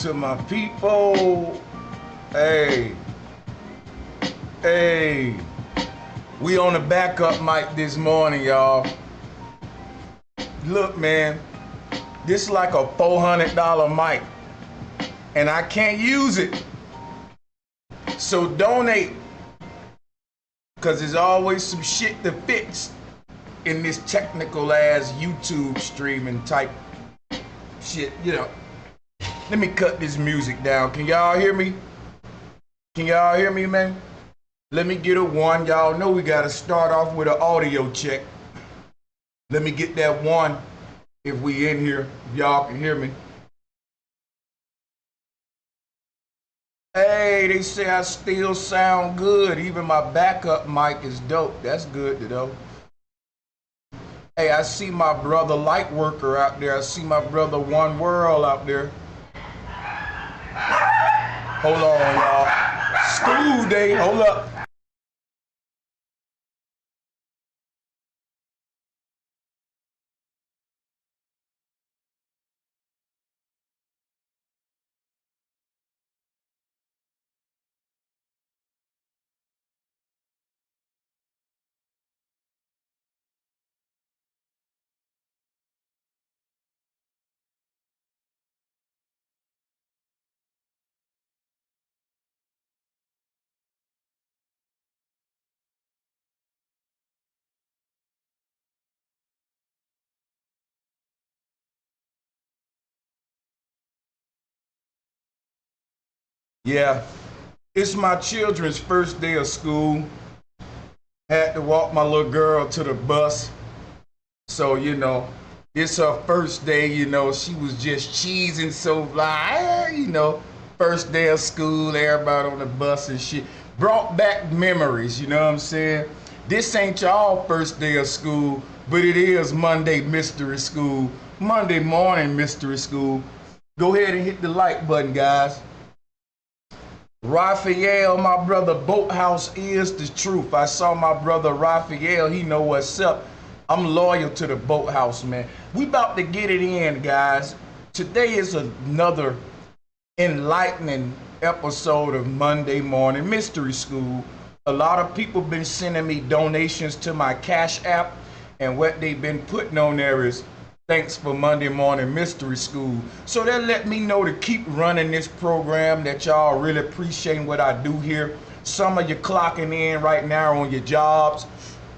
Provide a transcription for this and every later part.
to my people. Hey, we on the backup mic this morning, y'all. Look, man, this is like a $400 mic, and I can't use it. So donate, because there's always some shit to fix in this technical ass YouTube streaming type shit, you know. Let me cut this music down. Can y'all hear me? Can y'all hear me, man? Let me get a one. Y'all know we gotta start off with an audio check. Let me get that one if we in here, if y'all can hear me. Hey, they say I still sound good. Even my backup mic is dope. That's good to know. Hey, I see my brother Lightworker out there. I see my brother One World out there. Hold on, y'all. School day, hold up. Yeah, it's my children's first day of school. Had to walk my little girl to the bus. So, you know, it's her first day, you know, she was just cheesing so fly, you know, first day of school, everybody on the bus and shit. Brought back memories, you know what I'm saying? This ain't y'all first day of school, but it is Monday mystery school, Monday morning mystery school. Go ahead and hit the like button, guys. Raphael, my brother, Boathouse is the truth. I saw my brother Raphael, he know what's up. I'm loyal to the Boathouse, man. We about to get it in, guys. Today is another enlightening episode of Monday Morning Mystery School. A lot of people been sending me donations to my Cash App, and what they've been putting on there is thanks for Monday Morning Mystery School. So that let me know to keep running this program, that y'all really appreciate what I do here. Some of you clocking in right now on your jobs.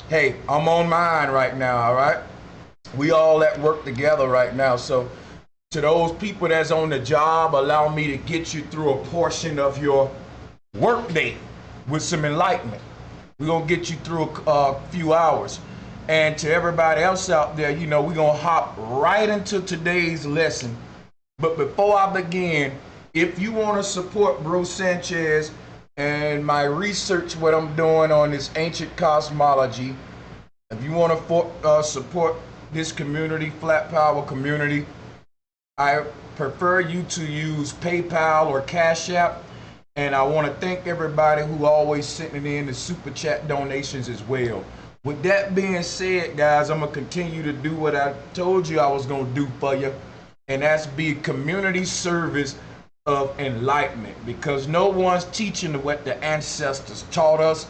Hey, I'm on mine right now, all right? We all at work together right now. So to those people that's on the job, allow me to get you through a portion of your work day with some enlightenment. We're gonna get you through a few hours. And to everybody else out there, you know, we're going to hop right into today's lesson. But before I begin, if you want to support Bro Sanchez and my research, what I'm doing on this ancient cosmology, if you want to support this community, Flat Power community, I prefer you to use PayPal or Cash App. And I want to thank everybody who always sending in the super chat donations as well. With that being said, guys, I'm going to continue to do what I told you I was going to do for you, and that's be community service of enlightenment, because no one's teaching what the ancestors taught us.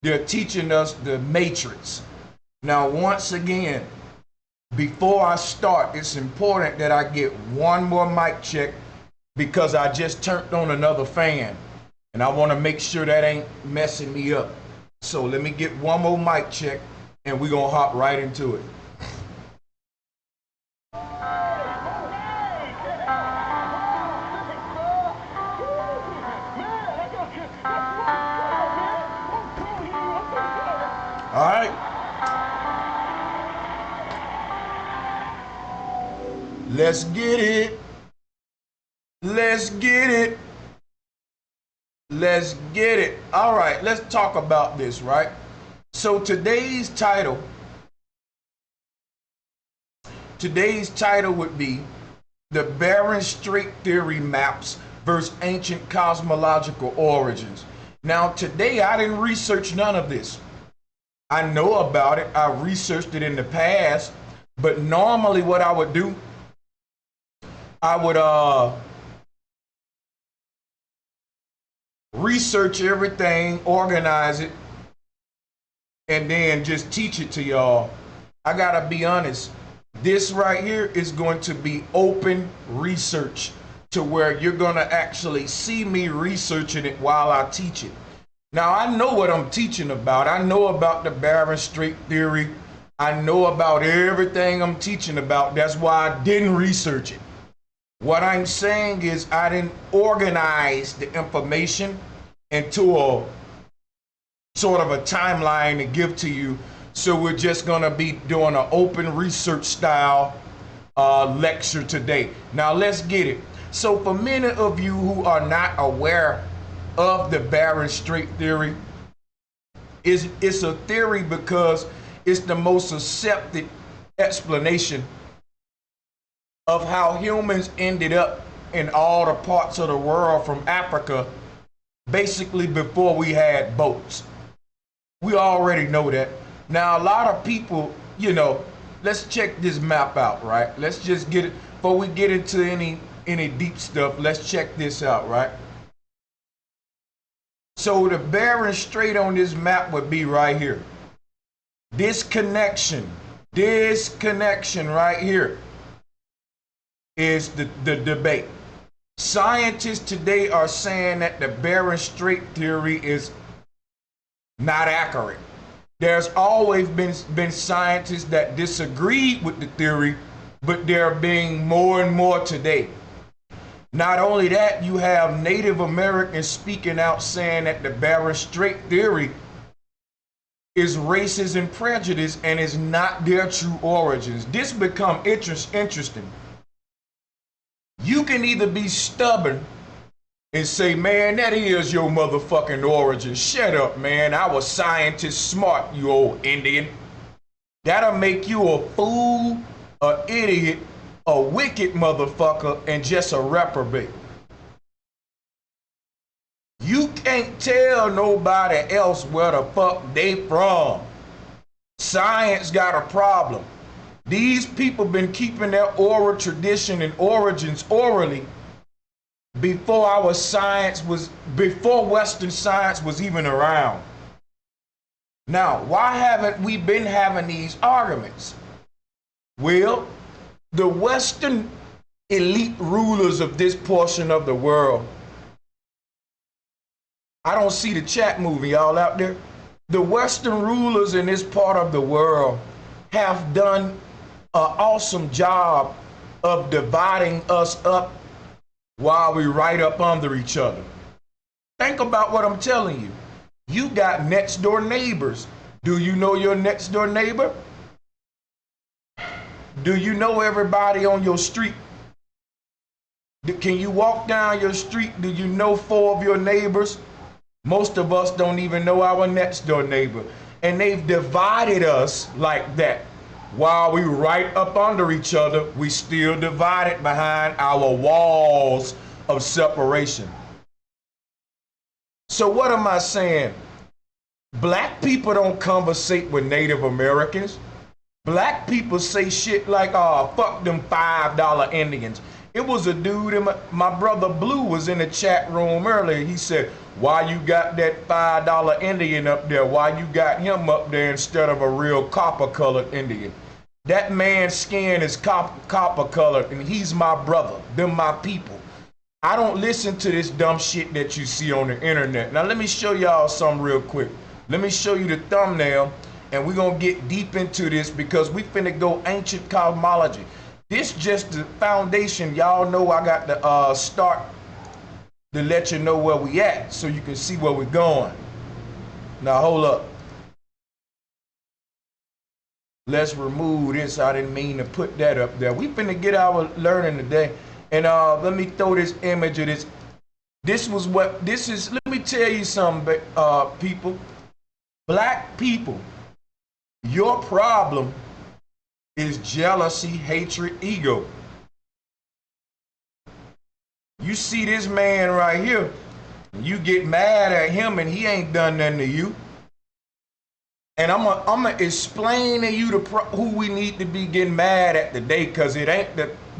They're teaching us the matrix. Now, once again, before I start, it's important that I get one more mic check, because I just turned on another fan, and I want to make sure that ain't messing me up. So let me get one more mic check, and we're going to hop right into it. All right. Let's get it. Let's get it. Let's get it. All right, let's talk about this, right? So today's title would be The Bering Strait Theory Maps versus Ancient Cosmological Origins. Now, today I didn't research none of this. I know about it. I researched it in the past, but normally what I would do, I would research everything, organize it, and then just teach it to y'all. I gotta be honest, this right here is going to be open research to where you're gonna actually see me researching it while I teach it. Now, I know what I'm teaching about. I know about the Bering Strait theory. I know about everything I'm teaching about. That's why I didn't research it. What I'm saying is I didn't organize the information into a sort of a timeline to give to you. So we're just gonna be doing an open research style lecture today. Now let's get it. So for many of you who are not aware of the Bering Strait theory, it's a theory because it's the most accepted explanation of how humans ended up in all the parts of the world from Africa, basically before we had boats. We already know that. Now, a lot of people, you know, let's check this map out, right? Let's just get it, before we get into any deep stuff, let's check this out, right? So the Bering Strait on this map would be right here. This connection right here is the debate. Scientists today are saying that the Bering Strait theory is not accurate. There's always been scientists that disagreed with the theory, but there are being more and more today. Not only that, you have Native Americans speaking out saying that the Bering Strait theory is racist and prejudice and is not their true origins. This become interesting. You can either be stubborn and say, man, that is your motherfucking origin. Shut up, man. I was scientist smart, you old Indian. That'll make you a fool, an idiot, a wicked motherfucker, and just a reprobate. You can't tell nobody else where the fuck they from. Science got a problem. These people been keeping their oral tradition and origins orally before before Western science was even around. Now, why haven't we been having these arguments? Well, the Western elite rulers of this portion of the world, I don't see the chat moving, y'all out there. The Western rulers in this part of the world have done an awesome job of dividing us up while we right up under each other. Think about what I'm telling you. You got next door neighbors. Do you know your next door neighbor? Do you know everybody on your street? Can you walk down your street? Do you know 4 of your neighbors? Most of us don't even know our next door neighbor. And they've divided us like that. While we right up under each other, we still divided behind our walls of separation. So what am I saying? Black people don't conversate with Native Americans. Black people say shit like, oh, fuck them $5 Indians. It was a dude, my brother Blue was in the chat room earlier. He said, why you got that $5 Indian up there? Why you got him up there instead of a real copper-colored Indian? That man's skin is copper-colored, and he's my brother. Them my people. I don't listen to this dumb shit that you see on the internet. Now, let me show y'all something real quick. Let me show you the thumbnail, and we're going to get deep into this because we finna go ancient cosmology. This just the foundation. Y'all know I got the start to let you know where we at so you can see where we're going. Now, hold up. Let's remove this. I didn't mean to put that up there. We finna get our learning today. And let me throw this image of this. This is, let me tell you something, people. Black people, your problem is jealousy, hatred, ego. You see this man right here, you get mad at him and he ain't done nothing to you. And I'm gonna explain to you who we need to be getting mad at today, because it ain't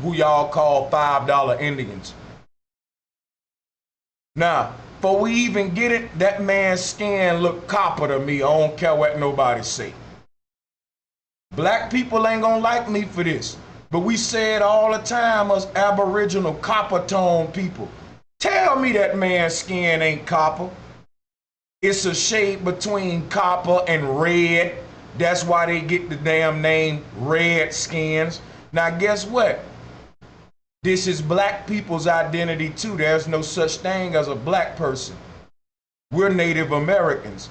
who y'all call $5 Indians. Now, Before we even get it, that man's skin look copper to me. I don't care what nobody say. Black people ain't gonna like me for this, but we say it all the time, us aboriginal copper tone people. Tell me that man's skin ain't copper. It's a shade between copper and red. That's why they get the damn name Redskins. Now guess what? This is black people's identity too. There's no such thing as a black person. We're Native Americans.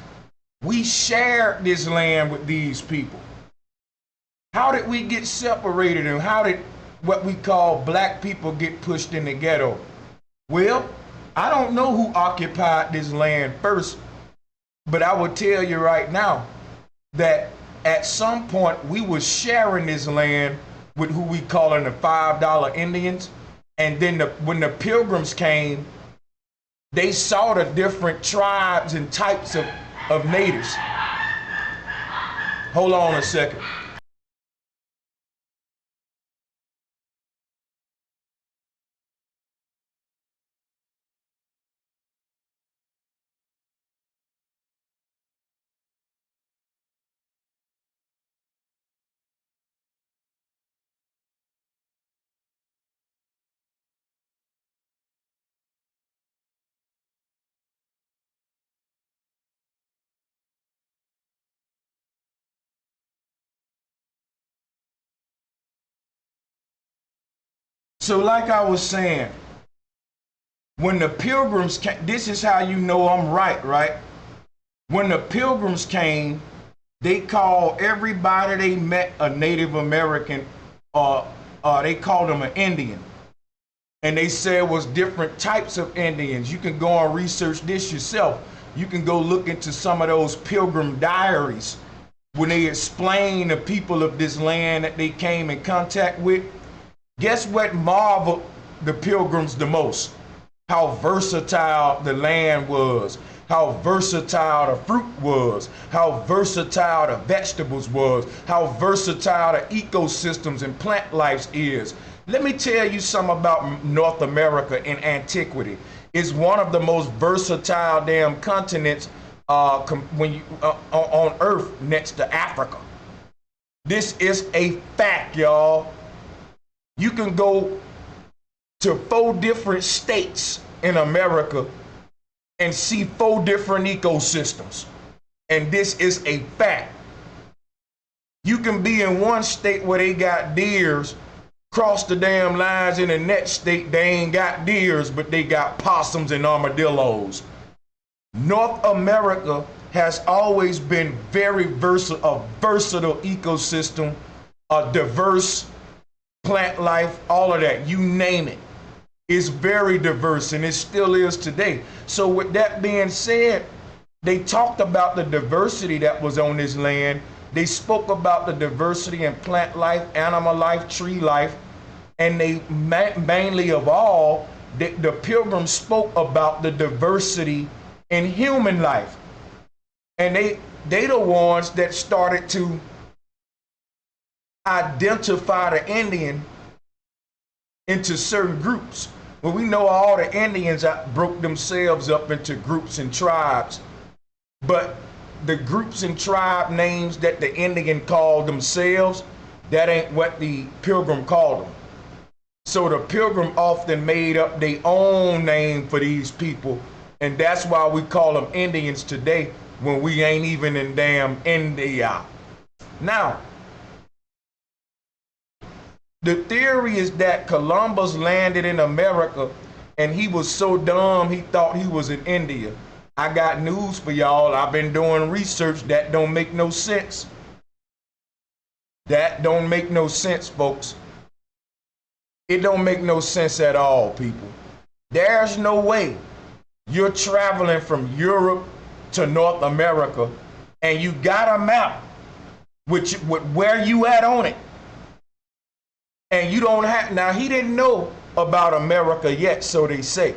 We shared this land with these people. How did we get separated, and how did what we call black people get pushed in the ghetto? Well, I don't know who occupied this land first, but I will tell you right now that at some point we were sharing this land with who we calling the $5 Indians. And then when the Pilgrims came, they saw the different tribes and types of natives. Hold on a second. So like I was saying, when the Pilgrims came, this is how you know I'm right? When the Pilgrims came, they called everybody they met a Native American, or they called them an Indian. And they said it was different types of Indians. You can go and research this yourself. You can go look into some of those Pilgrim diaries when they explain the people of this land that they came in contact with. Guess what marveled the Pilgrims the most? How versatile the land was, how versatile the fruit was, how versatile the vegetables was, how versatile the ecosystems and plant life is. Let me tell you something about North America in antiquity. It's one of the most versatile damn continents on Earth next to Africa. This is a fact, y'all. You can go to 4 different states in America and see 4 different ecosystems. And this is a fact. You can be in one state where they got deers, cross the damn lines in the next state, they ain't got deers, but they got possums and armadillos. North America has always been very versatile ecosystem, a diverse plant life, all of that, you name it. It's very diverse, and it still is today. So with that being said, they talked about the diversity that was on this land. They spoke about the diversity in plant life, animal life, tree life, and they mainly of all, the Pilgrims spoke about the diversity in human life. And they the ones that started to identify the Indian into certain groups. Well, we know all the Indians broke themselves up into groups and tribes, but the groups and tribe names that the Indian called themselves, that ain't what the Pilgrim called them. So the Pilgrim often made up their own name for these people, and that's why we call them Indians today when we ain't even in damn India. Now, the theory is that Columbus landed in America and he was so dumb he thought he was in India. I got news for y'all. I've been doing research. That don't make no sense. That don't make no sense, folks. It don't make no sense at all, people. There's no way you're traveling from Europe to North America and you got a map with where you at on it. And you don't have, now he didn't know about America yet, so they say.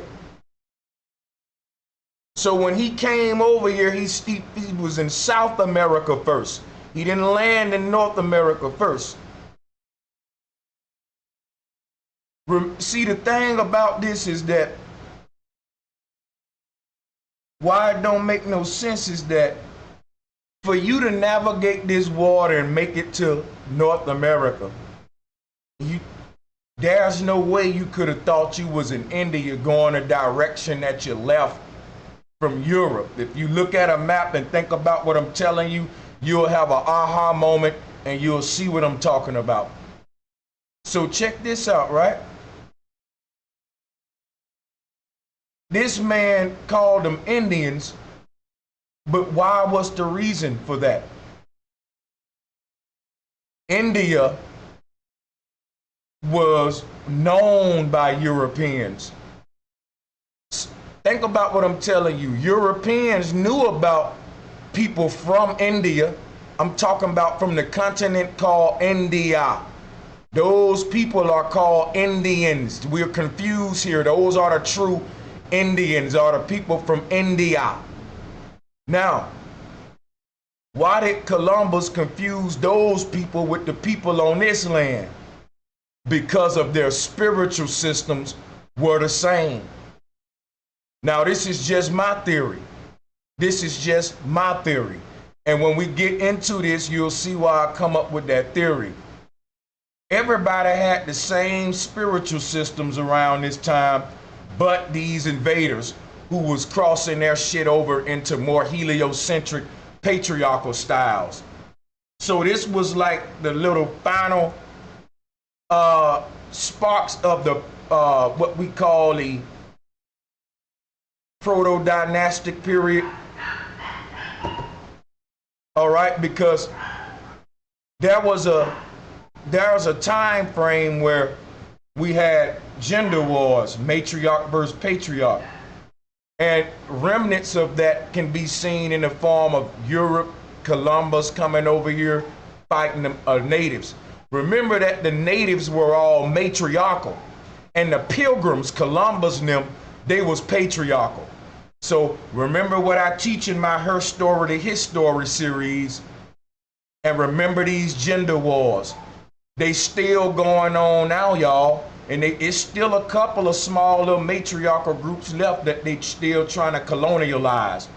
So when he came over here, he was in South America first. He didn't land in North America first. See, the thing about this is that why it don't make no sense is that for you to navigate this water and make it to North America, there's no way you could have thought you was in India going a direction that you left from Europe. If you look at a map and think about what I'm telling you, you'll have an aha moment and you'll see what I'm talking about. So check this out, right? This man called them Indians, but why was the reason for that? India was known by Europeans. Think about what I'm telling you. Europeans knew about people from India. I'm talking about from the continent called India. Those people are called Indians. We're confused here. Those are the true Indians, are the people from India. Now, why did Columbus confuse those people with the people on this land? Because of their spiritual systems were the same. Now, this is just my theory. This is just my theory. And when we get into this, you'll see why I come up with that theory. Everybody had the same spiritual systems around this time, but these invaders who was crossing their shit over into more heliocentric patriarchal styles. So this was like the little final sparks of the what we call the proto-dynastic period. All right, because there was a time frame where we had gender wars, matriarch versus patriarch. And remnants of that can be seen in the form of Europe, Columbus coming over here, fighting the natives. Remember that the natives were all matriarchal. And the pilgrims, Columbus and them, they was patriarchal. So remember what I teach in my Her Story to His Story series. And remember these gender wars. They still going on now, y'all. And it's still a couple of small little matriarchal groups left that they still trying to colonialize.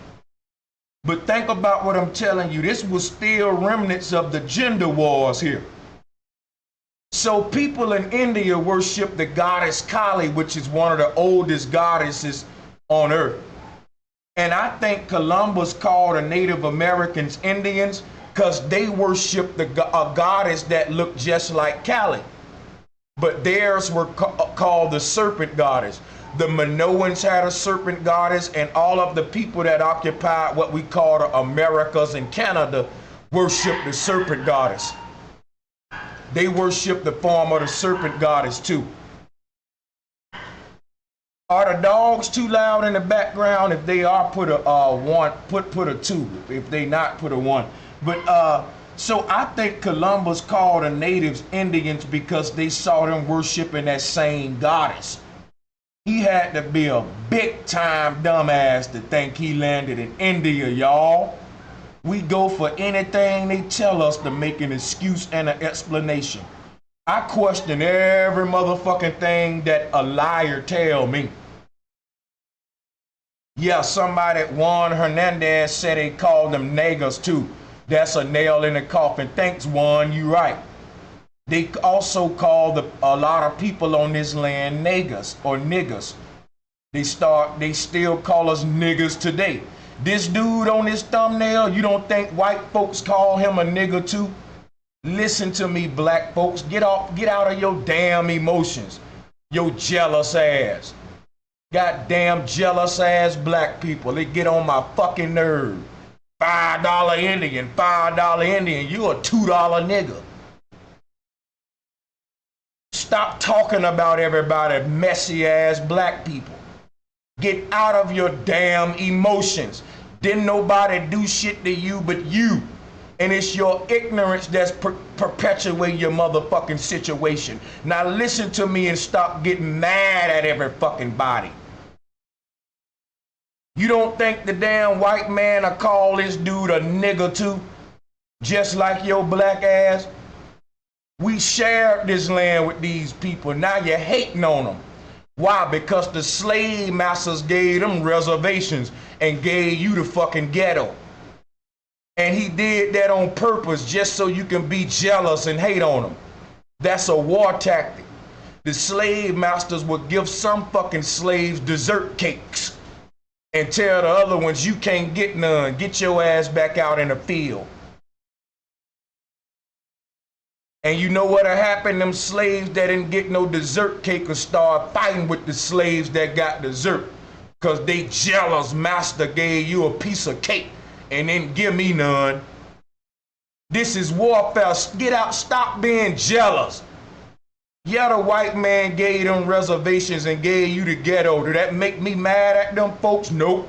But think about what I'm telling you. This was still remnants of the gender wars here. So people in India worship the goddess Kali, which is one of the oldest goddesses on earth. And I think Columbus called the Native Americans Indians because they worship a goddess that looked just like Kali. But theirs were called the serpent goddess. The Minoans had a serpent goddess, and all of the people that occupied what we call the Americas and Canada worshiped the serpent goddess. They worship the form of the serpent goddess too. Are the dogs too loud in the background? If they are, put a one. Put a two. If they not, put a one. But so I think Columbus called the natives Indians because they saw them worshiping that same goddess. He had to be a big time dumbass to think he landed in India, y'all. We go for anything they tell us to make an excuse and an explanation. I question every motherfucking thing that a liar tell me. Yeah, somebody, Juan Hernandez, said they called them niggas too. That's a nail in the coffin. Thanks, Juan, you right. They also call a lot of people on this land niggas or niggas. They still call us niggas today. This dude on this thumbnail, you don't think white folks call him a nigga too? Listen to me, black folks. Get out of your damn emotions. Your jealous ass. Goddamn jealous ass black people. They get on my fucking nerve. $5 Indian, $5 Indian. You a $2 nigga. Stop talking about everybody, messy ass black people. Get out of your damn emotions. Didn't nobody do shit to you but you. And it's your ignorance that's perpetuating your motherfucking situation. Now listen to me and stop getting mad at every fucking body. You don't think the damn white man will call this dude a nigga too? Just like your black ass? We shared this land with these people. Now you're hating on them. Why? Because the slave masters gave them reservations and gave you the fucking ghetto. And he did that on purpose just so you can be jealous and hate on them. That's a war tactic. The slave masters would give some fucking slaves dessert cakes and tell the other ones, you can't get none. Get your ass back out in the field. And you know what'll happen? Them slaves that didn't get no dessert cake will start fighting with the slaves that got dessert. Because they jealous master gave you a piece of cake and didn't give me none. This is warfare. Get out, stop being jealous. Yeah, the white man gave them reservations and gave you the ghetto. Did that make me mad at them folks? Nope.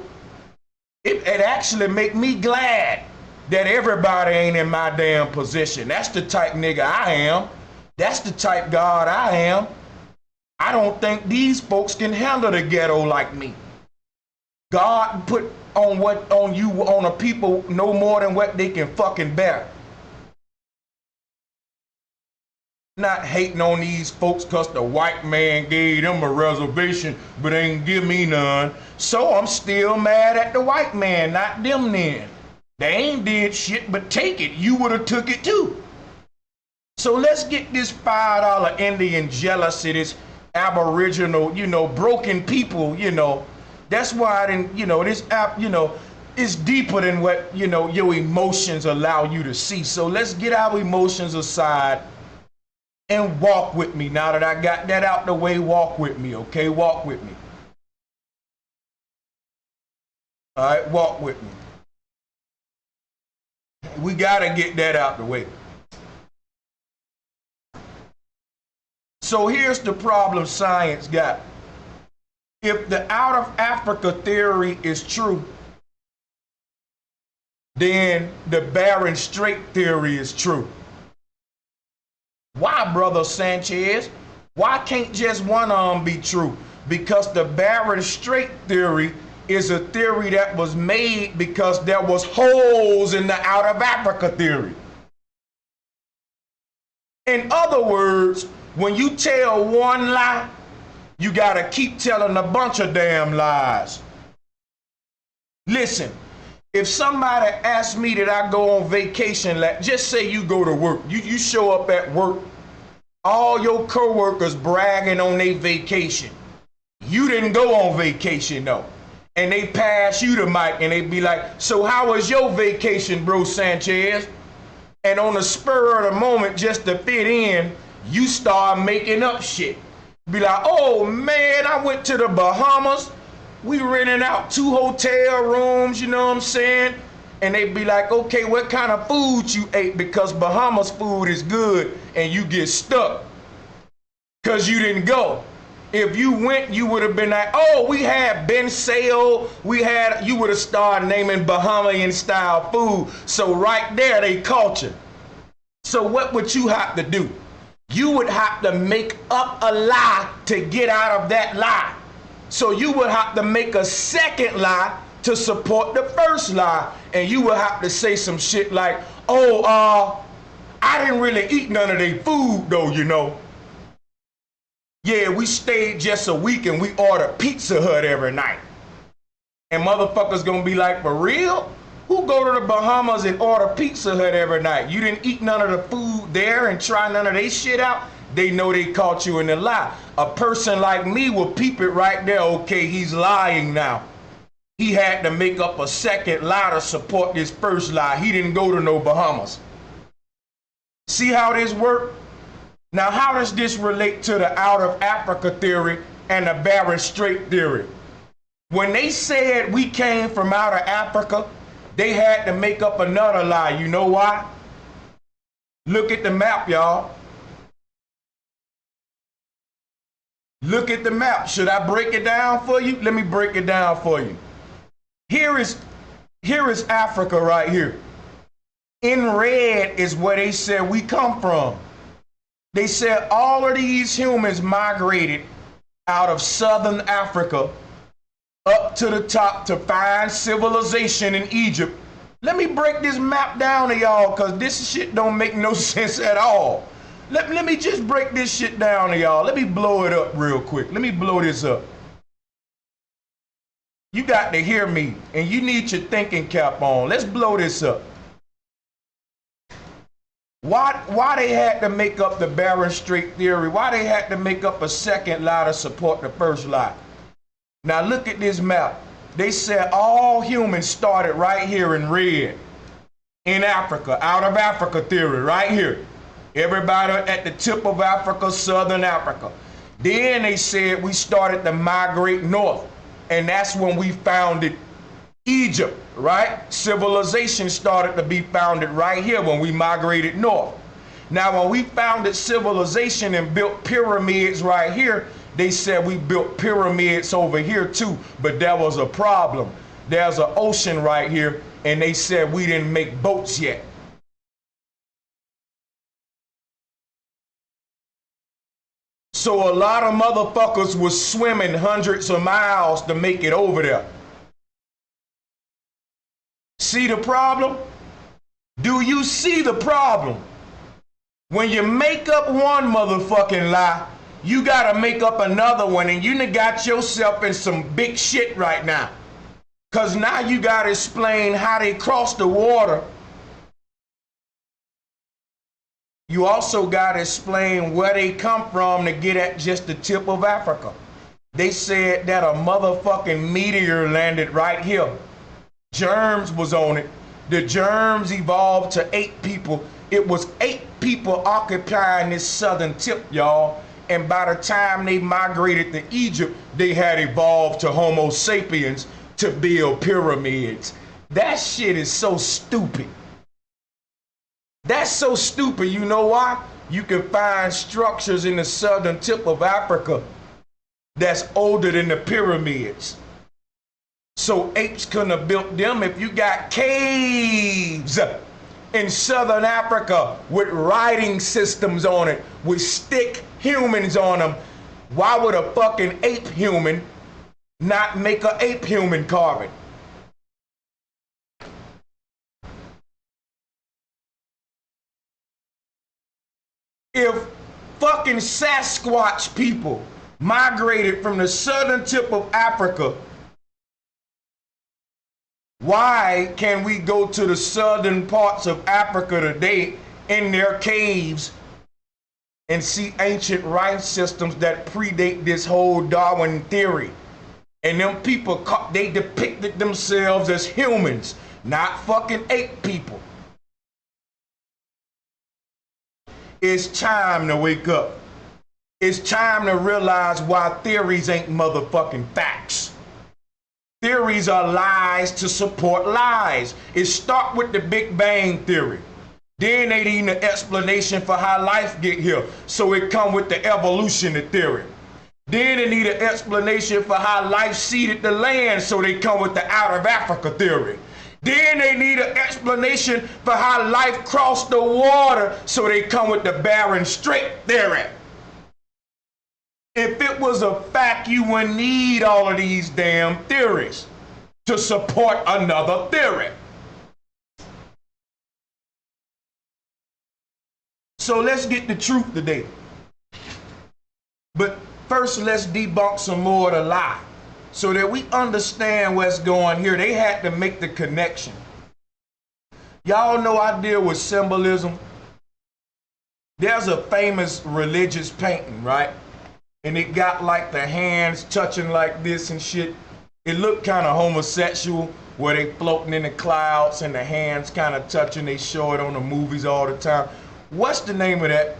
It actually make me glad that everybody ain't in my damn position. That's the type nigga I am. That's the type God I am. I don't think these folks can handle the ghetto like me. God put on a people no more than what they can fucking bear. Not hating on these folks cause the white man gave them a reservation but ain't give me none. So I'm still mad at the white man, not them then. They ain't did shit but take it. You would have took it too. So let's get this $5 Indian jealousy, this aboriginal, broken people, That's why I didn't, this app, it's deeper than what, your emotions allow you to see. So let's get our emotions aside and walk with me. Now that I got that out the way, walk with me, okay? Walk with me. All right, walk with me. We gotta get that out the way. So here's the problem science got. If the out of Africa theory is true, then the Bering Strait theory is true. Why, brother Sanchez? Why can't just one of them be true? Because the Bering Strait theory is a theory that was made because there was holes in the out of Africa theory. In other words, when you tell one lie, you gotta keep telling a bunch of damn lies. Listen, if somebody asks me that I go on vacation, like just say you go to work, you show up at work, all your coworkers bragging on their vacation. You didn't go on vacation though. And they pass you the mic and they be like, so how was your vacation, bro Sanchez? And on the spur of the moment, just to fit in, you start making up shit. Be like, oh man, I went to the Bahamas. We rented out 2 hotel rooms, you know what I'm saying? And they be like, okay, what kind of food you ate? Because Bahamas food is good and you get stuck because you didn't go. If you went, you would have been like, oh, we had Ben Sale, you would have started naming Bahamian style food. So right there, they culture. So what would you have to do? You would have to make up a lie to get out of that lie. So you would have to make a second lie to support the first lie. And you would have to say some shit like, oh, I didn't really eat none of their food though, Yeah, we stayed just a week and we ordered Pizza Hut every night. And motherfuckers gonna be like, for real? Who go to the Bahamas and order Pizza Hut every night? You didn't eat none of the food there and try none of their shit out? They know they caught you in the lie. A person like me will peep it right there. Okay, he's lying now. He had to make up a second lie to support this first lie. He didn't go to no Bahamas. See how this works? Now, how does this relate to the out of Africa theory and the Bering Strait theory? When they said we came from out of Africa, they had to make up another lie. You know why? Look at the map, y'all. Look at the map. Should I break it down for you? Let me break it down for you. Here is Africa right here. In red is where they said we come from. They said all of these humans migrated out of southern Africa up to the top to find civilization in Egypt. Let me break this map down to y'all because this shit don't make no sense at all. Let me just break this shit down to y'all. Let me blow it up real quick. Let me blow this up. You got to hear me, and you need your thinking cap on. Let's blow this up. Why they had to make up the Bering Strait theory? Why they had to make up a second lie to support the first lie? Now look at this map. They said all humans started right here in red. In Africa, out of Africa theory, right here. Everybody at the tip of Africa, Southern Africa. Then they said we started to migrate north. And that's when we founded Egypt, right? Civilization started to be founded right here when we migrated north. Now, when we founded civilization and built pyramids right here, they said we built pyramids over here too, but there was a problem. There's an ocean right here, and they said we didn't make boats yet. So a lot of motherfuckers was swimming hundreds of miles to make it over there. See the problem? Do you see the problem? When you make up one motherfucking lie, you gotta make up another one, and you done got yourself in some big shit right now. Cause now you gotta explain how they crossed the water. You also gotta explain where they come from to get at just the tip of Africa. They said that a motherfucking meteor landed right here. Germs was on it. The germs evolved to 8 people. It was 8 people occupying this southern tip, y'all. And by the time they migrated to Egypt, they had evolved to Homo sapiens to build pyramids. That shit is so stupid. That's so stupid. You know why? You can find structures in the southern tip of Africa that's older than the pyramids. So apes couldn't have built them. If you got caves in southern Africa with writing systems on it, with stick humans on them, why would a fucking ape human not make an ape human carving? If fucking Sasquatch people migrated from the southern tip of Africa, why can we go to the southern parts of Africa today in their caves and see ancient writing systems that predate this whole Darwin theory? And them people, they depicted themselves as humans, not fucking ape people. It's time to wake up. It's time to realize why theories ain't motherfucking facts. Theories are lies to support lies. It starts with the Big Bang theory. Then they need an explanation for how life get here. So it come with the evolutionary theory. Then they need an explanation for how life seeded the land. So they come with the out of Africa theory. Then they need an explanation for how life crossed the water, so they come with the Bering Strait theory. If it was a fact, you wouldn't need all of these damn theories to support another theory. So let's get the truth today. But first, let's debunk some more of the lie, so that we understand what's going here. They had to make the connection. Y'all know I deal with symbolism. There's a famous religious painting, right? And it got like the hands touching like this and shit. It looked kind of homosexual, where they floating in the clouds and the hands kind of touching. They show it on the movies all the time. What's the name of that?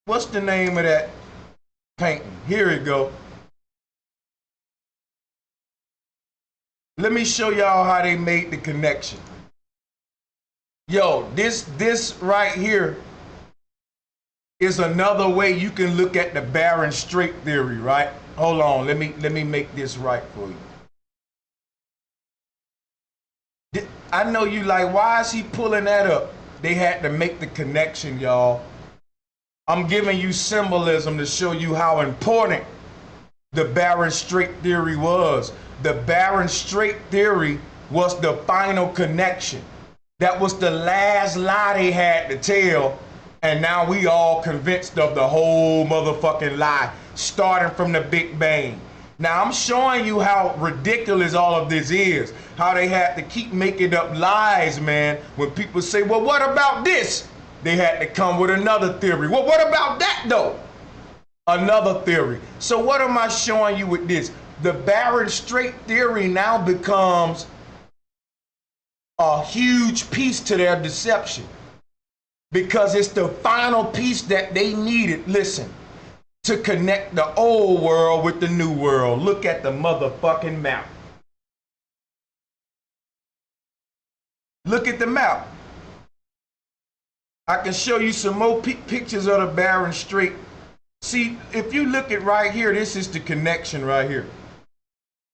What's the name of that painting? Here we go. Let me show y'all how they made the connection. Yo, this right here is another way you can look at the Bering Strait theory, right? Hold on, let me make this right for you. I know you like, why is he pulling that up? They had to make the connection, y'all. I'm giving you symbolism to show you how important the Bering Strait theory was. The Bering Strait theory was the final connection. That was the last lie they had to tell, and now we all convinced of the whole motherfucking lie, starting from the Big Bang. Now I'm showing you how ridiculous all of this is, how they had to keep making up lies, man. When people say, well, what about this? They had to come with another theory. Well, what about that though? Another theory. So what am I showing you with this? The Bering Strait theory now becomes a huge piece to their deception, because it's the final piece that they needed, listen, to connect the old world with the new world. Look at the motherfucking map. Look at the map. I can show you some more pictures of the Bering Strait. See, if you look at right here, this is the connection right here.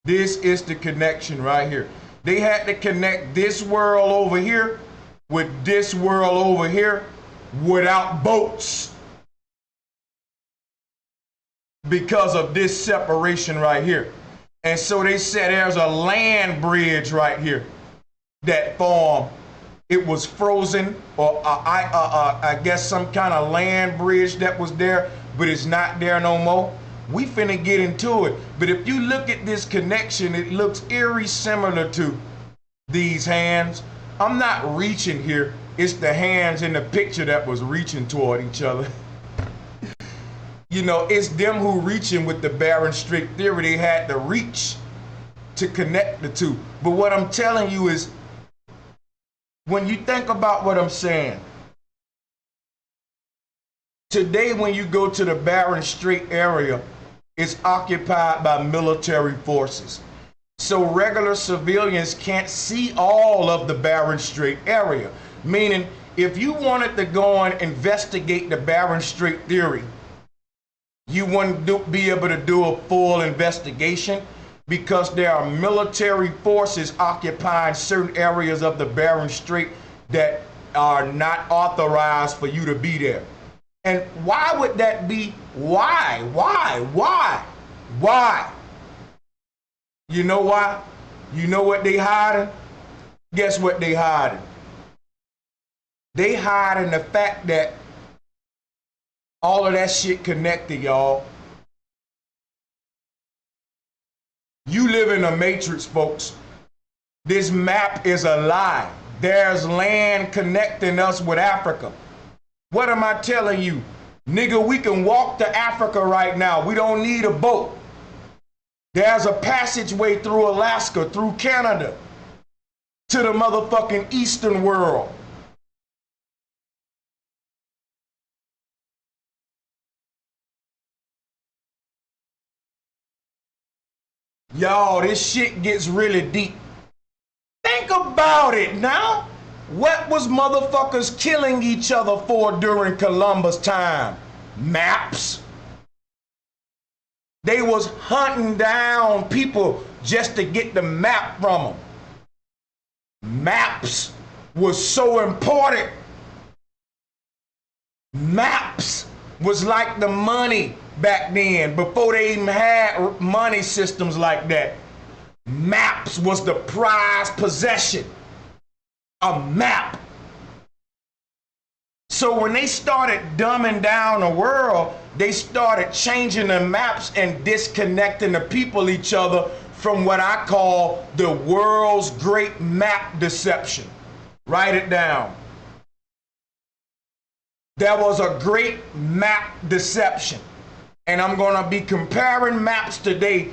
This is the connection right here. They had to connect this world over here with this world over here without boats, because of this separation right here. And so they said there's a land bridge right here that formed. It was frozen, or I guess some kind of land bridge that was there, but it's not there no more. We finna get into it. But if you look at this connection, it looks eerie similar to these hands. I'm not reaching here. It's the hands in the picture that was reaching toward each other. You know, it's them who reaching with the Bering Strait theory. They had to reach to connect the two. But what I'm telling you is, when you think about what I'm saying, today when you go to the Bering Strait area, it's occupied by military forces. So regular civilians can't see all of the Bering Strait area. Meaning, if you wanted to go and investigate the Bering Strait theory, you wouldn't be able to do a full investigation, because there are military forces occupying certain areas of the Bering Strait that are not authorized for you to be there. And why would that be? Why? You know why? You know what they hiding? Guess what they hiding? They hiding the fact that all of that shit connected, y'all. You live in a matrix, folks. This map is a lie. There's land connecting us with Africa. What am I telling you? Nigga, we can walk to Africa right now. We don't need a boat. There's a passageway through Alaska, through Canada, to the motherfucking Eastern world. Y'all, this shit gets really deep. Think about it now. What was motherfuckers killing each other for during Columbus time? Maps. They was hunting down people just to get the map from them. Maps was so important. Maps was like the money back then, before they even had money systems like that. Maps was the prized possession. A map. So when they started dumbing down the world, they started changing the maps and disconnecting the people each other from what I call the world's great map deception. Write it down. There was a great map deception. And I'm going to be comparing maps today,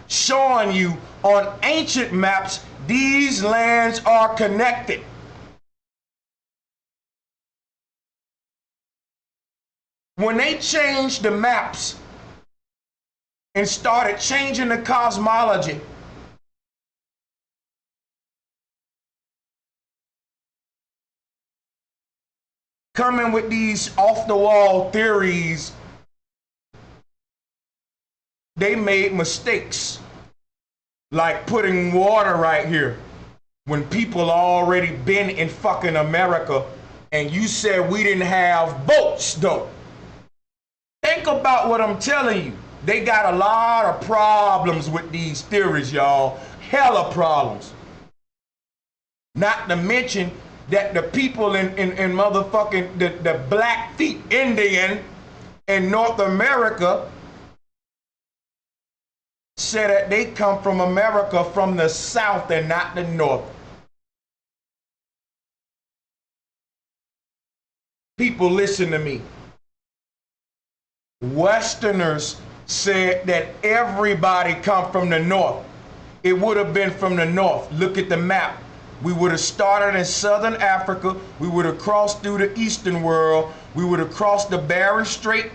showing you on ancient maps, these lands are connected. When they changed the maps and started changing the cosmology, coming with these off-the-wall theories, they made mistakes, like putting water right here when people already been in fucking America, and you said we didn't have boats though. Think about what I'm telling you. They got a lot of problems with these theories, y'all. Hella problems. Not to mention that the people in motherfucking the Blackfeet Indian in North America said that they come from America from the south and not the north. People, listen to me. Westerners said that everybody come from the north. It would have been from the north. Look at the map. We would have started in southern Africa. We would have crossed through the eastern world. We would have crossed the Bering Strait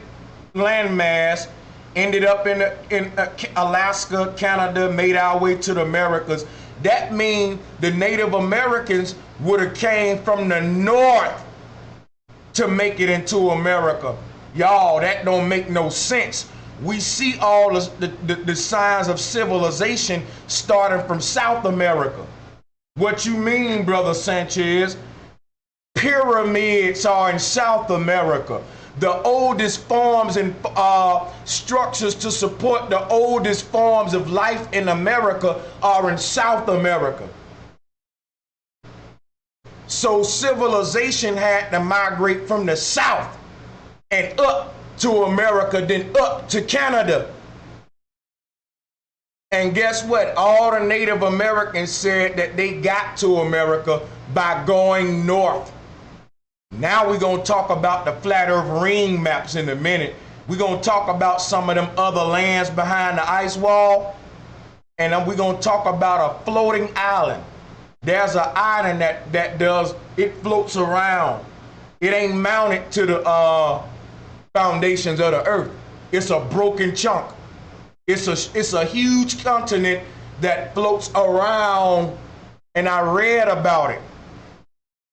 landmass, ended up in Alaska, Canada, made our way to the Americas. That means the Native Americans would have came from the north to make it into America. Y'all, that don't make no sense. We see all the signs of civilization starting from South America. What you mean, Brother Sanchez? Pyramids are in South America. The oldest forms and structures to support the oldest forms of life in America are in South America. So civilization had to migrate from the south and up to America, then up to Canada. And guess what? All the Native Americans said that they got to America by going north. Now we're going to talk about the flat earth ring maps in a minute. We're going to talk about some of them other lands behind the ice wall. And then we're going to talk about a floating island. There's an island it floats around. It ain't mounted to the foundations of the earth. It's a broken chunk. It's a huge continent that floats around, and I read about it.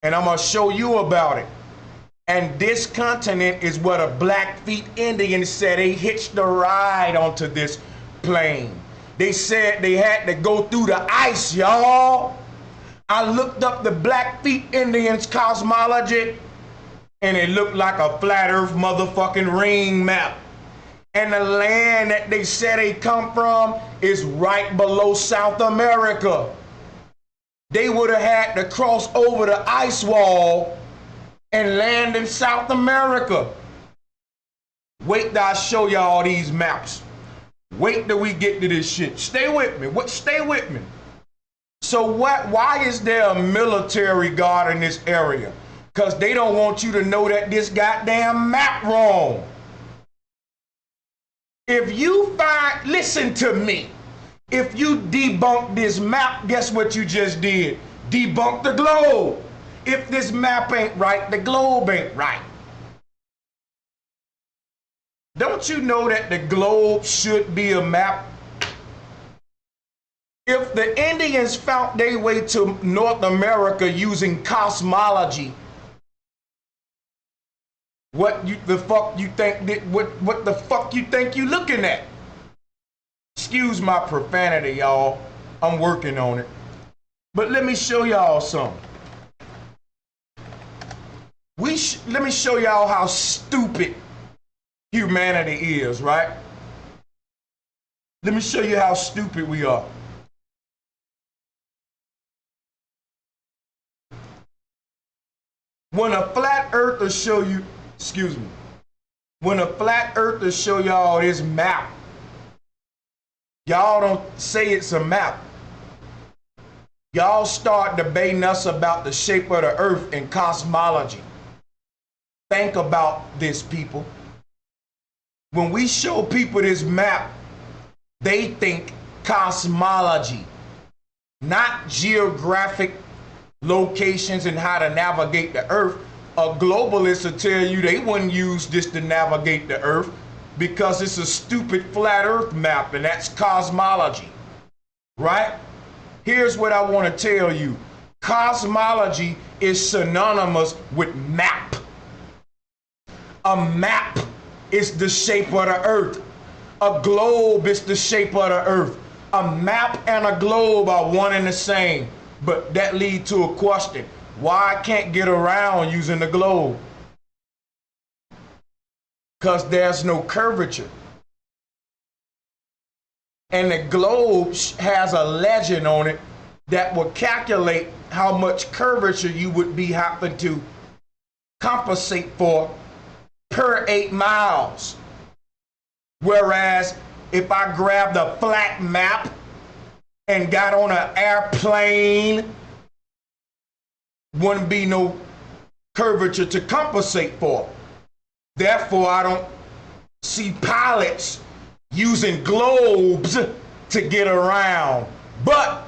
And I'm gonna show you about it. And this continent is where the Blackfeet Indians said they hitched a ride onto this plane. They said they had to go through the ice, y'all. I looked up the Blackfeet Indians cosmology, and it looked like a flat earth motherfucking ring map. And the land that they said they come from is right below South America. They would have had to cross over the ice wall and land in South America. Wait till I show y'all these maps. Wait till we get to this shit. Stay with me. Stay with me. So why is there a military guard in this area? Because they don't want you to know that this goddamn map wrong. If you listen to me. If you debunk this map, guess what you just did? Debunk the globe. If this map ain't right, the globe ain't right. Don't you know that the globe should be a map? If the Indians found their way to North America using cosmology, what the fuck you think you looking at? Excuse my profanity, y'all. I'm working on it. But let me show y'all something. Let me show y'all how stupid humanity is, right? Let me show you how stupid we are. When a flat earther show you, when a flat earther show y'all this map, y'all don't say it's a map. Y'all start debating us about the shape of the earth and cosmology. Think about this, people. When we show people this map, they think cosmology, not geographic locations and how to navigate the earth. A globalist will tell you they wouldn't use this to navigate the earth because it's a stupid flat earth map, and that's cosmology, right? Here's what I want to tell you. Cosmology is synonymous with map. A map is the shape of the earth. A globe is the shape of the earth. A map and a globe are one and the same. But that leads to a question. Why I can't get around using the globe? Because there's no curvature. And the globe has a legend on it that will calculate how much curvature you would be having to compensate for per 8 miles. Whereas if I grabbed a flat map and got on an airplane, wouldn't be no curvature to compensate for. Therefore, I don't see pilots using globes to get around. But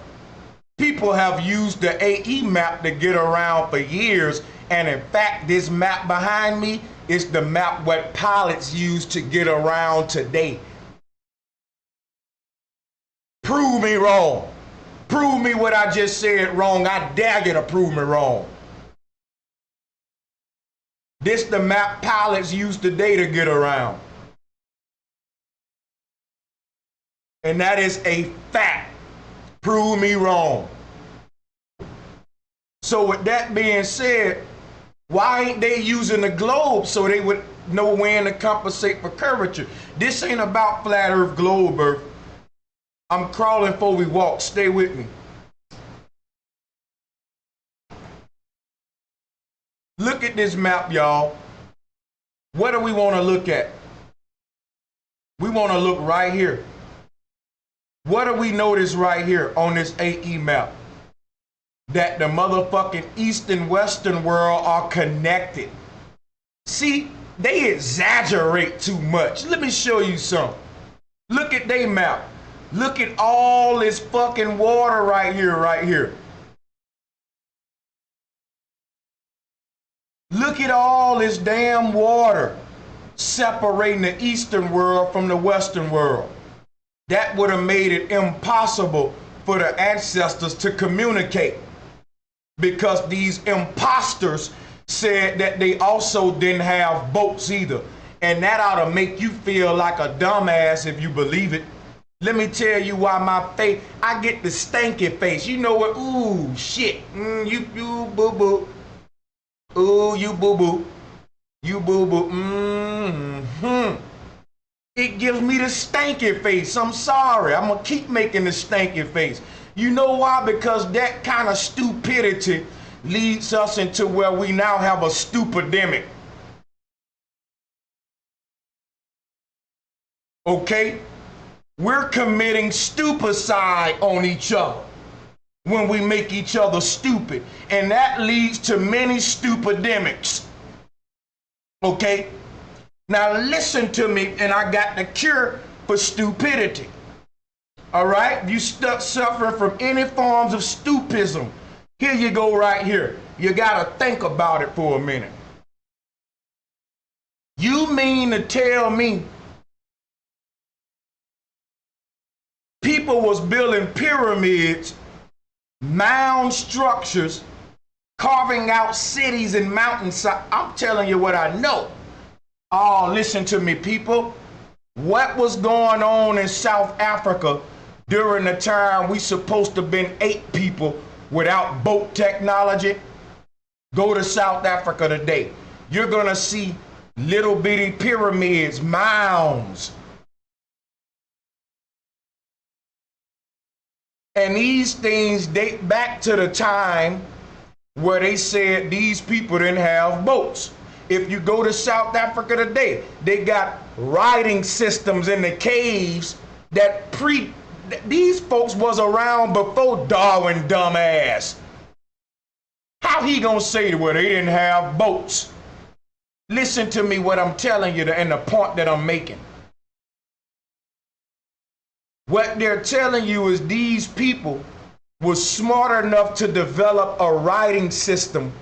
people have used the AE map to get around for years. And in fact, this map behind me is the map what pilots use to get around today. Prove me wrong. Prove me what I just said wrong. I dare you to prove me wrong. This the map pilots use today to get around. And that is a fact. Prove me wrong. So with that being said, why ain't they using the globe so they would know when to compensate for curvature? This ain't about flat earth, globe earth. I'm crawling before we walk. Stay with me. Look at this map, y'all. What do we want to look at? We want to look right here. What do we notice right here on this AE map? That the motherfucking east and western world are connected. See, they exaggerate too much. Let me show you something. Look at their map. Look at all this fucking water right here, right here. Look at all this damn water separating the eastern world from the western world. That would have made it impossible for the ancestors to communicate, because these imposters said that they also didn't have boats either. And that ought to make you feel like a dumbass if you believe it. Let me tell you why my face, I get the stanky face. You know what? Ooh, shit. You boo-boo. Ooh, you boo-boo. You boo-boo. It gives me the stanky face. I'm sorry. I'm going to keep making the stanky face. You know why? Because that kind of stupidity leads us into where we now have a stupidemic. Okay? We're committing stupicide on each other when we make each other stupid. And that leads to many stupidemics. Okay? Now listen to me, and I got the cure for stupidity. All right? You stuck suffering from any forms of stupism. Here you go right here. You got to think about it for a minute. You mean to tell me people was building pyramids, mound structures, carving out cities and mountainsides? I'm telling you what I know. Oh, listen to me, people. What was going on in South Africa during the time we supposed to have been 8 people without boat technology? Go to South Africa today. You're going to see little bitty pyramids, mounds. And these things date back to the time where they said these people didn't have boats. If you go to South Africa today, they got writing systems in the caves that these folks was around before Darwin, dumbass. How he gonna say, well, they didn't have boats? Listen to me what I'm telling you and the point that I'm making. What they're telling you is these people were smart enough to develop a writing system,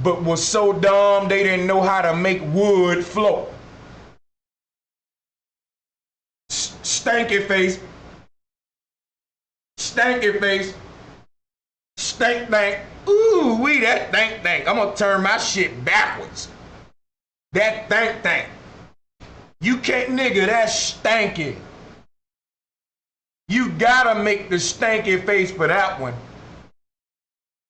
but was so dumb they didn't know how to make wood float. Stanky face. Stanky face. Stank dank. Ooh, we that dank dank. I'm gonna turn my shit backwards. That dank dank. You can't, nigga, that's stanky. You gotta make the stanky face for that one.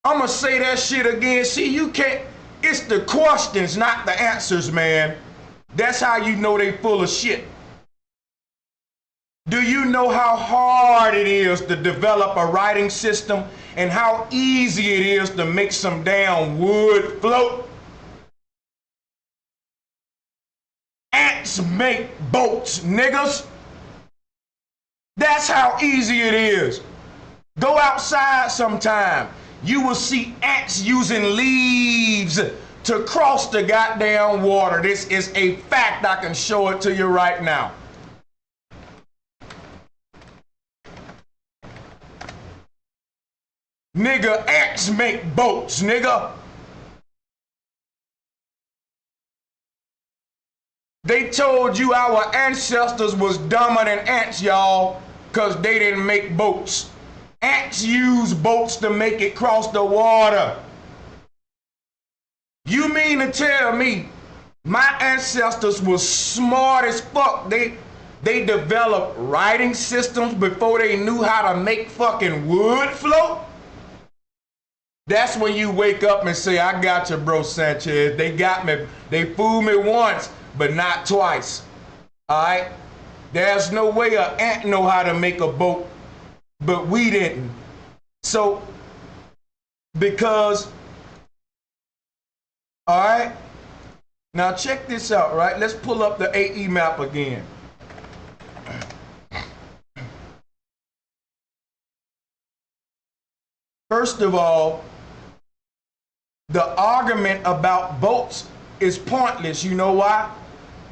I'm gonna say that shit again. See, you can't, it's the questions, not the answers, man. That's how you know they full of shit. Do you know how hard it is to develop a writing system and how easy it is to make some damn wood float? Ants make boats, niggas. That's how easy it is. Go outside sometime. You will see ants using leaves to cross the goddamn water. This is a fact. I can show it to you right now. Nigga, ants make boats, nigga. They told you our ancestors was dumber than ants, y'all, because they didn't make boats. Ants use boats to make it cross the water. You mean to tell me my ancestors was smart as fuck? They developed writing systems before they knew how to make fucking wood float? That's when you wake up and say, I got you, bro Sanchez. They got me. They fooled me once, but not twice. All right? There's no way an ant know how to make a boat, but we didn't. So, because, all right? Now check this out, right? Let's pull up the AE map again. First of all, the argument about boats is pointless. You know why?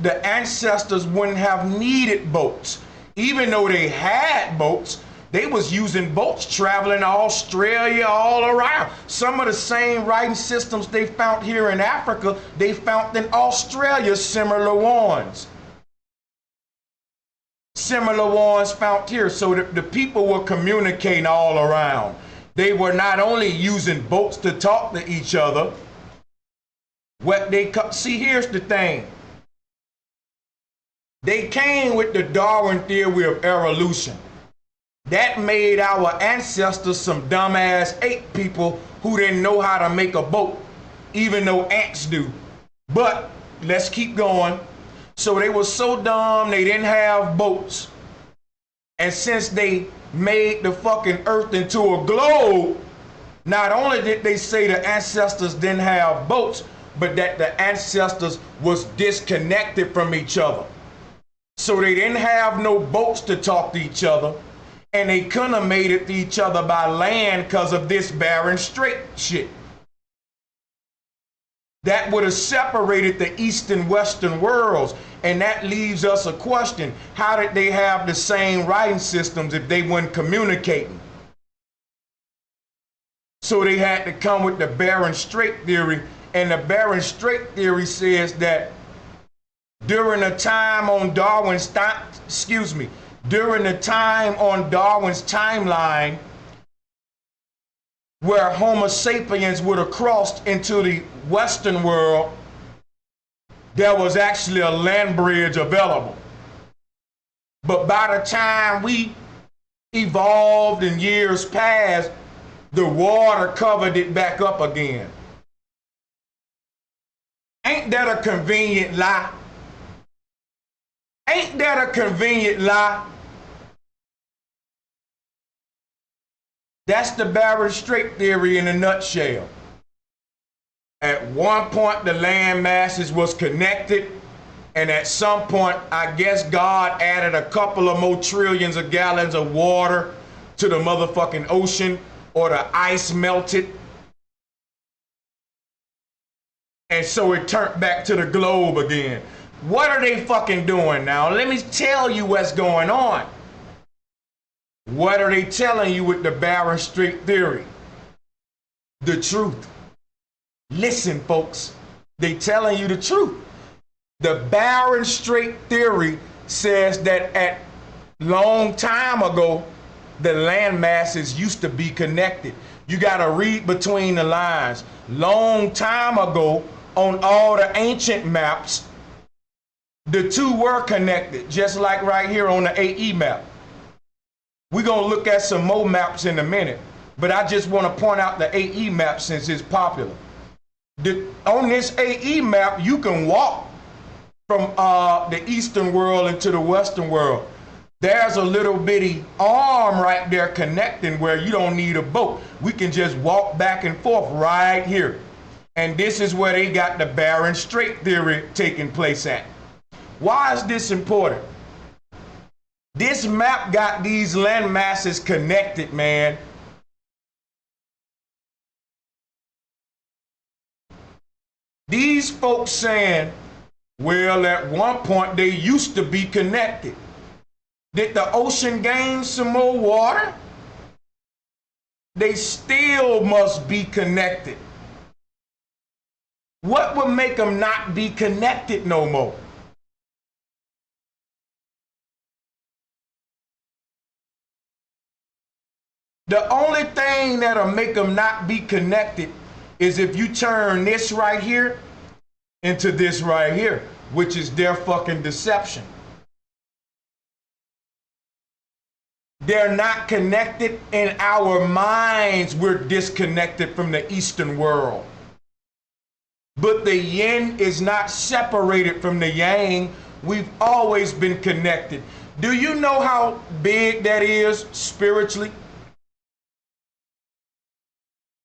The ancestors wouldn't have needed boats. Even though they had boats, they was using boats traveling to Australia, all around. Some of the same writing systems they found here in Africa, they found in Australia, similar ones. Similar ones found here. So the people were communicating all around. They were not only using boats to talk to each other. See, here's the thing. They came with the Darwin theory of evolution. That made our ancestors some dumbass ape people who didn't know how to make a boat, even though ants do. But let's keep going. So they were so dumb they didn't have boats. And since they made the fucking earth into a globe, not only did they say the ancestors didn't have boats, but that the ancestors was disconnected from each other. So they didn't have no boats to talk to each other, and they couldn't have made it to each other by land because of this Bering Strait shit. That would have separated the east and western worlds. And that leaves us a question. How did they have the same writing systems if they weren't communicating? So they had to come with the Bering Strait theory. And the Bering Strait theory says that during the time on Darwin's timeline, where Homo sapiens would have crossed into the Western world, there was actually a land bridge available. But by the time we evolved in years past, the water covered it back up again. Ain't that a convenient lie? Ain't that a convenient lie? That's the Bering Strait theory in a nutshell. At one point, the land masses was connected, and at some point, I guess God added a couple of more trillions of gallons of water to the motherfucking ocean, or the ice melted. And so it turned back to the globe again. What are they fucking doing now? Let me tell you what's going on. What are they telling you with the Bering Strait theory? The truth. Listen, folks, they telling you the truth. The Bering Strait theory says that at long time ago, the land masses used to be connected. You got to read between the lines. Long time ago, on all the ancient maps, the two were connected, just like right here on the AE map. We're going to look at some more maps in a minute, but I just want to point out the AE map since it's popular. On this AE map, you can walk from the eastern world into the western world. There's a little bitty arm right there connecting where you don't need a boat. We can just walk back and forth right here. And this is where they got the Bering Strait theory taking place at. Why is this important? This map got these land masses connected, man. These folks saying, well, at one point they used to be connected. Did the ocean gain some more water? They still must be connected. What would make them not be connected no more? The only thing that'll make them not be connected is if you turn this right here into this right here, which is their fucking deception. They're not connected. In our minds, we're disconnected from the Eastern world. But the yin is not separated from the yang. We've always been connected. Do you know how big that is spiritually?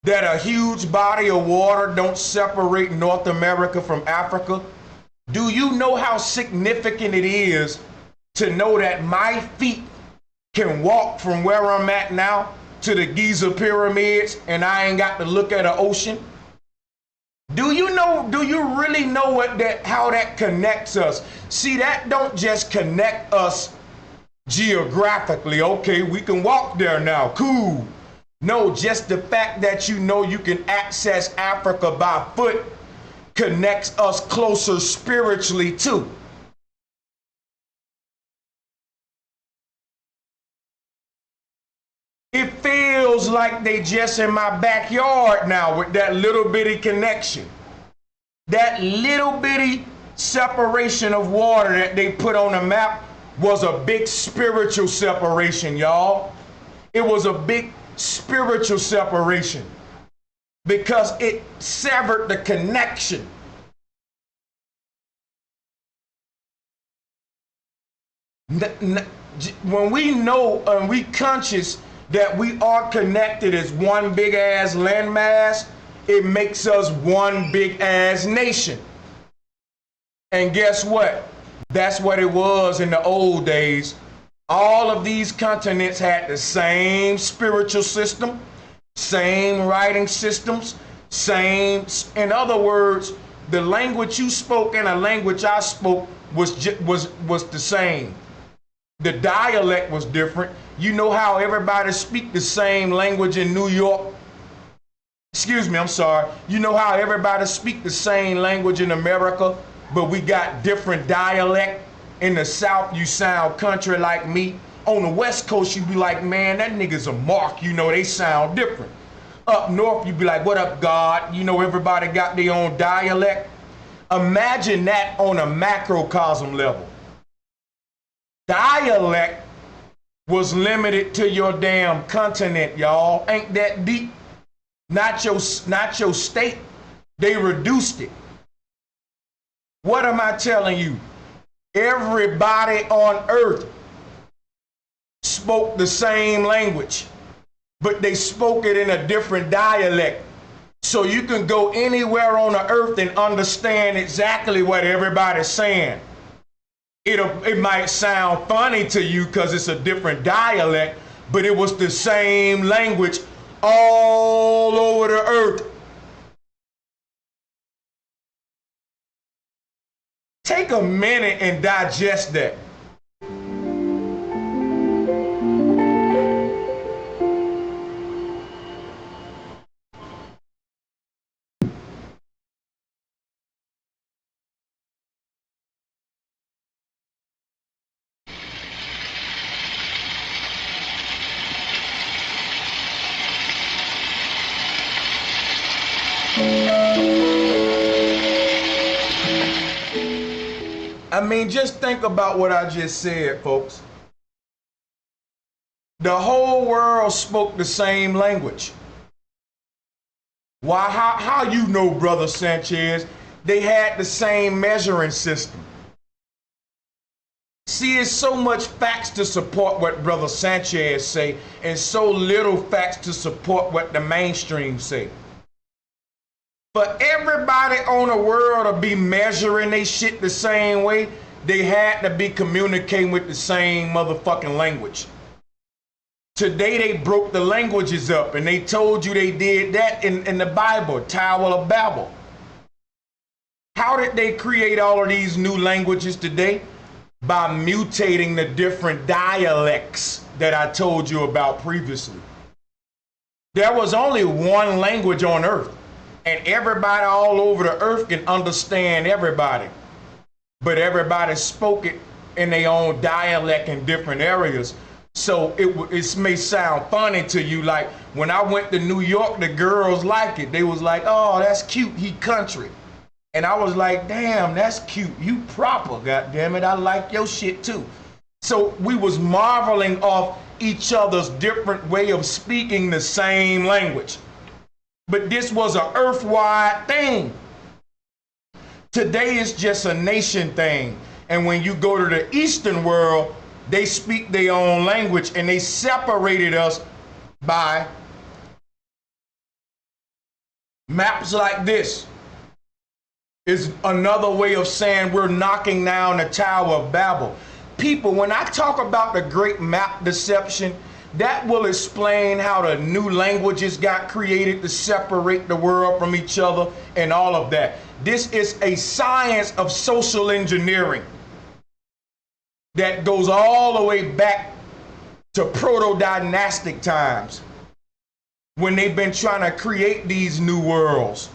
That a huge body of water don't separate North America from Africa? Do you know how significant it is to know that my feet can walk from where I'm at now to the Giza pyramids and I ain't got to look at an ocean? Do you really know how that connects us? See, that don't just connect us geographically. Okay, we can walk there now, cool. No, just the fact that you know you can access Africa by foot connects us closer spiritually too. It feels like they just in my backyard now with that little bitty connection. That little bitty separation of water that they put on the map was a big spiritual separation, y'all. It was a big spiritual separation because it severed the connection. When we know and we conscious that we are connected as one big ass landmass, it makes us one big ass nation. And guess what? That's what it was in the old days. All of these continents had the same spiritual system, same writing systems, same, in other words, the language you spoke and the language I spoke was the same. The dialect was different. You know how everybody speak the same language in New York? Excuse me, I'm sorry. You know how everybody speak the same language in America, but we got different dialect? In the South, you sound country like me. On the West Coast, you be like, man, that nigga's a mark. You know, they sound different. Up North, you be like, what up, God? You know, everybody got their own dialect. Imagine that on a macrocosm level. Dialect was limited to your damn continent, y'all. Ain't that deep? Not your state. They reduced it. What am I telling you? Everybody on earth spoke the same language, but they spoke it in a different dialect. So you can go anywhere on the earth and understand exactly what everybody's saying. It might sound funny to you because it's a different dialect, but it was the same language all over the earth. Take a minute and digest that. I mean, just think about what I just said, folks. The whole world spoke the same language. Why? How you know, Brother Sanchez? They had the same measuring system. See, it's so much facts to support what Brother Sanchez say, and so little facts to support what the mainstream say. For everybody on the world to be measuring they shit the same way, they had to be communicating with the same motherfucking language. Today they broke the languages up, and they told you they did that in the Bible, Tower of Babel. How did they create all of these new languages today? By mutating the different dialects that I told you about previously. There was only one language on earth, and everybody all over the earth can understand everybody. But everybody spoke it in their own dialect in different areas. So it may sound funny to you, like when I went to New York, the girls like it. They was like, oh, that's cute, he country. And I was like, damn, that's cute. You proper, goddammit. I like your shit too. So we was marveling off each other's different way of speaking the same language. But this was an earth-wide thing. Today it's just a nation thing. And when you go to the Eastern world, they speak their own language, and they separated us by maps like this. Is another way of saying we're knocking down the Tower of Babel. People, when I talk about the great map deception, that will explain how the new languages got created to separate the world from each other and all of that. This is a science of social engineering that goes all the way back to proto-dynastic times, when they've been trying to create these new worlds.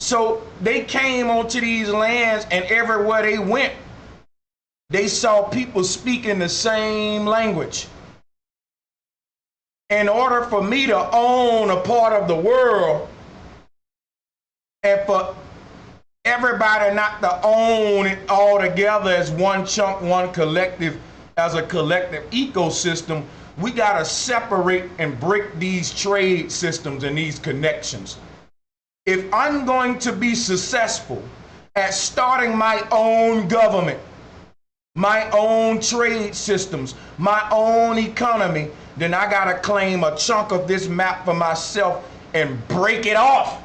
So they came onto these lands, and everywhere they went, they saw people speaking the same language. In order for me to own a part of the world, and for everybody not to own it all together as one chunk, one collective, as a collective ecosystem, we gotta separate and break these trade systems and these connections. If I'm going to be successful at starting my own government, my own trade systems, my own economy, then I gotta claim a chunk of this map for myself and break it off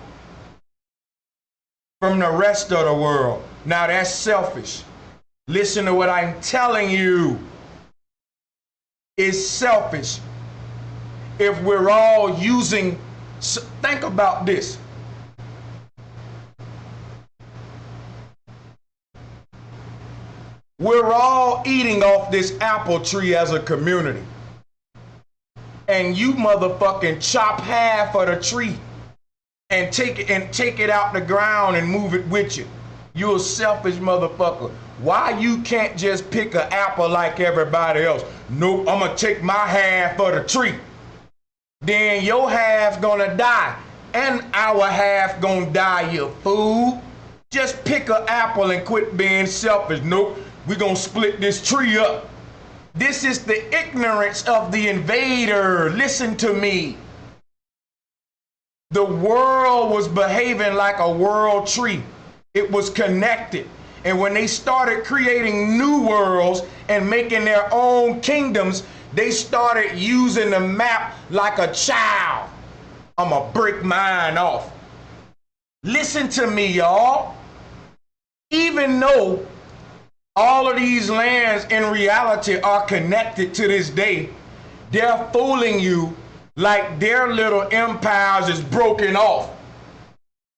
from the rest of the world. Now that's selfish. Listen to what I'm telling you. It's selfish. If we're all using, think about this. We're all eating off this apple tree as a community. And you motherfucking chop half of the tree and take it out the ground and move it with you. You're a selfish motherfucker. Why you can't just pick an apple like everybody else? Nope, I'm gonna take my half of the tree. Then your half gonna die, and our half gonna die, you fool. Just pick an apple and quit being selfish. Nope, we're gonna split this tree up. This is the ignorance of the invader. Listen to me. The world was behaving like a world tree. It was connected. And when they started creating new worlds and making their own kingdoms, they started using the map like a child. I'ma break mine off. Listen to me, y'all. Even though all of these lands in reality are connected to this day, they're fooling you like their little empires is broken off.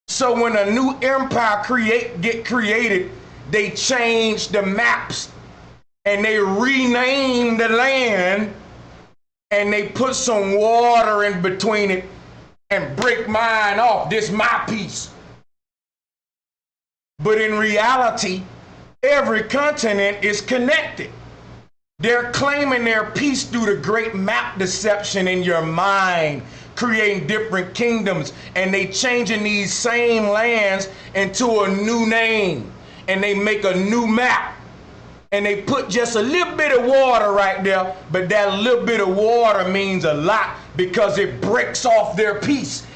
So when a new empire get created, they change the maps and they rename the land and they put some water in between it and break mine off. This my piece. But in reality, every continent is connected. They're claiming their peace through the great map deception in your mind, creating different kingdoms, and they changing these same lands into a new name, and they make a new map, and they put just a little bit of water right there, but that little bit of water means a lot because it breaks off their peace.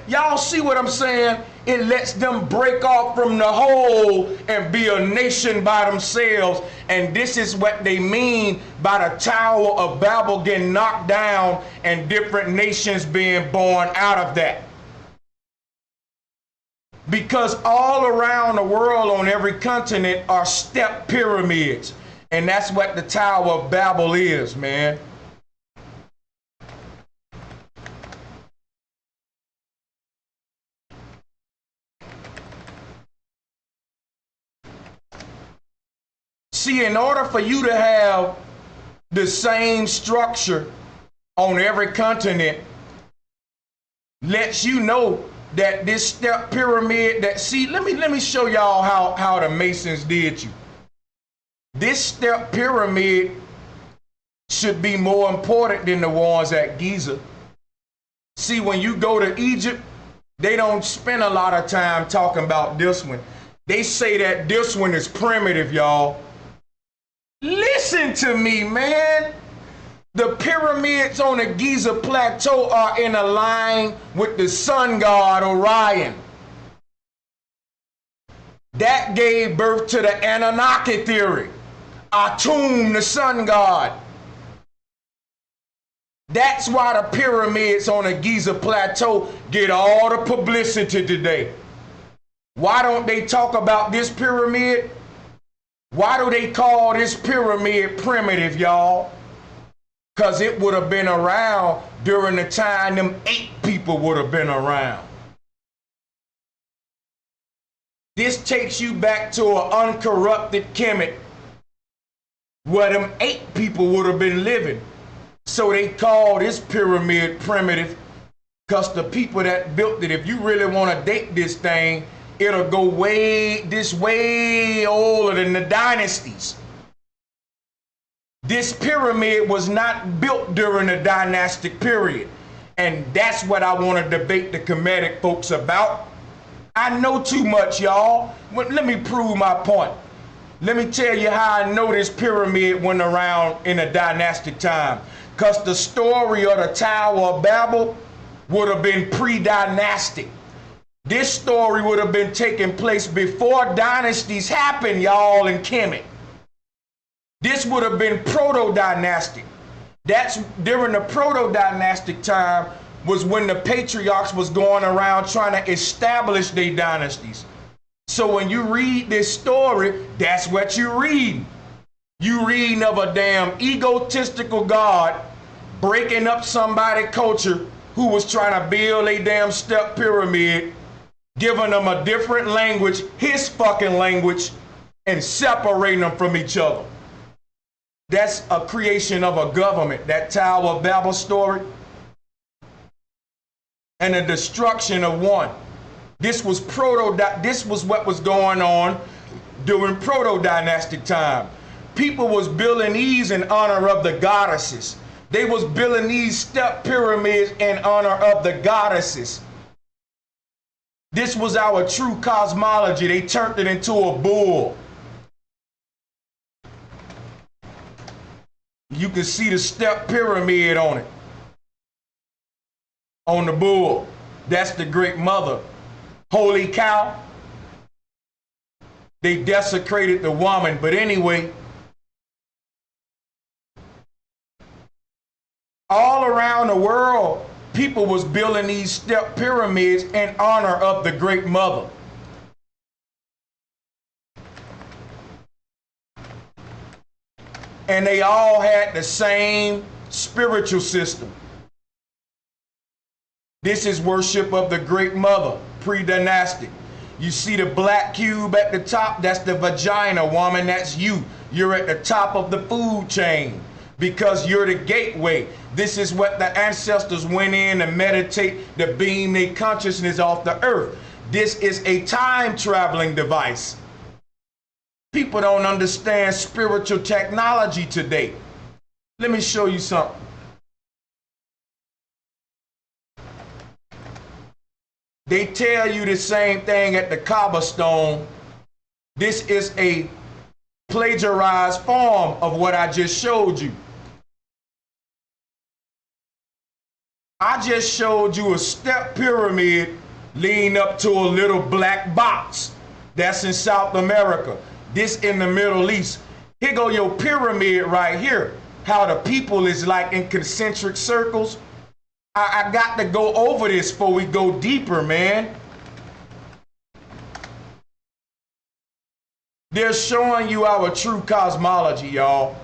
Y'all see what I'm saying? It lets them break off from the whole and be a nation by themselves. And this is what they mean by the Tower of Babel getting knocked down and different nations being born out of that. Because all around the world on every continent are step pyramids. And that's what the Tower of Babel is, man. See, in order for you to have the same structure on every continent, lets you know that this step pyramid that, see, let me show y'all how the Masons did you. This step pyramid should be more important than the ones at Giza. See, when you go to Egypt, they don't spend a lot of time talking about this one. They say that this one is primitive, y'all. Listen to me, man. The pyramids on the Giza Plateau are in a line with the sun god Orion. That gave birth to the Anunnaki theory. Atum, the sun god. That's why the pyramids on the Giza Plateau get all the publicity today. Why don't they talk about this pyramid? Why do they call this pyramid primitive, y'all? Because it would have been around during the time them 8 people would have been around. This takes you back to an uncorrupted Kemet where them 8 people would have been living. So they call this pyramid primitive because the people that built it, if you really want to date this thing, it'll go way older than the dynasties. This pyramid was not built during the dynastic period. And that's what I want to debate the Kemetic folks about. I know too much, y'all. Let me prove my point. Let me tell you how I know this pyramid went around in a dynastic time. Because the story of the Tower of Babel would have been pre-dynastic. This story would have been taking place before dynasties happened, y'all, in Kemet. This would have been proto-dynastic. That's during the proto-dynastic time was when the patriarchs was going around trying to establish their dynasties. So when you read this story, that's what you read. You reading of a damn egotistical God breaking up somebody's culture who was trying to build a damn step pyramid, giving them a different language, his fucking language, and separating them from each other. That's a creation of a government, that Tower of Babel story, and the destruction of one. This was what was going on during proto-dynastic time. People was building these in honor of the goddesses. They was building these step pyramids in honor of the goddesses. This was our true cosmology. They turned it into a bull. You can see the step pyramid on it. On the bull. That's the Great Mother. Holy cow. They desecrated the woman. But anyway, all around the world, people was building these step pyramids in honor of the Great Mother. And they all had the same spiritual system. This is worship of the Great Mother, pre-dynastic. You see the black cube at the top, that's the vagina, woman, that's you. You're at the top of the food chain because you're the gateway. This is what the ancestors went in to meditate, to beam their consciousness off the earth. This is a time traveling device. People don't understand spiritual technology today. Let me show you something. They tell you the same thing at the Kaaba stone. This is a plagiarized form of what I just showed you. I just showed you a step pyramid lean up to a little black box. That's in South America. This in the Middle East. Here go your pyramid right here. How the people is like in concentric circles. I got to go over this before we go deeper, man. They're showing you our true cosmology, y'all.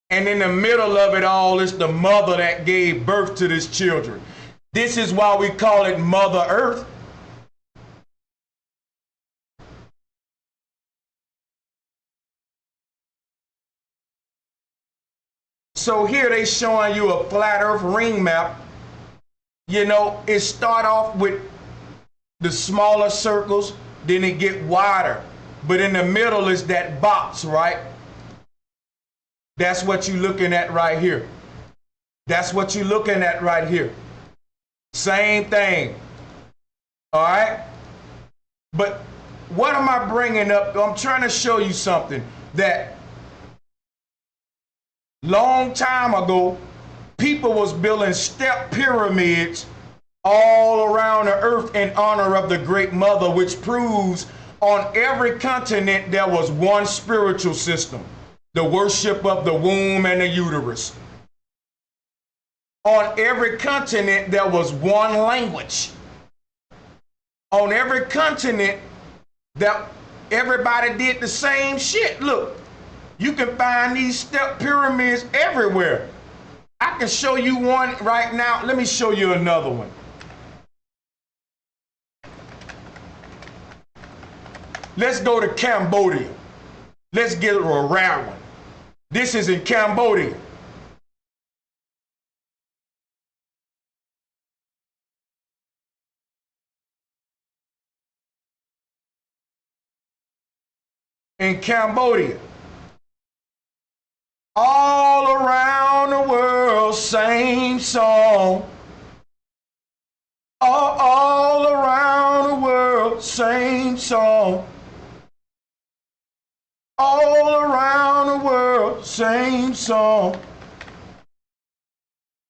And in the middle of it all is the mother that gave birth to these children. This is why we call it Mother Earth. So here they showing you a flat earth ring map. You know, it start off with the smaller circles, then it get wider. But in the middle is that box, right? That's what you're looking at right here. That's what you're looking at right here. Same thing. All right? But what am I bringing up? I'm trying to show you something that long time ago, people was building step pyramids all around the earth in honor of the Great Mother, which proves on every continent there was one spiritual system, the worship of the womb and the uterus. On every continent there was one language. On every continent that everybody did the same shit. Look, you can find these step pyramids everywhere. I can show you one right now. Let me show you another one. Let's go to Cambodia. Let's get a rare one. This is in Cambodia. In Cambodia. All around the world, same song. All around the world, same song. All around the world, same song.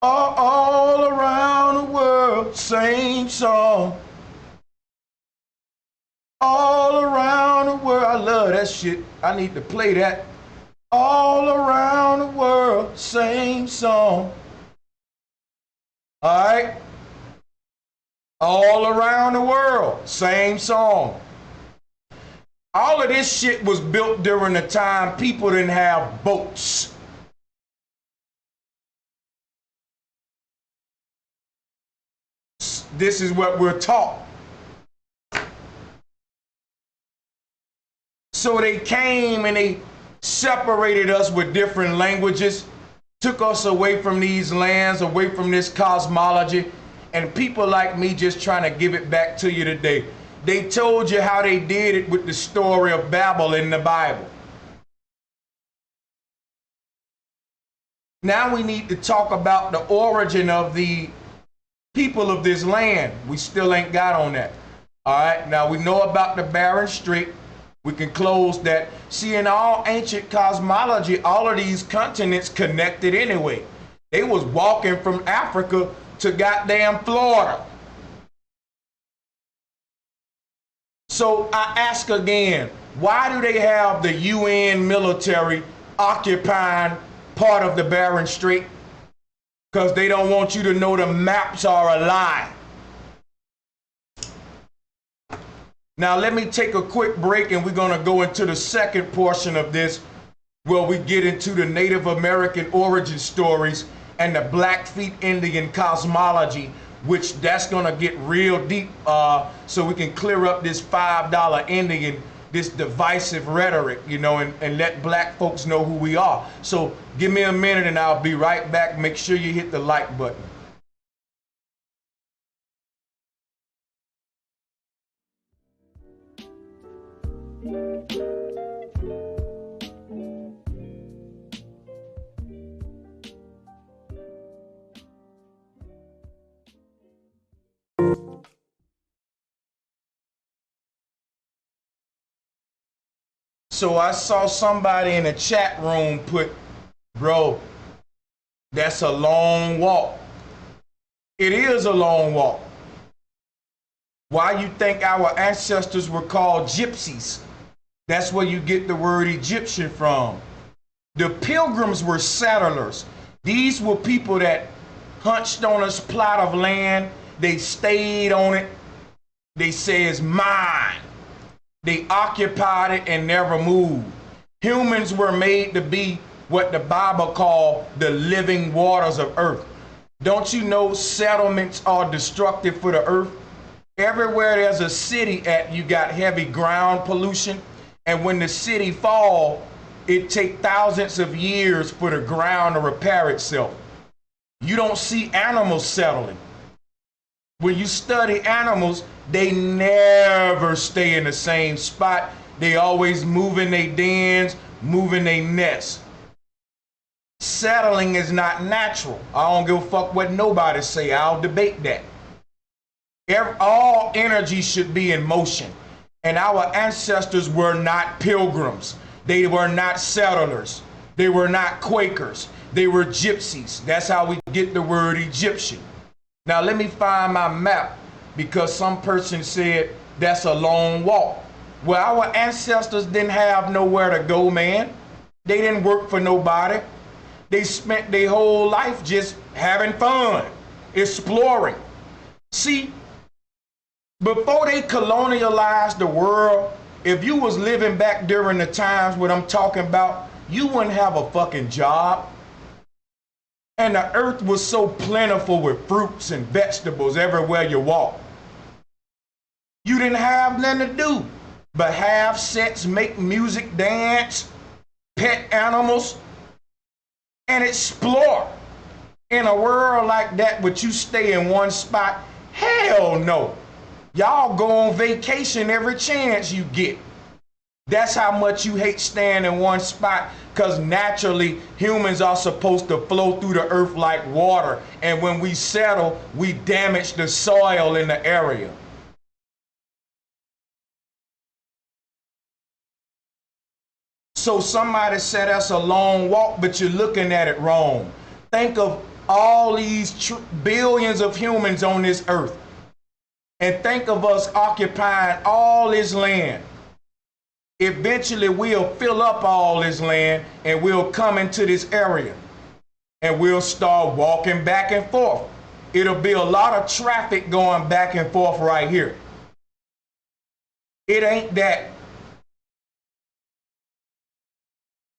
All around the world, same song. All around the world, I love that shit. I need to play that. All around the world, same song. All right? All around the world, same song. All of this shit was built during the time people didn't have boats. This is what we're taught. So they came and they separated us with different languages, took us away from these lands, away from this cosmology, and people like me just trying to give it back to you today. They told you how they did it with the story of Babel in the Bible. Now we need to talk about the origin of the people of this land. We still ain't got on that. All right, now we know about the Bering Strait. We can close that. See, in all ancient cosmology, all of these continents connected anyway. They was walking from Africa to goddamn Florida. So I ask again, why do they have the UN military occupying part of the Bering Strait? Because they don't want you to know the maps are a lie. Now let me take a quick break and we're going to go into the second portion of this where we get into the Native American origin stories and the Blackfeet Indian cosmology, which that's going to get real deep so we can clear up this $5 Indian, this divisive rhetoric, you know, and let black folks know who we are. So give me a minute and I'll be right back. Make sure you hit the like button. So I saw somebody in the chat room put, bro, that's a long walk. It is a long walk. Why you think our ancestors were called gypsies? That's where you get the word Egyptian from. The pilgrims were settlers. These were people that hunched on a plot of land. They stayed on it. They say it's mine. They occupied it and never moved. Humans were made to be what the Bible called the living waters of earth. Don't you know settlements are destructive for the earth? Everywhere there's a city at, you got heavy ground pollution. And when the city fall, it takes thousands of years for the ground to repair itself. You don't see animals settling. When you study animals, they never stay in the same spot. They always move in their dens, move in their nests. Settling is not natural. I don't give a fuck what nobody say. I'll debate that. All energy should be in motion. And our ancestors were not pilgrims. They were not settlers. They were not Quakers. They were gypsies. That's how we get the word Egyptian. Now let me find my map, because some person said that's a long walk. Well, our ancestors didn't have nowhere to go, man. They didn't work for nobody. They spent their whole life just having fun, exploring. See, before they colonialized the world, if you was living back during the times what I'm talking about, you wouldn't have a fucking job. And the earth was so plentiful with fruits and vegetables everywhere you walk. You didn't have nothing to do but have sex, make music, dance, pet animals, and explore. In a world like that, would you stay in one spot? Hell no. Y'all go on vacation every chance you get. That's how much you hate staying in one spot, because naturally humans are supposed to flow through the earth like water. And when we settle, we damage the soil in the area. So somebody said that's a long walk, but you're looking at it wrong. Think of all these billions of humans on this earth. And think of us occupying all this land. Eventually we'll fill up all this land and we'll come into this area and we'll start walking back and forth. It'll be a lot of traffic going back and forth right here. It ain't that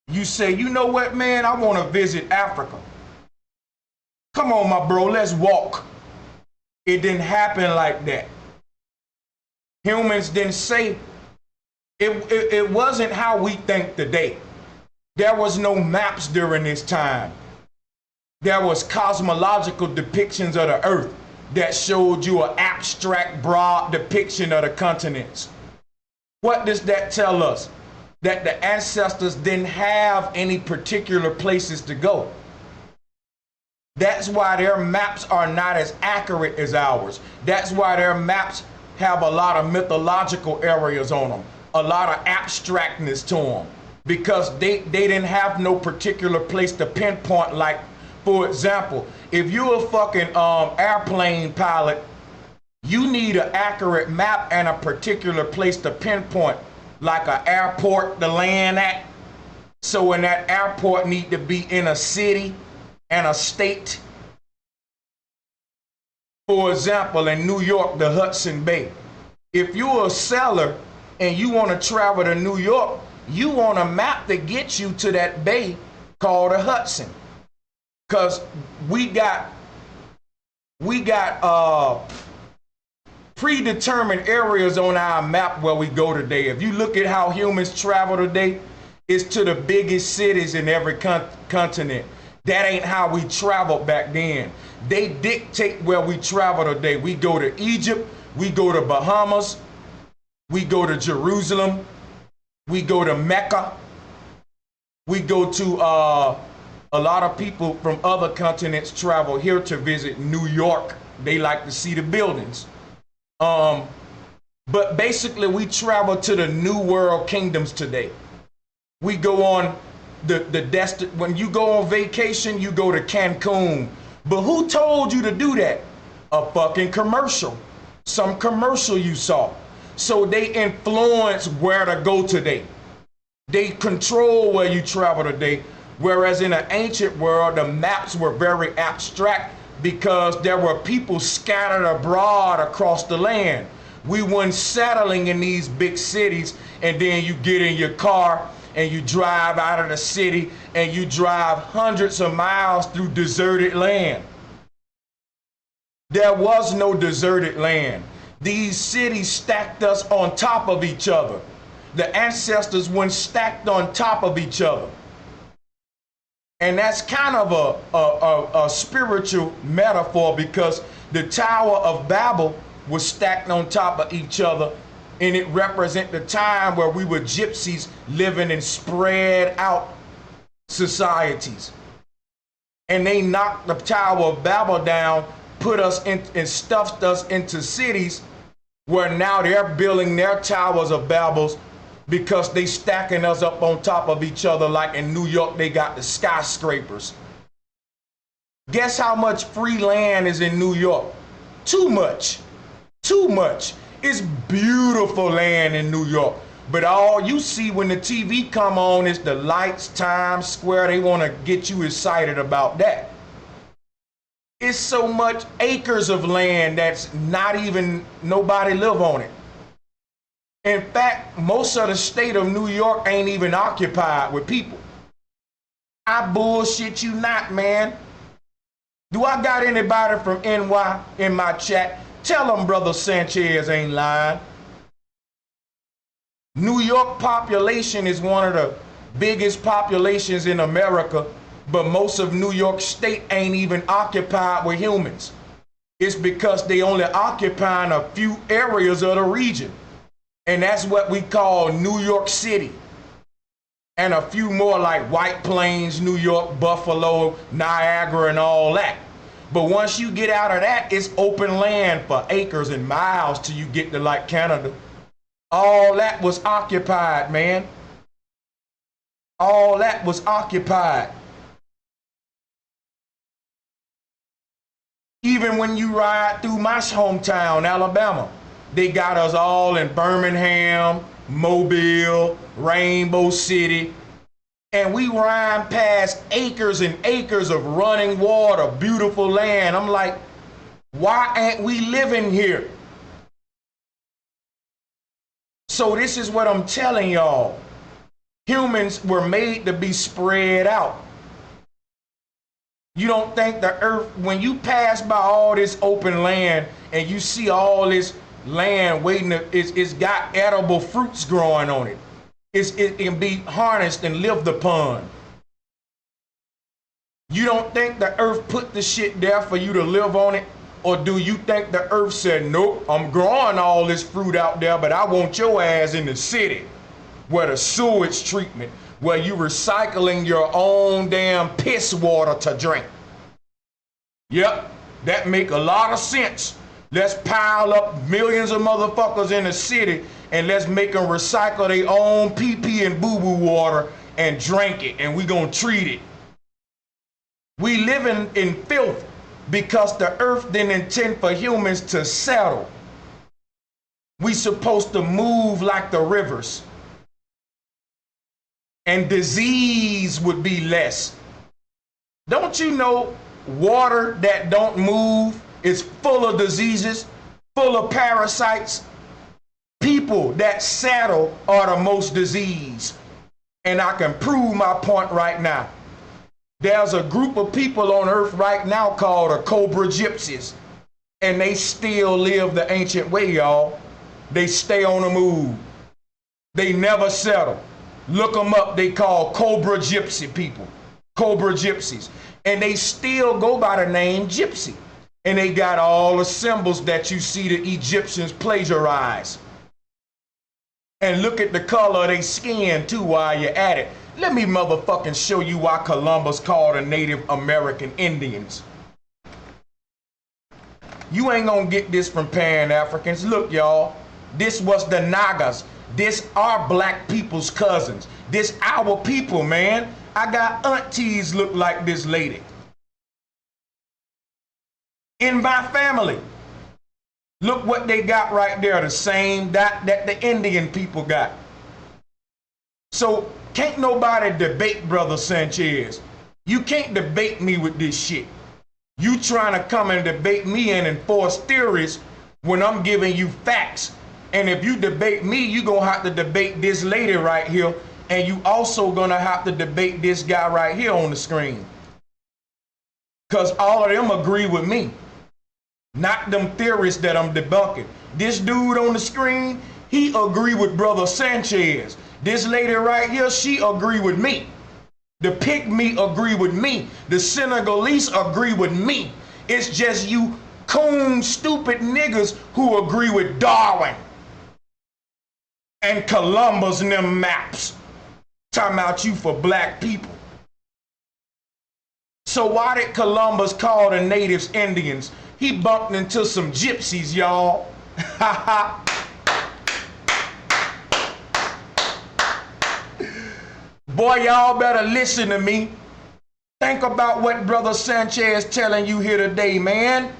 you say, you know what, man, I want to visit Africa. Come on, my bro, let's walk. It didn't happen like that. Humans didn't say, it wasn't how we think today. There was no maps during this time. There was cosmological depictions of the earth that showed you an abstract, broad depiction of the continents. What does that tell us? That the ancestors didn't have any particular places to go. That's why their maps are not as accurate as ours. That's why their maps have a lot of mythological areas on them, a lot of abstractness to them, because they didn't have no particular place to pinpoint. Like, for example, if you're a fucking airplane pilot, you need an accurate map and a particular place to pinpoint, like an airport to land at. So in that airport need to be in a city and a state. For example, in New York, the Hudson Bay. If you're a seller and you want to travel to New York, you want a map to get you to that bay called the Hudson. Because we got predetermined areas on our map where we go today. If you look at how humans travel today, it's to the biggest cities in every continent. That ain't how we traveled back then. They dictate where we travel today. We go to Egypt, we go to Bahamas, we go to Jerusalem, we go to Mecca, we go to a lot of people from other continents travel here to visit New York. They like to see the buildings. But basically we travel to the New World kingdoms today. We go on when you go on vacation, you go to Cancun. But who told you to do that? A fucking commercial. some commercial you saw. So they influence where to go today. They control where you travel today. Whereas in an ancient world, the maps were very abstract because there were people scattered abroad across the land. We weren't settling in these big cities, and then you get in your car and you drive out of the city and you drive hundreds of miles through deserted land. There was no deserted land. These cities stacked us on top of each other. The ancestors went stacked on top of each other. And that's kind of a spiritual metaphor, because the Tower of Babel was stacked on top of each other, and it represents the time where we were gypsies living in spread out societies. And they knocked the Tower of Babel down, put us in and stuffed us into cities where now they're building their towers of Babels because they stacking us up on top of each other. Like in New York, they got the skyscrapers. Guess how much free land is in New York? Too much. Too much. It's beautiful land in New York. But all you see when the TV come on is the lights, Times Square. They want to get you excited about that. It's so much acres of land that's not even nobody live on it. In fact, most of the state of New York ain't even occupied with people. I bullshit you not, man. Do I got anybody from NY in my chat? Tell them Brother Sanchez ain't lying. New York population is one of the biggest populations in America, but most of New York State ain't even occupied with humans. It's because they only occupying a few areas of the region. And that's what we call New York City. And a few more like White Plains, New York, Buffalo, Niagara, and all that. But once you get out of that, it's open land for acres and miles till you get to like Canada. All that was occupied, man. All that was occupied. Even when you ride through my hometown, Alabama, they got us all in Birmingham, Mobile, Rainbow City, and we ride past acres and acres of running water, beautiful land. I'm like, why ain't we living here? So this is what I'm telling y'all. Humans were made to be spread out. You don't think the earth, when you pass by all this open land and you see all this land waiting, it's got edible fruits growing on it. It can be harnessed and lived upon. You don't think the earth put the shit there for you to live on it? Or do you think the earth said, nope, I'm growing all this fruit out there, but I want your ass in the city where the sewage treatment, where you recycling your own damn piss water to drink. Yep, that make a lot of sense. Let's pile up millions of motherfuckers in the city and let's make them recycle their own pee-pee and boo-boo water and drink it, and we gonna treat it. We living in filth because the earth didn't intend for humans to settle. We supposed to move like the rivers. And disease would be less. Don't you know water that don't move is full of diseases, full of parasites? People that settle are the most diseased. And I can prove my point right now. There's a group of people on earth right now called the Cobra Gypsies. And they still live the ancient way, y'all. They stay on the move. They never settle. Look them up, they call Cobra Gypsy people. Cobra Gypsies. And they still go by the name Gypsy. And they got all the symbols that you see the Egyptians plagiarize. And look at the color of their skin too while you're at it. Let me motherfucking show you why Columbus called the Native American Indians. You ain't gonna get this from Pan-Africans. Look, y'all, this was the Nagas. This our black people's cousins. This our people, man. I got aunties look like this lady in my family. Look what they got right there, the same that the Indian people got. So can't nobody debate Brother Sanchez. You can't debate me with this shit. You trying to come and debate me and enforce theories when I'm giving you facts. And if you debate me, you gonna have to debate this lady right here, and you also gonna have to debate this guy right here on the screen. Cause all of them agree with me. Not them theories that I'm debunking. This dude on the screen, he agree with Brother Sanchez. This lady right here, she agree with me. The pygmy agree with me. The Senegalese agree with me. It's just you coon stupid niggas who agree with Darwin and Columbus and them maps. Talking about you for black people. So why did Columbus call the natives Indians? He bumped into some gypsies, y'all. Boy, y'all better listen to me. Think about what Brother Sanchez telling you here today, man.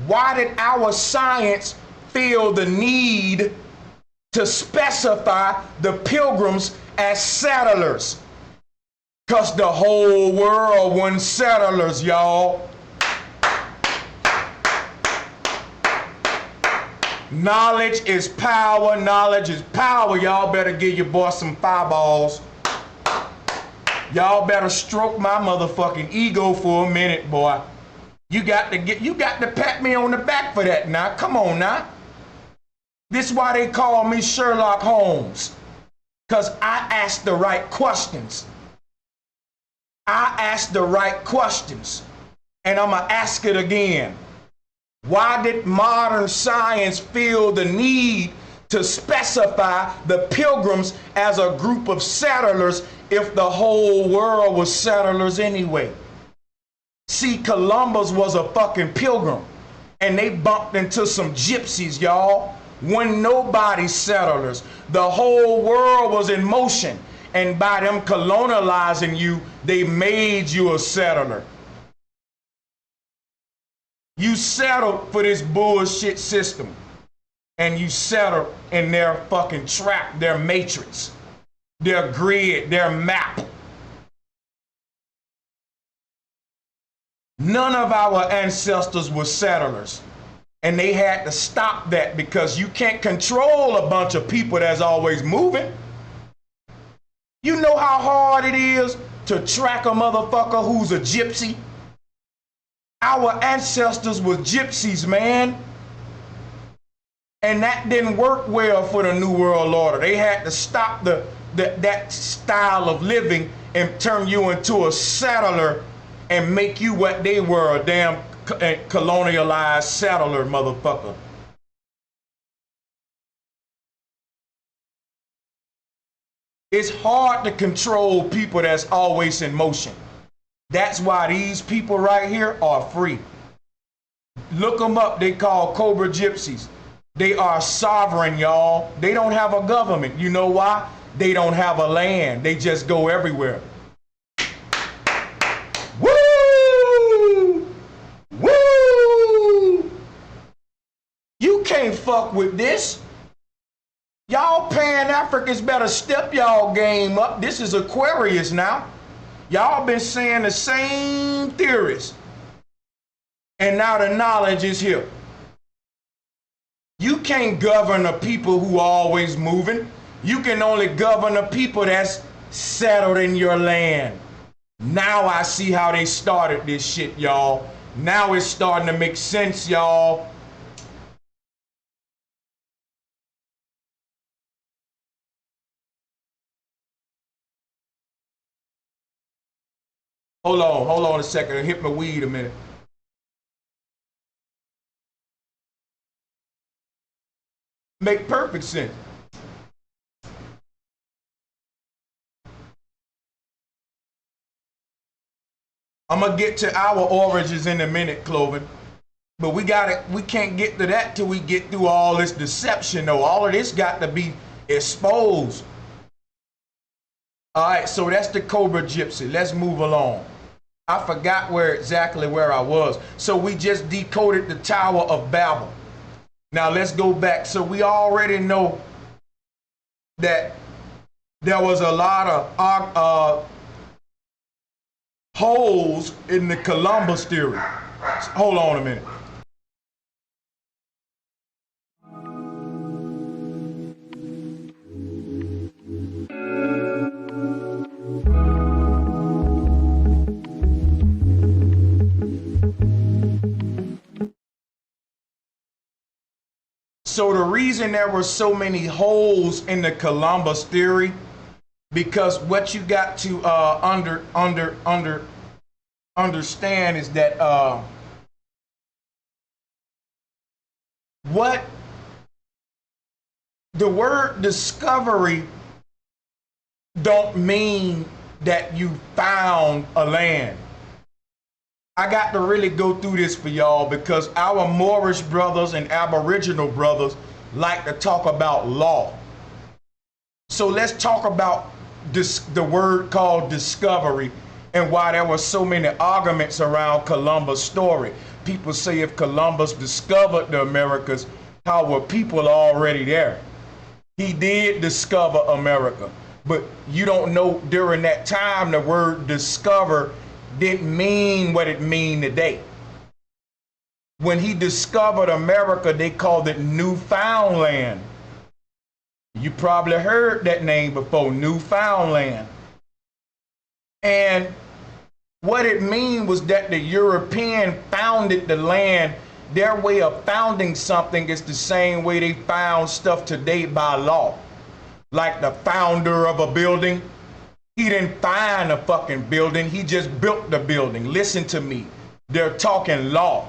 Why did our science feel the need to specify the pilgrims as settlers? Because the whole world wasn't settlers, y'all. Knowledge is power. Knowledge is power. Y'all better give your boy some fireballs. Y'all better stroke my motherfucking ego for a minute, boy. You got to pat me on the back for that now. Come on now. This is why they call me Sherlock Holmes. Because I ask the right questions. I ask the right questions. And I'm going to ask it again. Why did modern science feel the need to specify the pilgrims as a group of settlers if the whole world was settlers anyway? See, Columbus was a fucking pilgrim, and they bumped into some gypsies, y'all. When nobody settlers, the whole world was in motion, and by them colonializing you, they made you a settler. You settled for this bullshit system, and you settled in their fucking trap, their matrix, their grid, their map. None of our ancestors were settlers, and they had to stop that because you can't control a bunch of people that's always moving. You know how hard it is to track a motherfucker who's a gypsy? Our ancestors were gypsies, man. And that didn't work well for the New World Order. They had to stop that style of living and turn you into a settler and make you what they were, a damn colonialized settler, motherfucker. It's hard to control people that's always in motion. That's why these people right here are free. Look them up. They call Cobra Gypsies. They are sovereign, y'all. They don't have a government. You know why? They don't have a land. They just go everywhere. Woo! Woo! You can't fuck with this. Y'all Pan-Africans better step y'all game up. This is Aquarius now. Y'all been saying the same theories. And now the knowledge is here. You can't govern the people who are always moving. You can only govern the people that's settled in your land. Now I see how they started this shit, y'all. Now it's starting to make sense, y'all. Hold on a second. I hit my weed a minute. Make perfect sense. I'm gonna get to our origins in a minute, Cloven. But we can't get to that till we get through all this deception, though. All of this got to be exposed. All right, so that's the Cobra Gypsy. Let's move along. I forgot exactly where I was. So we just decoded the Tower of Babel. Now let's go back. So we already know that there was a lot of holes in the Columbus theory. Hold on a minute. So the reason there were so many holes in the Columbus theory, because what you got to understand is that what the word discovery don't mean that you found a land. I got to really go through this for y'all because our Moorish brothers and Aboriginal brothers like to talk about law. So let's talk about the word called discovery and why there were so many arguments around Columbus' story. People say if Columbus discovered the Americas, how were people already there? He did discover America, but you don't know during that time the word discover didn't mean what it mean today. When he discovered America, they called it Newfoundland. You probably heard that name before, Newfoundland. And what it mean was that the European founded the land. Their way of founding something is the same way they found stuff today by law. Like the founder of a building, he didn't find a fucking building, he just built the building. Listen to me, they're talking law.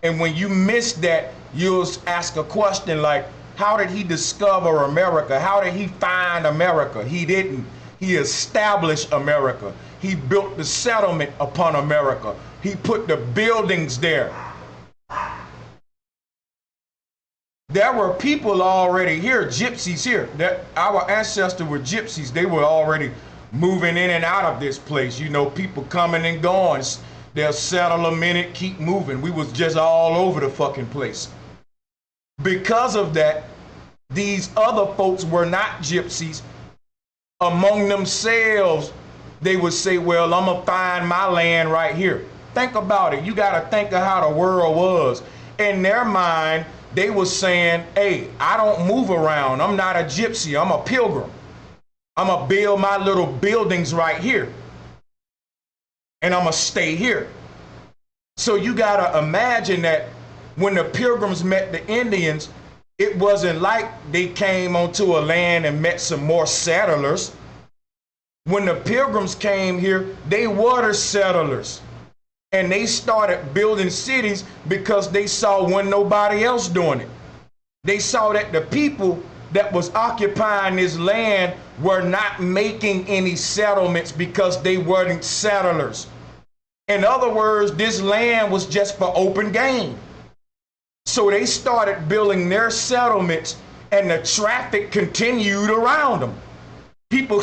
And when you miss that, you'll ask a question like, how did he discover America? How did he find America? He didn't. He established America. He built the settlement upon America. He put the buildings there. There were people already here, gypsies here. Our ancestors were gypsies. They were already moving in and out of this place. You know, people coming and going. They'll settle a minute, keep moving. We was just all over the fucking place. Because of that, these other folks were not gypsies. Among themselves, they would say, well, I'm gonna find my land right here. Think about it. You gotta think of how the world was. In their mind, they were saying, hey, I don't move around. I'm not a gypsy, I'm a pilgrim. I'm gonna build my little buildings right here. And I'm gonna stay here. So you gotta imagine that when the pilgrims met the Indians, it wasn't like they came onto a land and met some more settlers. When the pilgrims came here, they were the settlers. And they started building cities because they saw when nobody else doing it. They saw that the people that was occupying this land were not making any settlements because they weren't settlers. In other words, this land was just for open game. So they started building their settlements and the traffic continued around them. People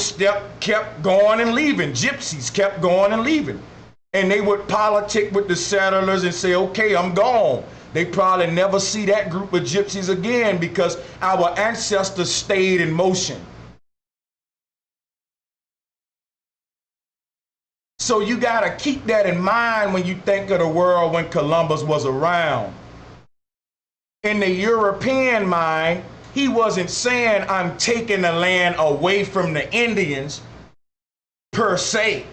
kept going and leaving. Gypsies kept going and leaving. And they would politic with the settlers and say, okay, I'm gone. They probably never see that group of gypsies again because our ancestors stayed in motion. So you gotta keep that in mind when you think of the world when Columbus was around. In the European mind, he wasn't saying I'm taking the land away from the Indians per se,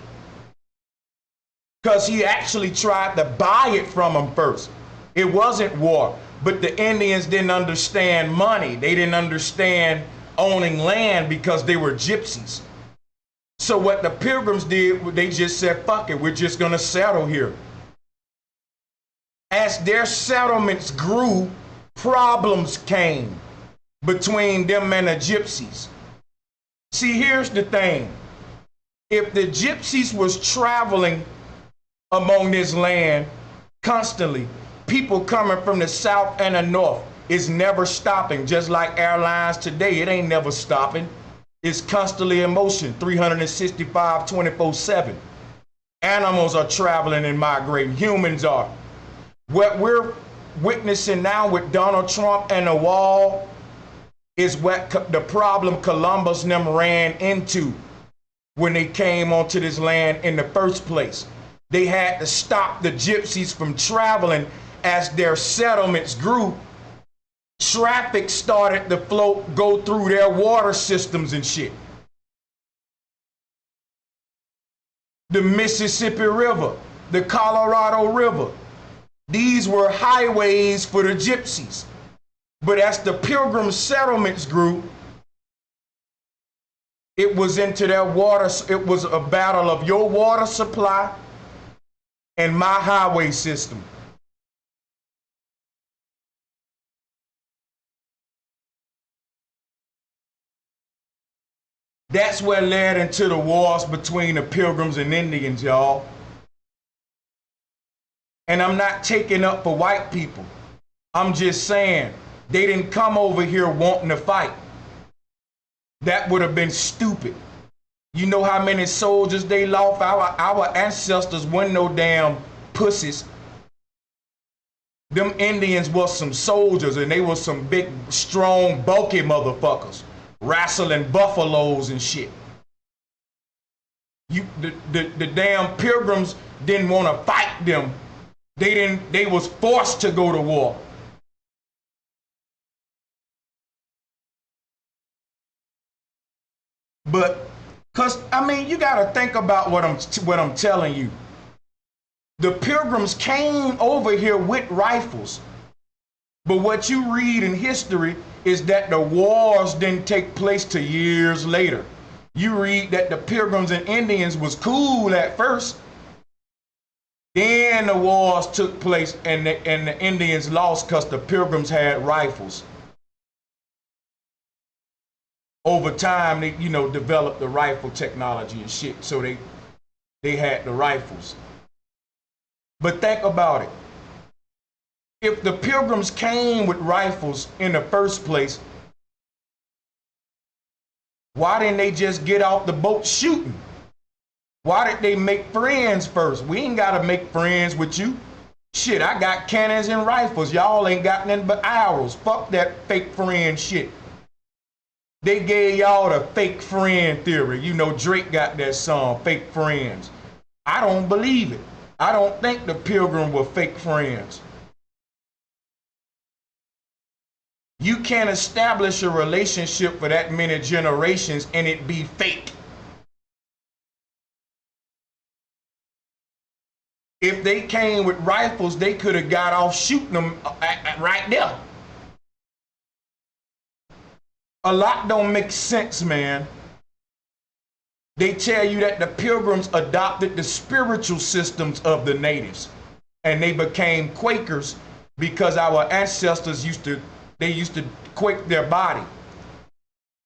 because he actually tried to buy it from them first. It wasn't war, but the Indians didn't understand money. They didn't understand owning land because they were gypsies. So what the pilgrims did, they just said, fuck it, we're just gonna settle here. As their settlements grew, problems came between them and the gypsies. See, here's the thing. If the gypsies was traveling among this land constantly, people coming from the south and the north is never stopping. Just like airlines today, it ain't never stopping. It's constantly in motion, 365, 24/7. Animals are traveling and migrating. Humans are. What we're witnessing now with Donald Trump and the wall is what the problem Columbus and them ran into when they came onto this land in the first place. They had to stop the gypsies from traveling as their settlements grew. Traffic started to go through their water systems and shit. The Mississippi River, the Colorado River. These were highways for the gypsies. But as the Pilgrim settlements grew, it was into their water. It was a battle of your water supply and my highway system. That's what led into the wars between the Pilgrims and Indians, y'all. And I'm not taking up for white people. I'm just saying they didn't come over here wanting to fight. That would have been stupid. You know how many soldiers they lost? Our ancestors weren't no damn pussies. Them Indians was some soldiers, and they was some big, strong, bulky motherfuckers, wrestling buffaloes and shit. The damn Pilgrims didn't want to fight them. They was forced to go to war. But, I mean, you gotta think about what I'm telling you. The Pilgrims came over here with rifles. But what you read in history is that the wars didn't take place till years later. You read that the Pilgrims and Indians was cool at first. Then the wars took place and the Indians lost because the Pilgrims had rifles. Over time, they, developed the rifle technology and shit, so they had the rifles. But think about it. If the Pilgrims came with rifles in the first place, why didn't they just get off the boat shooting? Why did they make friends first? We ain't gotta make friends with you. Shit, I got cannons and rifles. Y'all ain't got nothing but arrows. Fuck that fake friend shit. They gave y'all the fake friend theory. Drake got that song, Fake Friends. I don't believe it. I don't think the Pilgrim were fake friends. You can't establish a relationship for that many generations and it be fake. If they came with rifles, they could have got off shooting them right there. A lot don't make sense, man. They tell you that the Pilgrims adopted the spiritual systems of the natives and they became Quakers because our ancestors used to quake their body.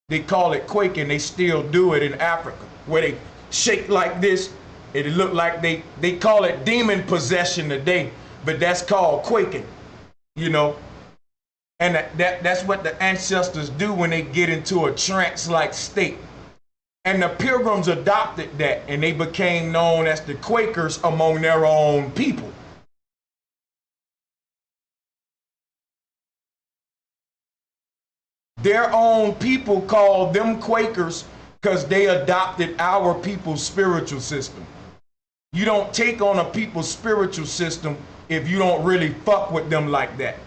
They call it quaking. They still do it in Africa where they shake like this. It look like they call it demon possession today, but that's called quaking, And that's what the ancestors do when they get into a trance-like state. And the Pilgrims adopted that, and they became known as the Quakers among their own people. Their own people called them Quakers because they adopted our people's spiritual system. You don't take on a people's spiritual system if you don't really fuck with them like that.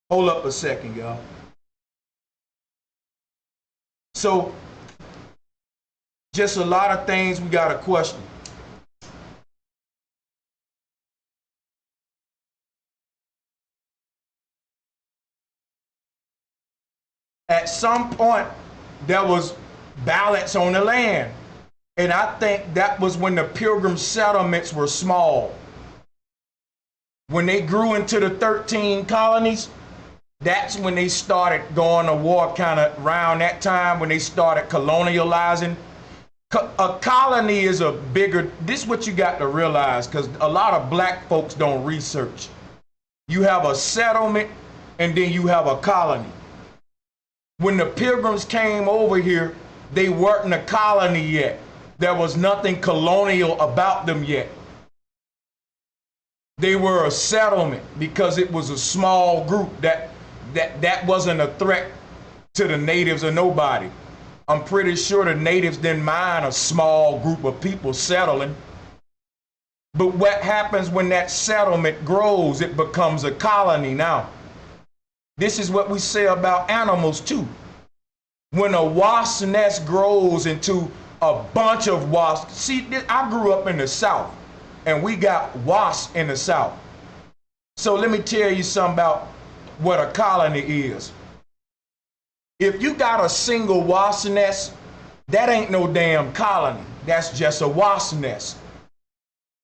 Hold up a second, y'all. So, just a lot of things we got to question. At some point, there was balance on the land. And I think that was when the Pilgrim settlements were small. When they grew into the 13 colonies, that's when they started going to war, kind of around that time when they started colonializing. A colony is a bigger, this is what you got to realize, because a lot of black folks don't research. You have a settlement and then you have a colony. When the Pilgrims came over here, they weren't a colony yet. There was nothing colonial about them yet. They were a settlement because it was a small group that wasn't a threat to the natives or nobody. I'm pretty sure the natives didn't mind a small group of people settling. But what happens when that settlement grows? It becomes a colony now. This is what we say about animals too. When a wasp nest grows into a bunch of wasps, see, I grew up in the South and we got wasps in the South. So let me tell you something about what a colony is. If you got a single wasp nest, that ain't no damn colony. That's just a wasp nest.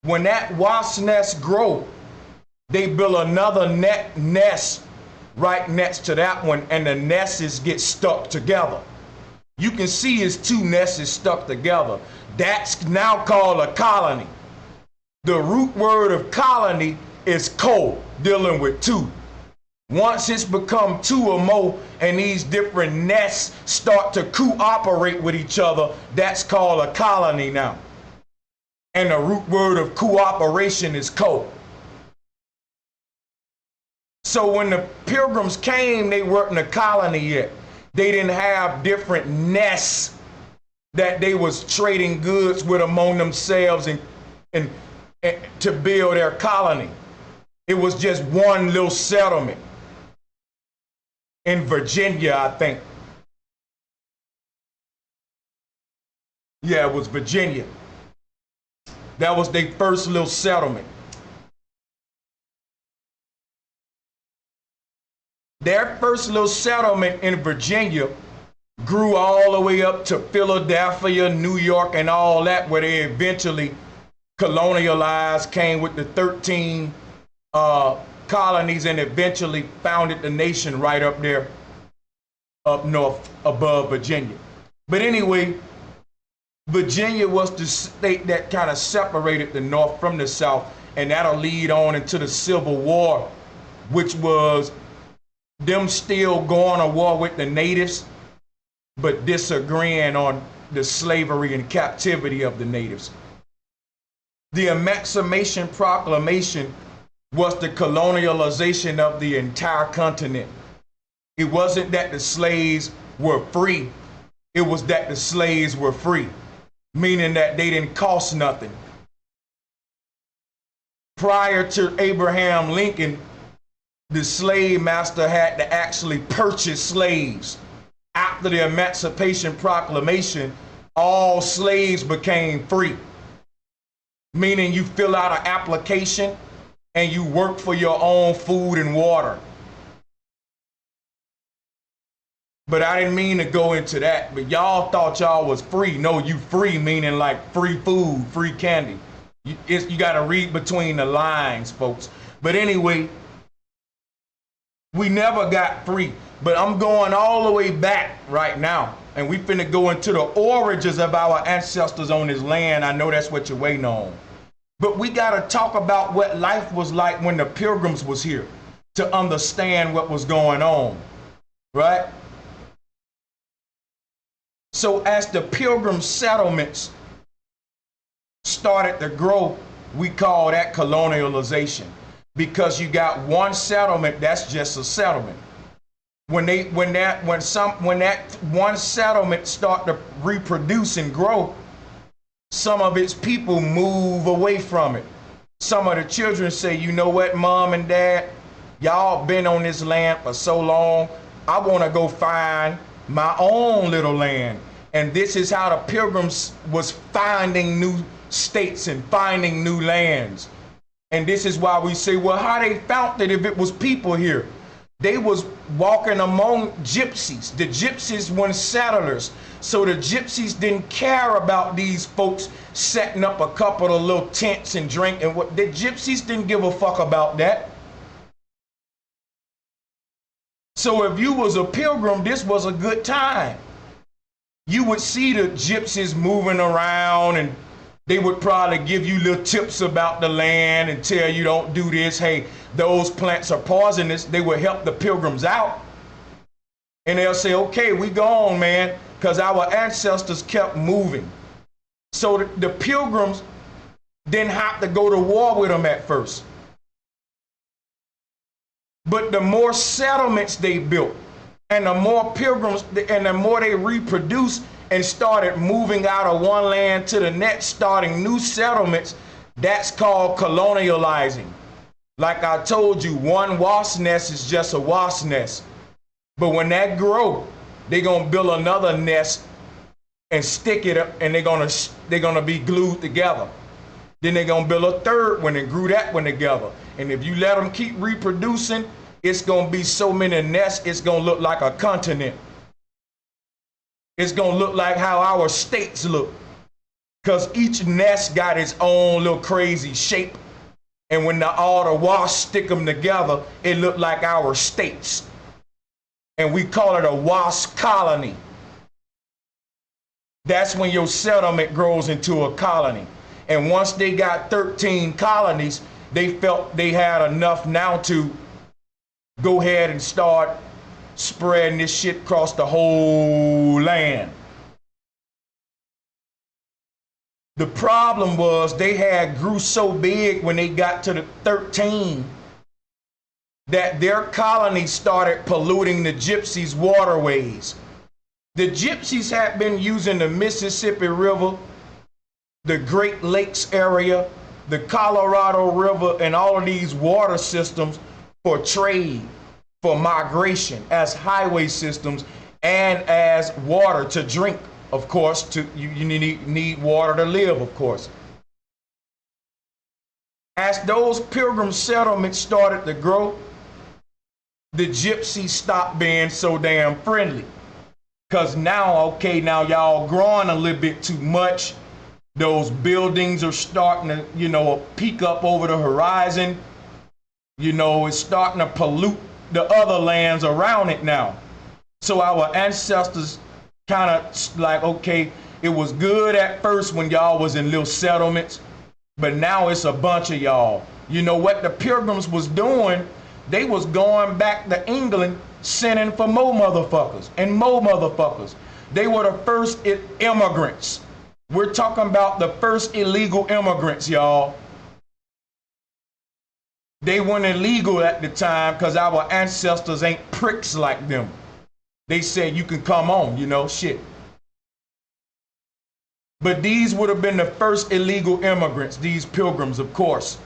When that wasp nest grow, they build another nest right next to that one, and the nests get stuck together. You can see it's two nests stuck together. That's now called a colony. The root word of colony is co, dealing with two. Once it's become two or more and these different nests start to cooperate with each other, that's called a colony now. And the root word of cooperation is co. So when the Pilgrims came, they weren't a colony yet. They didn't have different nests that they was trading goods with among themselves and to build their colony. It was just one little settlement in Virginia, I think. Yeah, it was Virginia. That was their first little settlement. Their first little settlement in Virginia grew all the way up to Philadelphia, New York, and all that, where they eventually colonialized, came with the 13 colonies, and eventually founded the nation right up there, up north above Virginia. But anyway, Virginia was the state that kind of separated the North from the South, and that'll lead on into the Civil War, which was them still going to war with the natives, but disagreeing on the slavery and captivity of the natives. The Emancipation Proclamation was the colonialization of the entire continent. It wasn't that the slaves were free, it was that the slaves were free, meaning that they didn't cost nothing. Prior to Abraham Lincoln, the slave master had to actually purchase slaves. After the Emancipation Proclamation, all slaves became free, meaning you fill out an application and you work for your own food and water. But I didn't mean to go into that, but y'all thought y'all was free. No, you free, meaning like free food, free candy. You got to read between the lines, folks. But anyway, we never got free, but I'm going all the way back right now, and we finna go into the origins of our ancestors on this land. I know that's what you're waiting on. But we gotta talk about what life was like when the Pilgrims was here to understand what was going on, right? So as the Pilgrim settlements started to grow, we call that colonialization. Because you got one settlement, that's just a settlement. When that one settlement start to reproduce and grow, some of its people move away from it. Some of the children say, you know what, Mom and Dad, y'all been on this land for so long, I want to go find my own little land. And this is how the Pilgrims was finding new states and finding new lands. And this is why we say, well, how they found it if it was people here? They was walking among gypsies. The gypsies weren't settlers. So the gypsies didn't care about these folks setting up a couple of little tents and drinking. What the gypsies didn't give a fuck about that. So if you was a pilgrim, this was a good time. You would see the gypsies moving around, and they would probably give you little tips about the land and tell you don't do this. Hey, those plants are poisonous. They would help the pilgrims out. And they'll say, okay, we gone, man, because our ancestors kept moving. So the pilgrims didn't have to go to war with them at first. But the more settlements they built, and the more pilgrims, and the more they reproduced and started moving out of one land to the next, starting new settlements, that's called colonializing. Like I told you, one wasp nest is just a wasp nest. But when that grow, they're gonna build another nest and stick it up, and they're gonna be glued together. Then they're gonna build a third one and glue that one together. And if you let them keep reproducing, it's gonna be so many nests, it's gonna look like a continent. It's gonna look like how our states look. Because each nest got its own little crazy shape. And when all the wasps stick them together, it look like our states. And we call it a wasp colony. That's when your settlement grows into a colony. And once they got 13 colonies, they felt they had enough now to go ahead and start spreading this shit across the whole land. The problem was they had grew so big when they got to the 13 that their colonies started polluting the gypsies' waterways. The gypsies had been using the Mississippi River, the Great Lakes area, the Colorado River, and all of these water systems for trade, for migration, as highway systems, and as water to drink, of course. You need water to live, of course. As those pilgrim settlements started to grow, the gypsies stopped being so damn friendly. Because now, okay, now y'all growing a little bit too much. Those buildings are starting to, peak up over the horizon. It's starting to pollute the other lands around it now. So our ancestors kind of like, okay, it was good at first when y'all was in little settlements, but now it's a bunch of y'all. You know what the pilgrims was doing? They was going back to England, sending for more motherfuckers and more motherfuckers. They were the first immigrants. We're talking about the first illegal immigrants, y'all. They weren't illegal at the time because our ancestors ain't pricks like them. They said you can come on, shit. But these would have been the first illegal immigrants, these pilgrims, of course.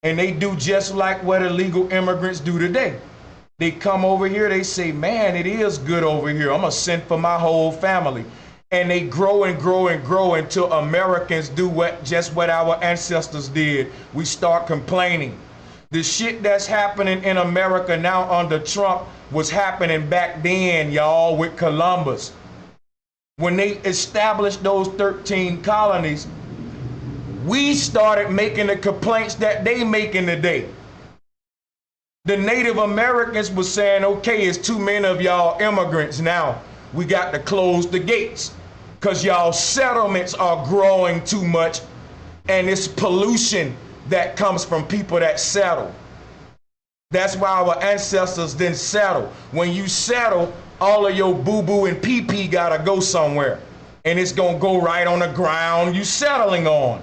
And they do just like what illegal immigrants do today. They come over here, they say, man, it is good over here. I'm gonna send for my whole family. And they grow and grow and grow until Americans do just what our ancestors did. We start complaining. The shit that's happening in America now under Trump was happening back then, y'all, with Columbus. When they established those 13 colonies, we started making the complaints that they making today. The Native Americans was saying, okay, it's too many of y'all immigrants now. We got to close the gates because y'all settlements are growing too much, and it's pollution that comes from people that settle. That's why our ancestors didn't settle. When you settle, all of your boo-boo and pee-pee gotta go somewhere, and it's gonna go right on the ground you settling on.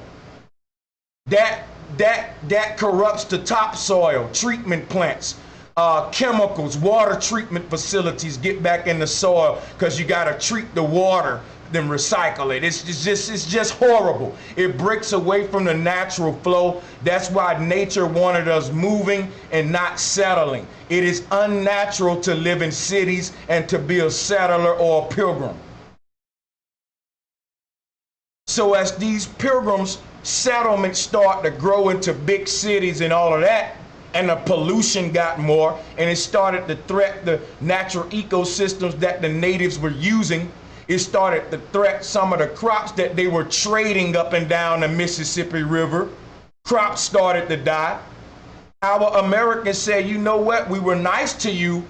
That corrupts the topsoil, treatment plants, chemicals, water treatment facilities get back in the soil because you gotta treat the water, then recycle it. It's just horrible. It breaks away from the natural flow. That's why nature wanted us moving and not settling. It is unnatural to live in cities and to be a settler or a pilgrim. So as these pilgrims settlements start to grow into big cities and all of that, and the pollution got more, and it started to threaten the natural ecosystems that the natives were using. It started to threaten some of the crops that they were trading up and down the Mississippi River. Crops started to die. Our Americans said, you know what, we were nice to you,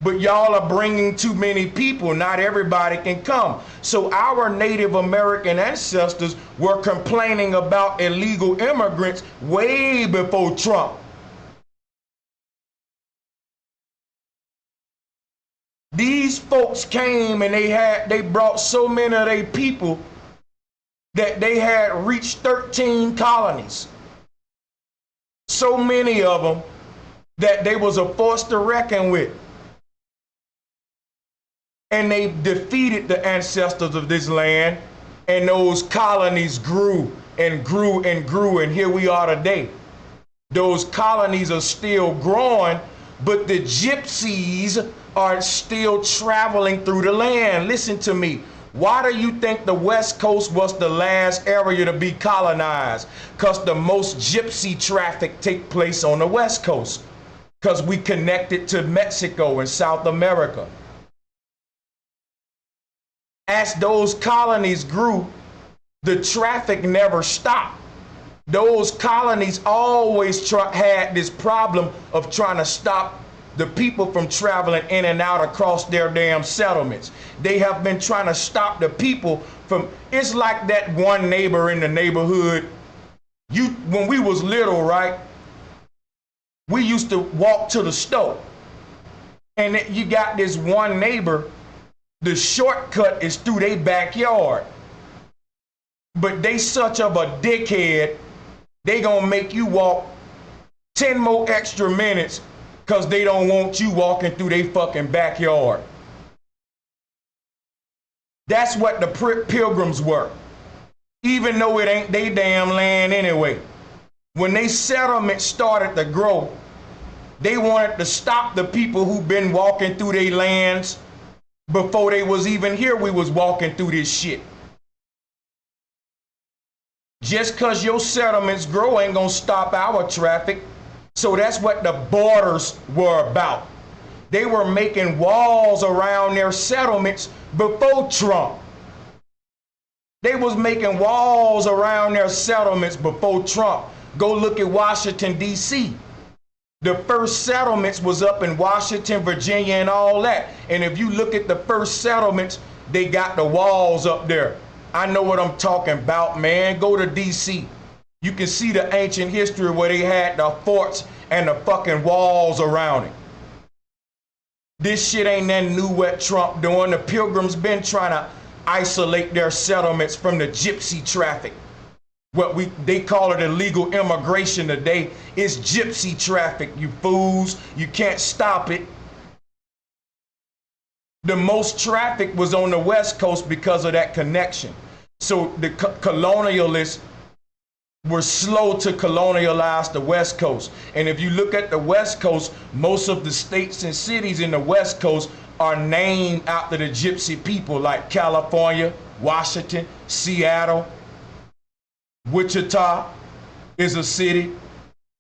but y'all are bringing too many people. Not everybody can come. So our Native American ancestors were complaining about illegal immigrants way before Trump. These folks came and they brought so many of their people that they had reached 13 colonies. So many of them that they was a force to reckon with. And they defeated the ancestors of this land, and those colonies grew and grew and grew, and here we are today. Those colonies are still growing, but the gypsies are still traveling through the land. Listen to me. Why do you think the West Coast was the last area to be colonized? Because the most gypsy traffic take place on the West Coast, because we connected to Mexico and South America. As those colonies grew, the traffic never stopped. Those colonies always had this problem of trying to stop the people from traveling in and out across their damn settlements. They have been trying to stop the people from, it's like that one neighbor in the neighborhood. When we was little, right? We used to walk to the store. And you got this one neighbor, the shortcut is through their backyard. But they such of a dickhead, they gonna make you walk 10 more extra minutes because they don't want you walking through their fucking backyard. That's what the pilgrims were. Even though it ain't they damn land anyway. When they settlements started to grow, they wanted to stop the people who've been walking through their lands before they was even here. We was walking through this shit. Just because your settlements grow ain't gonna stop our traffic. So that's what the borders were about. They were making walls around their settlements before Trump. They was making walls around their settlements before Trump. Go look at Washington, D.C. The first settlements was up in Washington, Virginia, and all that. And if you look at the first settlements, they got the walls up there. I know what I'm talking about, man. Go to D.C. You can see the ancient history where they had the forts and the fucking walls around it. This shit ain't nothing new what Trump doing. The pilgrims been trying to isolate their settlements from the gypsy traffic. They call it illegal immigration today. It's gypsy traffic, you fools. You can't stop it. The most traffic was on the West Coast because of that connection. So the colonialists were slow to colonialize the West Coast. And if you look at the West Coast, most of the states and cities in the West Coast are named after the gypsy people, like California, Washington, Seattle, Wichita is a city.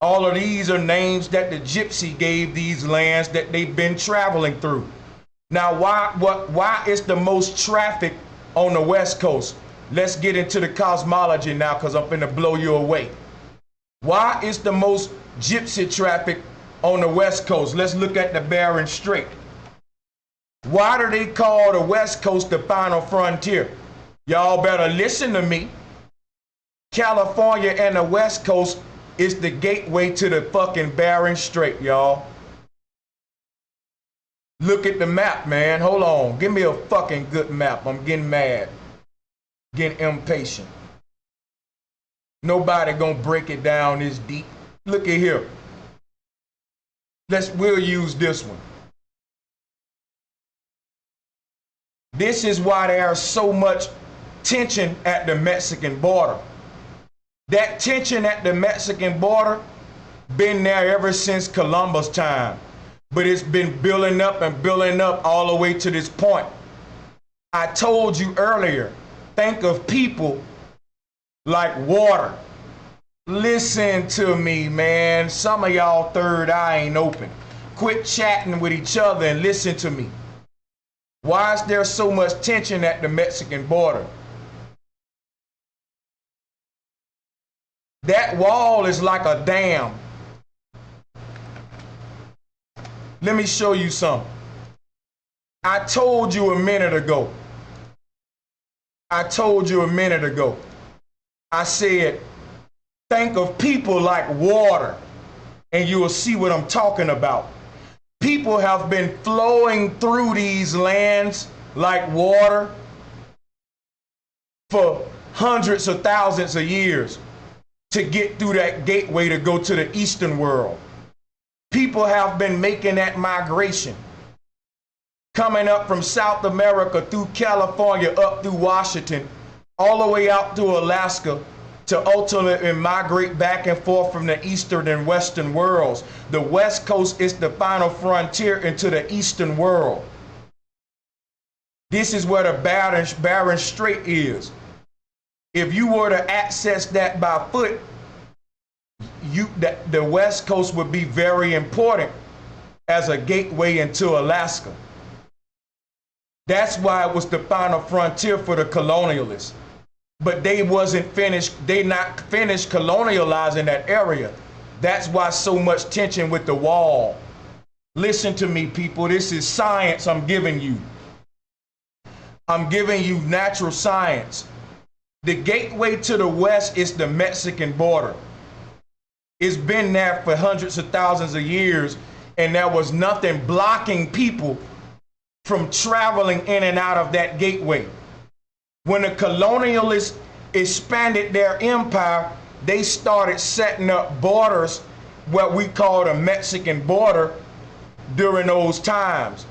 All of these are names that the gypsy gave these lands that they've been traveling through. Now, why is the most traffic on the West Coast? Let's get into the cosmology now, because I'm finna blow you away. Why is the most gypsy traffic on the West Coast? Let's look at the Bering Strait. Why do they call the West Coast the final frontier? Y'all better listen to me. California and the West Coast is the gateway to the fucking Bering Strait, y'all. Look at the map, man. Hold on. Give me a fucking good map. I'm getting mad. Getting impatient. Nobody gonna break it down this deep. Look at here. We'll use this one. This is why there's so much tension at the Mexican border. That tension at the Mexican border been there ever since Columbus time. But it's been building up and building up all the way to this point. I told you earlier, think of people like water. Listen to me, man. Some of y'all third eye ain't open. Quit chatting with each other and listen to me. Why is there so much tension at the Mexican border? That wall is like a dam. Let me show you something. I told you a minute ago. I said, think of people like water, and you will see what I'm talking about. People have been flowing through these lands like water for hundreds of thousands of years to get through that gateway to go to the eastern world. People have been making that migration, coming up from South America through California, up through Washington, all the way out to Alaska, to ultimately migrate back and forth from the eastern and western worlds. The West Coast is the final frontier into the eastern world. This is where the Bering Strait is. If you were to access that by foot, the West Coast would be very important as a gateway into Alaska. That's why it was the final frontier for the colonialists. But they not finished colonializing that area. That's why so much tension with the wall. Listen to me, people. This is science I'm giving you. I'm giving you natural science. The gateway to the west is the Mexican border. It's been there for hundreds of thousands of years, and there was nothing blocking people from traveling in and out of that gateway. When the colonialists expanded their empire, they started setting up borders, what we call the Mexican border, during those times.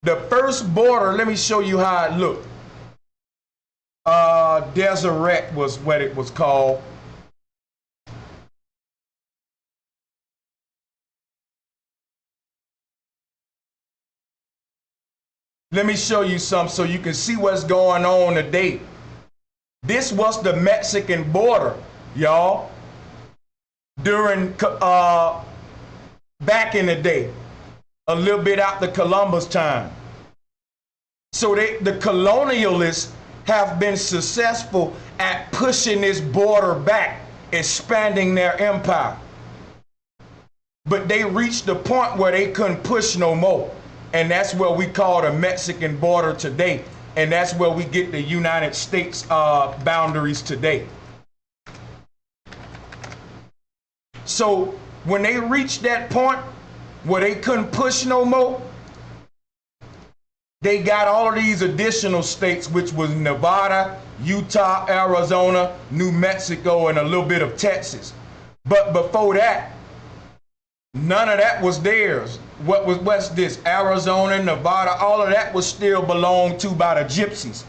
The first border, let me show you how it looked. Deseret was what it was called. Let me show you some so you can see what's going on today. This was the Mexican border, y'all, during back in the day, a little bit after Columbus time. So the colonialists have been successful at pushing this border back, expanding their empire. But they reached the point where they couldn't push no more. And that's what we call the Mexican border today. And that's where we get the United States boundaries today. So when they reached that point where they couldn't push no more, they got all of these additional states, which was Nevada, Utah, Arizona, New Mexico, and a little bit of Texas. But before that, none of that was theirs. What's this? Arizona, Nevada, all of that was still belonged to by the gypsies.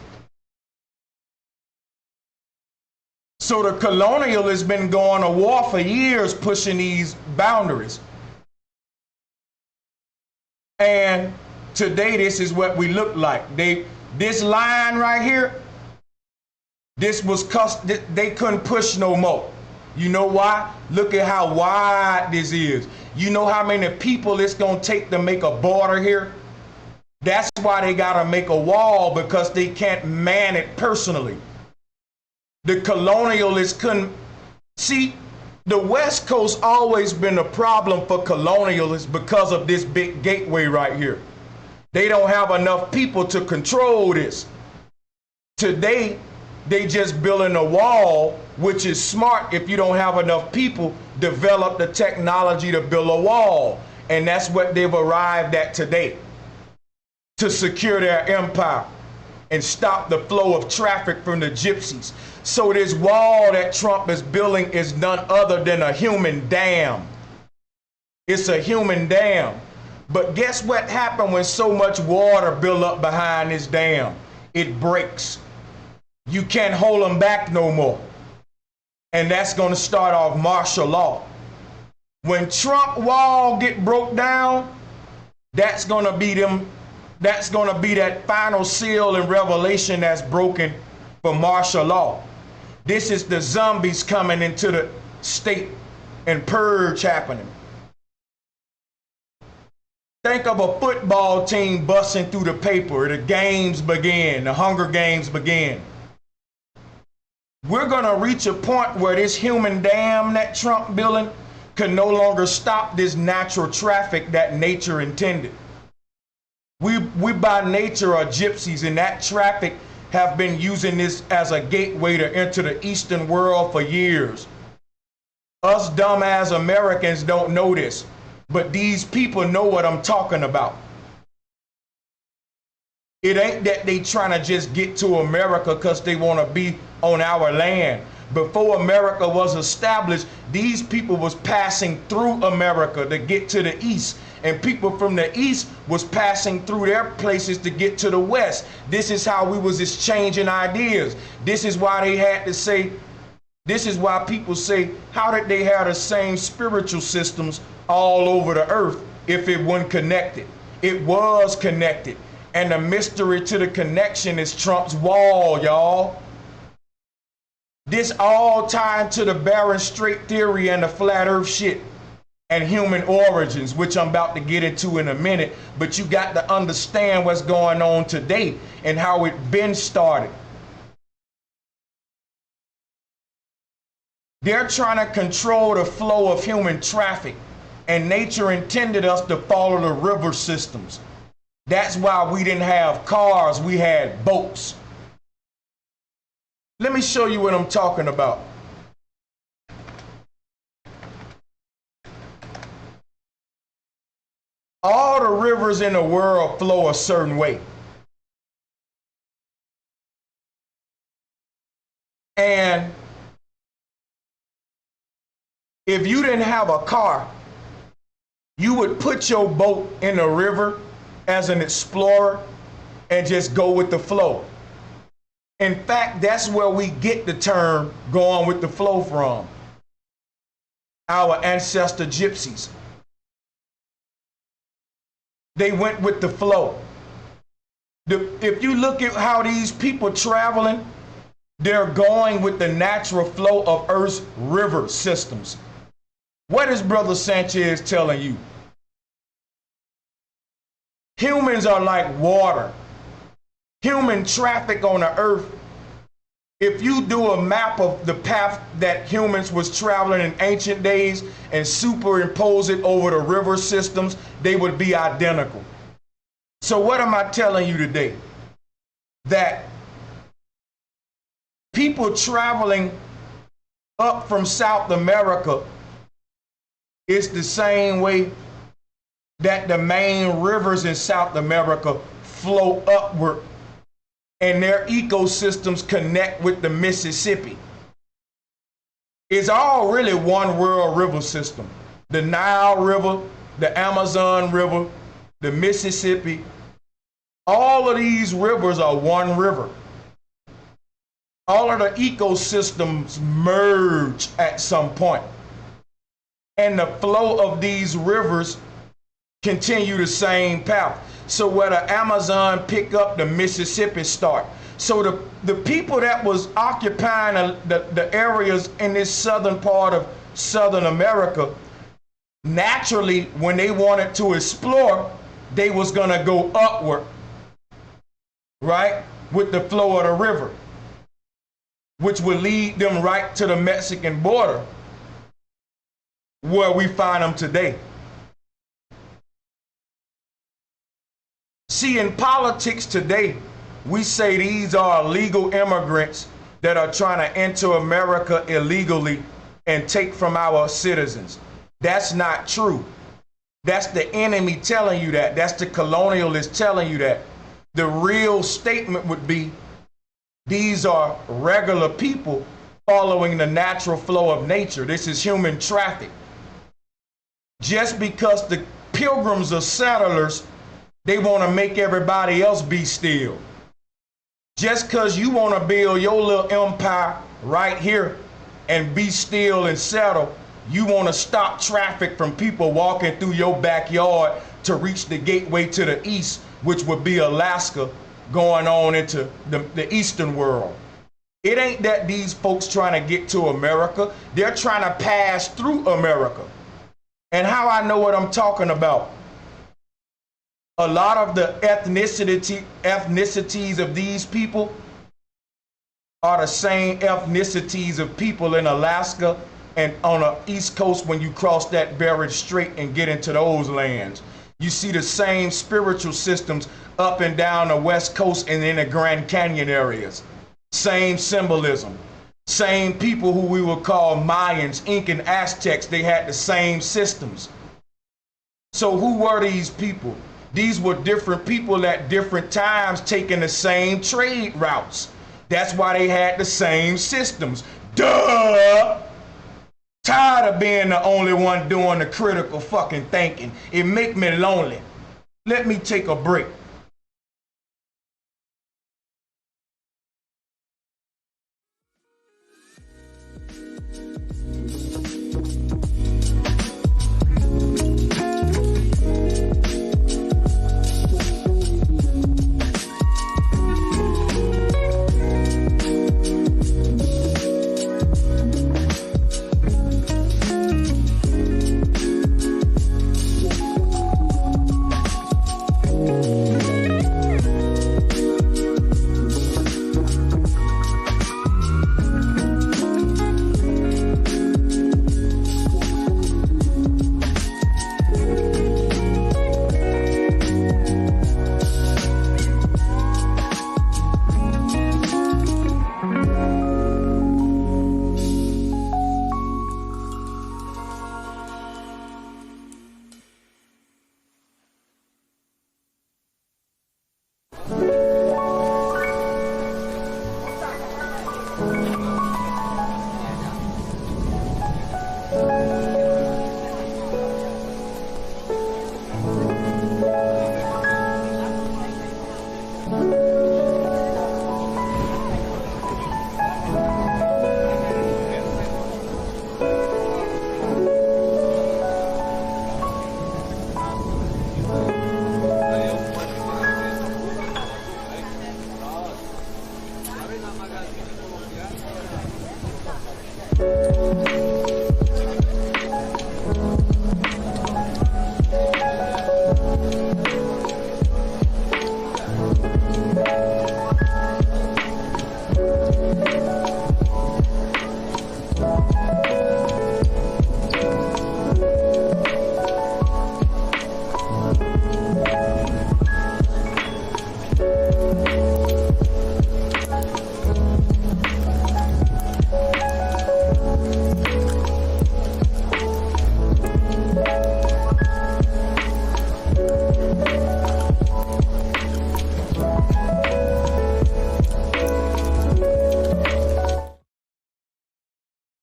So the colonialists been going to war for years pushing these boundaries. And today this is what we look like. This line right here, they couldn't push no more. You know why? Look at how wide this is. You know how many people it's gonna take to make a border here? That's why they gotta make a wall, because they can't man it personally. The colonialists couldn't. See, the West Coast always been a problem for colonialists because of this big gateway right here. They don't have enough people to control this. Today, they just building a wall, which is smart. If you don't have enough people, develop the technology to build a wall. And that's what they've arrived at today, to secure their empire and stop the flow of traffic from the gypsies. So this wall that Trump is building is none other than a human dam. It's a human dam. But guess what happened when so much water built up behind this dam? It breaks. You can't hold them back no more. And that's going to start off martial law. When Trump wall get broke down, that's going to be that final seal and revelation that's broken for martial law. This is the zombies coming into the state and purge happening. Think of a football team busting through the paper. The games begin, the Hunger Games begin. We're gonna reach a point where this human dam that Trump building can no longer stop this natural traffic that nature intended. We by nature are gypsies, and that traffic have been using this as a gateway to enter the Eastern world for years. Us dumbass Americans don't know this. But these people know what I'm talking about. It ain't that they trying to just get to America because they want to be on our land. Before America was established, these people was passing through America to get to the east, and people from the east was passing through their places to get to the west. This is how we was exchanging ideas. This is why they had to say, this is why people say, how did they have the same spiritual systems all over the earth if it wasn't connected? It was connected, and the mystery to the connection is Trump's wall, y'all. This all tied to the Bering Strait theory and the flat earth shit and human origins, which I'm about to get into in a minute. But you got to understand what's going on today and how it been started. They're trying to control the flow of human traffic, and nature intended us to follow the river systems. That's why we didn't have cars, we had boats. Let me show you what I'm talking about. All the rivers in the world flow a certain way. And if you didn't have a car, you would put your boat in the river as an explorer and just go with the flow. In fact, that's where we get the term going with the flow from. Our ancestor gypsies. They went with the flow. If you look at how these people traveling, they're going with the natural flow of Earth's river systems. What is Brother Sanchez telling you? Humans are like water. Human traffic on the earth, if you do a map of the path that humans was traveling in ancient days and superimpose it over the river systems, they would be identical. So what am I telling you today? That people traveling up from South America is the same way that the main rivers in South America flow upward and their ecosystems connect with the Mississippi. It's all really one world river system. The Nile River, the Amazon River, the Mississippi, all of these rivers are one river. All of the ecosystems merge at some point. And the flow of these rivers continue the same path. So where the Amazon pick up, the Mississippi start. So the people that was occupying the areas in this southern part of Southern America, naturally, when they wanted to explore, they was gonna go upward, right, with the flow of the river, which would lead them right to the Mexican border, where we find them today. See, in politics today, we say these are illegal immigrants that are trying to enter America illegally and take from our citizens. That's not true. That's the enemy telling you that. That's the colonialist telling you that. The real statement would be, these are regular people following the natural flow of nature. This is human traffic. Just because the pilgrims are settlers, they want to make everybody else be still. Just because you want to build your little empire right here and be still and settle, you want to stop traffic from people walking through your backyard to reach the gateway to the east, which would be Alaska, going on into the eastern world. It ain't that these folks trying to get to America. They're trying to pass through America. And how I know what I'm talking about? A lot of the ethnicities of these people are the same ethnicities of people in Alaska and on the East Coast when you cross that Bering Strait and get into those lands. You see the same spiritual systems up and down the West Coast and in the Grand Canyon areas. Same symbolism. Same people who we would call Mayans, Incan, Aztecs, they had the same systems. So who were these people? These were different people at different times taking the same trade routes. That's why they had the same systems. Duh! Tired of being the only one doing the critical fucking thinking. It make me lonely. Let me take a break.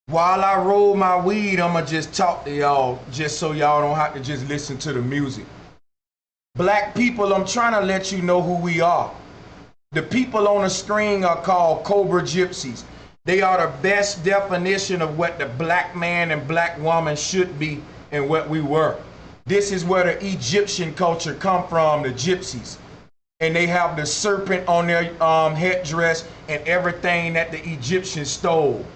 While I roll my weed, I'ma just talk to y'all, just so y'all don't have to just listen to the music. Black people, I'm trying to let you know who we are. The people on the screen are called Cobra Gypsies. They are the best definition of what the black man and black woman should be and what we were. This is where the Egyptian culture come from, the gypsies. And they have the serpent on their headdress and everything that the Egyptians stole.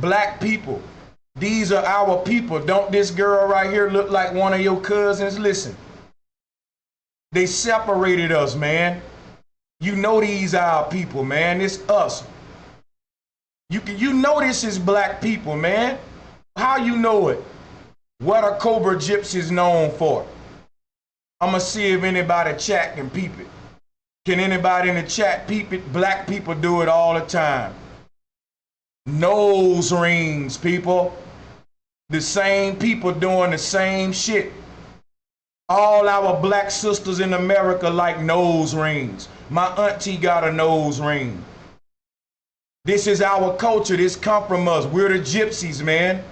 Black people, these are our people. Don't this girl right here look like one of your cousins? Listen, they separated us, man. You know these are our people, man. It's us. You know this is black people, man. How you know it? What are Cobra Gypsies known for? I'm gonna see if anybody chat can peep it. Can anybody in the chat peep it? Black people do it all the time. Nose rings, people. The same people doing the same shit. All our black sisters in America like nose rings. My auntie got a nose ring. This is our culture. This come from us. We're the gypsies, man.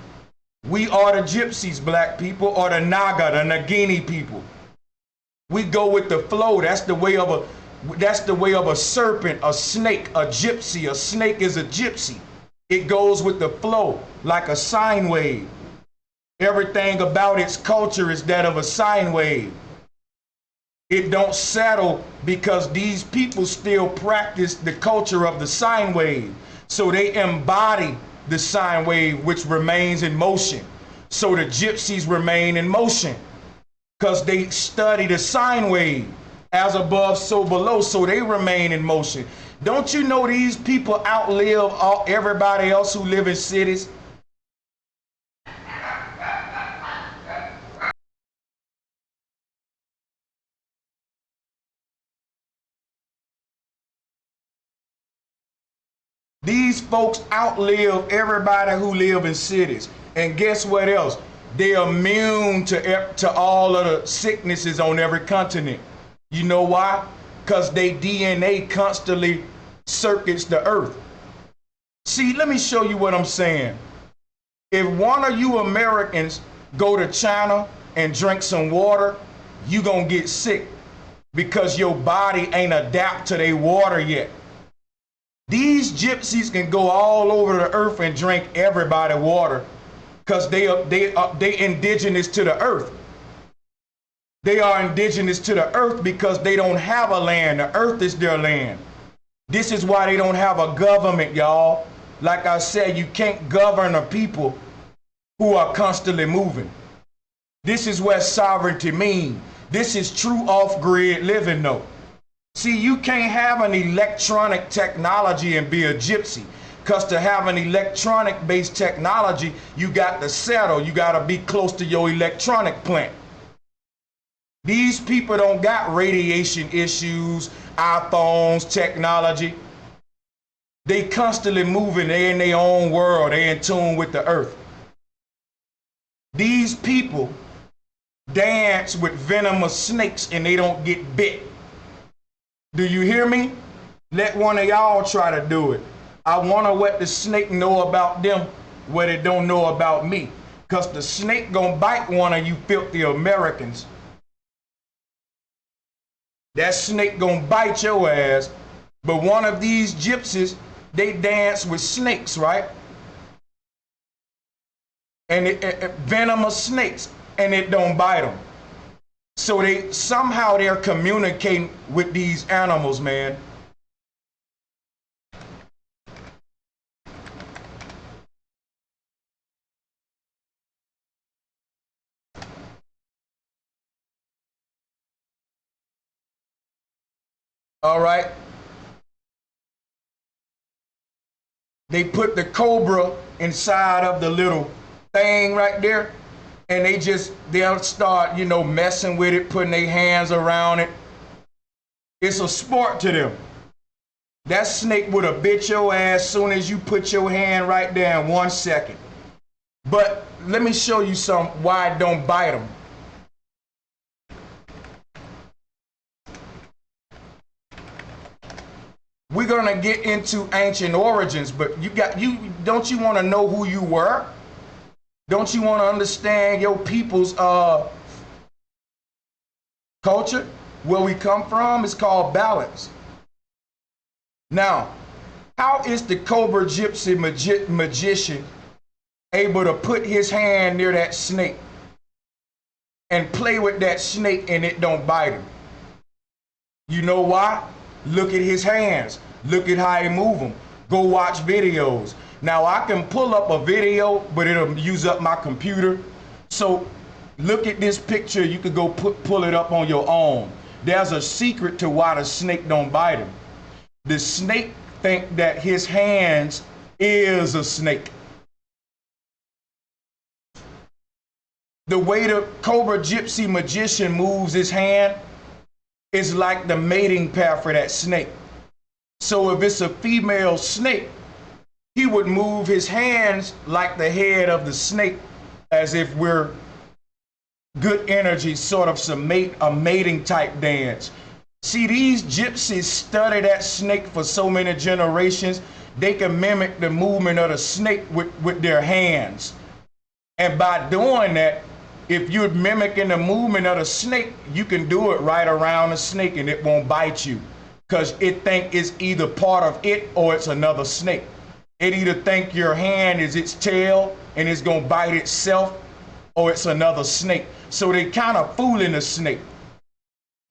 We are the gypsies, black people, or the Naga, the Nagini people. We go with the flow. That's the way of a serpent, a snake, a gypsy. A snake is a gypsy. It goes with the flow like a sine wave. Everything about its culture is that of a sine wave. It don't settle because these people still practice the culture of the sine wave. So they embody the sine wave, which remains in motion. So the gypsies remain in motion because they study the sine wave. As above, so below, so they remain in motion. Don't you know these people outlive everybody else who live in cities? These folks outlive everybody who live in cities. And guess what else? They're immune to all of the sicknesses on every continent. You know why? Because their DNA constantly circuits the earth. See, let me show you what I'm saying. If one of you Americans go to China and drink some water, you gonna get sick because your body ain't adapt to their water yet. These gypsies can go all over the earth and drink everybody water because they indigenous to the earth. They are indigenous to the earth because they don't have a land. The earth is their land. This is why they don't have a government, y'all. Like I said, you can't govern a people who are constantly moving. This is what sovereignty means. This is true off-grid living, though. See, you can't have an electronic technology and be a gypsy. Because to have an electronic-based technology, you got to settle. You got to be close to your electronic plant. These people don't got radiation issues, iPhones, technology. They constantly moving. They in their own world. They in tune with the earth. These people dance with venomous snakes and they don't get bit. Do you hear me? Let one of y'all try to do it. I want to let the snake know about them what it don't know about me. Because the snake gonna bite one of you filthy Americans. That snake gonna bite your ass. But one of these gypsies, they dance with snakes, right? And venomous snakes, and it don't bite them. So they're communicating with these animals, man. All right. They put the cobra inside of the little thing right there, and they'll start, messing with it, putting their hands around it. It's a sport to them. That snake would have bit your ass soon as you put your hand right there in 1 second. But let me show you why it don't bite them. We're gonna get into ancient origins, but don't you want to know who you were? Don't you want to understand your people's culture? Where we come from is called balance. Now, how is the Cobra Gypsy magician able to put his hand near that snake and play with that snake and it don't bite him? You know why? Look at his hands. Look at how he move them. Go watch videos. Now I can pull up a video, but it'll use up my computer. So look at this picture. You could go pull it up on your own. There's a secret to why the snake don't bite him. The snake think that his hands is a snake. The way the Cobra Gypsy magician moves his hand is like the mating pair for that snake. So if it's a female snake, he would move his hands like the head of the snake, as if we're good energy, sort of a mating type dance. See, these gypsies study that snake for so many generations, they can mimic the movement of the snake with their hands. And by doing that, if you're mimicking the movement of the snake, you can do it right around the snake and it won't bite you. Because it think it's either part of it or it's another snake. It either think your hand is its tail and it's gonna bite itself, or it's another snake. So they kind of fooling the snake.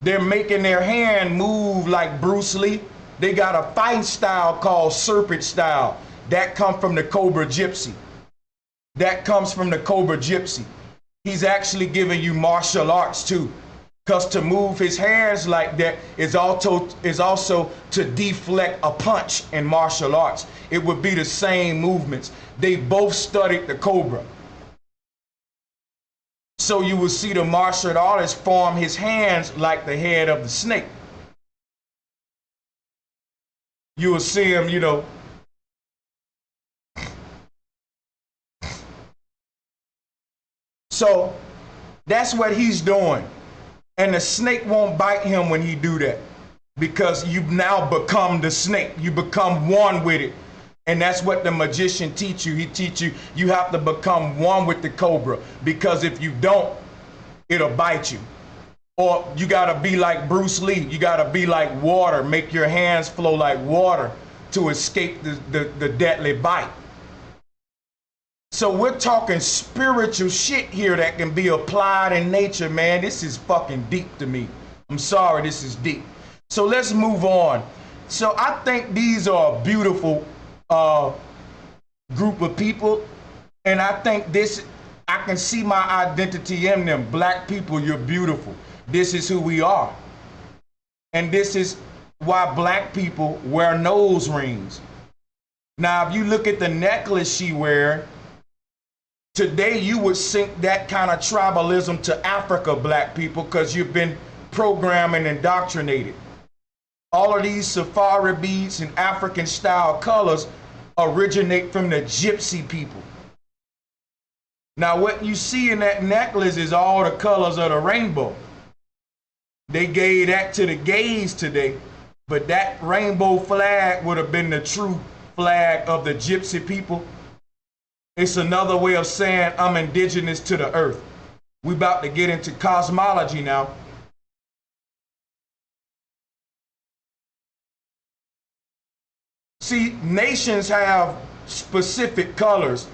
They're making their hand move like Bruce Lee. They got a fighting style called serpent style. That comes from the Cobra Gypsy. That comes from the Cobra Gypsy. He's actually giving you martial arts too. Because to move his hands like that is also to deflect a punch in martial arts. It would be the same movements. They both studied the Cobra. So you will see the martial artist form his hands like the head of the snake. You will see him, So that's what he's doing. And the snake won't bite him when he do that, because you've now become the snake. You become one with it. And that's what the magician teach you. He teach you, you have to become one with the cobra, because if you don't, it'll bite you. Or you gotta be like Bruce Lee. You gotta be like water. Make your hands flow like water to escape the deadly bite. So we're talking spiritual shit here that can be applied in nature, man. This is fucking deep to me. I'm sorry, this is deep. So let's move on. So I think these are a beautiful group of people, and I think this, I can see my identity in them. Black people, you're beautiful. This is who we are. And this is why black people wear nose rings. Now, if you look at the necklace she wears, today you would sync that kind of tribalism to Africa, black people, because you've been programmed and indoctrinated. All of these safari beads and African style colors originate from the gypsy people. Now what you see in that necklace is all the colors of the rainbow. They gave that to the gays today, but that rainbow flag would have been the true flag of the gypsy people. It's another way of saying I'm indigenous to the earth. We about to get into cosmology now. See, nations have specific colors.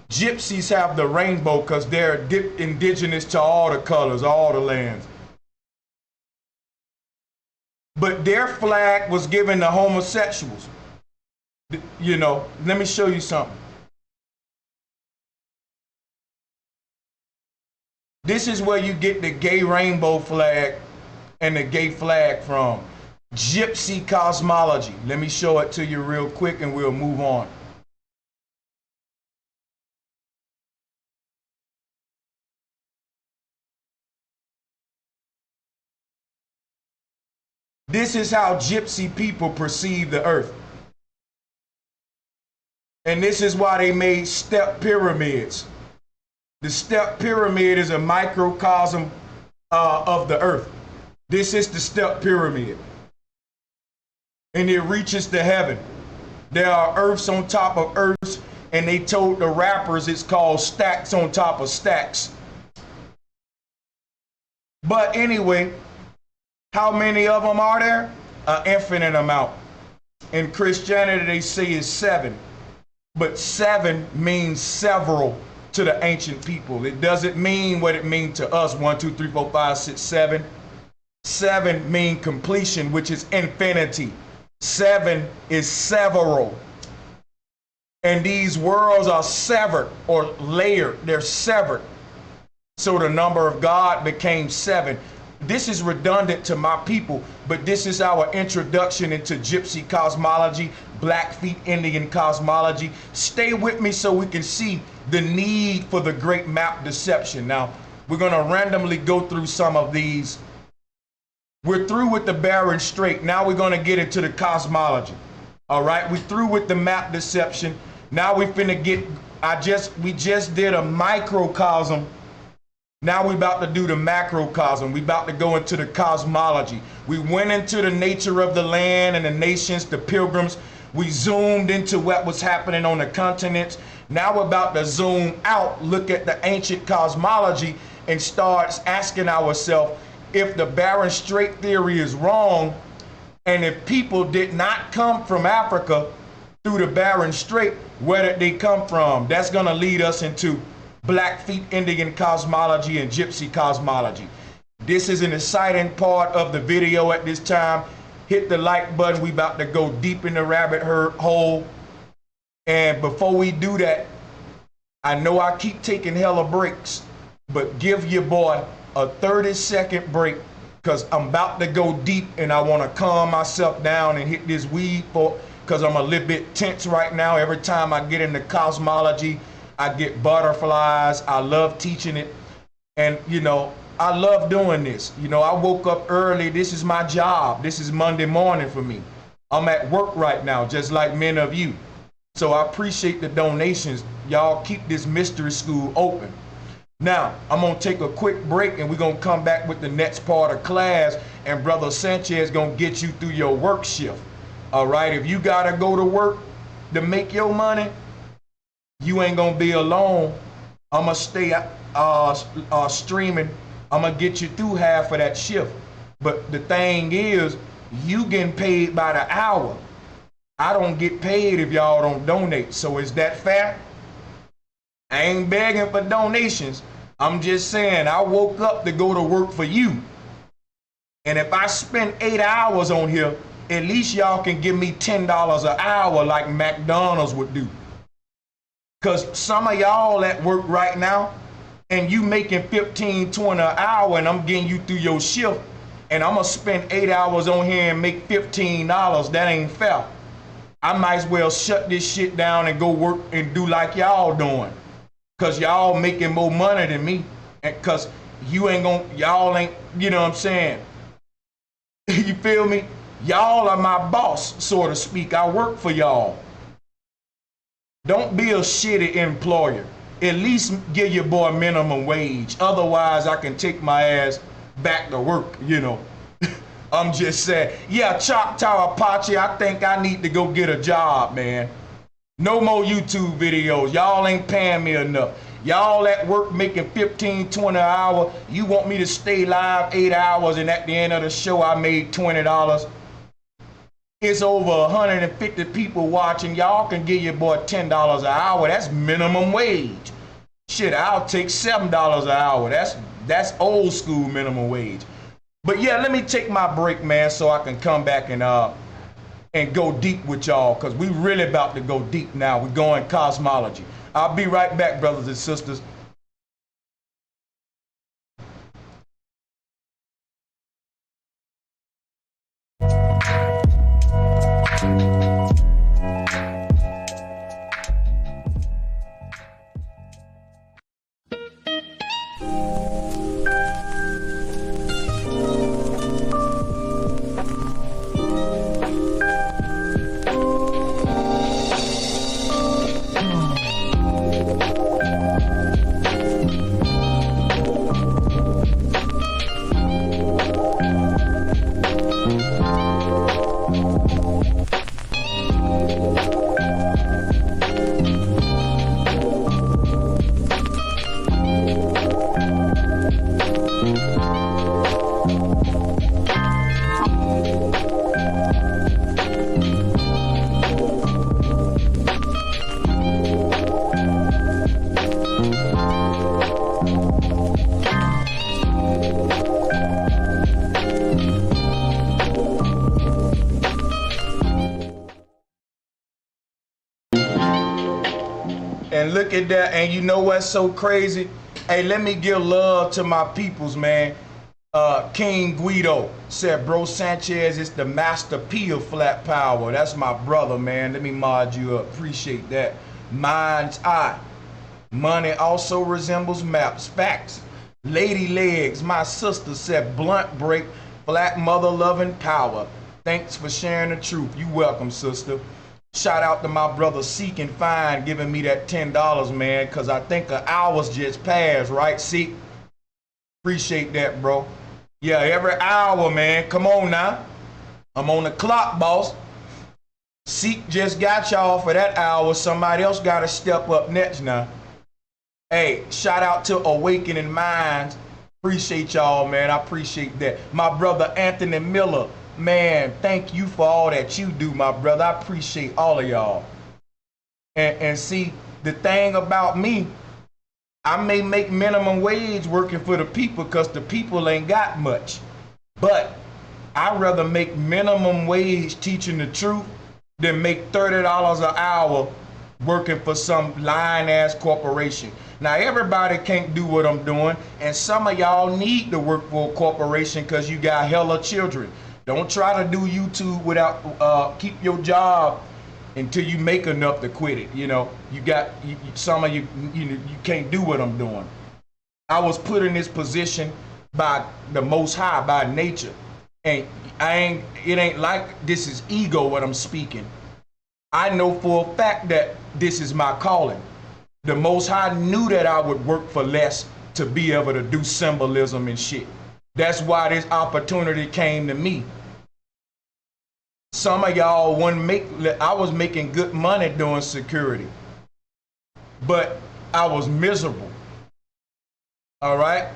Gypsies have the rainbow because they're indigenous to all the colors, all the lands. But their flag was given to homosexuals. You know, let me show you something. This is where you get the gay rainbow flag and the gay flag from. Gypsy cosmology. Let me show it to you real quick and we'll move on. This is how gypsy people perceive the earth. And this is why they made step pyramids. The step pyramid is a microcosm of the earth. This is the step pyramid. And it reaches to heaven. There are earths on top of earths, and they told the rappers it's called stacks on top of stacks. But anyway, how many of them are there? An infinite amount. In Christianity, they say it's 7. But 7 means several to the ancient people. It doesn't mean what it means to us, 1, 2, 3, 4, 5, 6, 7. 7 mean completion, which is infinity. 7 is several. And these worlds are severed or layered. They're severed. So the number of God became 7. This is redundant to my people, but this is our introduction into gypsy cosmology, Blackfeet Indian cosmology. Stay with me so we can see the need for the great map deception. Now, we're going to randomly go through some of these. We're through with the Bering Strait. Now we're going to get into the cosmology. All right, we're through with the map deception. Now we finna get, we just did a microcosm. Now we're about to do the macrocosm. We're about to go into the cosmology. We went into the nature of the land and the nations, the pilgrims. We zoomed into what was happening on the continents. Now we're about to zoom out, look at the ancient cosmology, and start asking ourselves if the Bering Strait theory is wrong, and if people did not come from Africa through the Bering Strait, where did they come from? That's going to lead us into Blackfeet Indian cosmology and gypsy cosmology. This is an exciting part of the video at this time. Hit the like button. We about to go deep in the rabbit hole. And before we do that, I know I keep taking hella breaks, but give your boy a 30-second break, because I'm about to go deep and I want to calm myself down and hit this weed because I'm a little bit tense right now. Every time I get into cosmology, I get butterflies. I love teaching it. And, you know, I love doing this. You know, I woke up early. This is my job. This is Monday morning for me. I'm at work right now, just like many of you. So I appreciate the donations. Y'all keep this mystery school open. Now, I'm gonna take a quick break and we're gonna come back with the next part of class, and Brother Sanchez gonna get you through your work shift. All right, if you gotta go to work to make your money, you ain't gonna be alone. I'm gonna stay streaming. I'm gonna get you through half of that shift. But the thing is, you getting paid by the hour. I don't get paid if y'all don't donate. So is that fair? I ain't begging for donations. I'm just saying I woke up to go to work for you. And if I spend 8 hours on here, at least y'all can give me $10 an hour like McDonald's would do. Because some of y'all at work right now, and you making $15, $20 an hour, and I'm getting you through your shift, and I'm going to spend 8 hours on here and make $15. That ain't fair. I might as well shut this shit down and go work and do like y'all doing. Because y'all making more money than me. And because y'all ain't, you know what I'm saying? You feel me? Y'all are my boss, so to speak. I work for y'all. Don't be a shitty employer. At least give your boy minimum wage. Otherwise, I can take my ass back to work, you know. I'm just saying. Yeah, Choctaw Apache, I think I need to go get a job, man. No more YouTube videos. Y'all ain't paying me enough. Y'all at work making $15, $20 an hour. You want me to stay live 8 hours and at the end of the show I made $20. It's over 150 people watching. Y'all can give your boy $10 an hour. That's minimum wage. Shit, I'll take $7 an hour. That's old school minimum wage. But yeah, let me take my break, man, so I can come back and go deep with y'all, because we really about to go deep now. We're going cosmology. I'll be right back, brothers and sisters. And look at that, and you know what's so crazy? Hey, let me give love to my peoples, man. King Guido said, Bro Sanchez is the master P of flat power. That's my brother, man. Let me mod you up. Appreciate that. Mind's eye. Money also resembles maps. Facts. Lady Legs, my sister, said blunt break, flat mother loving power. Thanks for sharing the truth. You welcome, sister. Shout out to my brother Seek and Find giving me that $10, man, because I think an hour's just passed, right, Seek? Appreciate that, bro. Yeah, every hour, man. Come on now. I'm on the clock, boss. Seek just got y'all for that hour. Somebody else got to step up next now. Hey, shout out to Awakening Minds. Appreciate y'all, man. I appreciate that. My brother Anthony Miller. Man, thank you for all that you do, my brother. I appreciate all of y'all. And see, the thing about me, I may make minimum wage working for the people because the people ain't got much. But I'd rather make minimum wage teaching the truth than make $30 an hour working for some lying-ass corporation. Now, everybody can't do what I'm doing, and some of y'all need to work for a corporation because you got hella children. Don't try to do YouTube without keep your job until you make enough to quit it. You know, some of you can't do what I'm doing. I was put in this position by the Most High, by nature, and it ain't like this is ego what I'm speaking. I know for a fact that this is my calling. The Most High knew that I would work for less to be able to do symbolism and shit. That's why this opportunity came to me. Some of y'all I was making good money doing security, but I was miserable. All right?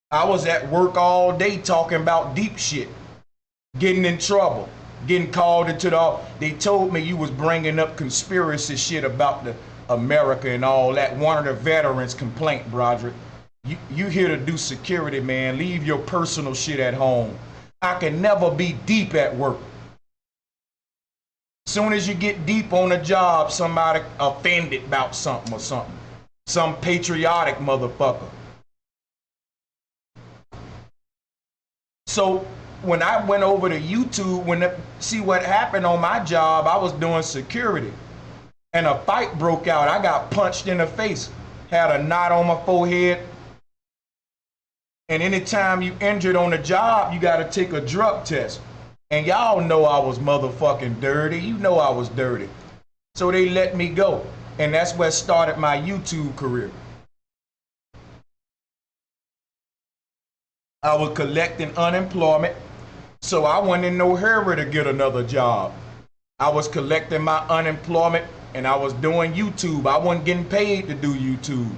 I was at work all day talking about deep shit, getting in trouble, getting called into they told me you was bringing up conspiracy shit about the America and all that. One of the veterans complaint, Broderick. You here to do security, man. Leave your personal shit at home. I can never be deep at work. Soon as you get deep on a job, somebody offended about something or something. Some patriotic motherfucker. So when I went over to YouTube, see what happened on my job, I was doing security. And a fight broke out. I got punched in the face. Had a knot on my forehead. And anytime you injured on the job, you got to take a drug test. And y'all know I was motherfucking dirty. You know I was dirty. So they let me go. And that's what started my YouTube career. I was collecting unemployment. So I wasn't in no hurry to get another job. I was collecting my unemployment and I was doing YouTube. I wasn't getting paid to do YouTube.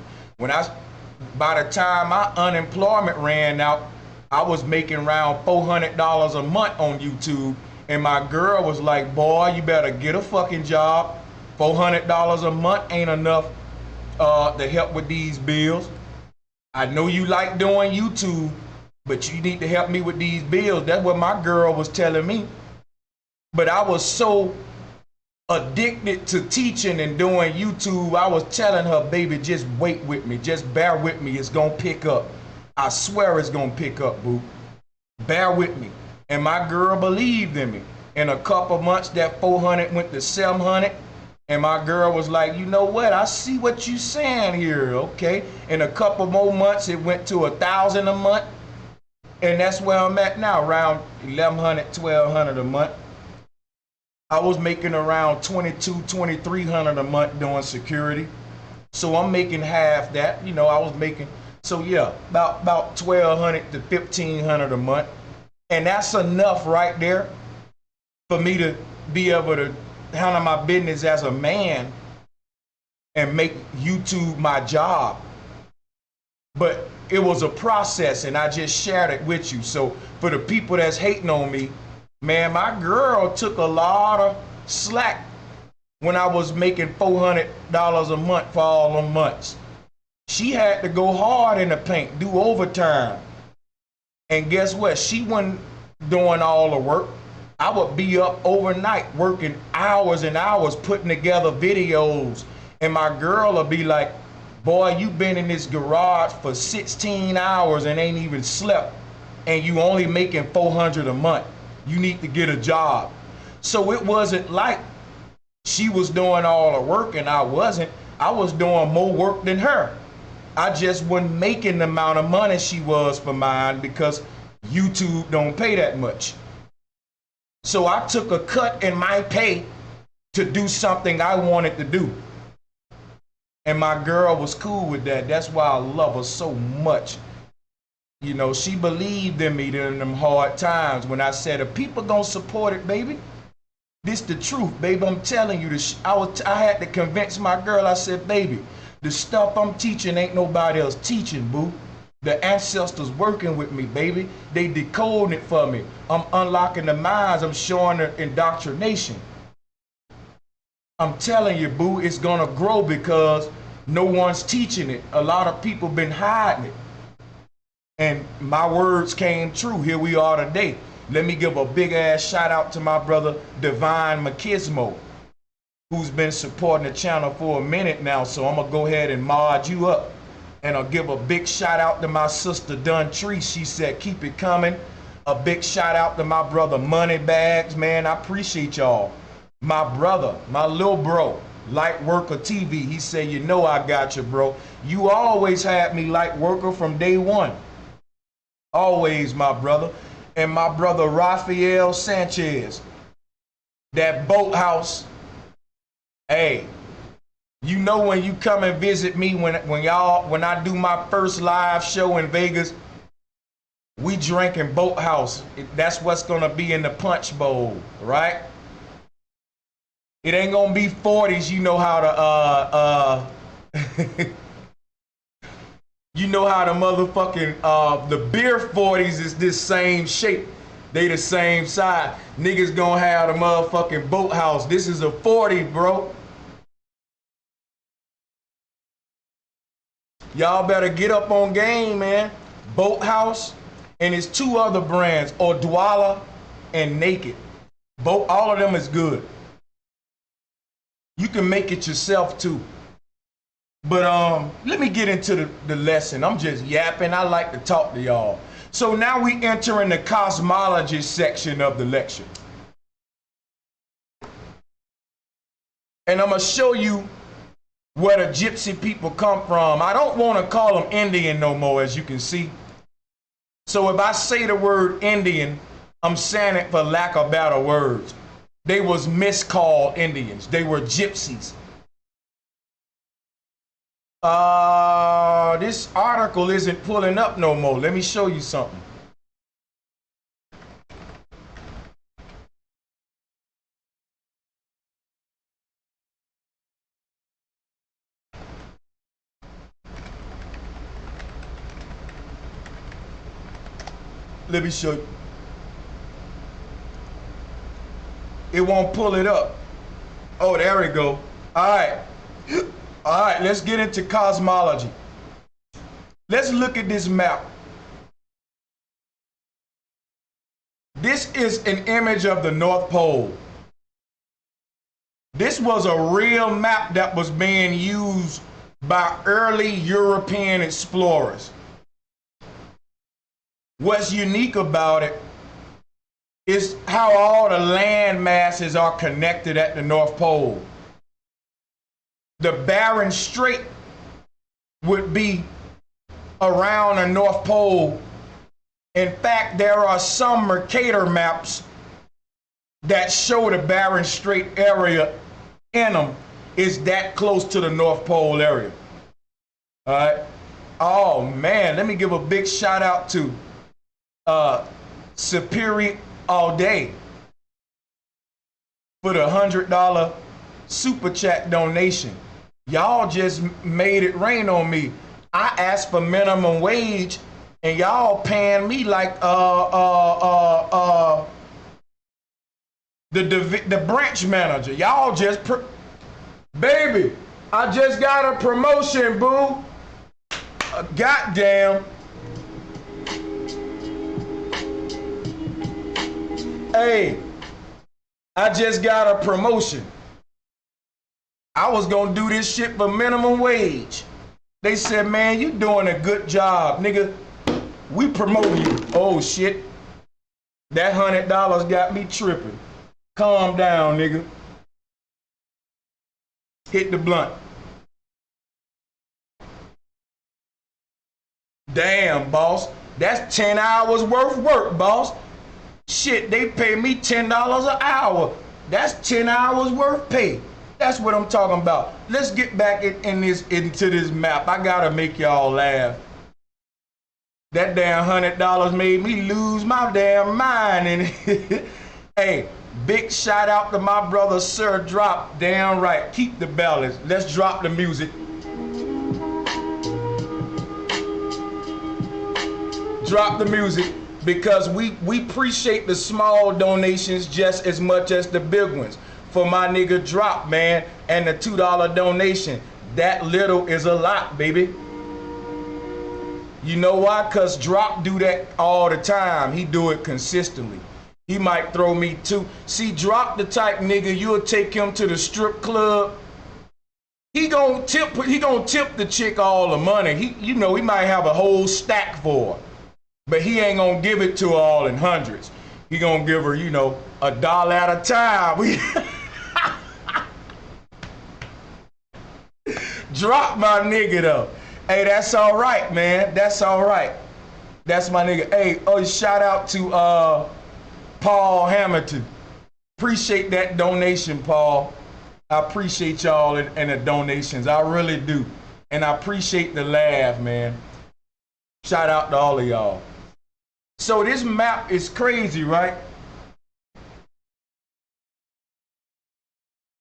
By the time my unemployment ran out, I was making around $400 a month on YouTube. And my girl was like, boy, you better get a fucking job. $400 a month ain't enough to help with these bills. I know you like doing YouTube, but you need to help me with these bills. That's what my girl was telling me. But I was so addicted to teaching and doing YouTube, I was telling her, baby, just wait with me. Just bear with me. It's going to pick up. I swear it's going to pick up, boo. Bear with me. And my girl believed in me. In a couple months, that 400 went to 700. And my girl was like, you know what? I see what you saying here, okay? In a couple more months, it went to 1,000 a month. And that's where I'm at now, around 1,100, 1,200 a month. I was making around 2,200, 2,300 a month doing security. So I'm making half that. You know, I was making, so yeah, about 1,200 to 1,500 a month. And that's enough right there for me to be able to handle my business as a man and make YouTube my job. But it was a process and I just shared it with you. So for the people that's hating on me, man, my girl took a lot of slack when I was making $400 a month for all them months. She had to go hard in the paint, do overtime. And guess what? She wasn't doing all the work. I would be up overnight working hours and hours putting together videos. And my girl would be like, boy, you been in this garage for 16 hours and ain't even slept. And you only making $400 a month. You need to get a job. So it wasn't like she was doing all the work and I wasn't. I was doing more work than her. I just wasn't making the amount of money she was for mine because YouTube don't pay that much. So I took a cut in my pay to do something I wanted to do. And my girl was cool with that. That's why I love her so much. You know, she believed in me during them hard times when I said, if people gonna support it, baby, this the truth, baby. I'm telling you, I had to convince my girl. I said, baby, the stuff I'm teaching ain't nobody else teaching, boo. The ancestors working with me, baby. They decoding it for me. I'm unlocking the minds. I'm showing the indoctrination. I'm telling you, boo, it's gonna grow because no one's teaching it. A lot of people been hiding it. And my words came true. Here we are today. Let me give a big ass shout out to my brother, Divine Machismo, who's been supporting the channel for a minute now. So I'm gonna go ahead and mod you up. And I'll give a big shout out to my sister, Dun Tree. She said, keep it coming. A big shout out to my brother, Moneybags, man. I appreciate y'all. My brother, my little bro, Light Worker TV. He said, you know I got you, bro. You always had me Light Worker from day one. Always, my brother. And my brother, Rafael Sanchez. That boathouse. Hey, You know, when you come and visit me, when I do my first live show in Vegas, we drinking Boathouse. That's what's gonna be in the punch bowl, right? It ain't gonna be 40s. You know how to you know how the motherfucking the beer 40s is this same shape. They the same size. Niggas gonna have the motherfucking Boathouse. This is a 40, bro. Y'all better get up on game, man. Boathouse, and it's 2 other brands, Odwalla and Naked. All of them is good. You can make it yourself too. But let me get into the lesson. I'm just yapping. I like to talk to y'all. So now we enter in the cosmology section of the lecture. And I'm gonna show you where the gypsy people come from. I don't want to call them Indian no more, as you can see. So if I say the word Indian, I'm saying it for lack of better words. They was miscalled Indians. They were gypsies. This article isn't pulling up no more. Let me show you something. Let me show you. It won't pull it up. Oh, there we go. All right. All right, let's get into cosmology. Let's look at this map. This is an image of the North Pole. This was a real map that was being used by early European explorers. What's unique about it is how all the land masses are connected at the North Pole. The Bering Strait would be around the North Pole. In fact, there are some Mercator maps that show the Bering Strait area in them is that close to the North Pole area. All right. Oh man, let me give a big shout out to Superior All Day for the $100 super chat donation. Y'all just made it rain on me. I asked for minimum wage and y'all paying me like the branch manager. Y'all just baby, I just got a promotion, boo. Goddamn. Hey, I just got a promotion. I was gonna do this shit for minimum wage. They said, man, you doing a good job, nigga. We promote you. Oh shit. That $100 got me tripping. Calm down, nigga. Hit the blunt. Damn, boss. That's 10 hours worth work, boss. Shit, they pay me $10 an hour. That's 10 hours worth pay. That's what I'm talking about. Let's get back into this map. I gotta make y'all laugh. That damn $100 made me lose my damn mind. And hey, big shout out to my brother Sir Drop. Damn right. Keep the balance. Let's drop the music. Drop the music. Because we appreciate the small donations just as much as the big ones. For my nigga Drop, man, and the $2 donation. That little is a lot, baby. You know why? Because Drop do that all the time. He do it consistently. He might throw me too. See, Drop the type nigga, you'll take him to the strip club. He gonna tip the chick all the money. He might have a whole stack for her. But he ain't gonna give it to her all in hundreds. He gonna give her, $1 at a time. Drop my nigga though. Hey, that's all right, man. That's all right. That's my nigga. Hey, shout out to Paul Hamilton. Appreciate that donation, Paul. I appreciate y'all and the donations. I really do. And I appreciate the laugh, man. Shout out to all of y'all. So this map is crazy, right?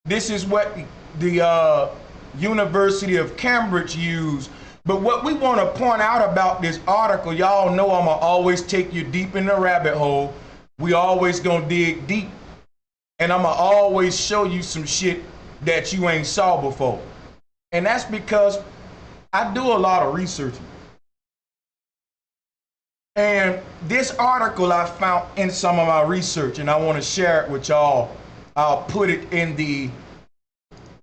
This is what the University of Cambridge used. But what we want to point out about this article, y'all know I'm going to always take you deep in the rabbit hole. We always going to dig deep. And I'm going to always show you some shit that you ain't saw before. And that's because I do a lot of researching. And this article I found in some of my research, and I want to share it with y'all. I'll put it in the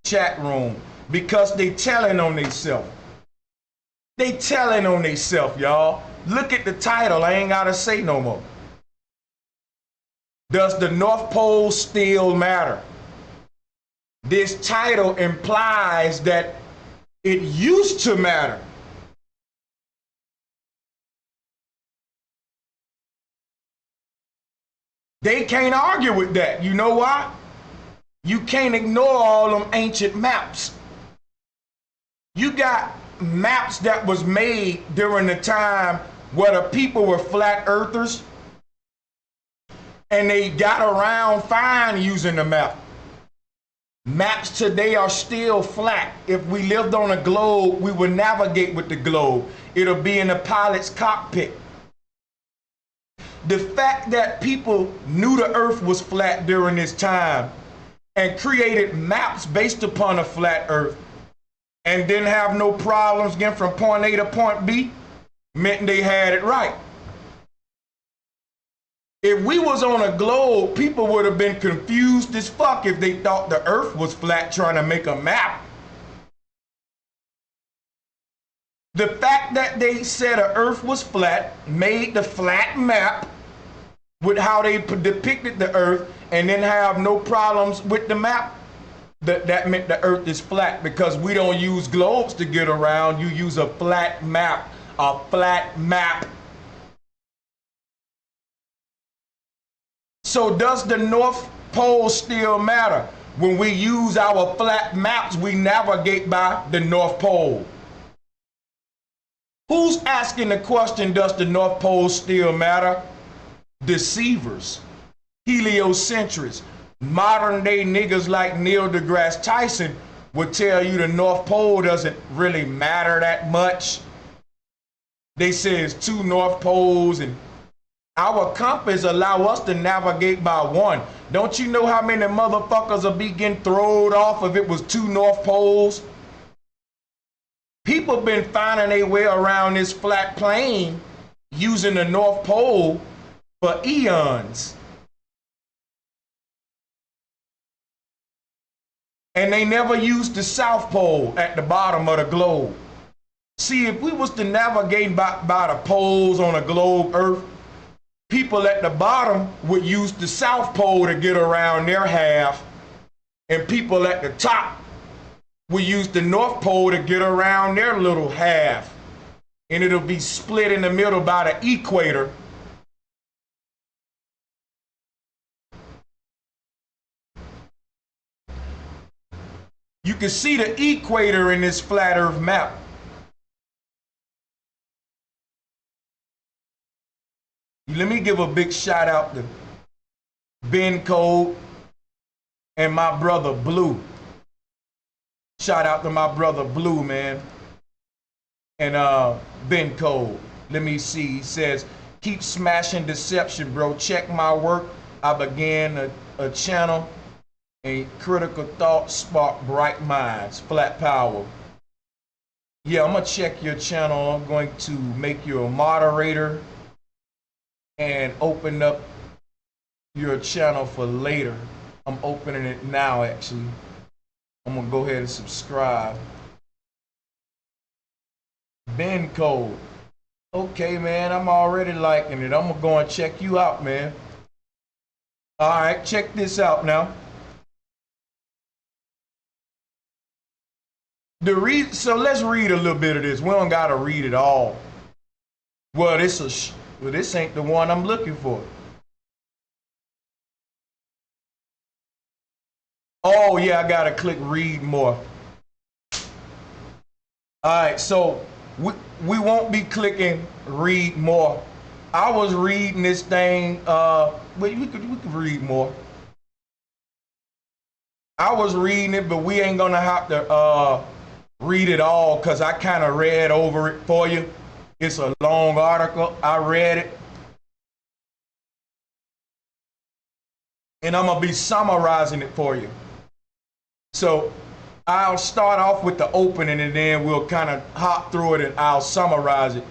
chat room because they telling on themselves. They telling on themselves, y'all. Look at the title. I ain't got to say no more. Does the North Pole still matter? This title implies that it used to matter. They can't argue with that. You know why? You can't ignore all them ancient maps. You got maps that was made during the time where the people were flat earthers and they got around fine using the map. Maps today are still flat. If we lived on a globe, we would navigate with the globe. It'll be in the pilot's cockpit. The fact that people knew the earth was flat during this time and created maps based upon a flat earth and didn't have no problems getting from point A to point B meant they had it right. If we was on a globe, people would have been confused as fuck if they thought the earth was flat trying to make a map. The fact that they said the earth was flat made the flat map with how they depicted the earth and then have no problems with the map. That meant the earth is flat because we don't use globes to get around. You use a flat map, a flat map. So does the North Pole still matter? When we use our flat maps, we navigate by the North Pole. Who's asking the question, does the North Pole still matter? Deceivers, heliocentrics, modern day niggas like Neil deGrasse Tyson would tell you the North Pole doesn't really matter that much. They say it's two North Poles and our compass allow us to navigate by one. Don't you know how many motherfuckers will be getting thrown off if it was two North Poles? People been finding their way around this flat plane using the North Pole for eons. And they never used the South Pole at the bottom of the globe. See, if we was to navigate by the poles on a globe Earth, people at the bottom would use the South Pole to get around their half, and people at the top would use the North Pole to get around their little half. And it'll be split in the middle by the equator. You can see the equator in this flat Earth map. Let me give a big shout out to Ben Code and my brother Blue. Shout out to my brother Blue, man. And Ben Code. Let me see. He says, keep smashing deception, bro. Check my work. I began a channel. A critical thought spark bright minds. Flat power. Yeah, I'm going to check your channel. I'm going to make you a moderator and open up your channel for later. I'm opening it now, actually. I'm gonna go ahead and subscribe. Ben Code. Okay, man, I'm already liking it. I'm gonna go and check you out, man. All right, check this out now. So let's read a little bit of this. We don't gotta read it all. Well, this ain't the one I'm looking for. Oh yeah, I gotta click read more. All right, so we won't be clicking read more. I was reading this thing, we could read more. I was reading it, but we ain't gonna have to read it all because I kind of read over it for you. It's a long article. I read it. And I'm gonna be summarizing it for you. So I'll start off with the opening and then we'll kind of hop through it and I'll summarize it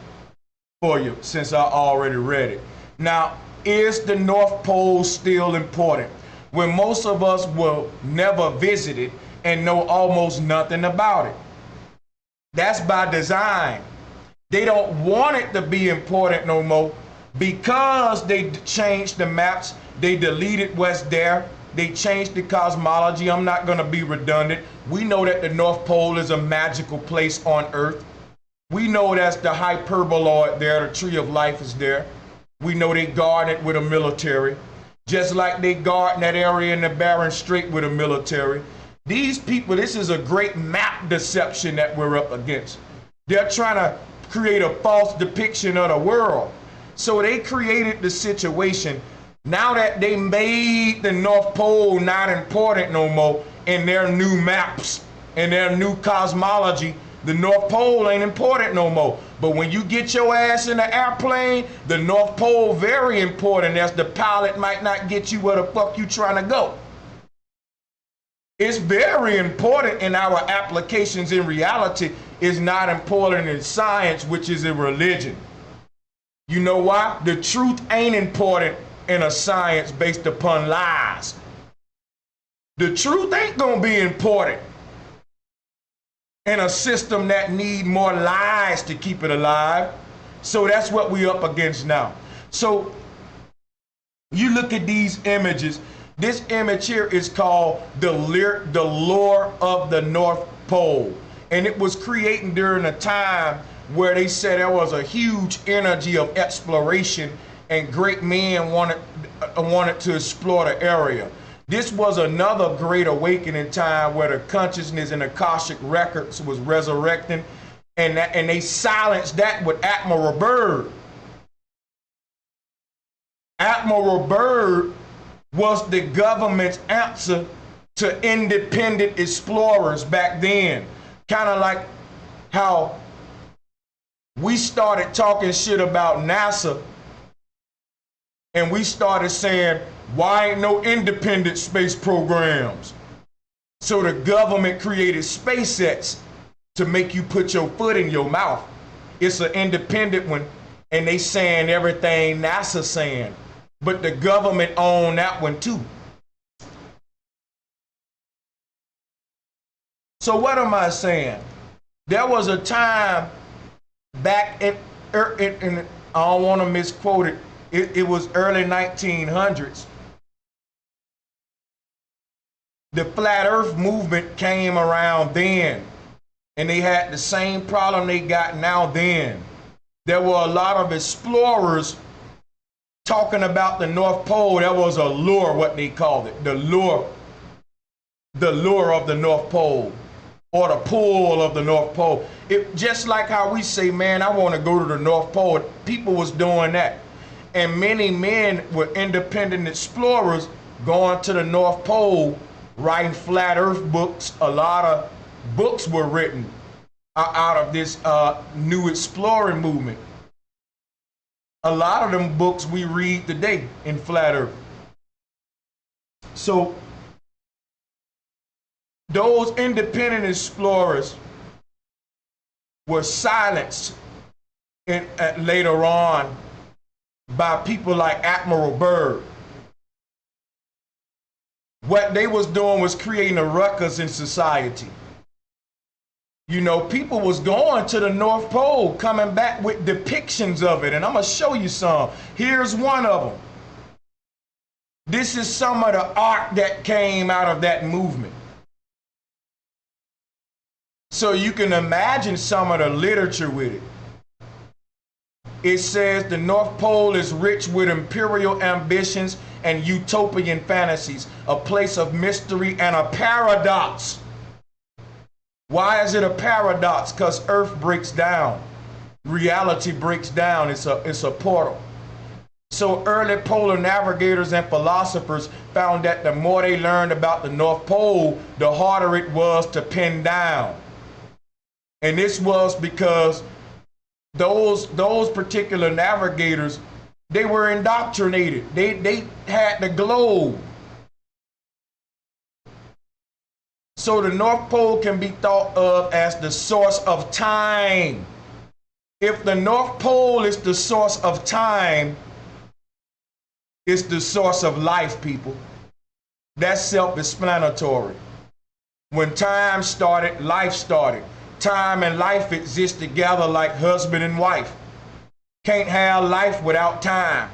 for you since I already read it. Now, is the North Pole still important? When most of us will never visit it and know almost nothing about it. That's by design. They don't want it to be important no more because they changed the maps, they deleted what's there, they changed the cosmology. I'm not gonna be redundant. We know that the North Pole is a magical place on Earth. We know that's the hyperboloid there, the tree of life is there. We know they guard it with a military. Just like they guard that area in the Bering Strait with a military. These people, this is a great map deception that we're up against. They're trying to create a false depiction of the world. So they created the situation. Now that they made the North Pole not important no more in their new maps and their new cosmology, the North Pole ain't important no more. But when you get your ass in the airplane, the North Pole very important, as the pilot might not get you where the fuck you trying to go. It's very important in our applications in reality. It's not important in science, which is a religion. You know why? The truth ain't important in a science based upon lies. The truth ain't gonna be important in a system that need more lies to keep it alive. So that's what we up against now. So you look at these images. This image here is called the lure of the North Pole. And it was created during a time where they said there was a huge energy of exploration and great men wanted to explore the area. This was another great awakening time where the consciousness and the Akashic records was resurrecting, and they silenced that with Admiral Byrd. Admiral Byrd was the government's answer to independent explorers back then. Kind of like how we started talking shit about NASA and we started saying, why ain't no independent space programs? So the government created SpaceX to make you put your foot in your mouth. It's an independent one, and they saying everything NASA saying, but the government owned that one too. So what am I saying? There was a time back in I don't want to misquote it, it was early 1900s. The flat earth movement came around then, and they had the same problem they got now then. There were a lot of explorers talking about the North Pole. There was a lure, what they called it, the lure of the North Pole, or the pull of the North Pole. It just like how we say, man, I want to go to the North Pole. People was doing that. And many men were independent explorers going to the North Pole, writing flat earth books. A lot of books were written out of this new exploring movement. A lot of them books we read today in flat earth. So those independent explorers were silenced later on by people like Admiral Byrd. What they was doing was creating a ruckus in society. You know, people was going to the North Pole, coming back with depictions of it, and I'm gonna show you some. Here's one of them. This is some of the art that came out of that movement. So you can imagine some of the literature with it. It says the North Pole is rich with imperial ambitions and utopian fantasies, a place of mystery and a paradox. Why is it a paradox? Because Earth breaks down. Reality breaks down. It's a portal. So early polar navigators and philosophers found that the more they learned about the North Pole, the harder it was to pin down. And this was because those particular navigators, they were indoctrinated. They had the globe. So the North Pole can be thought of as the source of time. If the North Pole is the source of time, it's the source of life, people. That's self-explanatory. When time started, life started. Time and life exist together like husband and wife. Can't have life without time.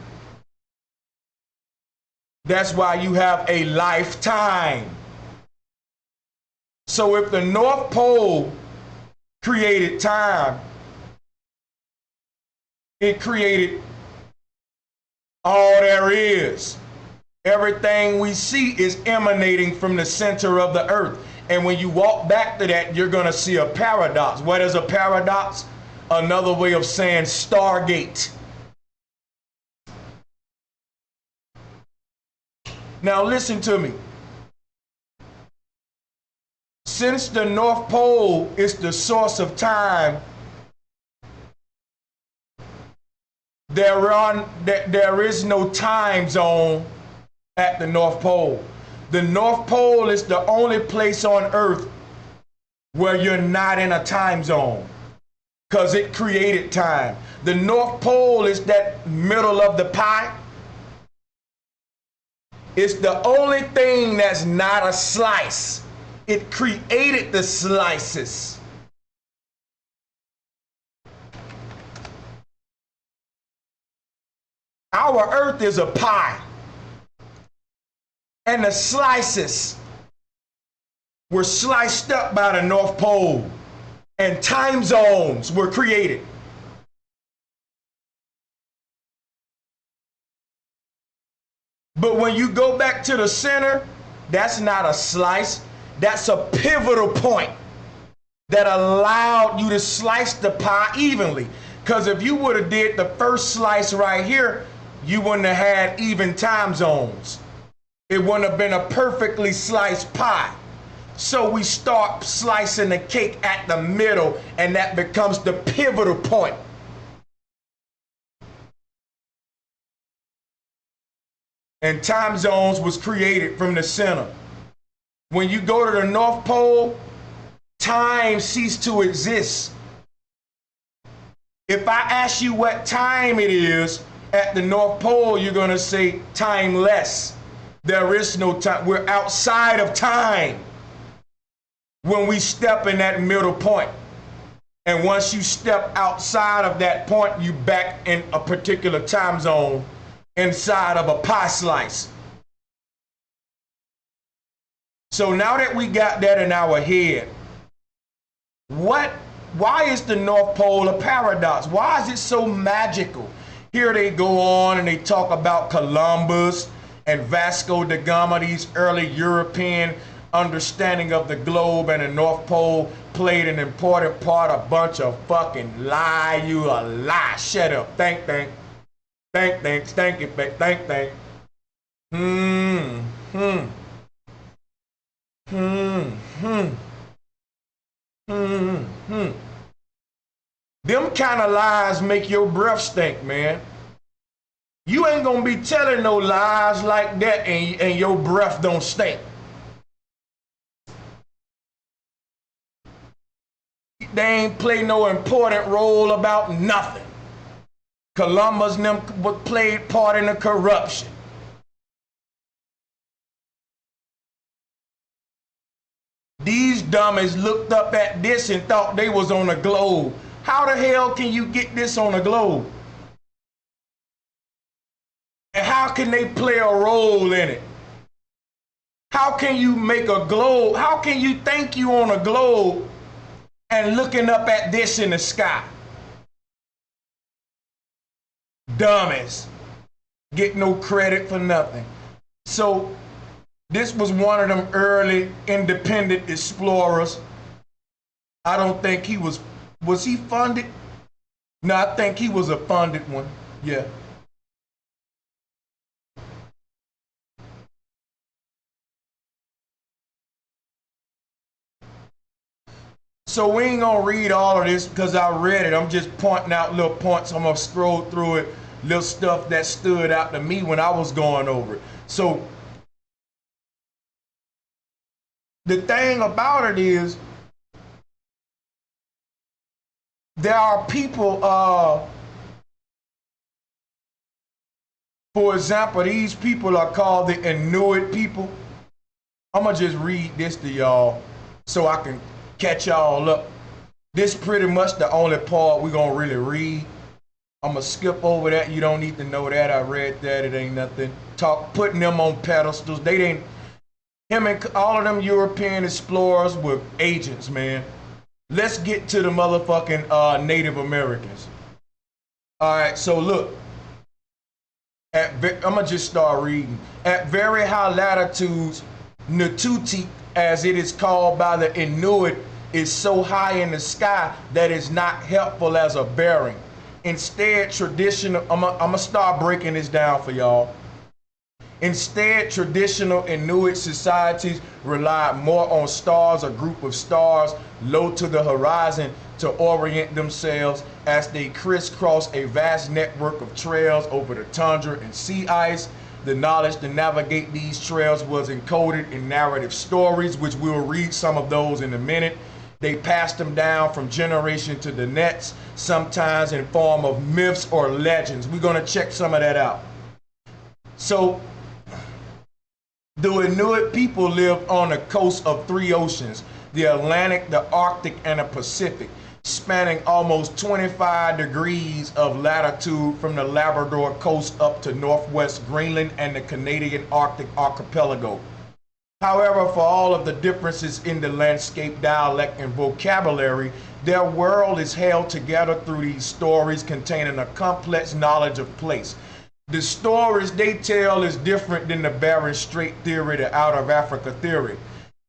That's why you have a lifetime. So if the North Pole created time, it created all there is. Everything we see is emanating from the center of the earth. And when you walk back to that, you're going to see a paradox. What is a paradox? Another way of saying Stargate. Now listen to me. Since the North Pole is the source of time, there is no time zone at the North Pole. The North Pole is the only place on Earth where you're not in a time zone, because it created time. The North Pole is that middle of the pie. It's the only thing that's not a slice. It created the slices. Our Earth is a pie. And the slices were sliced up by the North Pole, and time zones were created. But when you go back to the center, that's not a slice, that's a pivotal point that allowed you to slice the pie evenly. Because if you would have did the first slice right here, you wouldn't have had even time zones. It wouldn't have been a perfectly sliced pie. So we start slicing the cake at the middle, and that becomes the pivotal point. And time zones was created from the center. When you go to the North Pole, time ceased to exist. If I ask you what time it is at the North Pole, you're going to say timeless. There is no time. We're outside of time when we step in that middle point. And once you step outside of that point, you back in a particular time zone inside of a pie slice. So now that we got that in our head, why is the North Pole a paradox? Why is it so magical? Here they go on and they talk about Columbus and Vasco da Gama, these early European understanding of the globe, and the North Pole played an important part. A bunch of fucking lie. You a lie. Shut up. Think. Stank it back. Think. Them kind of lies make your breath stink, man. You ain't gonna be telling no lies like that and your breath don't stink. They ain't play no important role about nothing. Columbus and them played part in the corruption. These dummies looked up at this and thought they was on a globe. How the hell can you get this on a globe? And how can they play a role in it? How can you make a globe? How can you think you on a globe and looking up at this in the sky? Dummies. Get no credit for nothing. So this was one of them early independent explorers. I don't think he was he funded? No, I think he was a funded one. Yeah. So we ain't gonna read all of this because I read it. I'm just pointing out little points. I'm gonna scroll through it, little stuff that stood out to me when I was going over it. So the thing about it is, there are people, for example, these people are called the Inuit people. I'm gonna just read this to y'all so I can catch y'all up. This pretty much the only part we're gonna really read. I'm gonna skip over that. You don't need to know that. I read that. It ain't nothing. Putting them on pedestals. They didn't. Him and all of them European explorers were agents, man. Let's get to the motherfucking Native Americans. All right, so look. I'm gonna just start reading. At very high latitudes, Natuti, as it is called by the Inuit, is so high in the sky that it's not helpful as a bearing. Instead, traditional, I'm gonna start breaking this down for y'all. Instead, traditional Inuit societies rely more on stars, a group of stars low to the horizon, to orient themselves as they crisscross a vast network of trails over the tundra and sea ice. The knowledge to navigate these trails was encoded in narrative stories, which we'll read some of those in a minute. They passed them down from generation to the next, sometimes in form of myths or legends. We're gonna check some of that out. So, the Inuit people live on the coast of 3 oceans, the Atlantic, the Arctic, and the Pacific, spanning almost 25 degrees of latitude from the Labrador coast up to northwest Greenland and the Canadian Arctic archipelago. However, for all of the differences in the landscape, dialect, and vocabulary, their world is held together through these stories containing a complex knowledge of place. The stories they tell is different than the Bering Strait theory, the out of Africa theory.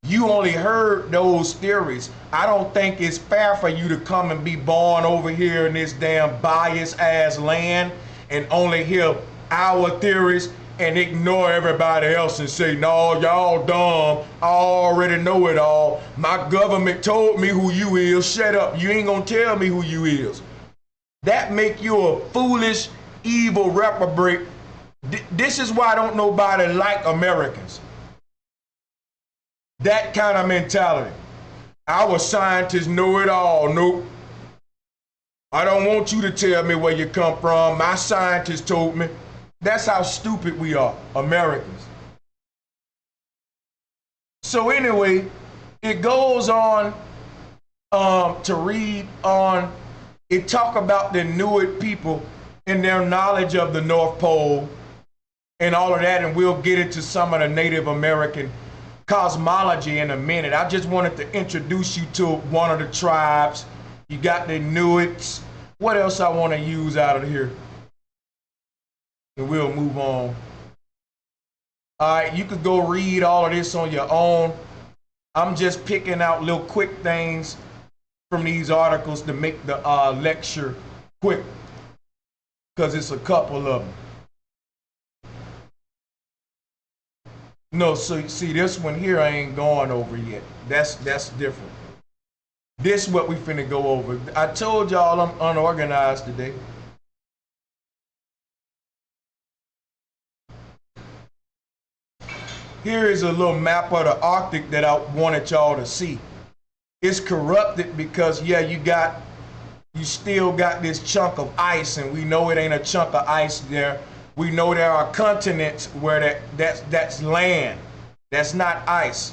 You only heard those theories. I don't think it's fair for you to come and be born over here in this damn biased ass land and only hear our theories and ignore everybody else and say, no, y'all dumb, I already know it all. My government told me who you is. Shut up, you ain't gonna tell me who you is. That make you a foolish, evil reprobate. This is why don't nobody like Americans. That kind of mentality. Our scientists know it all. Nope. I don't want you to tell me where you come from. My scientists told me. That's how stupid we are, Americans. So anyway, it goes on to read on. It talk about the Inuit people and their knowledge of the North Pole and all of that, and we'll get into some of the Native American cosmology in a minute. I just wanted to introduce you to one of the tribes. You got the Inuits. What else I want to use out of here? And we'll move on. All right, you could go read all of this on your own. I'm just picking out little quick things from these articles to make the lecture quick, because it's a couple of them. No, so see this one here I ain't going over yet. That's different. This what we finna go over. I told y'all I'm unorganized today. Here is a little map of the Arctic that I wanted y'all to see. It's corrupted because yeah, you still got this chunk of ice, and we know it ain't a chunk of ice there. We know there are continents where that's land. That's not ice.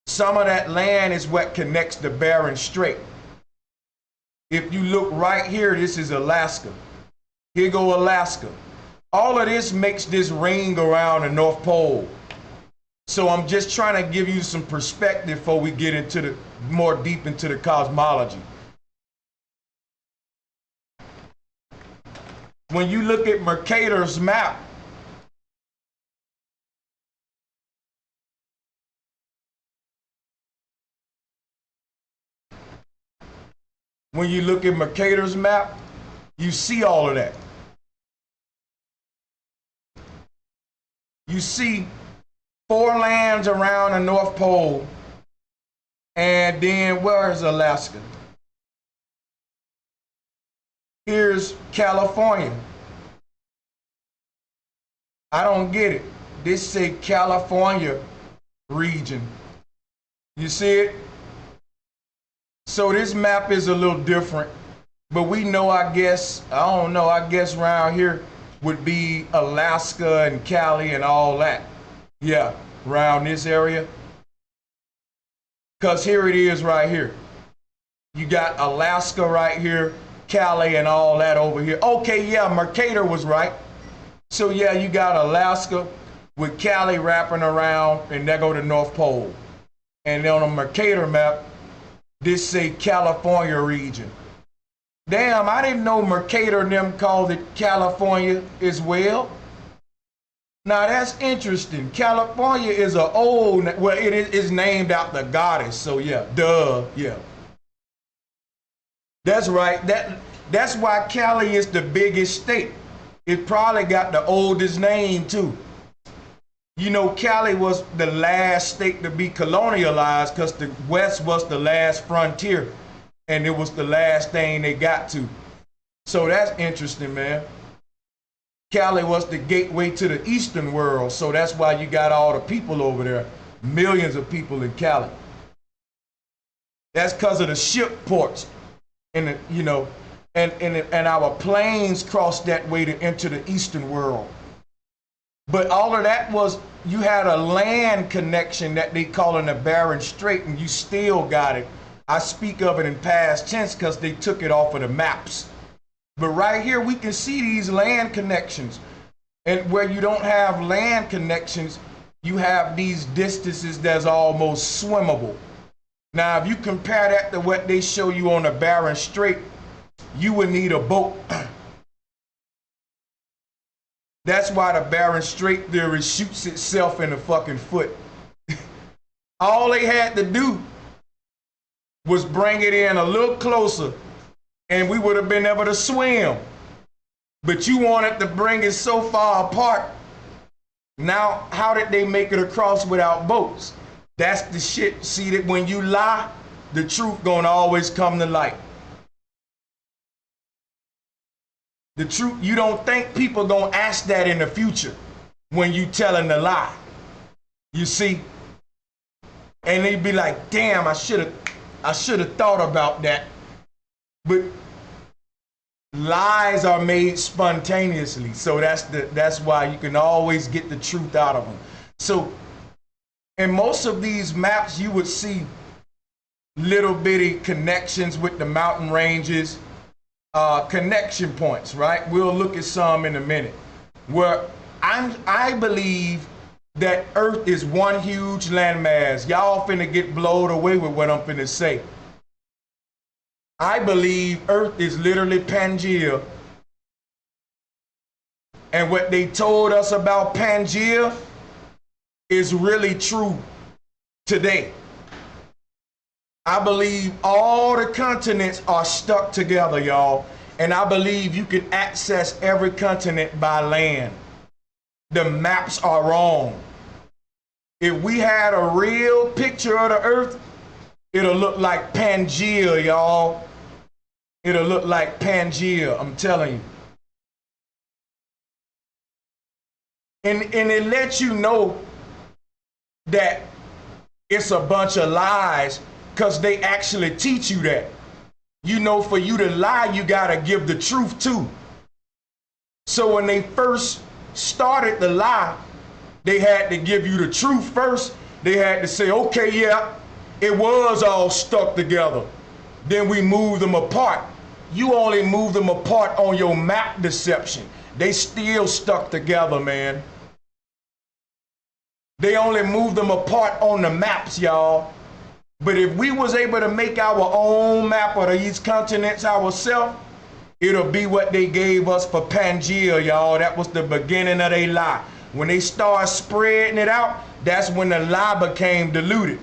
Some of that land is what connects the Bering Strait. If you look right here, this is Alaska. Here go Alaska. All of this makes this ring around the North Pole. So I'm just trying to give you some perspective before we get into the more deep into the cosmology. when you look at Mercator's map, when you look at Mercator's map, you see all of that. You see 4 lands around the North Pole, and then where is Alaska? Here's California. I don't get it. This say California region. You see it? So this map is a little different, but we know, I guess, I don't know, I guess around here would be Alaska and Cali and all that. Yeah, around this area. Because here it is right here. You got Alaska right here, Cali and all that over here. Okay, yeah, Mercator was right. So yeah, you got Alaska with Cali wrapping around, and there go the North Pole. And then on the Mercator map, this say California region. Damn, I didn't know Mercator and them called it California as well. Now that's interesting. California is a old, well, it is named after the goddess. So yeah, duh, yeah. That's right. That's why Cali is the biggest state. It probably got the oldest name too. You know, Cali was the last state to be colonialized because the West was the last frontier, and it was the last thing they got to. So that's interesting, man. Cali was the gateway to the Eastern world, so that's why you got all the people over there, millions of people in Cali. That's because of the ship ports, and you know, and our planes crossed that way to enter the Eastern world. But all of that was, you had a land connection that they call in the Bering Strait, and you still got it. I speak of it in past tense because they took it off of the maps. But right here, we can see these land connections. And where you don't have land connections, you have these distances that's almost swimmable. Now, if you compare that to what they show you on the Bering Strait, you would need a boat. That's why the Bering Strait theory shoots itself in the fucking foot. All they had to do was bring it in a little closer, and we would have been able to swim. But you wanted to bring it so far apart. Now, how did they make it across without boats? That's the shit. See, that when you lie, the truth gonna always come to light. The truth, you don't think people gonna ask that in the future when you telling the lie. You see? And they'd be like, damn, I should have thought about that. But lies are made spontaneously. So that's why you can always get the truth out of them. So in most of these maps, you would see little bitty connections with the mountain ranges. Connection points, right? We'll look at some in a minute. Where I believe that Earth is one huge landmass. Y'all finna get blown away with what I'm finna say. I believe Earth is literally Pangea. And what they told us about Pangea is really true today. I believe all the continents are stuck together, y'all. And I believe you can access every continent by land. The maps are wrong. If we had a real picture of the Earth, it'll look like Pangea, y'all. It'll look like Pangea, I'm telling you. And it lets you know that it's a bunch of lies, because they actually teach you that. You know, for you to lie, you gotta give the truth too. So when they first started the lie, they had to give you the truth first. They had to say, okay, yeah, it was all stuck together. Then we moved them apart. You only moved them apart on your map deception. They still stuck together, man. They only moved them apart on the maps, y'all. But if we was able to make our own map of these continents ourselves, It'll be what they gave us for Pangea, y'all. That was the beginning of their lie. When they started spreading it out, that's when the lie became diluted.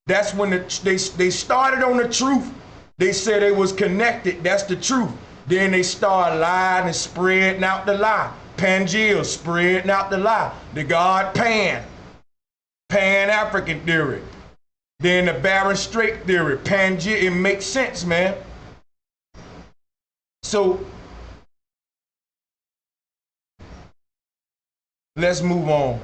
That's when they started on the truth. They said they was connected. That's the truth. Then they started lying and spreading out the lie. Pangea, spreading out the lie. The god Pan-African theory. Then the Bering Strait theory. Pangea, it makes sense, man. So let's move on.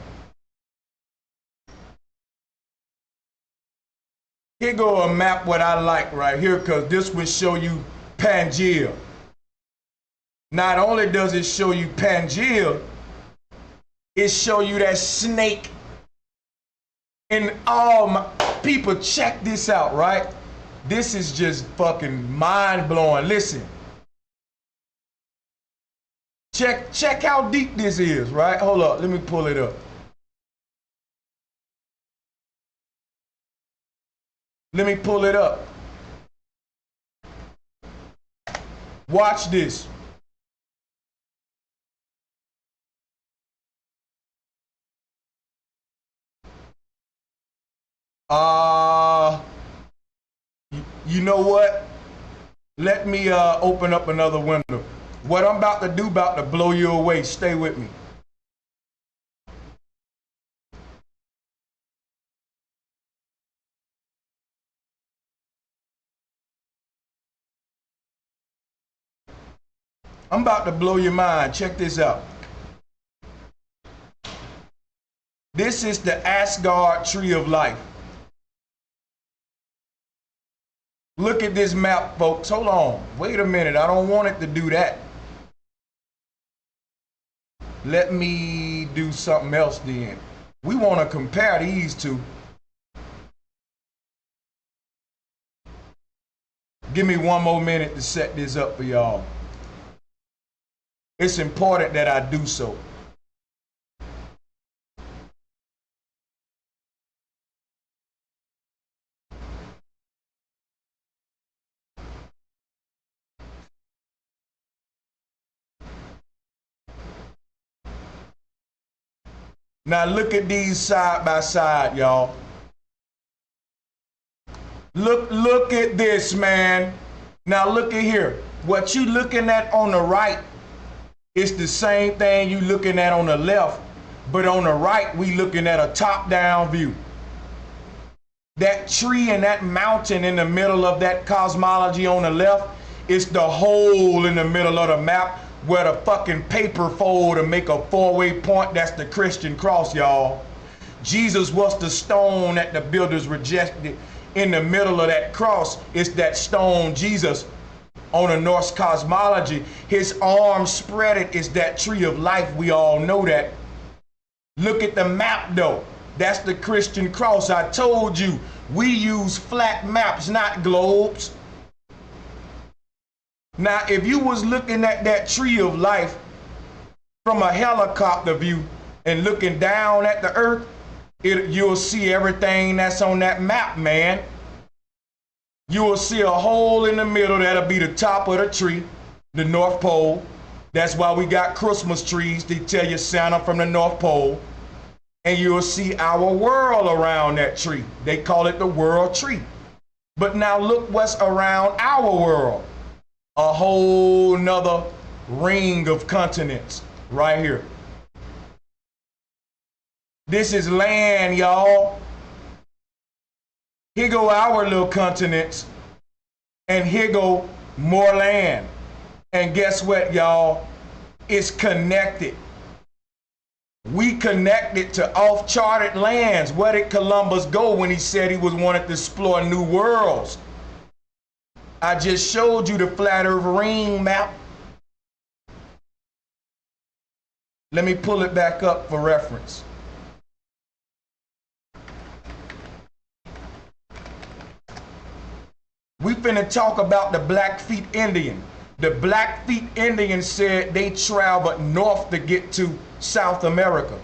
Here go a map what I like right here, because this will show you Pangea. Not only does it show you Pangea, it show you that snake. And all my people, check this out, right? This is just fucking mind-blowing. Listen. Check how deep this is, right? Hold up, let me pull it up. Let me pull it up. Watch this. You know what? Let me open up another window. What I'm about to do about to blow you away. Stay with me. I'm about to blow your mind. Check this out. This is the Asgard Tree of Life. Look at this map, folks. Hold on. Wait a minute. I don't want it to do that. Let me do something else then. We want to compare these two. Give me one more minute to set this up for y'all. It's important that I do so. Now look at these side by side, y'all. Look at this, man. Now look at here. What you looking at on the right is the same thing you looking at on the left, but on the right we looking at a top-down view. That tree and that mountain in the middle of that cosmology on the left is the hole in the middle of the map where the fucking paper fold to make a four-way point. That's the Christian cross, y'all. Jesus was the stone that the builders rejected. In the middle of that cross is that stone, Jesus. On the Norse cosmology, his arm spreaded is that tree of life. We all know that. Look at the map though. That's the Christian cross. I told you, we use flat maps, not globes. Now, if you was looking at that tree of life from a helicopter view and looking down at the earth, you'll see everything that's on that map, man. You will see a hole in the middle. That'll be the top of the tree, the North Pole. That's why we got Christmas trees. They tell you Santa from the North Pole. And you'll see our world around that tree. They call it the world tree. But now look what's around our world. A whole nother ring of continents right here. This is land, y'all. Here go our little continents, and here go more land. And guess what, y'all? It's connected. We connected to off-charted lands. Where did Columbus go when he said he wanted to explore new worlds? I just showed you the flat earth ring map. Let me pull it back up for reference. We finna talk about the Blackfeet Indian. The Blackfeet Indian said they traveled north to get to South America.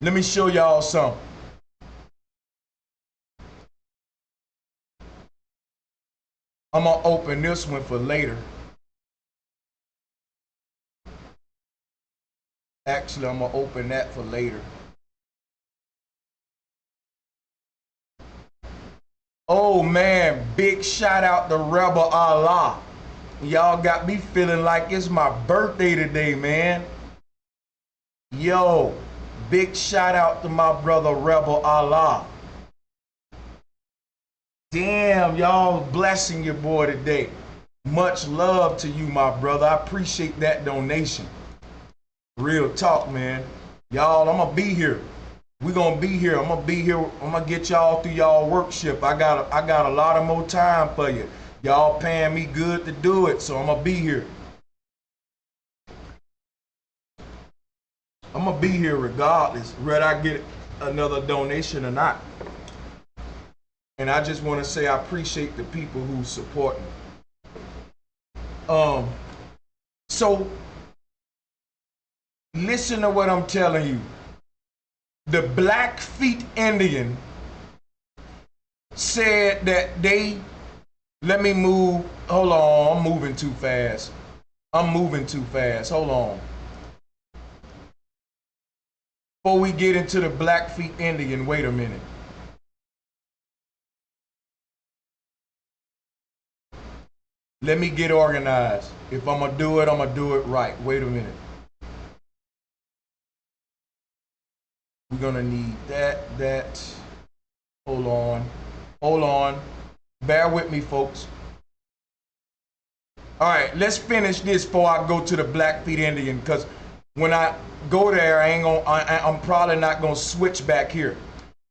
Let me show y'all some. I'm gonna open this one for later. Actually, I'm gonna open that for later. Oh man, big shout out to Rebel Allah. Y'all got me feeling like it's my birthday today, man. Yo, big shout out to my brother Rebel Allah. Damn, y'all blessing your boy today. Much love to you, my brother. I appreciate that donation. Real talk, man. Y'all, I'm gonna be here. We're gonna be here. I'm gonna be here. I'm gonna get y'all through y'all workshop. I got a lot of more time for you. Y'all paying me good to do it, so I'm gonna be here. I'm gonna be here regardless, whether I get another donation or not. And I just want to say I appreciate the people who support me. So listen to what I'm telling you. The Blackfeet Indian said that let me move. Hold on, I'm moving too fast. Hold on. Before we get into the Blackfeet Indian, wait a minute. Let me get organized. If I'm gonna do it right. Wait a minute. We're gonna need that. Hold on. Bear with me, folks. All right, let's finish this before I go to the Blackfeet Indian, because when I go there, I'm probably not gonna switch back here.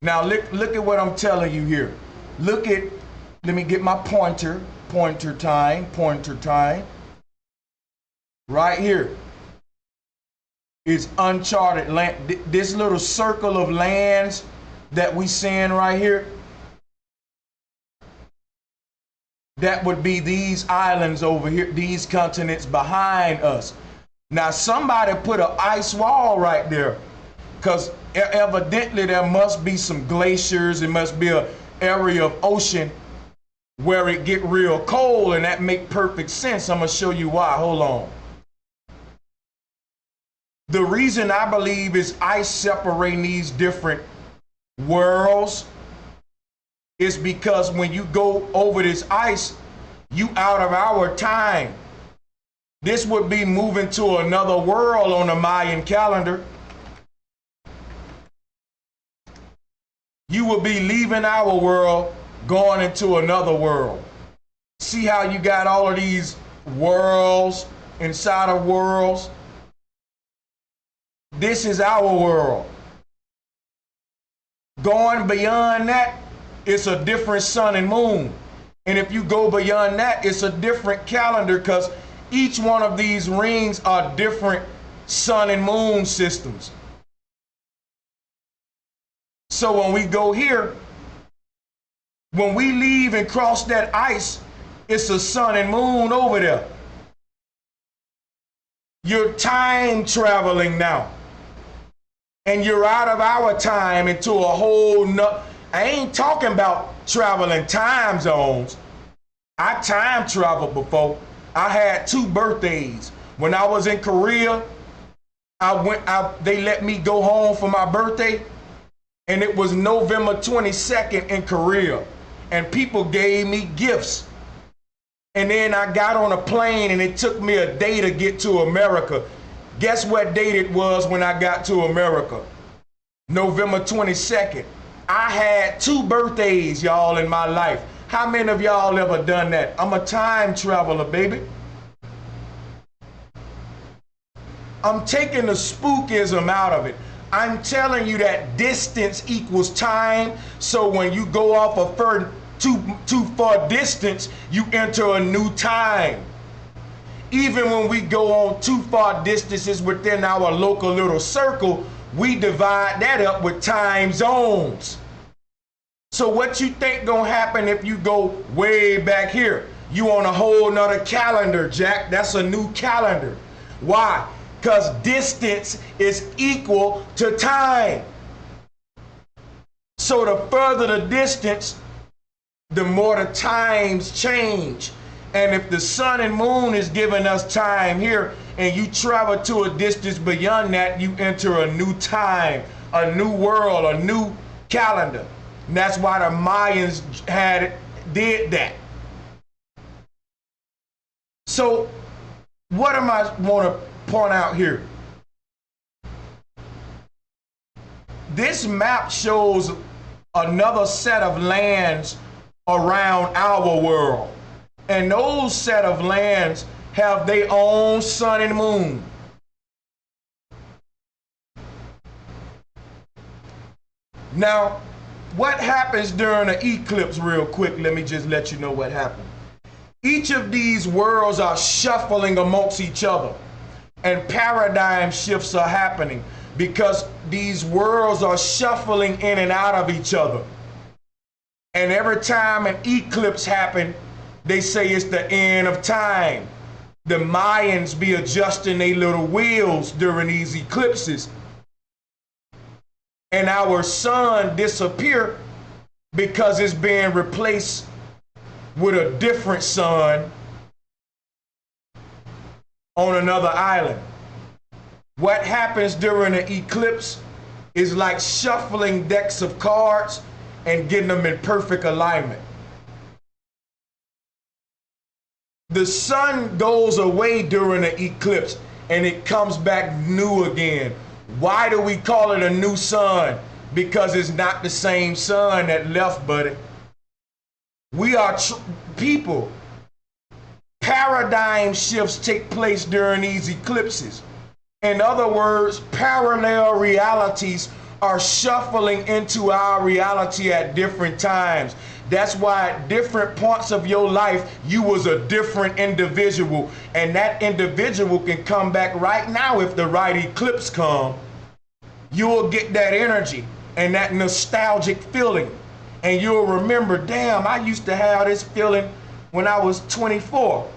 Now look at what I'm telling you here. Let me get my pointer time. Right here is uncharted land. This little circle of lands that we seeing right here, that would be these islands over here, these continents behind us. Now somebody put an ice wall right there, because evidently there must be some glaciers. It must be an area of ocean where it get real cold, and that make perfect sense. I'm gonna show you why. Hold on. The reason I believe is ice separating these different worlds is because when you go over this ice, you out of our time. This would be moving to another world on the Mayan calendar. You would be leaving our world, going into another world. See how you got all of these worlds inside of worlds? This is our world. Going beyond that, it's a different sun and moon. And if you go beyond that, it's a different calendar, because each one of these rings are different sun and moon systems. So when we go here, when we leave and cross that ice, it's a sun and moon over there. You're time traveling now. And you're out of our time into a whole nother. I ain't talking about traveling time zones. I time traveled before. I had 2 birthdays. When I was in Korea, they let me go home for my birthday, and it was November 22nd in Korea. And people gave me gifts. And then I got on a plane, and it took me a day to get to America. Guess what date it was when I got to America? November 22nd. I had 2 birthdays, y'all, in my life. How many of y'all ever done that? I'm a time traveler, baby. I'm taking the spookism out of it. I'm telling you that distance equals time. So when you go off a too far distance, you enter a new time. Even when we go on too far distances within our local little circle, we divide that up with time zones. So what you think gonna happen if you go way back here? You on a whole nother calendar, Jack. That's a new calendar. Why? Because distance is equal to time. So the further the distance, the more the times change. And if the sun and moon is giving us time here, and you travel to a distance beyond that, you enter a new time, a new world, a new calendar. And that's why the Mayans did that. So what am I want to point out here? This map shows another set of lands around our world. And those set of lands have their own sun and moon. Now, what happens during an eclipse real quick? Let me just let you know what happened. Each of these worlds are shuffling amongst each other, and paradigm shifts are happening because these worlds are shuffling in and out of each other. And every time an eclipse happens, they say it's the end of time. The Mayans be adjusting their little wheels during these eclipses. And our sun disappear because it's being replaced with a different sun on another island. What happens during an eclipse is like shuffling decks of cards and getting them in perfect alignment. The sun goes away during an eclipse and it comes back new again. Why do we call it a new sun? Because it's not the same sun that left, buddy. We are people. Paradigm shifts take place during these eclipses. In other words, parallel realities are shuffling into our reality at different times. That's why at different points of your life, you was a different individual. And that individual can come back right now if the right eclipse come. You'll get that energy and that nostalgic feeling. And you'll remember, damn, I used to have this feeling when I was 24.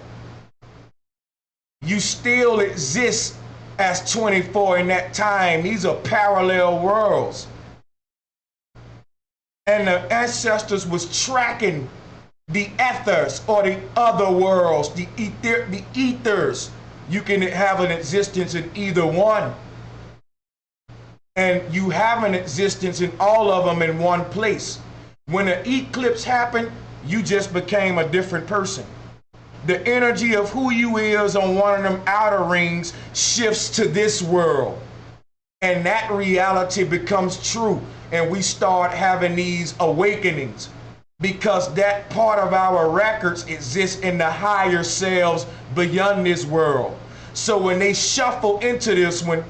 You still exist as 24 in that time. These are parallel worlds. And the ancestors was tracking the ethers or the other worlds, the ethers. You can have an existence in either one. And you have an existence in all of them in one place. When an eclipse happened, you just became a different person. The energy of who you is on one of them outer rings shifts to this world. And that reality becomes true. And we start having these awakenings because that part of our records exists in the higher selves beyond this world. So when they shuffle into this one,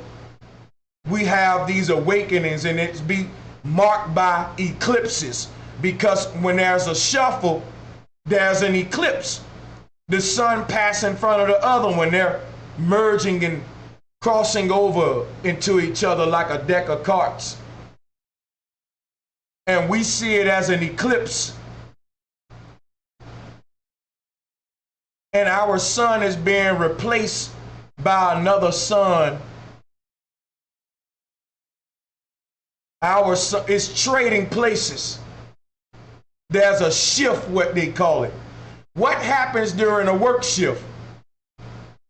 we have these awakenings, and it's be marked by eclipses, because when there's a shuffle, there's an eclipse. The sun passes in front of the other one. They're merging and crossing over into each other like a deck of cards. And we see it as an eclipse. And our sun is being replaced by another sun. Our sun is trading places. There's a shift, what they call it. What happens during a work shift?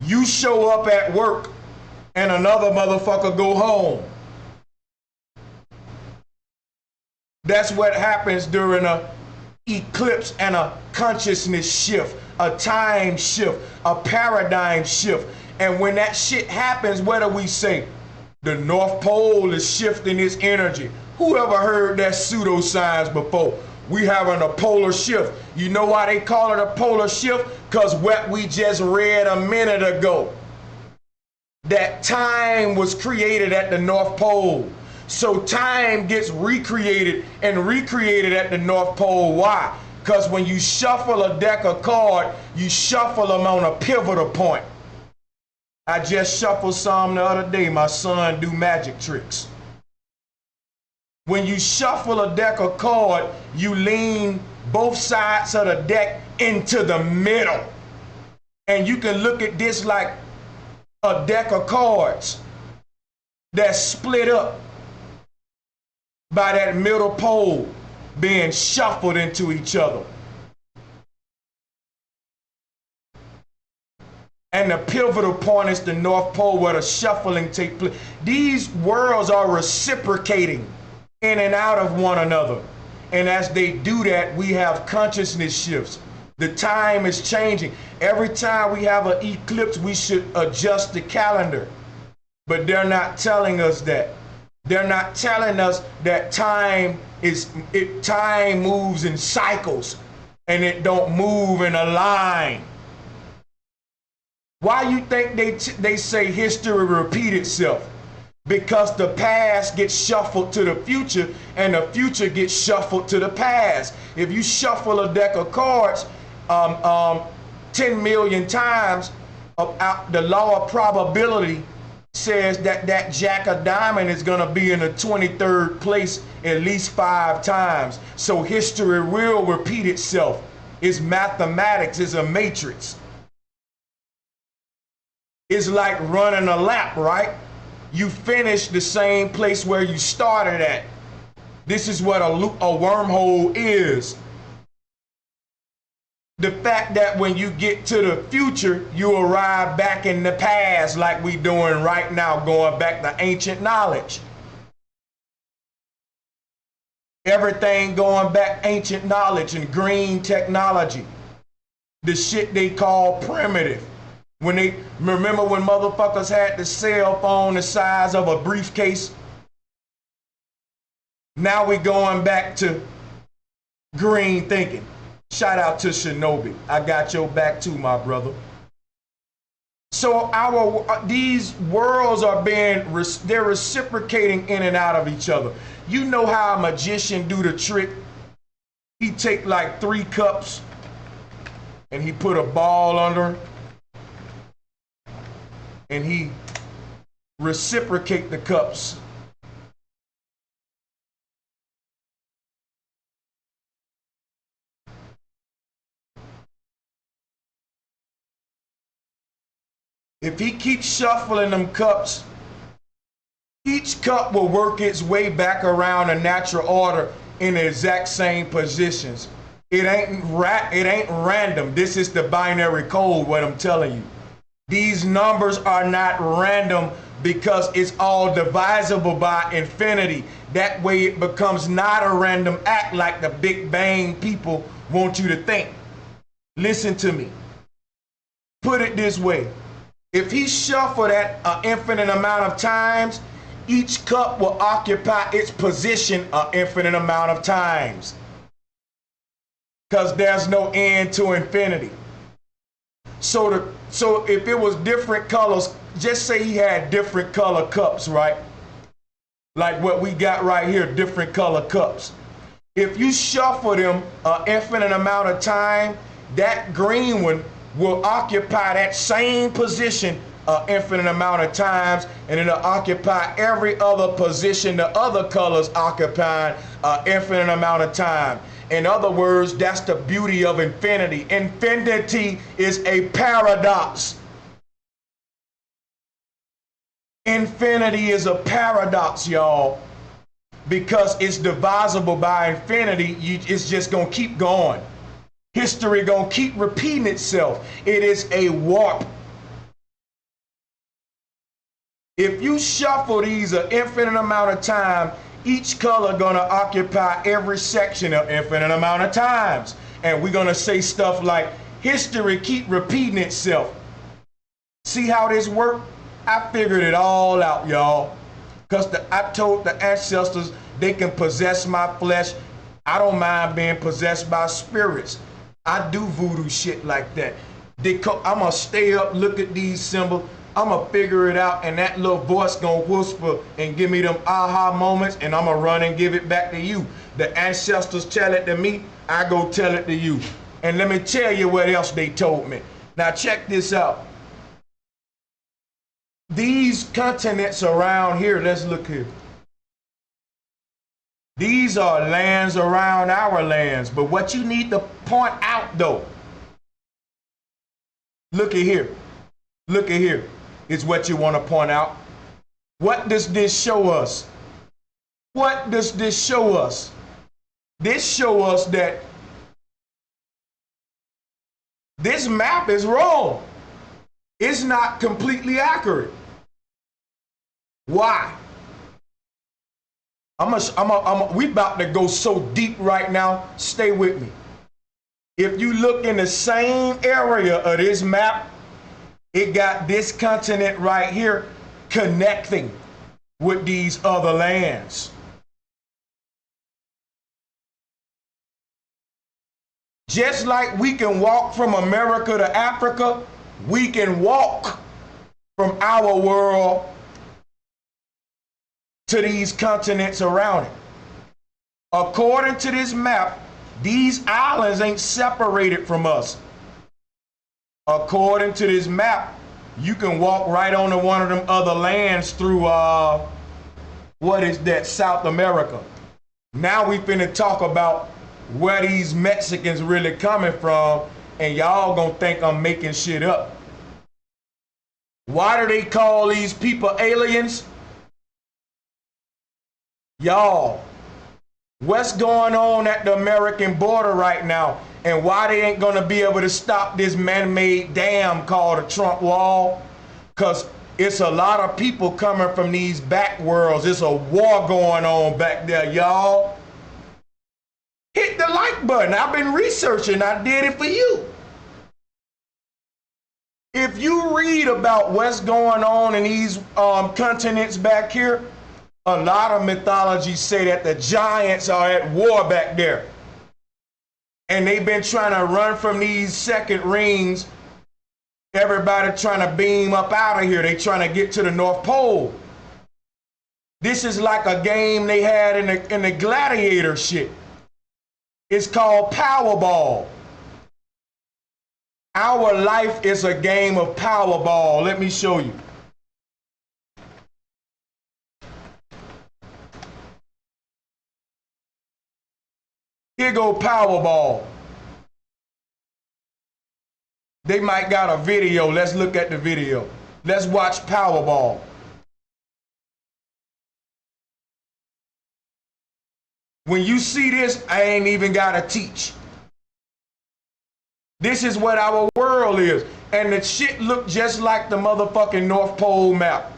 You show up at work and another motherfucker go home. That's what happens during a eclipse and a consciousness shift, a time shift, a paradigm shift. And when that shit happens, what do we say? The North Pole is shifting its energy. Who ever heard that pseudoscience before? We having a polar shift. You know why they call it a polar shift? Because what we just read a minute ago, that time was created at the North Pole. So time gets recreated and recreated at the North Pole. Why? Because when you shuffle a deck of cards, you shuffle them on a pivotal point. I just shuffled some the other day. My son do magic tricks. When you shuffle a deck of cards, you lean both sides of the deck into the middle. And you can look at this like a deck of cards that's split up by that middle pole being shuffled into each other. And the pivotal point is the North Pole where the shuffling takes place. These worlds are reciprocating in and out of one another. And as they do that, we have consciousness shifts. The time is changing. Every time we have an eclipse, we should adjust the calendar. But they're not telling us that. They're not telling us that time moves in cycles and it don't move in a line. Why you think they say history repeat itself? Because the past gets shuffled to the future and the future gets shuffled to the past. If you shuffle a deck of cards 10 million times, the law of probability says that jack of diamond is going to be in the 23rd place at least 5 times. So history will repeat itself. It's mathematics, it's a matrix. It's like running a lap, right? You finish the same place where you started at. This is what a wormhole is. The fact that when you get to the future, you arrive back in the past like we doing right now, going back to ancient knowledge. Everything going back ancient knowledge and green technology. The shit they call primitive. Remember when motherfuckers had the cell phone the size of a briefcase? Now we going back to green thinking. Shout out to Shinobi. I got your back too, my brother. So these worlds are they're reciprocating in and out of each other. You know how a magician do the trick? He take like 3 cups and he put a ball under it and he reciprocate the cups. If he keeps shuffling them cups, each cup will work its way back around a natural order in the exact same positions. It ain't random. This is the binary code, what I'm telling you. These numbers are not random because it's all divisible by infinity. That way it becomes not a random act like the Big Bang people want you to think. Listen to me. Put it this way. If he shuffled that an infinite amount of times, each cup will occupy its position an infinite amount of times. Because there's no end to infinity. So if it was different colors, just say he had different color cups, right? Like what we got right here, different color cups. If you shuffle them an infinite amount of time, that green one will occupy that same position an infinite amount of times, and it'll occupy every other position the other colors occupying an infinite amount of time. In other words, that's the beauty of infinity. Infinity is a paradox. Infinity is a paradox, y'all, because it's divisible by infinity. It's just gonna keep going. History gonna keep repeating itself. It is a warp. If you shuffle these an infinite amount of time, each color gonna occupy every section an infinite amount of times. And we're gonna say stuff like, history keep repeating itself. See how this worked? I figured it all out, y'all. Because I told the ancestors they can possess my flesh. I don't mind being possessed by spirits. I do voodoo shit like that. I'm gonna stay up, look at these symbols. I'm gonna figure it out, and that little voice gonna whisper and give me them aha moments, and I'm gonna run and give it back to you. The ancestors tell it to me, I go tell it to you. And let me tell you what else they told me. Now check this out. These continents around here, let's look here. These are lands around our lands, but what you need to point out though, look at here, is what you want to point out. What does this show us? What does this show us? This show us that this map is wrong. It's not completely accurate. Why? We about to go so deep right now. Stay with me. If you look in the same area of this map, it got this continent right here connecting with these other lands. Just like we can walk from America to Africa, we can walk from our world to these continents around it. According to this map, these islands ain't separated from us. According to this map, you can walk right onto one of them other lands through, what is that, South America. Now we finna talk about where these Mexicans really coming from, and y'all gonna think I'm making shit up. Why do they call these people aliens? Y'all, what's going on at the American border right now, and why they ain't gonna be able to stop this man-made dam called the Trump Wall? Because it's a lot of people coming from these back worlds. There's a war going on back there, y'all. Hit the like button. I've been researching. I did it for you. If you read about what's going on in these continents back here, a lot of mythology say that the giants are at war back there. And they've been trying to run from these second rings. Everybody trying to beam up out of here. They trying to get to the North Pole. This is like a game they had in the gladiator shit. It's called Powerball. Our life is a game of Powerball. Let me show you. Here go Powerball. They might got a video. Let's look at the video. Let's watch Powerball. When you see this, I ain't even gotta teach. This is what our world is. And the shit look just like the motherfucking North Pole map.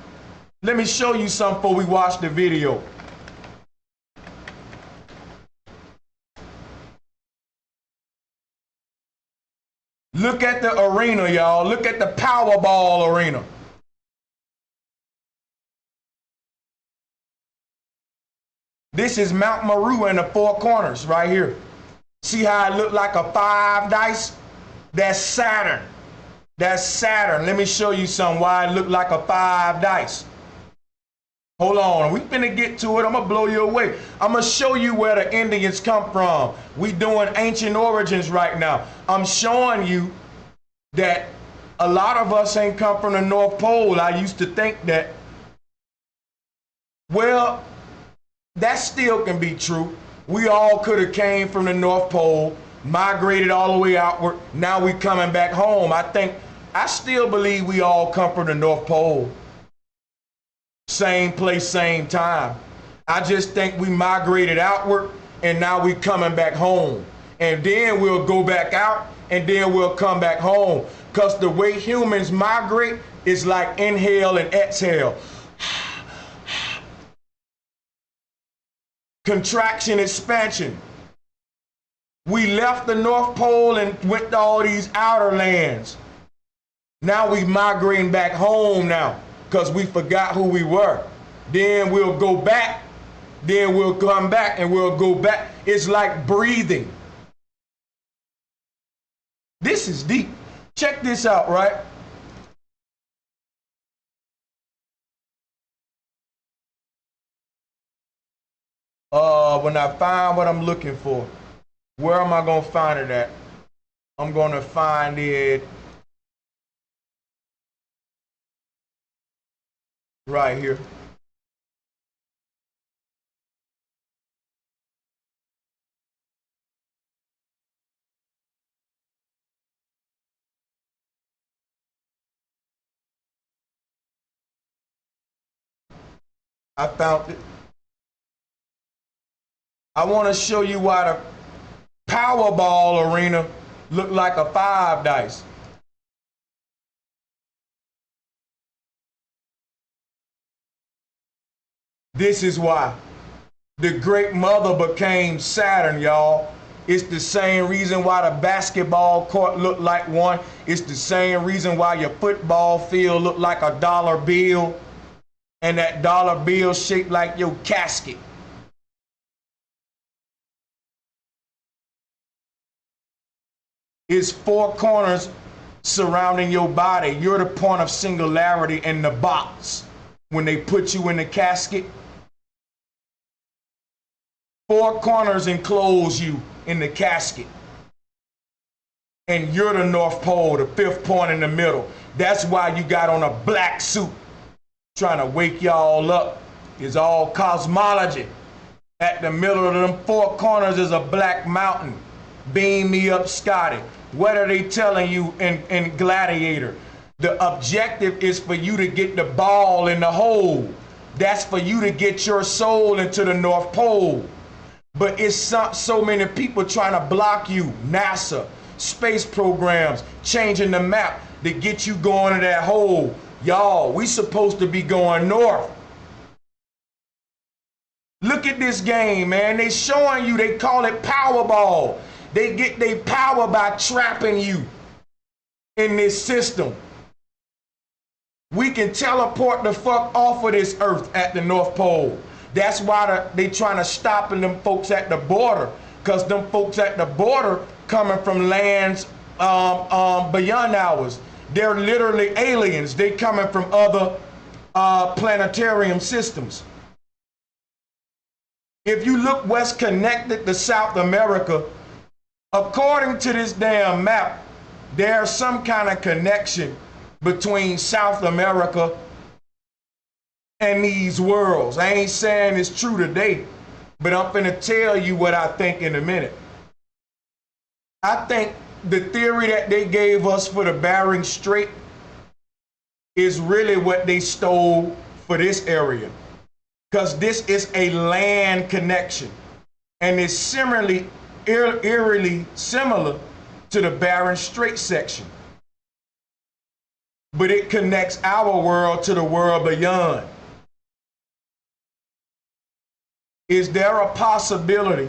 Let me show you something before we watch the video. Look at the arena, y'all. Look at the Powerball arena. This is Mount Meru in the four corners right here. See how it looked like a 5 dice? That's Saturn. That's Saturn. Let me show you something why it looked like a 5 dice. Hold on, we finna get to it. I'm gonna blow you away. I'm gonna show you where the Indians come from. We doing ancient origins right now. I'm showing you that a lot of us ain't come from the North Pole. I used to think that. Well, that still can be true. We all could have came from the North Pole, migrated all the way outward. Now we coming back home. I still believe we all come from the North Pole. Same place, same time. I just think we migrated outward and now we coming back home. And then we'll go back out and then we'll come back home. Because the way humans migrate is like inhale and exhale. Contraction, expansion. We left the North Pole and went to all these outer lands. Now we migrating back home now because we forgot who we were. Then we'll go back, then we'll come back and we'll go back. It's like breathing. This is deep. Check this out, right? When I find what I'm looking for, where am I gonna find it at? I'm gonna find it right here. I found it. I want to show you why the Powerball arena looked like a 5 dice. This is why. The great mother became Saturn, y'all. It's the same reason why the basketball court looked like one. It's the same reason why your football field looked like a dollar bill, and that dollar bill shaped like your casket. It's four corners surrounding your body. You're the point of singularity in the box. When they put you in the casket, four corners enclose you in the casket. And you're the North Pole, the fifth point in the middle. That's why you got on a black suit. Trying to wake y'all up. It's all cosmology. At the middle of them four corners is a black mountain. Beam me up, Scotty. What are they telling you in Gladiator? The objective is for you to get the ball in the hole. That's for you to get your soul into the North Pole. But it's so many people trying to block you. NASA, space programs, changing the map to get you going to that hole. Y'all, we supposed to be going north. Look at this game, man. They showing you, they call it Powerball. They get their power by trapping you in this system. We can teleport the fuck off of this earth at the North Pole. That's why they trying to stop them folks at the border, because them folks at the border coming from lands beyond ours. They're literally aliens. They coming from other planetarium systems. If you look what's connected to South America, according to this damn map, there's some kind of connection between South America and these worlds. I ain't saying it's true today, but I'm finna tell you what I think in a minute. I think the theory that they gave us for the Bering Strait is really what they stole for this area, because this is a land connection, and it's similarly, eerily similar to the Bering Strait section, but it connects our world to the world beyond. Is there a possibility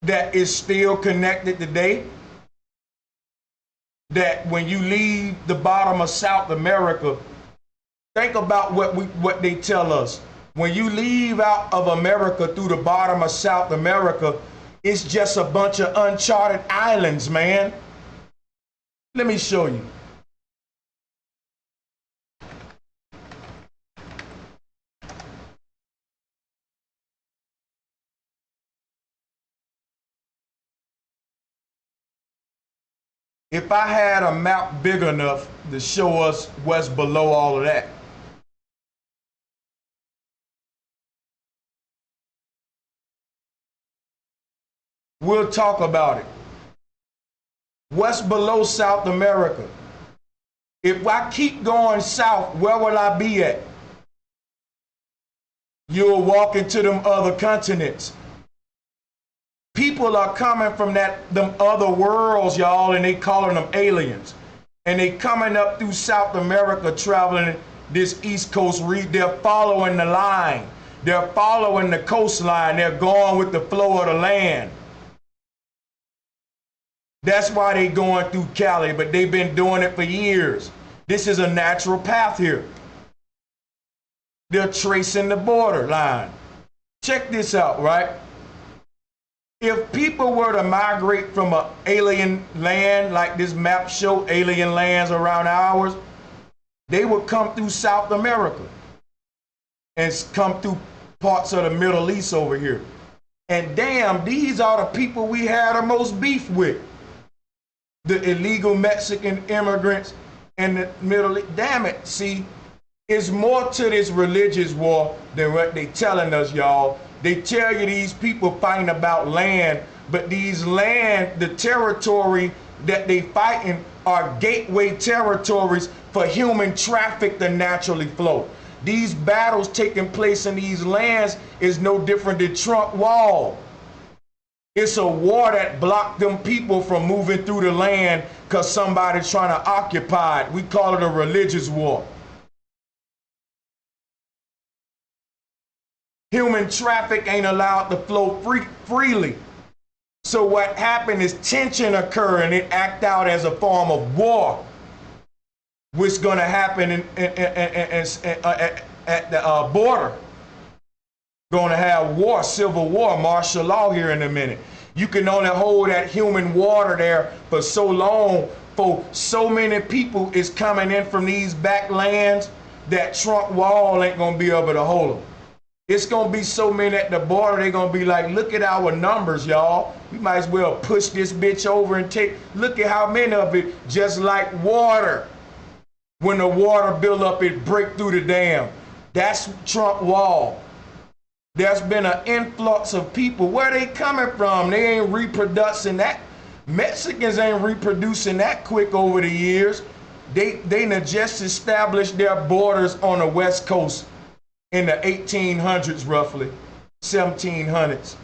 that is still connected today? That when you leave the bottom of South America, think about what they tell us. When you leave out of America through the bottom of South America, it's just a bunch of uncharted islands, man. Let me show you. If I had a map big enough to show us what's below all of that. We'll talk about it. What's below South America? If I keep going south, where will I be at? You'll walk into them other continents. People are coming from them other worlds, y'all, and they calling them aliens. And they coming up through South America, traveling this East Coast region. They're following the line. They're following the coastline. They're going with the flow of the land. That's why they're going through Cali, but they've been doing it for years. This is a natural path here. They're tracing the border line. Check this out, right? If people were to migrate from an alien land, like this map show, alien lands around ours, they would come through South America and come through parts of the Middle East over here. And damn, these are the people we had the most beef with. The illegal Mexican immigrants in the Middle East. Damn it, see, it's more to this religious war than what they telling us, y'all. They tell you these people fighting about land, but these land, the territory that they fighting are gateway territories for human traffic to naturally flow. These battles taking place in these lands is no different than Trump Wall. It's a war that blocked them people from moving through the land because somebody's trying to occupy it. We call it a religious war. Human traffic ain't allowed to flow freely. So what happened is tension occur and it act out as a form of war, which is going to happen at the border. Going to have war, civil war, martial law here in a minute. You can only hold that human water there for so long, for so many people is coming in from these back lands that Trump wall ain't going to be able to hold them. It's going to be so many at the border, they're going to be like, look at our numbers, y'all. We might as well push this bitch over and look at how many of it, just like water. When the water build up, it break through the dam. That's Trump wall. There's been an influx of people. Where they coming from? They ain't reproducing that. Mexicans ain't reproducing that quick over the years. They just established their borders on the West Coast in the 1800s, roughly 1700s.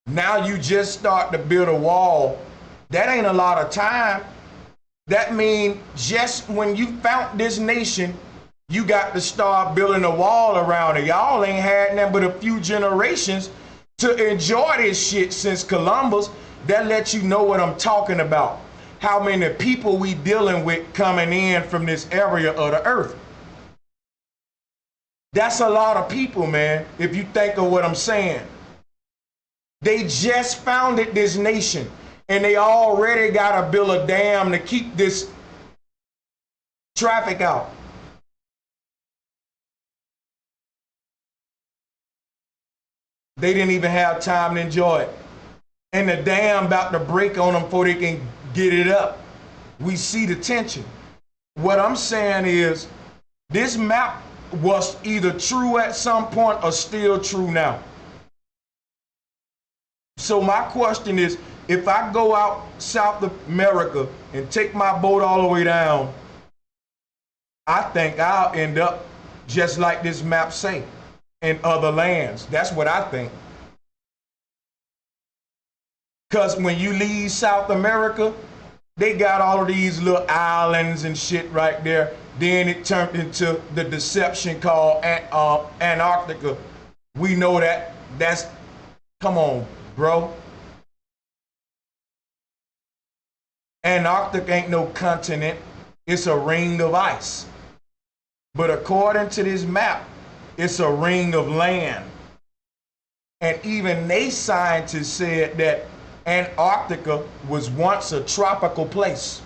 Now you just start to build a wall. That ain't a lot of time. That means just when you found this nation, you got to start building a wall around it. Y'all ain't had nothing but a few generations to enjoy this shit since Columbus. That lets you know what I'm talking about. How many people we dealing with coming in from this area of the earth. That's a lot of people, man, if you think of what I'm saying. They just founded this nation, and they already got to build a dam to keep this traffic out. They didn't even have time to enjoy it. And the dam about to break on them before they can get it up. We see the tension. What I'm saying is, this map was either true at some point or still true now. So my question is, if I go out South America and take my boat all the way down, I think I'll end up just like this map say, in other lands. That's what I think. Because when you leave South America, they got all of these little islands and shit right there. Then it turned into the deception called Antarctica. We know that. Come on, bro. Antarctica ain't no continent. It's a ring of ice. But according to this map, it's a ring of land. And even they scientists said that Antarctica was once a tropical place.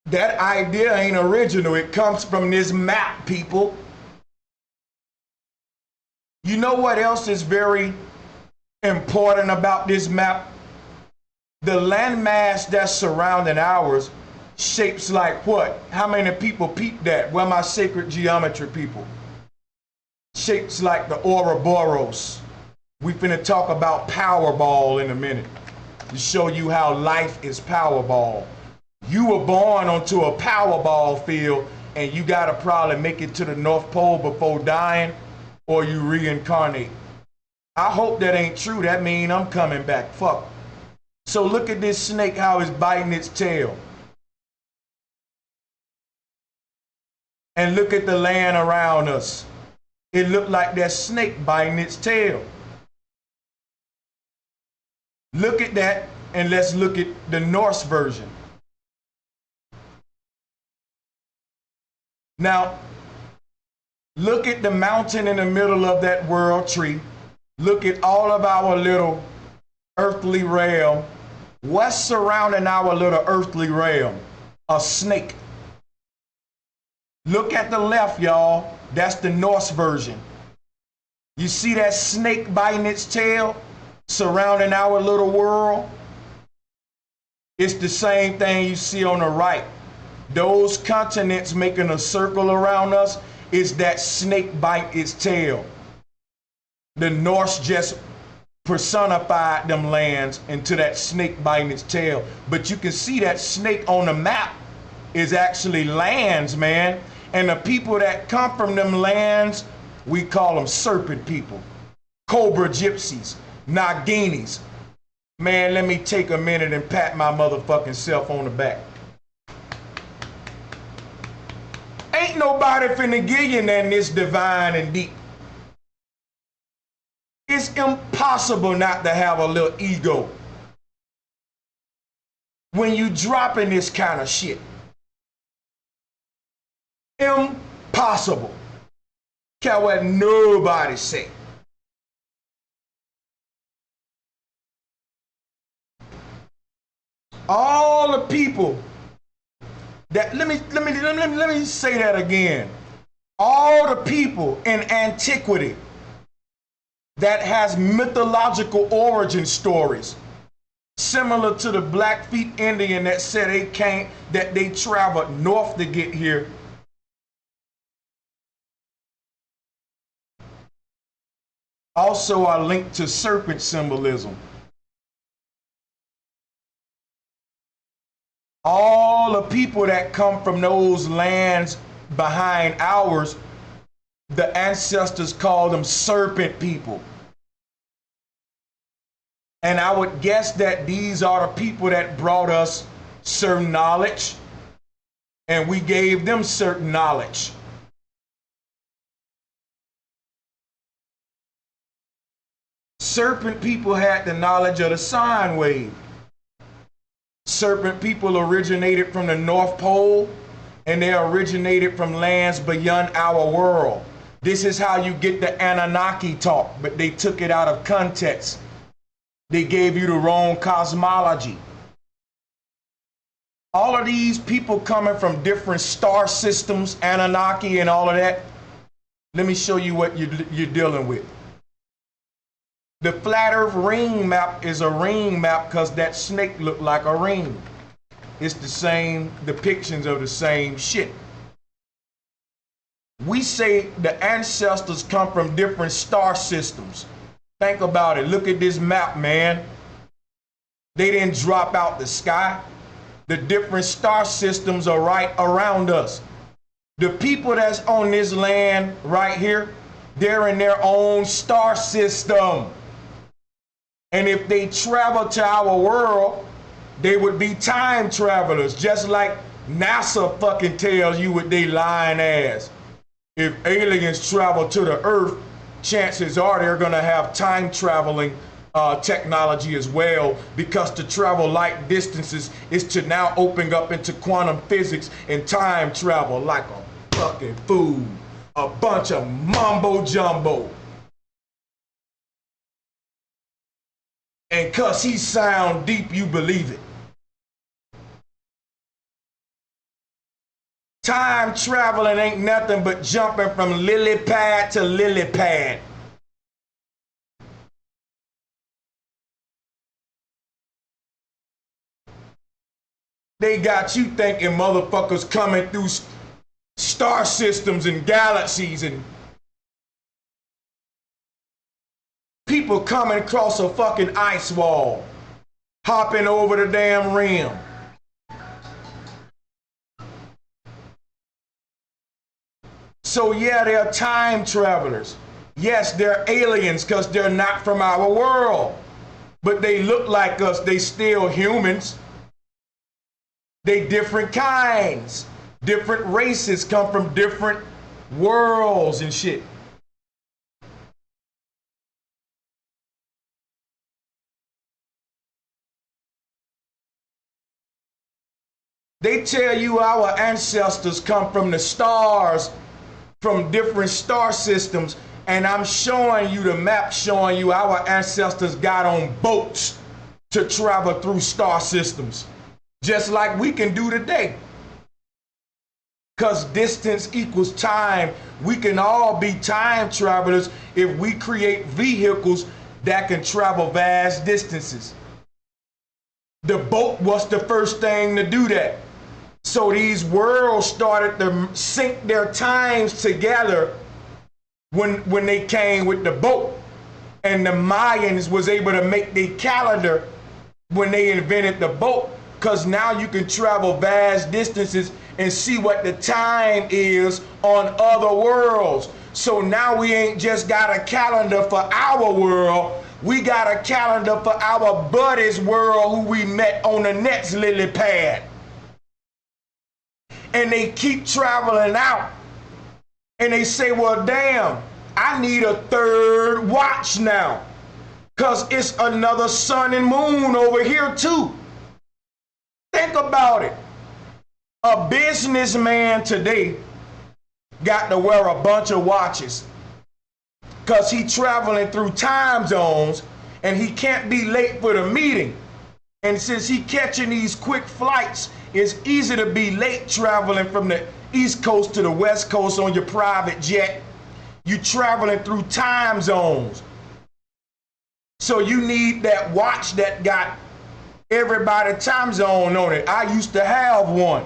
That idea ain't original. It comes from this map, people. You know what else is very important about this map? The landmass that's surrounding ours shapes like what? How many people peep that? Where my sacred geometry people? Shapes like the Ouroboros. We finna talk about Powerball in a minute to show you how life is Powerball. You were born onto a Powerball field and you gotta probably make it to the North Pole before dying or you reincarnate. I hope that ain't true. That mean I'm coming back. Fuck. So look at this snake, how it's biting its tail. And look at the land around us. It looked like that snake biting its tail. Look at that, and let's look at the Norse version. Now, look at the mountain in the middle of that world tree. Look at all of our little earthly realm. What's surrounding our little earthly realm? A snake. Look at the left, y'all. That's the Norse version. You see that snake biting its tail surrounding our little world? It's the same thing you see on the right. Those continents making a circle around us is that snake bite its tail. The Norse just personified them lands into that snake biting its tail. But you can see that snake on the map is actually lands, man. And the people that come from them lands, we call them serpent people, cobra gypsies, Naginis. Man, let me take a minute and pat my motherfucking self on the back. Ain't nobody finna give you nothing this divine and deep. It's impossible not to have a little ego when you dropping this kind of shit. Impossible. Care what nobody say. All the people that let me say that again. All the people in antiquity that has mythological origin stories, similar to the Blackfeet Indian that said they traveled north to get here. Also are linked to serpent symbolism. All the people that come from those lands behind ours, the ancestors call them serpent people. And I would guess that these are the people that brought us certain knowledge, and we gave them certain knowledge. Serpent people had the knowledge of the sine wave. Serpent people originated from the North Pole, and they originated from lands beyond our world. This is how you get the Anunnaki talk, but they took it out of context. They gave you the wrong cosmology. All of these people coming from different star systems, Anunnaki and all of that, let me show you what you're dealing with. The flat earth ring map is a ring map because that snake looked like a ring. It's the same depictions of the same shit. We say the ancestors come from different star systems. Think about it. Look at this map, man. They didn't drop out the sky. The different star systems are right around us. The people that's on this land right here, they're in their own star system. And if they travel to our world, they would be time travelers, just like NASA fucking tells you what they lying ass. If aliens travel to the Earth, chances are they're gonna have time traveling technology as well, because to travel light distances is to now open up into quantum physics and time travel like a fucking fool. A bunch of mumbo jumbo. And cause he sound deep, you believe it. Time traveling ain't nothing but jumping from lily pad to lily pad. They got you thinking motherfuckers coming through star systems and galaxies and people coming across a fucking ice wall, hopping over the damn rim. So yeah, they're time travelers. Yes, they're aliens because they're not from our world, but they look like us. They still humans. They different kinds. Different races come from different worlds and shit. They tell you our ancestors come from the stars, from different star systems, and I'm showing you the map showing you our ancestors got on boats to travel through star systems, just like we can do today. Because distance equals time. We can all be time travelers if we create vehicles that can travel vast distances. The boat was the first thing to do that. So these worlds started to sync their times together when they came with the boat. And the Mayans was able to make their calendar when they invented the boat, because now you can travel vast distances and see what the time is on other worlds. So now we ain't just got a calendar for our world, We got a calendar for our buddies world who we met on the next lily pad. And they keep traveling out. And they say, well, damn, I need a third watch now. Because it's another sun and moon over here too. Think about it. A businessman today got to wear a bunch of watches because he traveling through time zones and he can't be late for the meeting. And since he catching these quick flights, it's easy to be late traveling from the East Coast to the West Coast on your private jet. You traveling through time zones. So you need that watch that got everybody's time zone on it. I used to have one.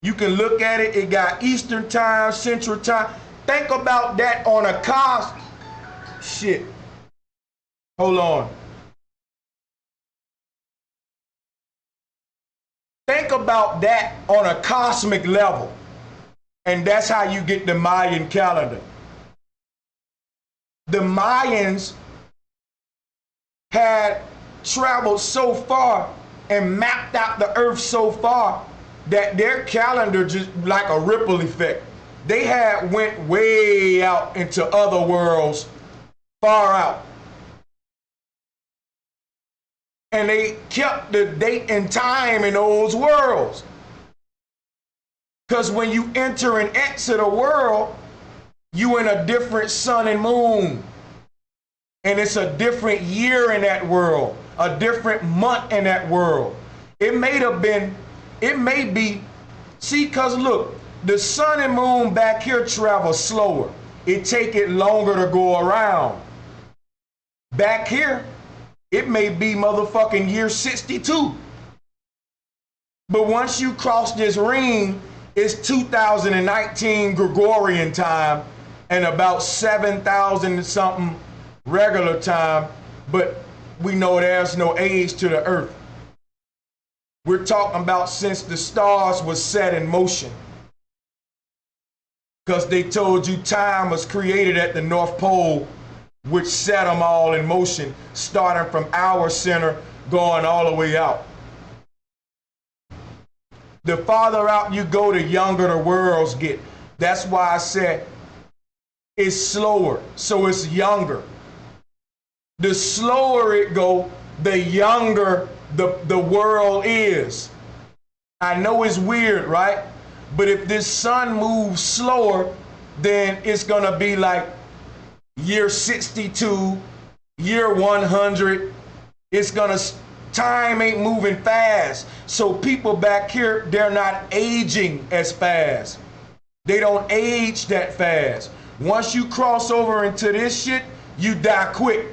You can look at it. It got Eastern time, Central time. Think about that on a shit. Hold on. Think about that on a cosmic level. And that's how you get the Mayan calendar. The Mayans had traveled so far and mapped out the earth so far that their calendar just like a ripple effect. They had went way out into other worlds, far out. And they kept the date and time in those worlds. Because when you enter and exit a world, you in a different sun and moon. And it's a different year in that world, a different month in that world. It may be, see, because look, the sun and moon back here travel slower. It take it longer to go around. Back here, it may be motherfucking year 62. But once you cross this ring, it's 2019 Gregorian time and about 7,000 something regular time, but we know there's no age to the earth. We're talking about since the stars was set in motion. Because they told you time was created at the North Pole, which set them all in motion, starting from our center, going all the way out. The farther out you go, the younger the worlds get. That's why I said it's slower, so it's younger. The slower it go, the younger the world is. I know it's weird, right? But if this sun moves slower, then it's gonna be like year 62, year 100. It's gonna, time ain't moving fast. So people back here, they're not aging as fast. They don't age that fast. Once you cross over into this shit, you die quick.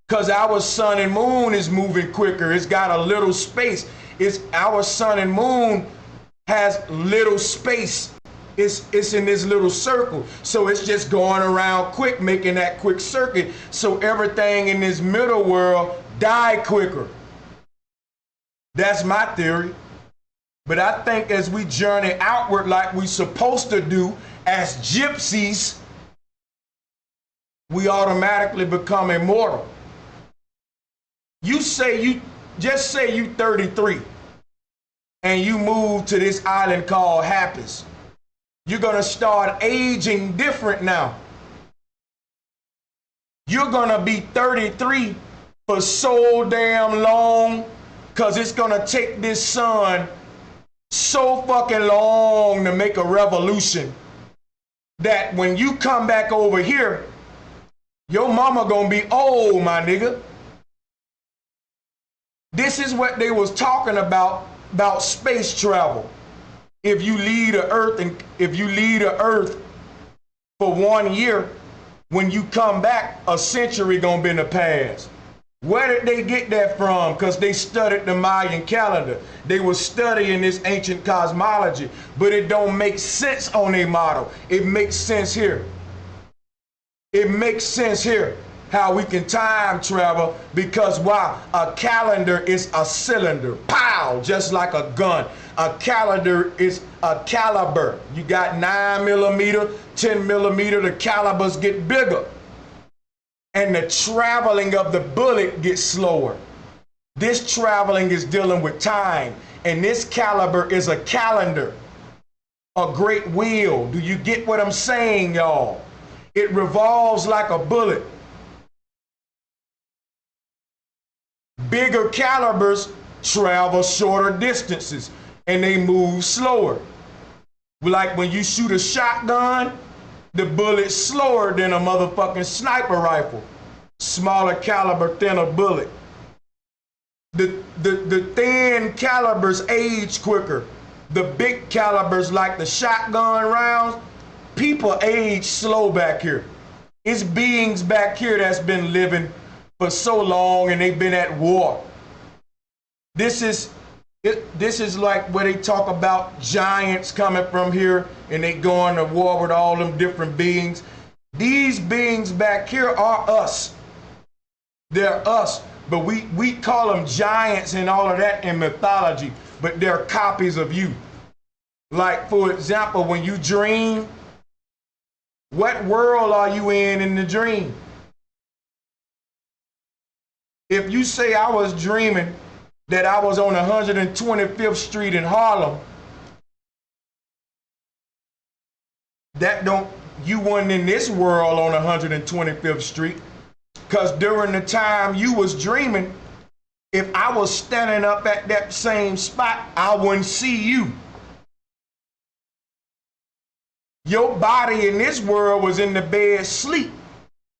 Because our sun and moon is moving quicker. It's got a little space. It's our sun and moon has little space. It's in this little circle. So it's just going around quick, making that quick circuit. So everything in this middle world die quicker. That's my theory. But I think as we journey outward like we supposed to do as gypsies, we automatically become immortal. Just say you 33 and you move to this island called Happis. You're gonna start aging different now. You're gonna be 33 for so damn long because it's gonna take this sun so fucking long to make a revolution that when you come back over here, your mama gonna be old, my nigga. This is what they was talking about space travel. If you leave the earth for 1 year, when you come back, a century gonna be in the past. Where did they get that from? Because they studied the Mayan calendar. They were studying this ancient cosmology, but it don't make sense on their model. It makes sense here. It makes sense here how we can time travel, because why? A calendar is a cylinder, pow, just like a gun. A calendar is a caliber. You got 9mm, 10mm, the calibers get bigger. and the traveling of the bullet gets slower. This traveling is dealing with time, and this caliber is a calendar, a great wheel. Do you get what I'm saying, y'all? It revolves like a bullet. Bigger calibers travel shorter distances and they move slower. Like when you shoot a shotgun, the bullet's slower than a motherfucking sniper rifle. Smaller caliber, thinner bullet. The thin calibers age quicker. The big calibers like the shotgun rounds, people age slow back here. It's beings back here that's been living for so long and they've been at war. This is like where they talk about giants coming from here and they going to war with all them different beings. These beings back here are us. They're us, but we call them giants and all of that in mythology, but they're copies of you. Like, for example, when you dream, what world are you in the dream? If you say I was dreaming that I was on 125th Street in Harlem, you weren't in this world on 125th Street, because during the time you was dreaming, if I was standing up at that same spot, I wouldn't see you. Your body in this world was in the bed sleep,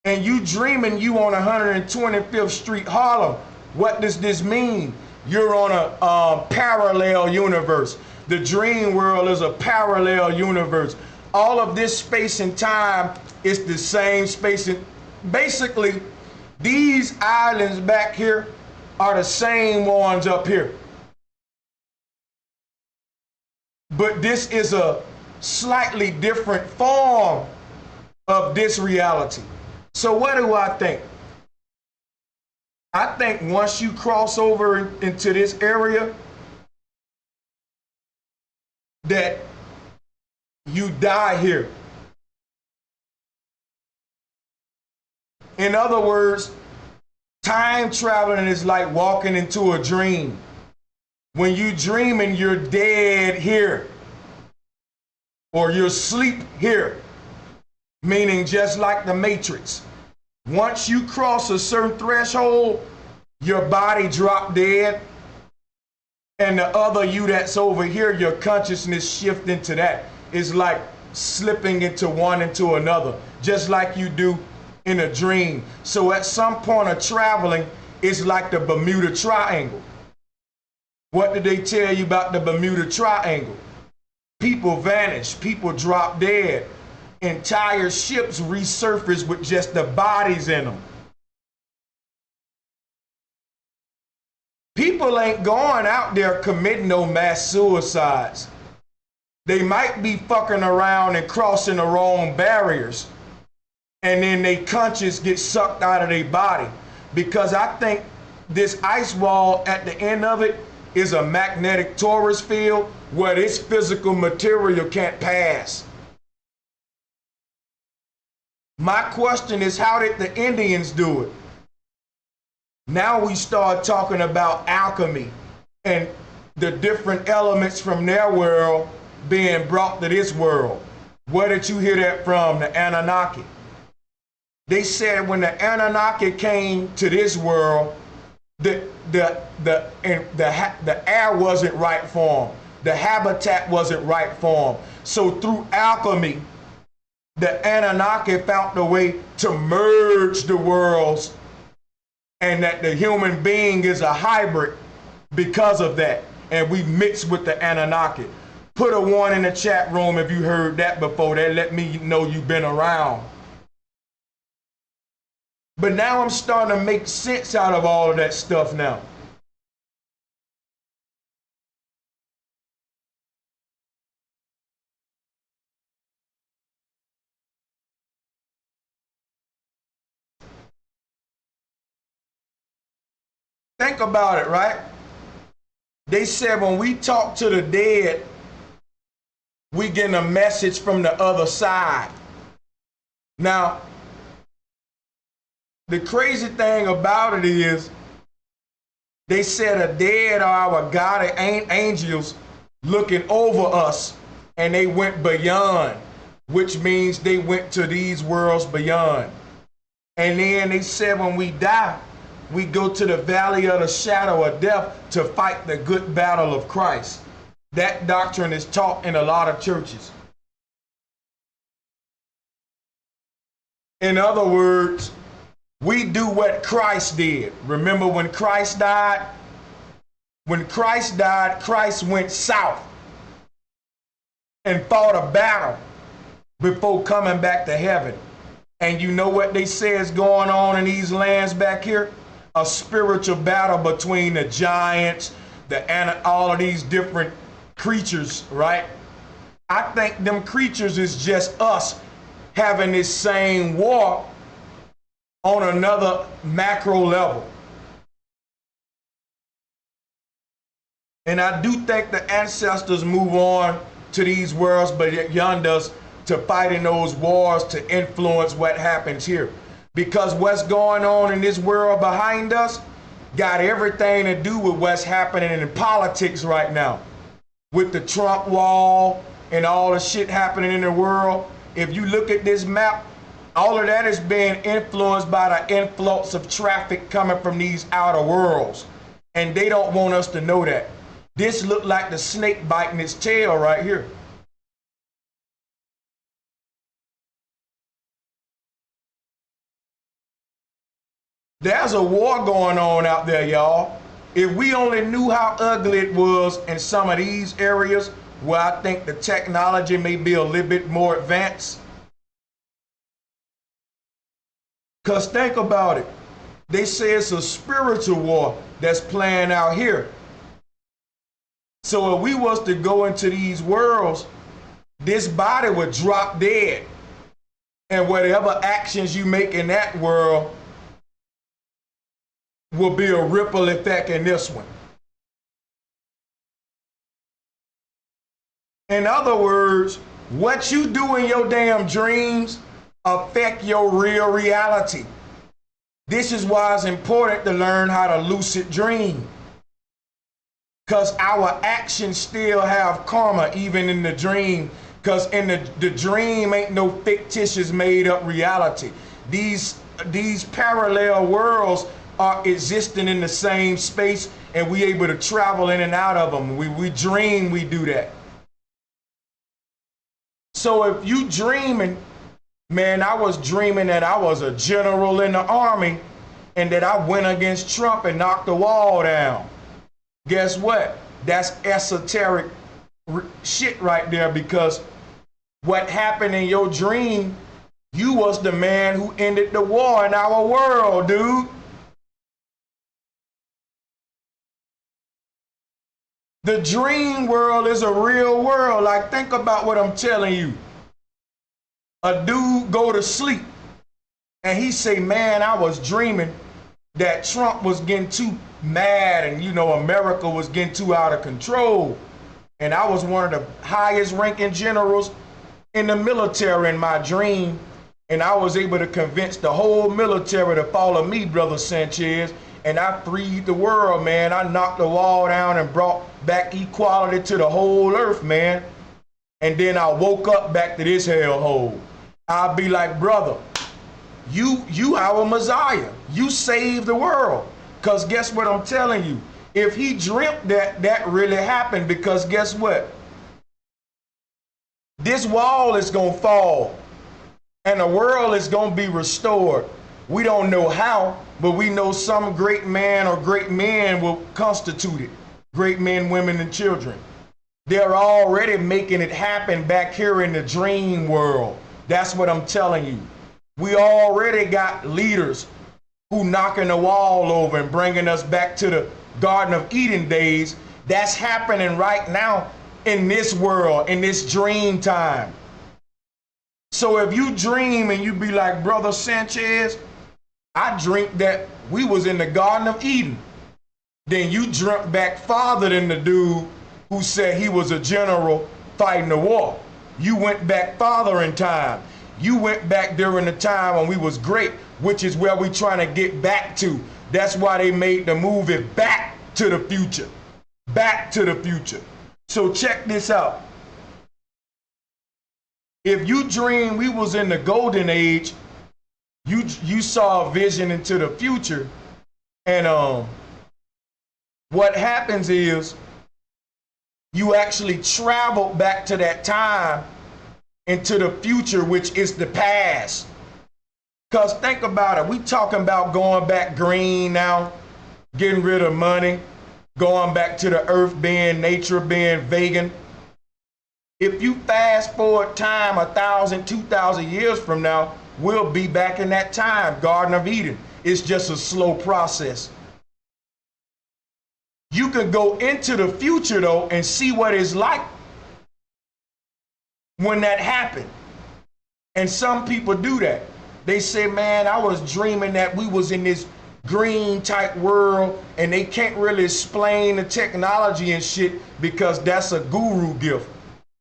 and you dreaming you on 125th Street, Harlem. What does this mean? You're on a parallel universe. The dream world is a parallel universe. All of this space and time is the same space. Basically, these islands back here are the same ones up here. But this is a slightly different form of this reality. So what do I think? I think once you cross over into this area, that you die here. In other words, time traveling is like walking into a dream. When you dreaming, you're dead here, or you're asleep here, meaning just like the Matrix. Once you cross a certain threshold, your body drop dead, and the other you that's over here, your consciousness shift into that. It's like slipping into one into another, just like you do in a dream. So at some point of traveling, it's like the Bermuda Triangle. What did they tell you about the Bermuda Triangle? People vanish, people drop dead. Entire ships resurface with just the bodies in them. People ain't going out there committing no mass suicides. They might be fucking around and crossing the wrong barriers, and then they conscious get sucked out of their body. Because I think this ice wall at the end of it is a magnetic torus field where this physical material can't pass. My question is, how did the Indians do it? Now we start talking about alchemy and the different elements from their world being brought to this world. Where did you hear that from? The Anunnaki. They said when the Anunnaki came to this world, the air wasn't right for them. The habitat wasn't right for them. So through alchemy, the Anunnaki found a way to merge the worlds, and that the human being is a hybrid because of that. And we mix with the Anunnaki. Put a 1 in the chat room if you heard that before. That let me know you've been around. But now I'm starting to make sense out of all of that stuff now. Think about it, right? They said when we talk to the dead, we get a message from the other side. Now, The crazy thing about it is, they said the dead are our guardian angels looking over us, and they went beyond, which means they went to these worlds beyond. And then they said when we die, we go to the valley of the shadow of death to fight the good battle of Christ. That doctrine is taught in a lot of churches. In other words, we do what Christ did. Remember when Christ died? When Christ died, Christ went south and fought a battle before coming back to heaven. And you know what they say is going on in these lands back here? A spiritual battle between the giants, all of these different creatures, right? I think them creatures is just us having this same war on another macro level. And I do think the ancestors move on to these worlds beyond us to fight in those wars to influence what happens here. Because what's going on in this world behind us got everything to do with what's happening in politics right now. With the Trump wall and all the shit happening in the world. If you look at this map, all of that is being influenced by the influx of traffic coming from these outer worlds. And they don't want us to know that. This looked like the snake biting its tail right here. There's a war going on out there, y'all. If we only knew how ugly it was in some of these areas where I think the technology may be a little bit more advanced. Because think about it. They say it's a spiritual war that's playing out here. So if we was to go into these worlds, this body would drop dead. And whatever actions you make in that world will be a ripple effect in this one. In other words, what you do in your damn dreams affect your real reality. This is why it's important to learn how to lucid dream. Because our actions still have karma even in the dream. Because in the dream ain't no fictitious made up reality. These parallel worlds are existing in the same space, and we able to travel in and out of them. We dream we do that. So if you dreaming, man, I was dreaming that I was a general in the army and that I went against Trump and knocked the wall down. Guess what? That's esoteric shit right there, because what happened in your dream, you was the man who ended the war in our world, dude. The dream world is a real world. Like, think about what I'm telling you. A dude go to sleep and he say, man, I was dreaming that Trump was getting too mad and, America was getting too out of control. And I was one of the highest ranking generals in the military in my dream. And I was able to convince the whole military to follow me, Brother Sanchez. And I freed the world, man. I knocked the wall down and brought back equality to the whole earth, man. And then I woke up back to this hellhole. I'll be like, brother, you our Messiah. You saved the world. Because guess what I'm telling you? If he dreamt that really happened, because guess what? This wall is going to fall and the world is going to be restored. We don't know how, but we know some great man or great men will constitute it. Great men, women, and children. They're already making it happen back here in the dream world. That's what I'm telling you. We already got leaders who knocking the wall over and bringing us back to the Garden of Eden days. That's happening right now in this world, in this dream time. So if you dream and you be like, Brother Sanchez, I dreamt that we was in the Garden of Eden. Then you dreamt back farther than the dude who said he was a general fighting the war. You went back farther in time. You went back during the time when we was great, which is where we trying to get back to. That's why they made the movie Back to the Future. Back to the Future. So check this out. If you dream we was in the golden age, you saw a vision into the future, and what happens is you actually travel back to that time into the future, which is the past. Because think about it, we talking about going back green now, getting rid of money, going back to the earth being nature, being vegan. If you fast forward time 1,000, 2,000 years from now, we'll be back in that time, Garden of Eden. It's just a slow process. You can go into the future though and see what it's like when that happened. And some people do that. They say, man, I was dreaming that we was in this green type world, and they can't really explain the technology and shit because that's a guru gift.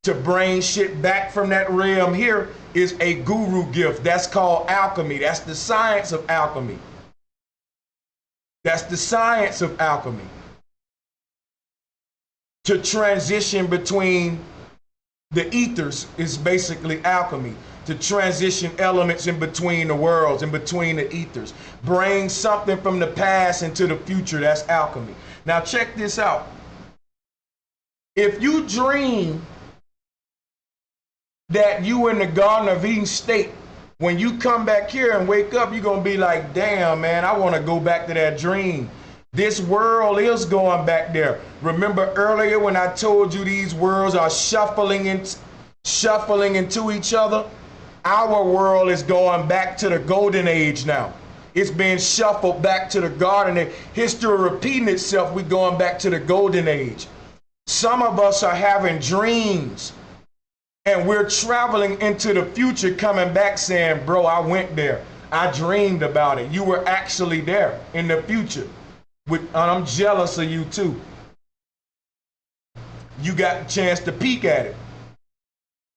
To bring shit back from that realm here is a guru gift. That's called alchemy. That's the science of alchemy. That's the science of alchemy. To transition between the ethers is basically alchemy. To transition elements in between the worlds, in between the ethers. Bring something from the past into the future, that's alchemy. Now check this out. If you dream that you in the Garden of Eden state, when you come back here and wake up, you're gonna be like, damn man, I wanna go back to that dream. This world is going back there. Remember earlier when I told you these worlds are shuffling into each other? Our world is going back to the golden age now. It's being shuffled back to the garden age. History repeating itself, we're going back to the golden age. Some of us are having dreams, and we're traveling into the future, coming back saying, bro, I went there. I dreamed about it. You were actually there in the future. And I'm jealous of you too. You got a chance to peek at it.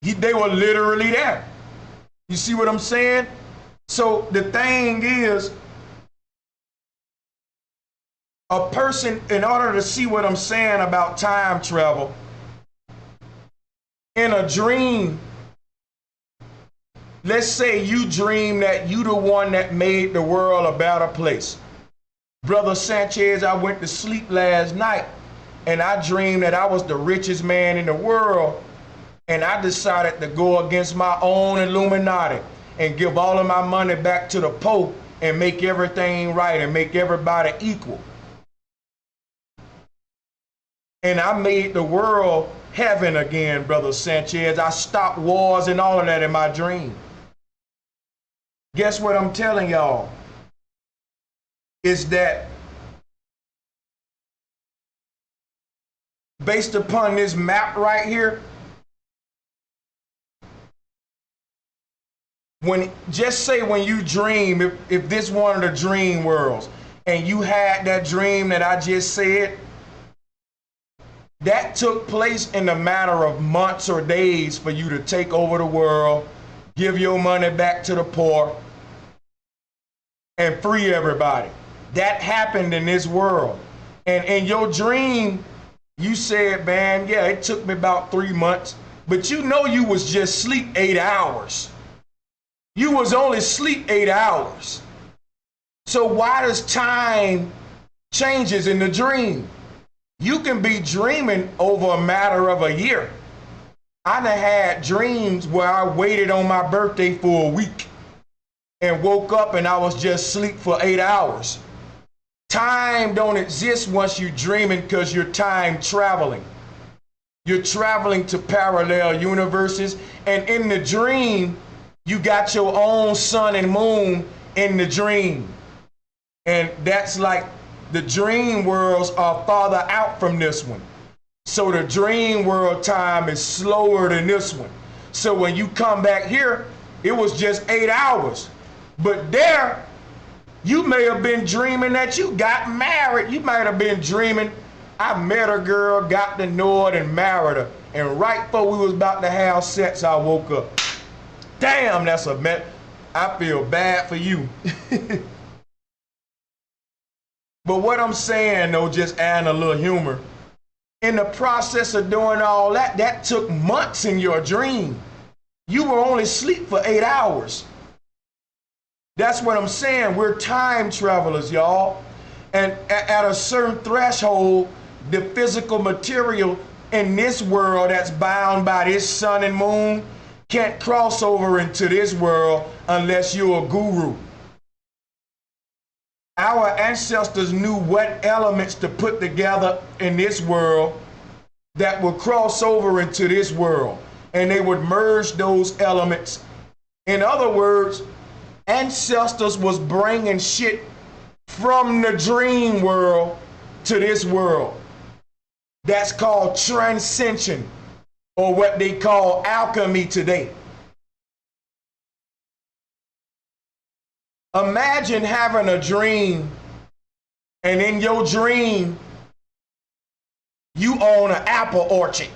They were literally there. You see what I'm saying? So the thing is, a person, in order to see what I'm saying about time travel, in a dream, let's say you dream that you the one that made the world a better place. Brother Sanchez, I went to sleep last night and I dreamed that I was the richest man in the world, and I decided to go against my own Illuminati and give all of my money back to the Pope and make everything right and make everybody equal. And I made the world heaven again, Brother Sanchez. I stopped wars and all of that in my dream. Guess what I'm telling y'all? Is that based upon this map right here, just say when you dream, if this one of the dream worlds, and you had that dream that I just said, that took place in a matter of months or days for you to take over the world, give your money back to the poor, and free everybody. That happened in this world. And in your dream, you said, man, yeah, it took me about 3 months, but you know you was just sleep 8 hours. You was only sleep 8 hours. So why does time changes in the dream? You can be dreaming over a matter of a year. I done had dreams where I waited on my birthday for a week and woke up and I was just asleep for 8 hours. Time don't exist once you're dreaming because you're time traveling. You're traveling to parallel universes, and in the dream, you got your own sun and moon in the dream. And that's like the dream worlds are farther out from this one. So the dream world time is slower than this one. So when you come back here, it was just 8 hours. But there, you may have been dreaming that you got married. You might have been dreaming, I met a girl, got to know her, and married her. And right before we was about to have sex, I woke up. Damn, that's a mess. I feel bad for you. But what I'm saying though, just adding a little humor, in the process of doing all that, that took months in your dream. You were only asleep for 8 hours. That's what I'm saying. We're time travelers, y'all. And at a certain threshold, the physical material in this world that's bound by this sun and moon can't cross over into this world unless you're a guru. Our ancestors knew what elements to put together in this world that would cross over into this world, and they would merge those elements. In other words, ancestors was bringing shit from the dream world to this world. That's called transcension, or what they call alchemy today. Imagine having a dream, and in your dream, you own an apple orchard.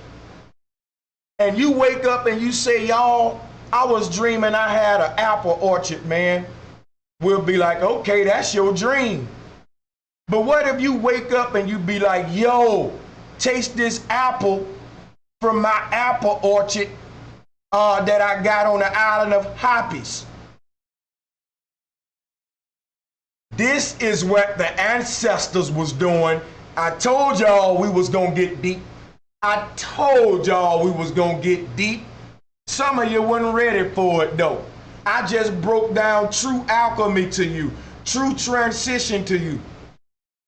And you wake up and you say, y'all, I was dreaming I had an apple orchard, man. We'll be like, okay, that's your dream. But what if you wake up and you be like, yo, taste this apple from my apple orchard that I got on the island of Hoppies. This is what the ancestors was doing. I told y'all we was gonna get deep. I told y'all we was gonna get deep. Some of you weren't ready for it though. I just broke down true alchemy to you, true transition to you,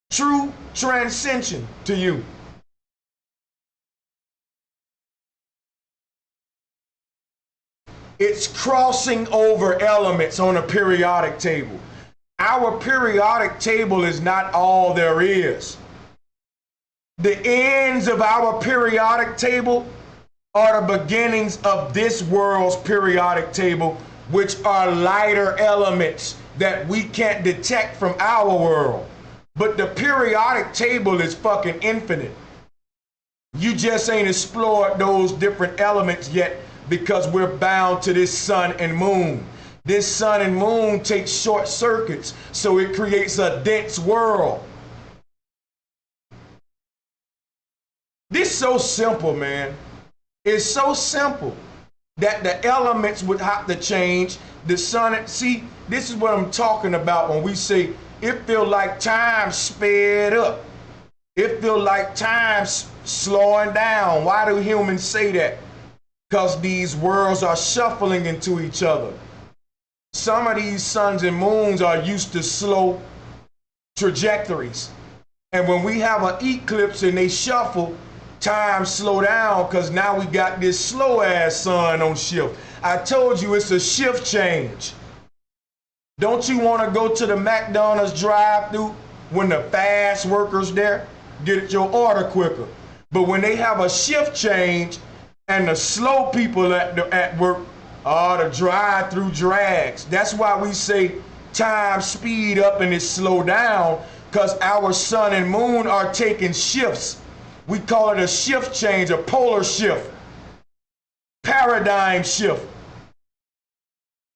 true transcension to you. It's crossing over elements on a periodic table. Our periodic table is not all there is. The ends of our periodic table are the beginnings of this world's periodic table, which are lighter elements that we can't detect from our world. But the periodic table is fucking infinite. You just ain't explored those different elements yet because we're bound to this sun and moon. This sun and moon takes short circuits, so it creates a dense world. This is so simple, man. It's so simple that the elements would have to change. The sun, see, this is what I'm talking about when we say it feel like time sped up. It feel like time's slowing down. Why do humans say that? Because these worlds are shuffling into each other. Some of these suns and moons are used to slow trajectories. And when we have an eclipse and they shuffle, time slow down because now we got this slow ass sun on shift. I told you it's a shift change. Don't you want to go to the McDonald's drive-thru when the fast workers there get your order quicker? But when they have a shift change and the slow people at work, the drive-thru drags. That's why we say time speed up and it slow down, because our sun and moon are taking shifts. We call it a shift change, a polar shift, paradigm shift.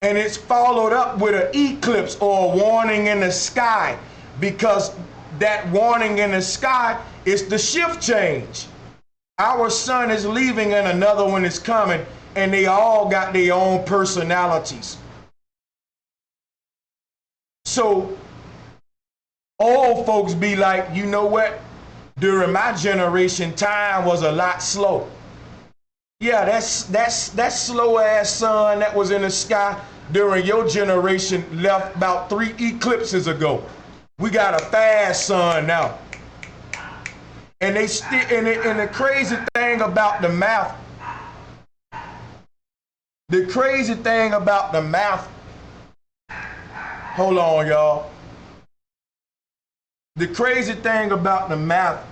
And it's followed up with an eclipse or a warning in the sky, because that warning in the sky is the shift change. Our sun is leaving and another one is coming, and they all got their own personalities. So old folks be like, you know what? During my generation, time was a lot slow. Yeah, that slow ass sun that was in the sky during your generation left about 3 eclipses ago. We got a fast sun now. And they and the crazy thing about the math, hold on, y'all. The crazy thing about the math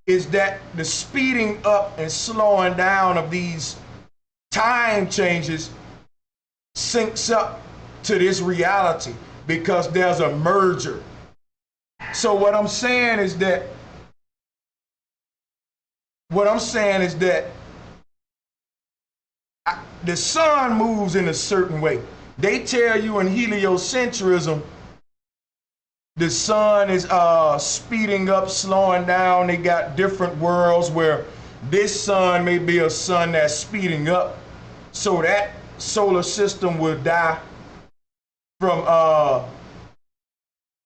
is that the speeding up and slowing down of these time changes syncs up to this reality because there's a merger. So what I'm saying is that the sun moves in a certain way. They tell you in heliocentrism, the sun is speeding up, slowing down. They got different worlds where this sun may be a sun that's speeding up, so that solar system will die from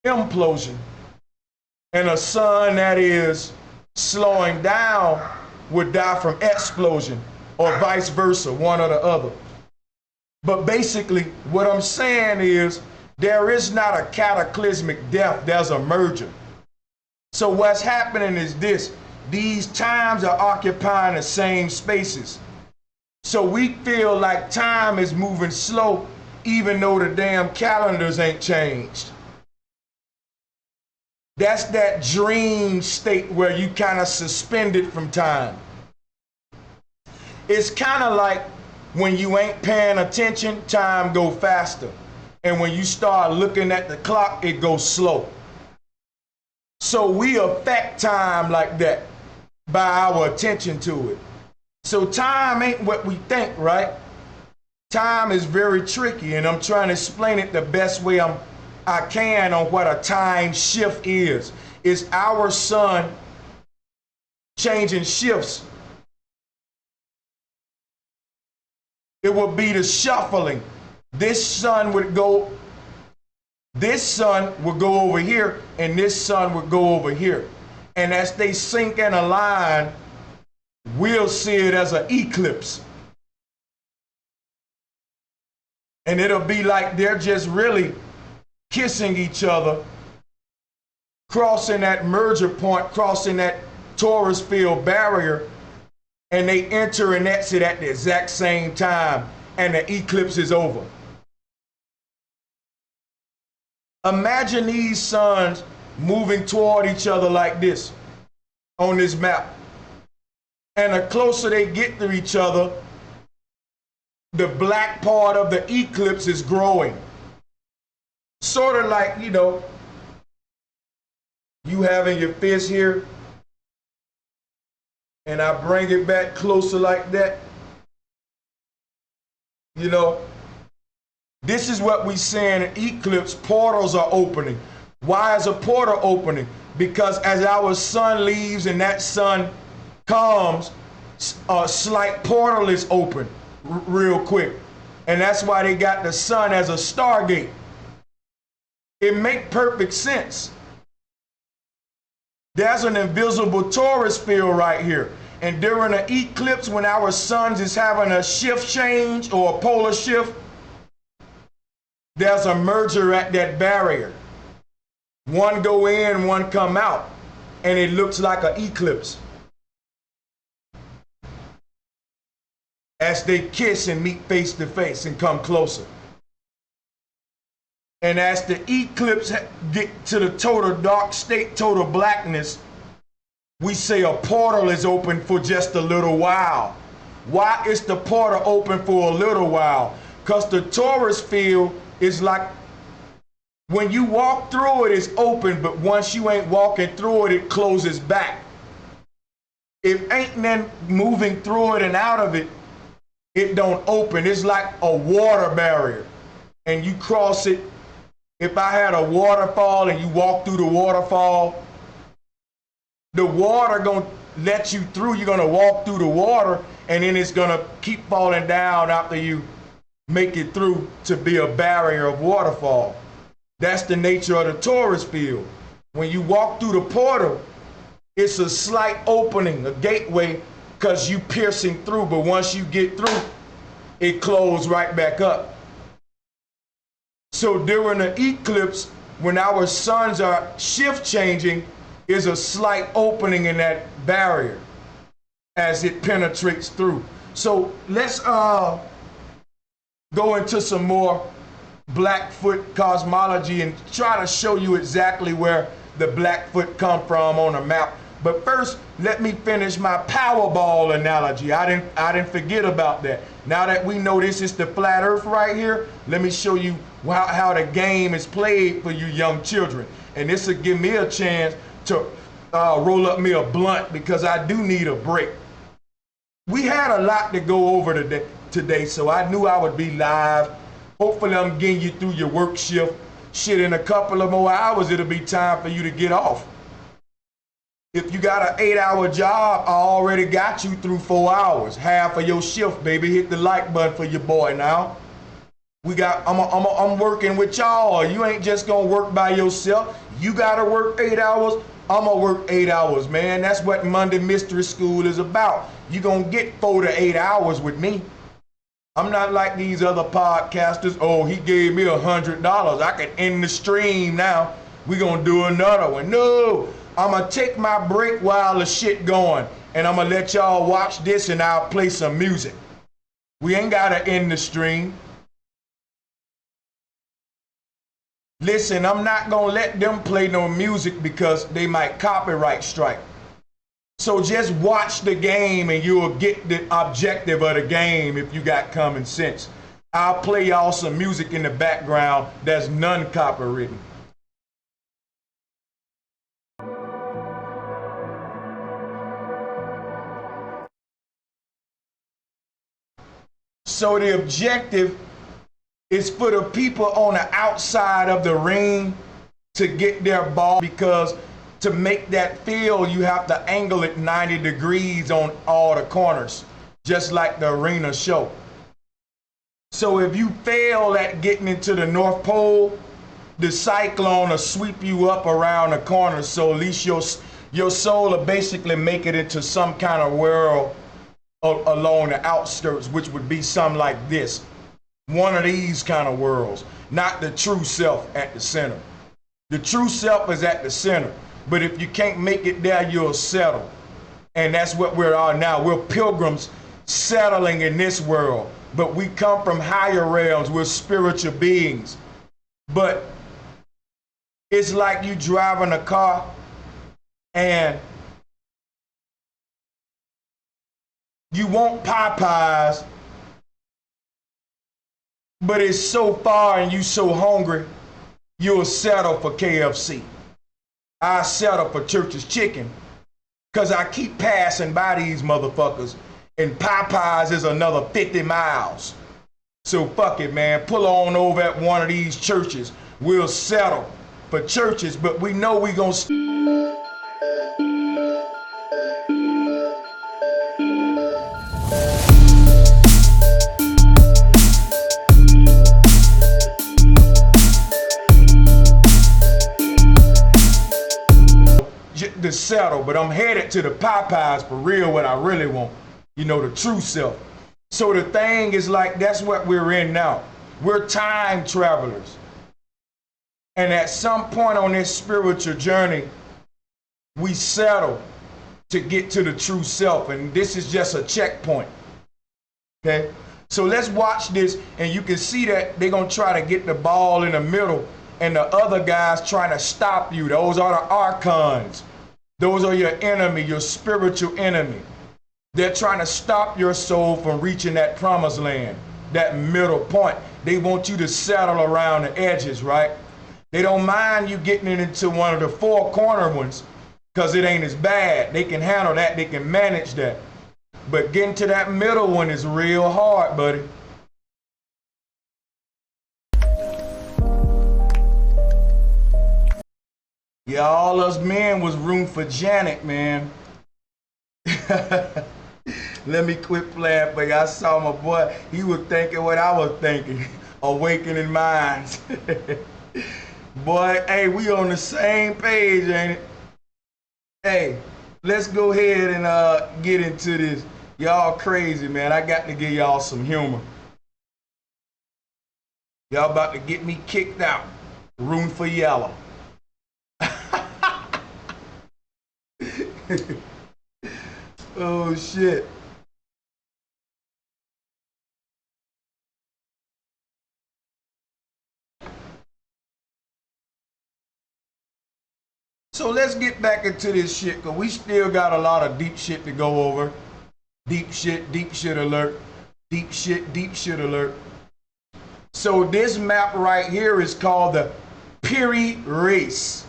implosion. And a sun that is slowing down would die from explosion, or vice versa, one or the other. But basically, what I'm saying is, there is not a cataclysmic death, there's a merger. So what's happening is this: these times are occupying the same spaces. So we feel like time is moving slow, even though the damn calendars ain't changed. That's that dream state where you kind of suspended from time. It's kind of like when you ain't paying attention, time go faster. And when you start looking at the clock, it goes slow. So we affect time like that by our attention to it. So time ain't what we think, right? Time is very tricky, and I'm trying to explain it the best way I can on what a time shift is. It's our sun changing shifts. It would be the shuffling. This sun would go over here, and this sun would go over here. And as they sync and align, we'll see it as an eclipse. And it'll be like they're just really kissing each other, crossing that merger point, crossing that torus field barrier, and they enter and exit at the exact same time, and the eclipse is over. Imagine these suns moving toward each other like this on this map. And the closer they get to each other, the black part of the eclipse is growing. Sort of like, you having your fist here, and I bring it back closer like that. This is what we see in an eclipse. Portals are opening. Why is a portal opening? Because as our sun leaves and that sun comes, a slight portal is open real quick. And that's why they got the sun as a stargate. It makes perfect sense. There's an invisible torus field right here. And during an eclipse, when our suns is having a shift change or a polar shift, there's a merger at that barrier. One go in, one come out, and it looks like an eclipse. As they kiss and meet face to face and come closer. And as the eclipse get to the total dark state, total blackness, we say a portal is open for just a little while. Why is the portal open for a little while? Because the torus field is like, when you walk through it, it's open, but once you ain't walking through it, it closes back. If ain't none moving through it and out of it, it don't open. It's like a water barrier. And you cross it. If I had a waterfall and you walk through the waterfall, the water gonna let you through. You're gonna walk through the water, and then it's gonna keep falling down after you make it through to be a barrier of waterfall. That's the nature of the torus field. When you walk through the portal, it's a slight opening, a gateway, because you piercing through, but once you get through, it closes right back up. So during the eclipse, when our suns are shift changing, is a slight opening in that barrier as it penetrates through. So let's go into some more Blackfoot cosmology and try to show you exactly where the Blackfoot come from on a map. But first, let me finish my Powerball analogy. I didn't forget about that. Now that we know this is the flat earth right here, let me show you how the game is played for you young children. And this will give me a chance to roll up me a blunt, because I do need a break. We had a lot to go over today, so I knew I would be live Hopefully I'm getting you through your work shift. Shit, in a couple of more hours, it'll be time for you to get off. If you got an 8-hour job, I already got you through 4 hours. Half of your shift, baby. Hit the like button for your boy now. I'm working with y'all. You ain't just gonna work by yourself. You gotta work 8 hours. I'm gonna work 8 hours, man. That's what Monday Mystery School is about. You gonna get 4 to 8 hours with me. I'm not like these other podcasters. Oh, he gave me $100. I can end the stream now. We gonna do another one. No, I'm gonna take my break while the shit going, and I'm gonna let y'all watch this, and I'll play some music. We ain't gotta end the stream. Listen, I'm not gonna let them play no music because they might copyright strike. So just watch the game and you'll get the objective of the game if you got common sense. I'll play y'all some music in the background that's non-copywritten. So the objective is for the people on the outside of the ring to get their ball, because to make that field, you have to angle it 90 degrees on all the corners, just like the arena show. So if you fail at getting into the North Pole, the cyclone will sweep you up around the corners, so at least your soul will basically make it into some kind of world along the outskirts, which would be something like this. One of these kind of worlds, not the true self at the center. The true self is at the center, but if you can't make it there, you'll settle. And that's what we are now. We're pilgrims settling in this world, but we come from higher realms. We're spiritual beings. But it's like you driving a car and you want Popeyes, but it's so far and you so hungry, you'll settle for KFC. I settle for Church's Chicken because I keep passing by these motherfuckers, and Popeyes is another 50 miles. So fuck it, man. Pull on over at one of these churches. We'll settle for churches, but we know we gonna to settle, but I'm headed to the Popeyes for real, what I really want, you know, the true self. So the thing is like, that's what we're in now. We're time travelers. And at some point on this spiritual journey, we settle to get to the true self. And this is just a checkpoint. Okay? So let's watch this, and you can see that they're going to try to get the ball in the middle, and the other guys trying to stop you. Those are the archons. Those are your enemy, your spiritual enemy. They're trying to stop your soul from reaching that promised land, that middle point. They want you to settle around the edges, right? They don't mind you getting into one of the 4 corner ones because it ain't as bad. They can handle that. They can manage that. But getting to that middle one is real hard, buddy. Yeah, all us men was room for Janet, man. Let me quit playing for you. I saw my boy. He was thinking what I was thinking. Awakening minds. Boy, hey, we on the same page, ain't it? Hey, let's go ahead and get into this. Y'all crazy, man. I got to give y'all some humor. Y'all about to get me kicked out. Room for yellow. Oh shit. So let's get back into this shit, because we still got a lot of deep shit to go over. Deep shit alert. Deep shit alert. So this map right here is called the Piri Race.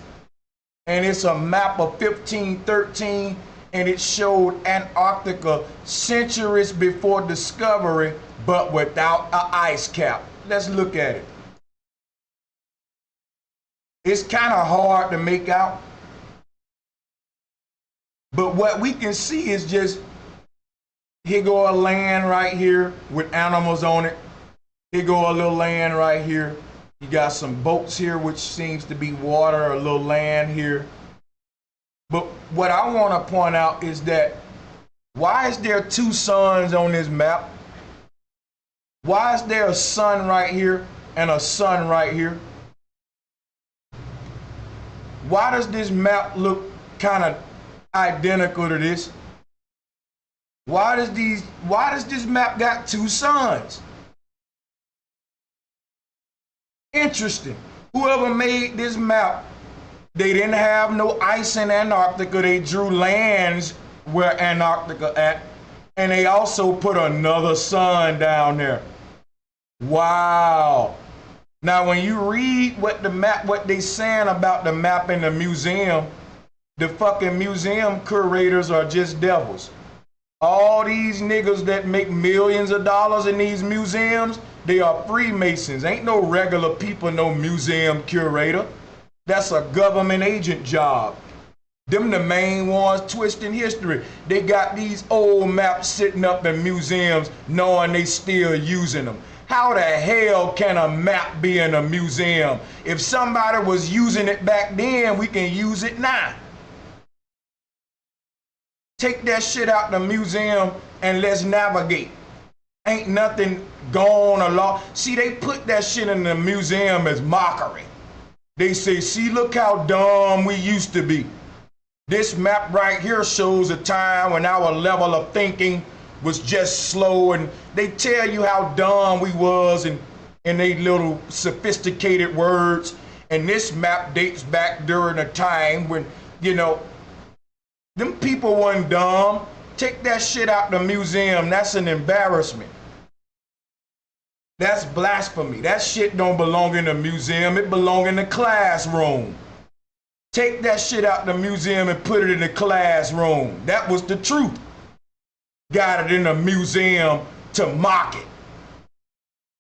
And it's a map of 1513. and it showed Antarctica centuries before discovery, but without an ice cap. Let's look at it. It's kind of hard to make out, but what we can see is just, here go a land right here with animals on it. Here go a little land right here. You got some boats here, which seems to be water, a little land here. But what I want to point out is that, why is there two suns on this map? Why is there a sun right here and a sun right here? Why does this map look kind of identical to this? Why does this map got two suns? Interesting. Whoever made this map, they didn't have no ice in Antarctica. They drew lands where Antarctica at, and they also put another sun down there. Wow. Now, when you read what they saying about the map in the museum, the fucking museum curators are just devils. All these niggas that make millions of dollars in these museums, they are Freemasons. Ain't no regular people, no museum curator. That's a government agent job. Them the main ones twisting history. They got these old maps sitting up in museums knowing they still using them. How the hell can a map be in a museum? If somebody was using it back then, we can use it now. Take that shit out the museum and let's navigate. Ain't nothing gone along. See, they put that shit in the museum as mockery. They say, see, look how dumb we used to be. This map right here shows a time when our level of thinking was just slow, and they tell you how dumb we was in they little sophisticated words. And this map dates back during a time when, you know, them people weren't dumb. Take that shit out the museum. That's an embarrassment. That's blasphemy. That shit don't belong in the museum. It belong in the classroom. Take that shit out the museum and put it in the classroom. That was the truth. Got it in the museum to mock it.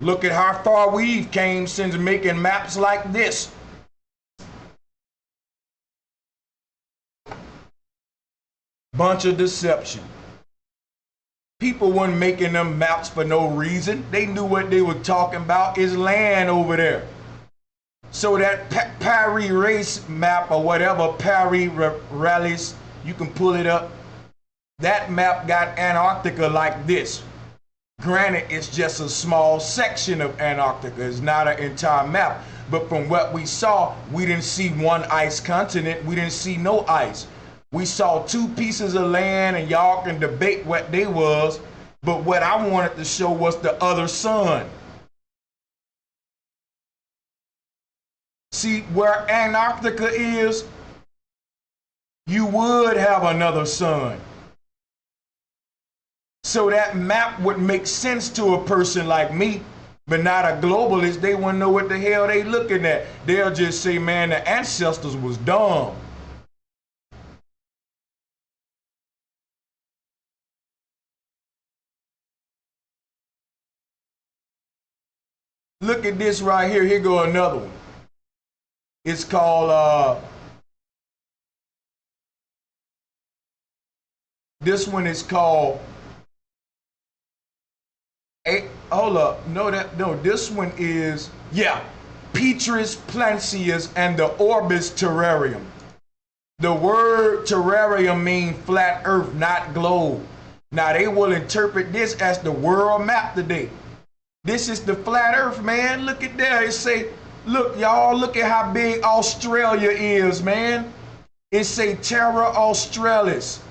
Look at how far we've came since making maps like this. Bunch of deception. People weren't making them maps for no reason. They knew what they were talking about is land over there. So that Paris race map or whatever, Paris rallies, you can pull it up. That map got Antarctica like this. Granted, it's just a small section of Antarctica. It's not an entire map. But from what we saw, we didn't see one ice continent. We didn't see no ice. We saw two pieces of land, and y'all can debate what they was, but what I wanted to show was the other sun. See, where Antarctica is, you would have another sun. So that map would make sense to a person like me, but not a globalist. They wouldn't know what the hell they looking at. They'll just say, man, the ancestors was dumb. Look at this right here. Here go another one. It's called, this one is called, hold up, no, this one is, yeah, Petrus Plancius and the Orbis Terrarium. The word terrarium means flat earth, not globe. Now they will interpret this as the world map today. This is the flat earth, man. Look at there. It say, look, y'all, look at how big Australia is, man. It say Terra Australis.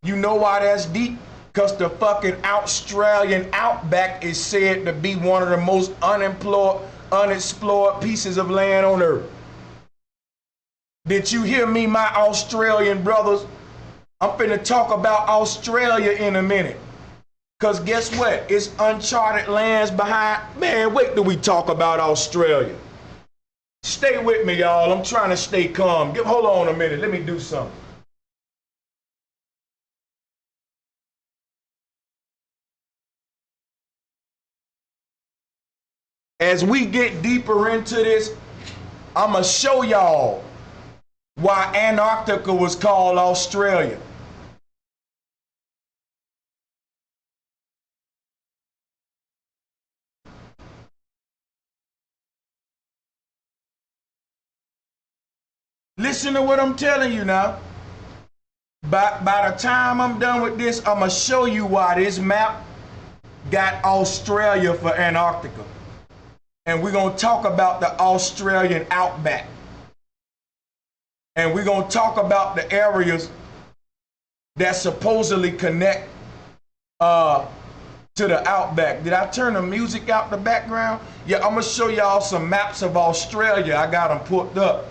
You know why that's deep? Because the fucking Australian outback is said to be one of the most unexplored pieces of land on earth. Did you hear me, my Australian brothers? I'm finna talk about Australia in a minute. Because guess what? It's uncharted lands behind. Man, wait till we talk about Australia. Stay with me, y'all. I'm trying to stay calm. Hold on a minute. Let me do something. As we get deeper into this, I'm going to show y'all why Antarctica was called Australia. Listen to what I'm telling you now. By the time I'm done with this, I'm going to show you why this map got Australia for Antarctica. And we're going to talk about the Australian outback. And we're going to talk about the areas that supposedly connect to the outback. Did I turn the music out the background? Yeah, I'm going to show y'all some maps of Australia. I got them put up.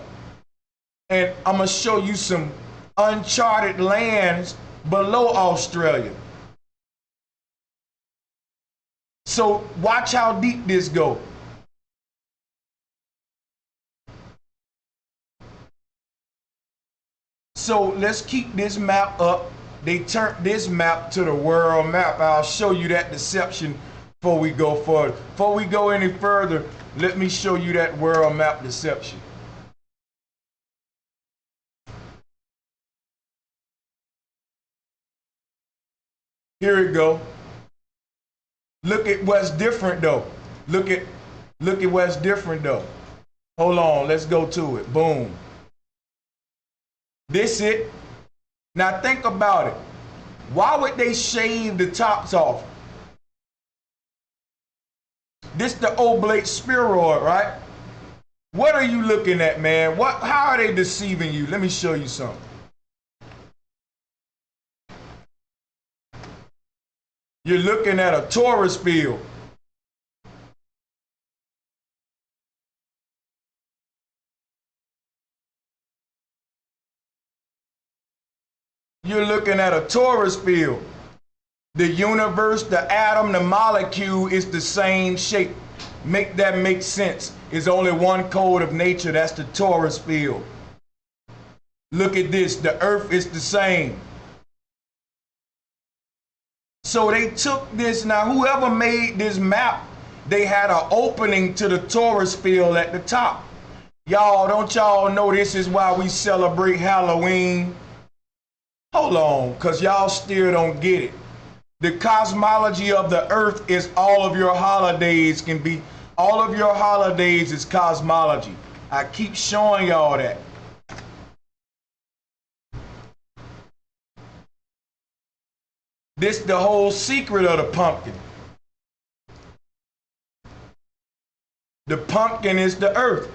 And I'm going to show you some uncharted lands below Australia. So watch how deep this goes. So let's keep this map up. They turned this map to the world map. I'll show you that deception before we go further. Before we go any further, let me show you that world map deception. Here we go. Look at what's different though. Look at what's different though. Hold on, let's go to it. Boom. This it. Now think about it. Why would they shave the tops off? This the oblate spheroid, right? What are you looking at, man? How are they deceiving you? Let me show you something. You're looking at a torus field. You're looking at a torus field. The universe, the atom, the molecule is the same shape. Make that make sense. It's only one code of nature. That's the torus field. Look at this. The earth is the same. So they took this. Now, whoever made this map, they had an opening to the torus field at the top. Y'all, don't y'all know this is why we celebrate Halloween? Hold on, because y'all still don't get it. The cosmology of the earth is all of your holidays all of your holidays is cosmology. I keep showing y'all that. This the whole secret of the pumpkin. The pumpkin is the earth.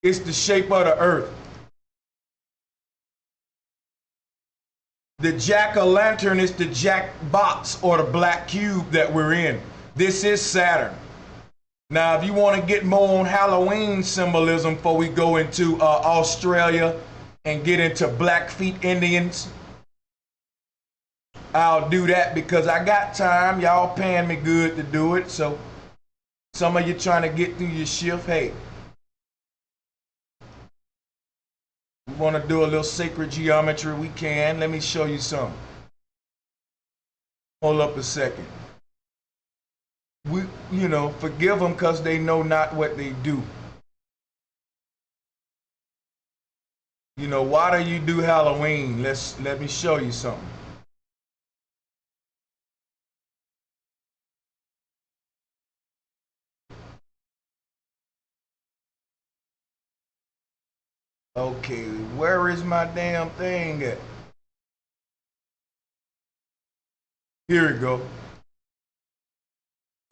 It's the shape of the earth. The jack-o'-lantern is the jack box or the black cube that we're in. This is Saturn. Now, if you want to get more on Halloween symbolism before we go into Australia and get into Blackfeet Indians, I'll do that because I got time. Y'all paying me good to do it. So some of you trying to get through your shift, hey. We want to do a little sacred geometry, we can. Let me show you something. Hold up a second. Forgive them because they know not what they do. Why do you do Halloween? Let me show you something. Okay, where is my damn thing at? Here we go.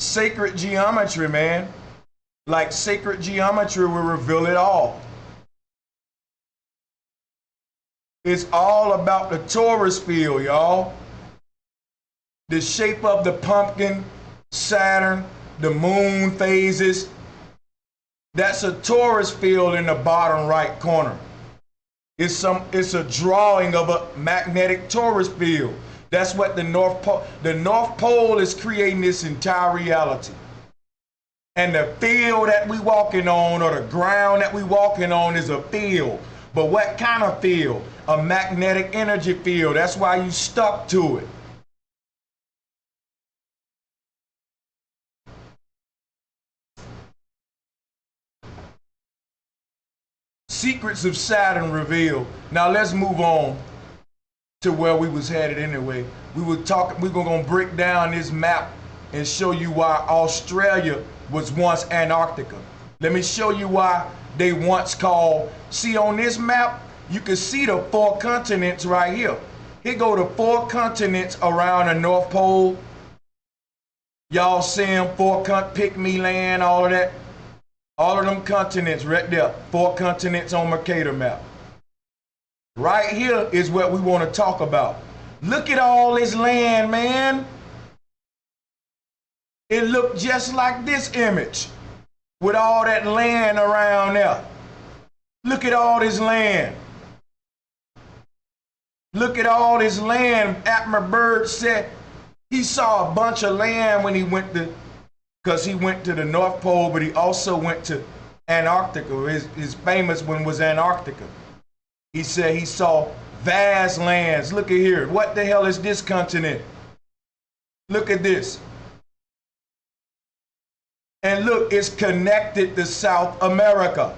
Sacred geometry, man. Like sacred geometry will reveal it all. It's all about the torus field, y'all. The shape of the pumpkin, Saturn, the moon phases. That's a torus field in the bottom right corner. It's a drawing of a magnetic torus field. That's what the North Pole is creating this entire reality. And the field that we walking on, or the ground that we walking on, is a field. But what kind of field? A magnetic energy field. That's why you stuck to it. secrets of Saturn revealed. Now let's move on to where we was headed anyway. We're gonna break down this map and show you why Australia was once Antarctica. Let me show you why they once called, see on this map, you can see the 4 continents right here. Here go the 4 continents around the North Pole. Y'all see them, 4 Pygmy land, all of that. All of them continents right there, 4 continents on Mercator map. Right here is what we want to talk about. Look at all this land, man. It looked just like this image with all that land around there. Look at all this land. Look at all this land. Admiral Byrd said he saw a bunch of land when he went to, because he went to the North Pole, but he also went to Antarctica. His famous one was Antarctica. He said he saw vast lands. Look at here. What the hell is this continent? Look at this. And look, it's connected to South America.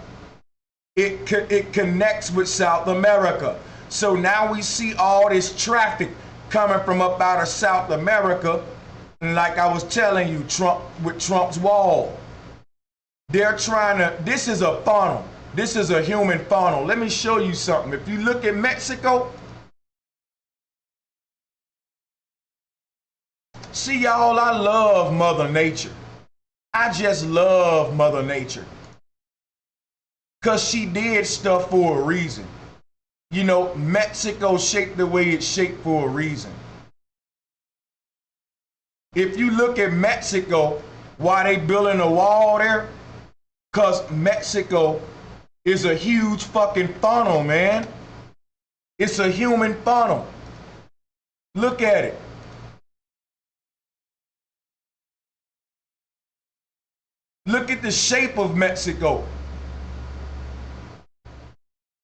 It connects with South America. So now we see all this traffic coming from up out of South America. And like I was telling you, Trump's wall. They're trying to, this is a funnel. This is a human funnel. Let me show you something. If you look at Mexico, see y'all, I love Mother Nature. I just love Mother Nature. Because she did stuff for a reason. You know, Mexico shaped the way it's shaped for a reason. If you look at Mexico, why they building a wall there? Because Mexico is a huge fucking funnel, man. It's a human funnel. Look at it. Look at the shape of Mexico.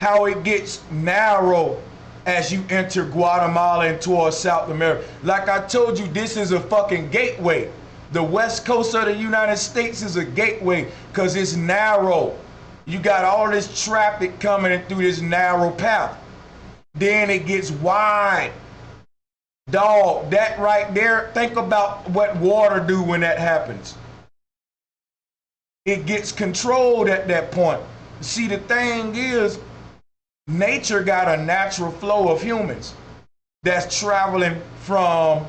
How it gets narrow as you enter Guatemala and towards South America. Like I told you, this is a fucking gateway. The west coast of the United States is a gateway because it's narrow. You got all this traffic coming in through this narrow path. Then it gets wide. Dog, that right there, think about what water do when that happens. It gets controlled at that point. See, the thing is, nature got a natural flow of humans that's traveling from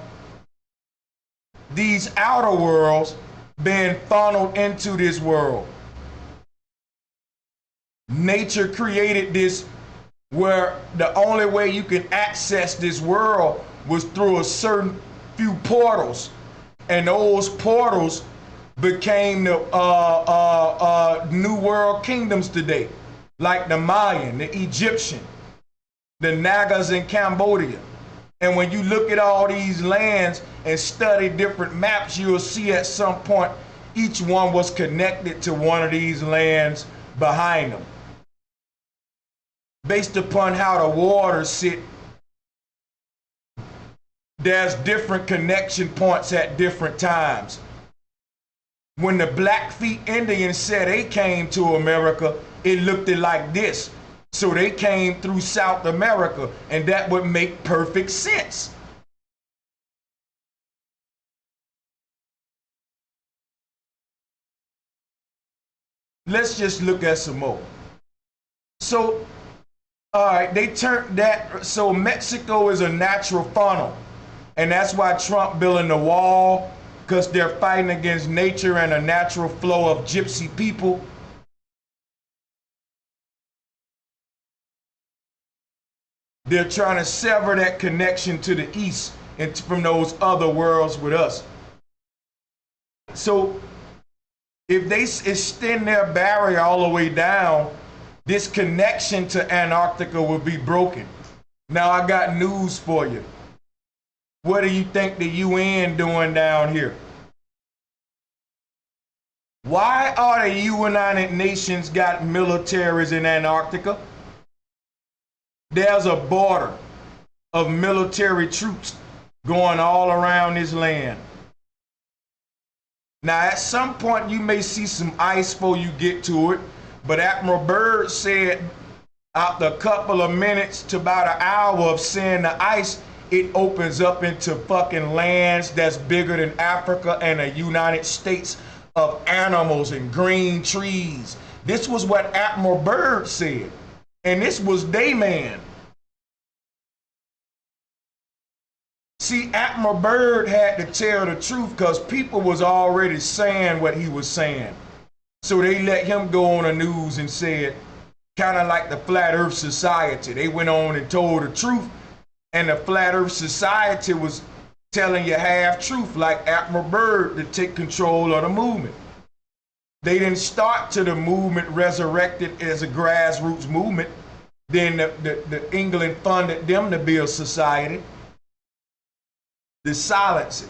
these outer worlds being funneled into this world. Nature created this where the only way you can access this world was through a certain few portals, and those portals became the new world kingdoms today, like the Mayan, the Egyptian, the Nagas in Cambodia. And when you look at all these lands and study different maps, you'll see at some point each one was connected to one of these lands behind them. Based upon how the waters sit, there's different connection points at different times. When the Blackfeet Indians said they came to America, it looked like this. So they came through South America, and that would make perfect sense. Let's just look at some more. So, all right, they turned that, so Mexico is a natural funnel. And that's why Trump building the wall, because they're fighting against nature and a natural flow of gypsy people. They're trying to sever that connection to the east and from those other worlds with us. So if they extend their barrier all the way down, this connection to Antarctica will be broken. Now I got news for you. What do you think the UN doing down here? Why are the United Nations got militaries in Antarctica? There's a border of military troops going all around this land. Now, at some point, you may see some ice before you get to it, but Admiral Byrd said After a couple of minutes to about an hour of seeing the ice, it opens up into fucking lands that's bigger than Africa and the United States of animals and green trees. This was what Admiral Byrd said. And this was they man. See, Admiral Byrd had to tell the truth because people was already saying what he was saying. So they let him go on the news and said, kind of like the Flat Earth Society. They went on and told the truth, and the Flat Earth Society was telling you half truth, like Admiral Byrd, to take control of the movement. They didn't start till the movement resurrected as a grassroots movement. Then the England funded them to build society. To silence it.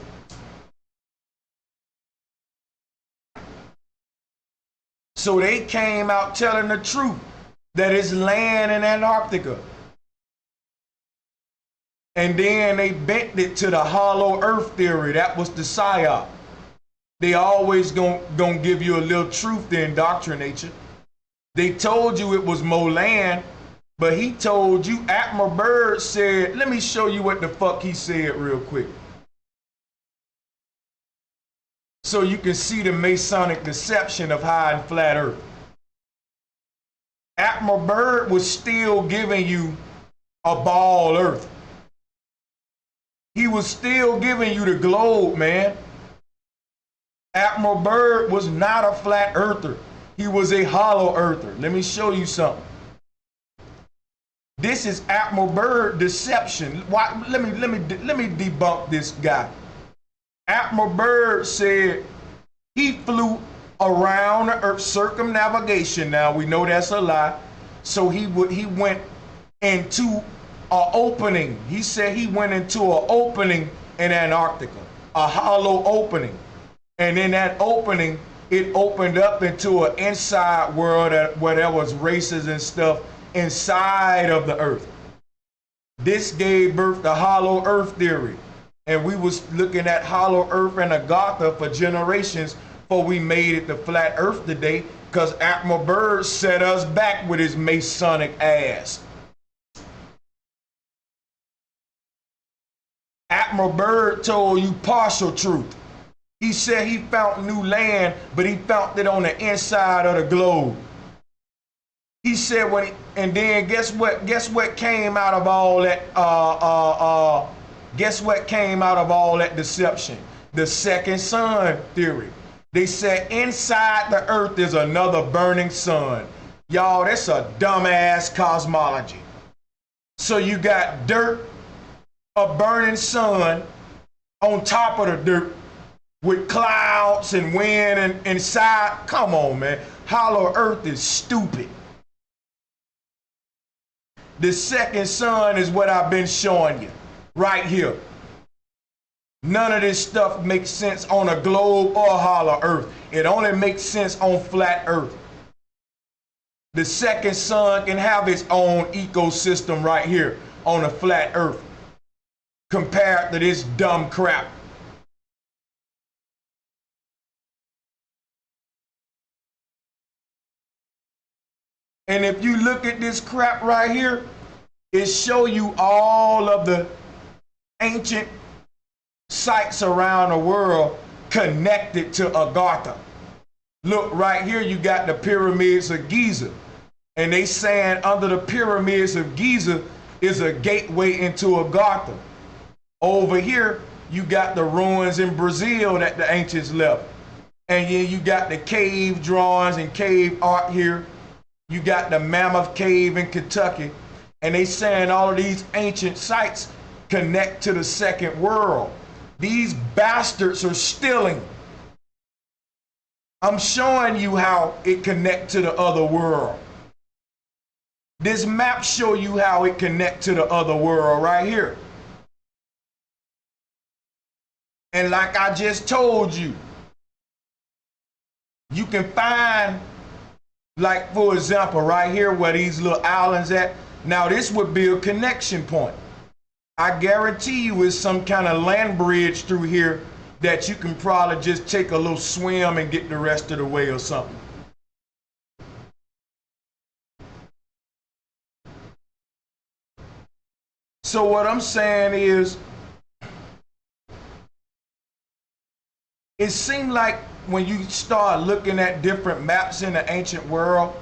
So they came out telling the truth that it's land in Antarctica. And then they bent it to the hollow earth theory. That was the psyop. They always gonna give you a little truth to indoctrinate you. They told you it was more land, but he told you, Admiral Byrd said, let me show you what the fuck he said real quick. So you can see the Masonic deception of hiding flat earth. Admiral Byrd was still giving you a ball earth. He was still giving you the globe, man. Admiral Byrd was not a flat earther. He was a hollow earther. Let me show you something. This is Admiral Byrd deception. Why, let me debunk this guy. Admiral Byrd said he flew around the earth, circumnavigation. Now we know that's a lie. So he went into an opening. He said he went into an opening in Antarctica, a hollow opening. And in that opening, it opened up into an inside world where there was races and stuff inside of the earth. This gave birth to hollow earth theory. And we was looking at hollow earth and Agartha for generations before we made it to flat earth today, because Admiral Byrd set us back with his Masonic ass. Admiral Byrd told you partial truth. He said he found new land, but he found it on the inside of the globe. He said and then guess what? Guess what came out of all that? Guess what came out of all that deception? The second sun theory. They said inside the earth is another burning sun. Y'all, that's a dumbass cosmology. So you got dirt, a burning sun on top of the dirt with clouds and wind and inside. Come on, man. Hollow earth is stupid. The second sun is what I've been showing you right here. None of this stuff makes sense on a globe or hollow earth. It only makes sense on flat earth. The second sun can have its own ecosystem right here on a flat earth compared to this dumb crap. And if you look at this crap right here, it show you all of the ancient sites around the world connected to Agartha. Look right here, you got the pyramids of Giza. And they saying under the pyramids of Giza is a gateway into Agartha. Over here, you got the ruins in Brazil that the ancients left. And then you got the cave drawings and cave art here. You got the Mammoth Cave in Kentucky. And they saying all of these ancient sites connect to the second world. These bastards are stealing. I'm showing you how it connects to the other world. This map show you how it connects to the other world right here. And like I just told you, you can find, like for example, right here where these little islands at. Now this would be a connection point. I guarantee you it's some kind of land bridge through here that you can probably just take a little swim and get the rest of the way or something. So what I'm saying is, it seemed like when you start looking at different maps in the ancient world,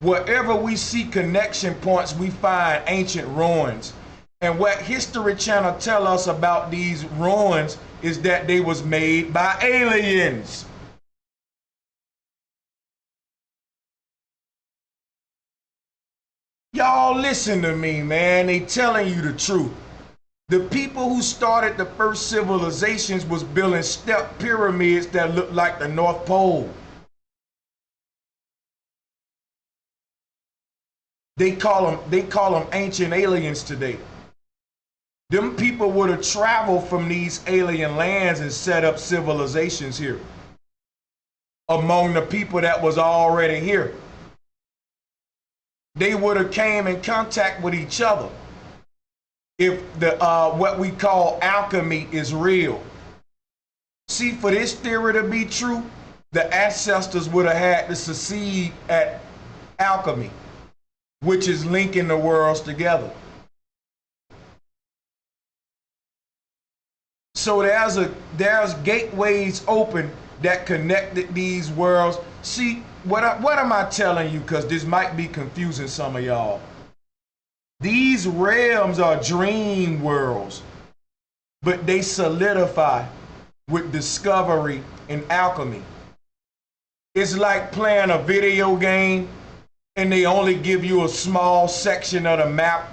wherever we see connection points, we find ancient ruins. And what History Channel tell us about these ruins is that they was made by aliens. Y'all listen to me, man. They telling you the truth. The people who started the first civilizations was building step pyramids that look like the North Pole. They call them ancient aliens today. Them people would have traveled from these alien lands and set up civilizations here among the people that was already here. They would have came in contact with each other if the what we call alchemy is real. See, for this theory to be true, the ancestors would have had to succeed at alchemy, which is linking the worlds together. So there's gateways open that connected these worlds. See, what am I telling you? Because this might be confusing some of y'all. These realms are dream worlds, but they solidify with discovery and alchemy. It's like playing a video game and they only give you a small section of the map.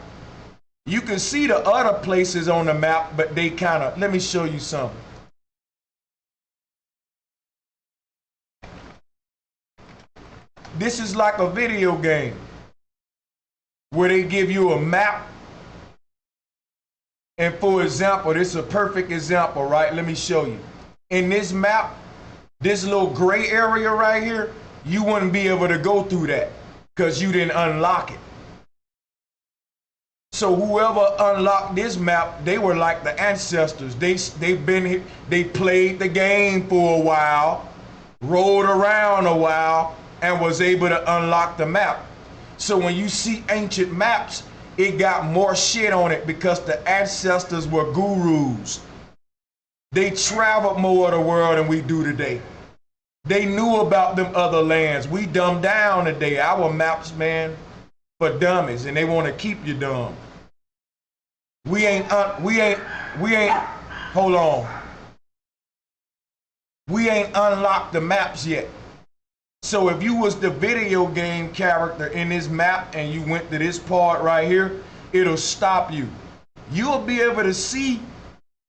You can see the other places on the map, but they kind of, let me show you something. This is like a video game where they give you a map. And for example, this is a perfect example, right? Let me show you. In this map, this little gray area right here, you wouldn't be able to go through that because you didn't unlock it. So whoever unlocked this map, they were like the ancestors. They've been here, they played the game for a while, rode around a while, and was able to unlock the map. So when you see ancient maps, it got more shit on it because the ancestors were gurus. They traveled more of the world than we do today. They knew about them other lands. We dumbed down today. Our maps, man, for dummies, and they want to keep you dumb. We ain't, hold on. We ain't unlocked the maps yet. So if you was the video game character in this map and you went to this part right here, it'll stop you. You'll be able to see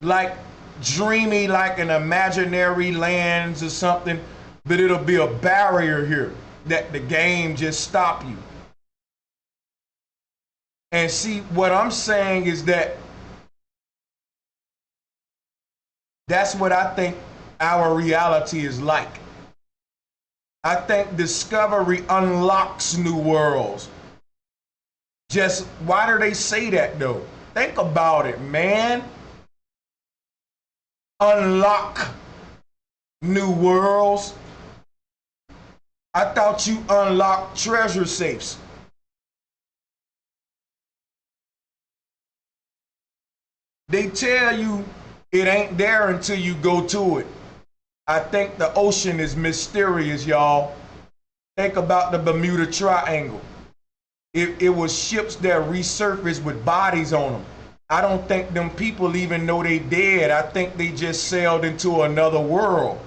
like dreamy, like an imaginary lands or something, but it'll be a barrier here that the game just stop you. And see, what I'm saying is that that's what I think our reality is like. I think discovery unlocks new worlds. Just why do they say that though? Think about it, man. Unlock new worlds. I thought you unlocked treasure safes. They tell you it ain't there until you go to it. I think the ocean is mysterious, y'all. Think about the Bermuda Triangle. It was ships that resurfaced with bodies on them. I don't think them people even know they dead. I think they just sailed into another world.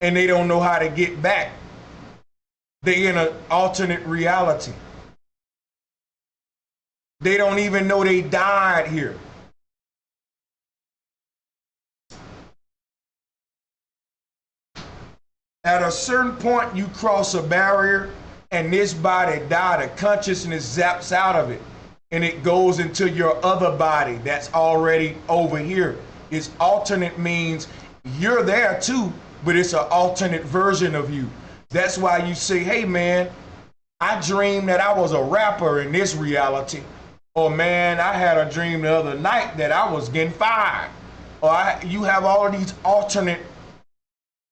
And they don't know how to get back. They in an alternate reality. They don't even know they died here. At a certain point, you cross a barrier and this body died. The consciousness zaps out of it and it goes into your other body that's already over here. It's alternate means you're there too, but it's an alternate version of you. That's why you say, hey man, I dreamed that I was a rapper in this reality. Or man, I had a dream the other night that I was getting fired. Or you have all of these alternate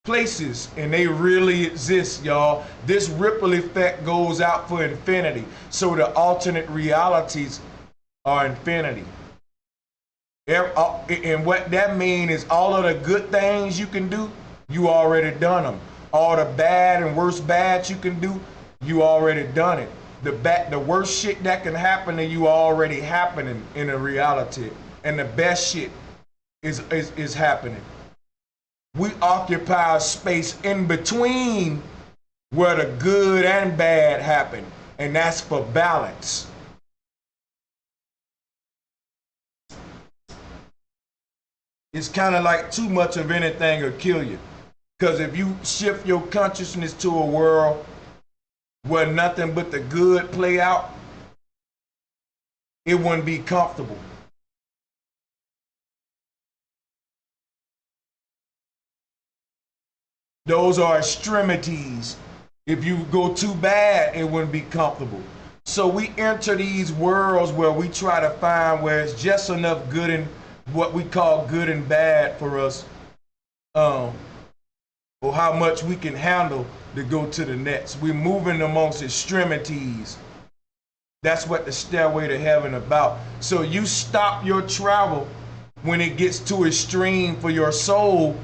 places and they really exist, y'all. This ripple effect goes out for infinity. So the alternate realities or infinity. And what that means is all of the good things you can do, you already done them. All the bad and worst bad you can do, you already done it. The worst shit that can happen to you already happening in a reality. And the best shit is happening. We occupy a space in between where the good and bad happen. And that's for balance. It's kind of like too much of anything will kill you. Because if you shift your consciousness to a world where nothing but the good play out, it wouldn't be comfortable. Those are extremities. If you go too bad, it wouldn't be comfortable. So we enter these worlds where we try to find where it's just enough good and what we call good and bad for us, or how much we can handle to go to the next. We're moving amongst extremities. That's what the stairway to heaven about. So you stop your travel when it gets too extreme for your soul,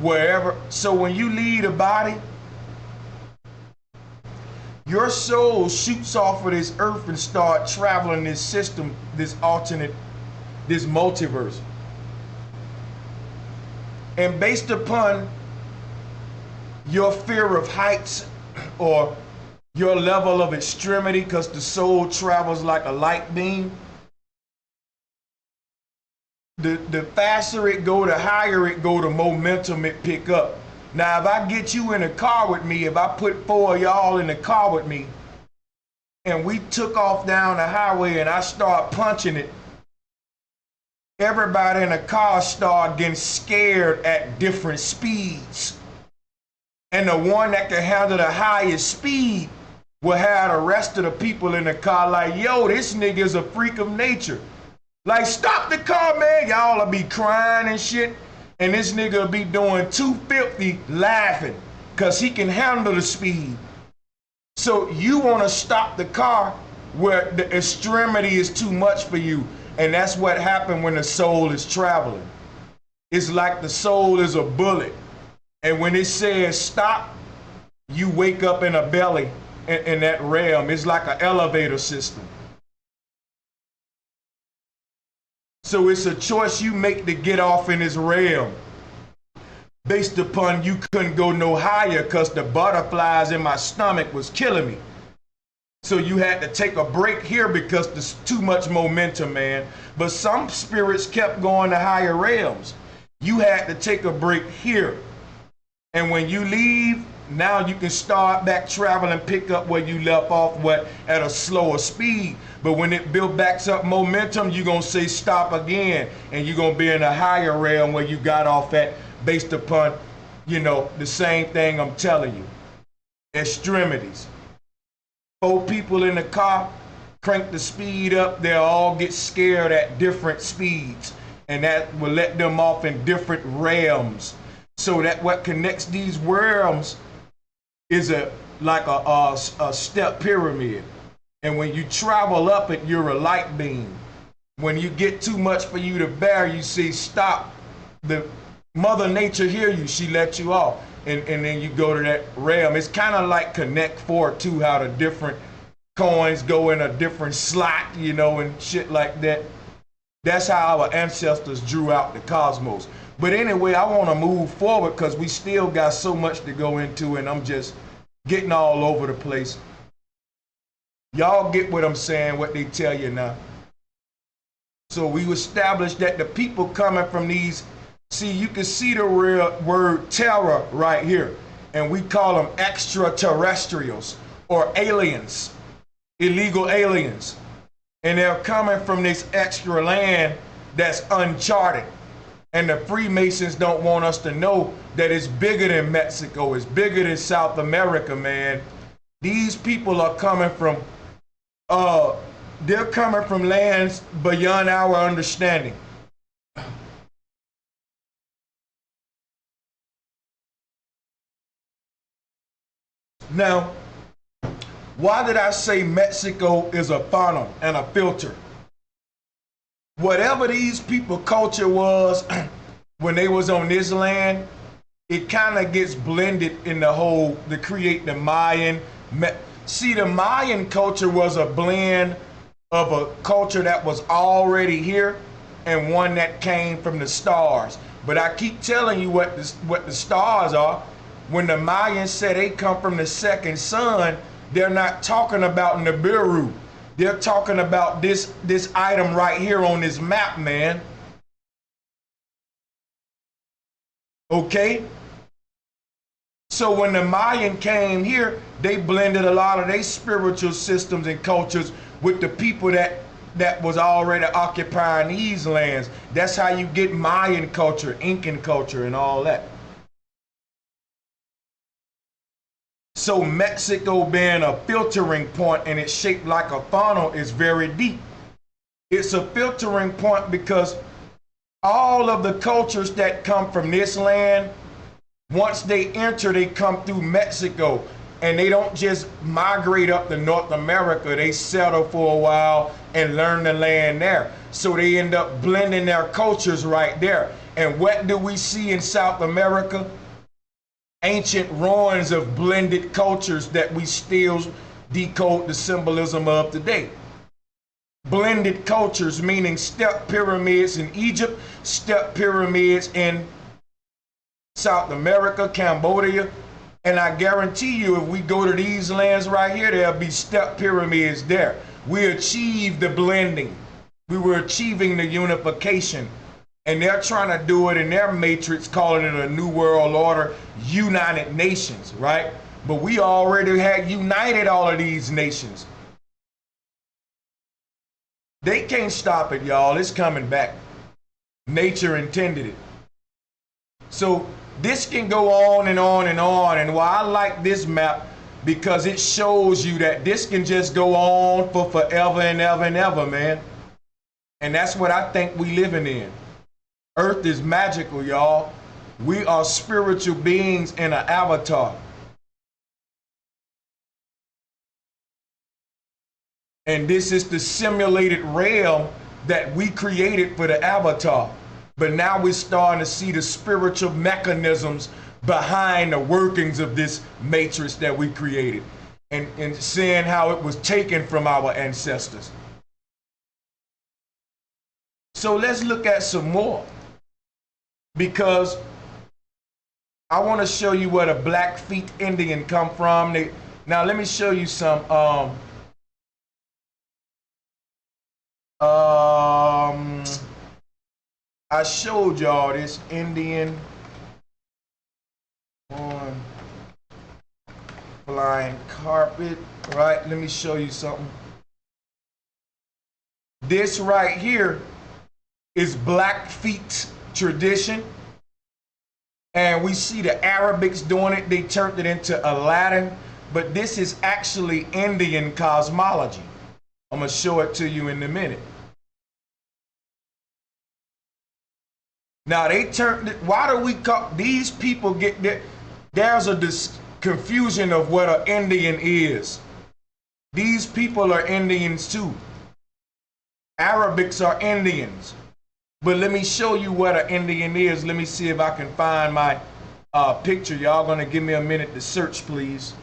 wherever. So when you leave the body, your soul shoots off of this earth and start traveling this system, this alternate, this multiverse. And based upon your fear of heights or your level of extremity, because the soul travels like a light beam, the faster it go, the higher it go, the momentum it pick up. Now, if I get you in a car with me, if I put 4 of y'all in the car with me, and we took off down the highway and I start punching it, everybody in the car start getting scared at different speeds. And the one that can handle the highest speed will have the rest of the people in the car like, yo, this nigga is a freak of nature. Like, stop the car, man. Y'all will be crying and shit. And this nigga will be doing 250 laughing because he can handle the speed. So you want to stop the car where the extremity is too much for you. And that's what happened when the soul is traveling. It's like the soul is a bullet. And when it says stop, you wake up in a belly in that realm. It's like an elevator system. So it's a choice you make to get off in this realm. Based upon you couldn't go no higher because the butterflies in my stomach was killing me. So you had to take a break here because there's too much momentum, man. But some spirits kept going to higher realms. You had to take a break here. And when you leave, now you can start back traveling, pick up where you left off at a slower speed. But when it builds back up momentum, you're going to say stop again. And you're going to be in a higher realm where you got off at based upon, the same thing I'm telling you. Extremities. 4 people in the car, crank the speed up, they'll all get scared at different speeds. And that will let them off in different realms. So that what connects these realms is like a step pyramid. And when you travel up it, you're a light beam. When you get too much for you to bear, you say stop. The Mother Nature hear you, she let you off. And then you go to that realm. It's kind of like Connect 4 too, how the different coins go in a different slot, and shit like that. That's how our ancestors drew out the cosmos. But anyway, I want to move forward because we still got so much to go into and I'm just getting all over the place. Y'all get what I'm saying, what they tell you now. So we established that the people coming from these, see, you can see the real word terror right here. And we call them extraterrestrials or aliens, illegal aliens. And they're coming from this extra land that's uncharted. And the Freemasons don't want us to know that it's bigger than Mexico. It's bigger than South America, man. These people are coming from, they're coming from lands beyond our understanding. Now, why did I say Mexico is a funnel and a filter? Whatever these people culture was when they was on this land, it kind of gets blended in the whole to create the Mayan. See, the Mayan culture was a blend of a culture that was already here and one that came from the stars. But I keep telling you what the stars are. When the Mayans say they come from the second sun, they're not talking about Nibiru. They're talking about this item right here on this map, man. Okay? So when the Mayan came here, they blended a lot of their spiritual systems and cultures with the people that was already occupying these lands. That's how you get Mayan culture, Incan culture, and all that. So Mexico being a filtering point and it's shaped like a funnel is very deep. It's a filtering point because all of the cultures that come from this land, once they enter, they come through Mexico. And they don't just migrate up to North America. They settle for a while and learn the land there. So they end up blending their cultures right there. And what do we see in South America? Ancient ruins of blended cultures that we still decode the symbolism of today. Blended cultures, meaning step pyramids in Egypt, step pyramids in South America, Cambodia. And I guarantee you, if we go to these lands right here, there'll be step pyramids there. We achieved the blending. We were achieving the unification. And they're trying to do it in their matrix, calling it a New World Order, United Nations, right? But we already had united all of these nations. They can't stop it, y'all. It's coming back. Nature intended it. So this can go on and on and on. And why I like this map, because it shows you that this can just go on for forever and ever and ever, man. And that's what I think we living in. Earth is magical, y'all. We are spiritual beings in an avatar. And this is the simulated realm that we created for the avatar. But now we're starting to see the spiritual mechanisms behind the workings of this matrix that we created, and seeing how it was taken from our ancestors. So let's look at some more, because I want to show you where the Blackfeet Indian come from. Now let me show you some I showed y'all this Indian on flying carpet, right? Let me show you something. This right here is Blackfeet tradition. And we see the Arabics doing it. They turned it into Aladdin. But this is actually Indian cosmology. I'm going to show it to you in a minute. Now they turned it. Why do we call these people get there? There's a confusion of what an Indian is. These people are Indians too. Arabics are Indians. But let me show you what an Indian is. Let me see if I can find my picture. Y'all gonna give me a minute to search, please.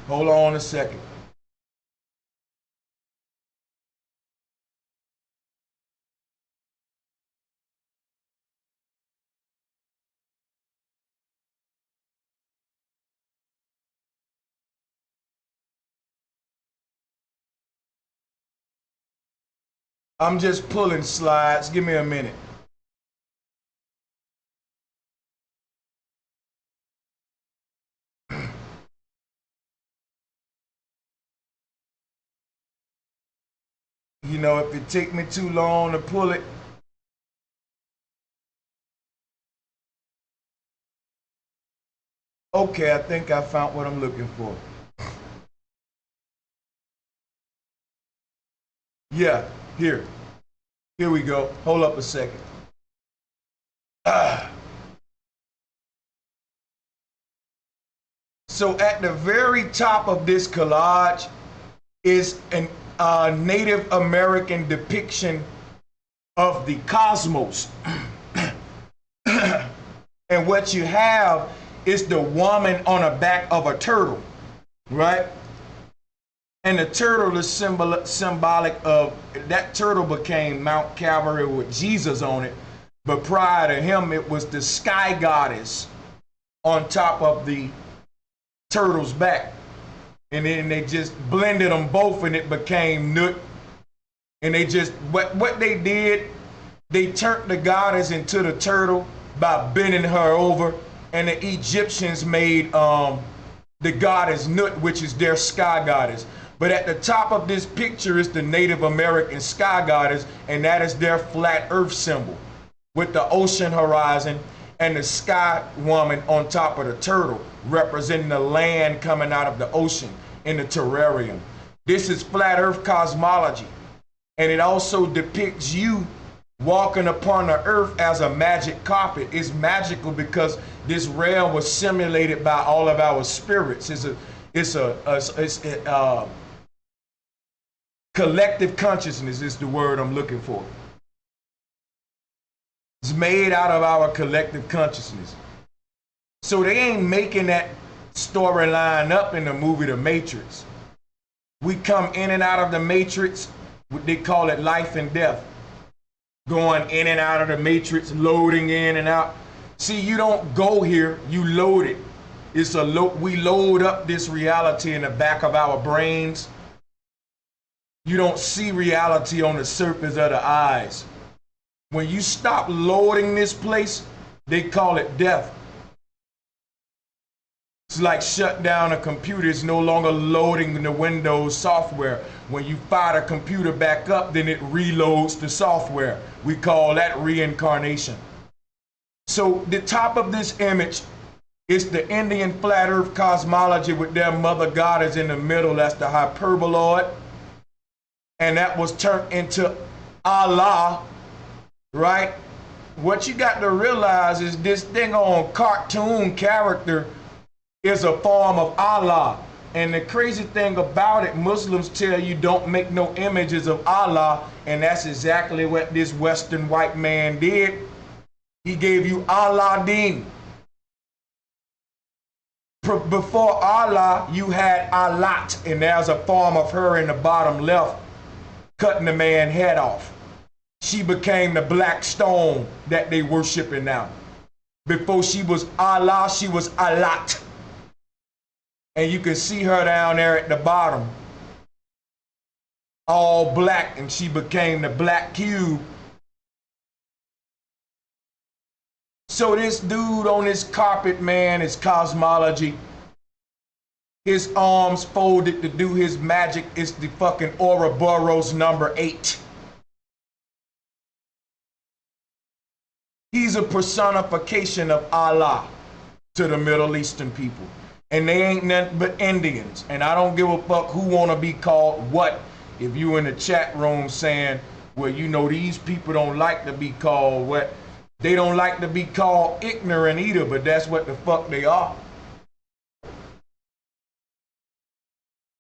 Hold on a second. I'm just pulling slides. Give me a minute. You know, if it take me too long to pull it. Okay, I think I found what I'm looking for. Yeah, here. Here we go. Hold up a second. So at the very top of this collage is a Native American depiction of the cosmos. And what you have is the woman on the back of a turtle, right? And the turtle is symbolic of, that turtle became Mount Calvary with Jesus on it. But prior to him, it was the sky goddess on top of the turtle's back. And then they just blended them both and it became Nut. And they just, what they did, they turned the goddess into the turtle by bending her over. And the Egyptians made the goddess Nut, which is their sky goddess. But at the top of this picture is the Native American sky goddess, and that is their flat earth symbol, with the ocean horizon and the sky woman on top of the turtle, representing the land coming out of the ocean in the terrarium. This is flat earth cosmology, and it also depicts you walking upon the earth as a magic carpet. It's magical because this realm was simulated by all of our spirits. It's a collective consciousness is the word I'm looking for. It's made out of our collective consciousness. So they ain't making that storyline up in the movie The Matrix. We come in and out of the Matrix, they call it life and death. Going in and out of the Matrix, loading in and out. See, you don't go here, you load it. It's we load up this reality in the back of our brains. You don't see reality on the surface of the eyes. When you stop loading this place, they call it death. It's like shut down a computer. It's no longer loading the Windows software. When you fire the computer back up, then it reloads the software. We call that reincarnation. So the top of this image is the Indian flat earth cosmology with their mother goddess in the middle. That's the hyperboloid. And that was turned into Allah, right? What you got to realize is this thing on cartoon character is a form of Allah. And the crazy thing about it, Muslims tell you don't make no images of Allah, and that's exactly what this Western white man did. He gave you Aladdin. Before Allah, you had Alat, and there's a form of her in the bottom left, cutting the man's head off. She became the black stone that they worshiping now. Before she was Allah, she was Alat. And you can see her down there at the bottom, all black, and she became the black cube. So this dude on this carpet, man, is cosmology. His arms folded to do his magic is the fucking Ouroboros number 8. He's a personification of Allah to the Middle Eastern people. And they ain't nothing but Indians. And I don't give a fuck who want to be called what. If you in the chat room saying, well, you know, these people don't like to be called what. They don't like to be called ignorant either, but that's what the fuck they are.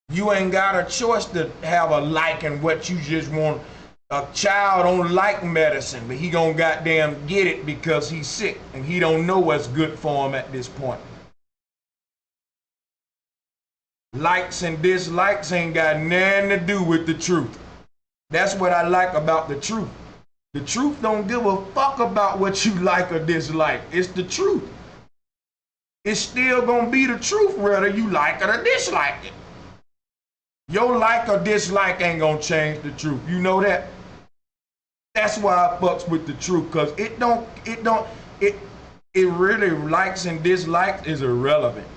You ain't got a choice to have a like in what you just want. A child don't like medicine, but he gonna goddamn get it because he's sick and he don't know what's good for him at this point. Likes and dislikes ain't got nothing to do with the truth. That's what I like about the truth. The truth don't give a fuck about what you like or dislike. It's the truth. It's still gonna be the truth whether you like it or dislike it. Your like or dislike ain't gonna change the truth. You know that? That's why I fucks with the truth, cause it really likes and dislikes is irrelevant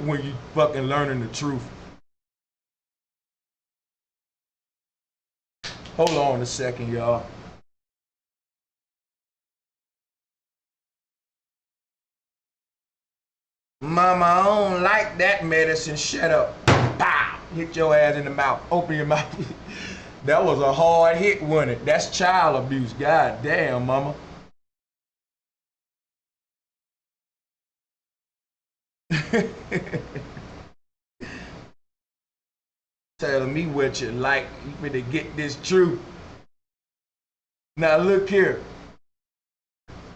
when you fucking learning the truth. Hold on a second, y'all. Mama, I don't like that medicine. Shut up. Pow! Hit your ass in the mouth. Open your mouth. That was a hard hit, wasn't it? That's child abuse. God damn, mama. Telling me what you like. You finna get this truth. Now look here.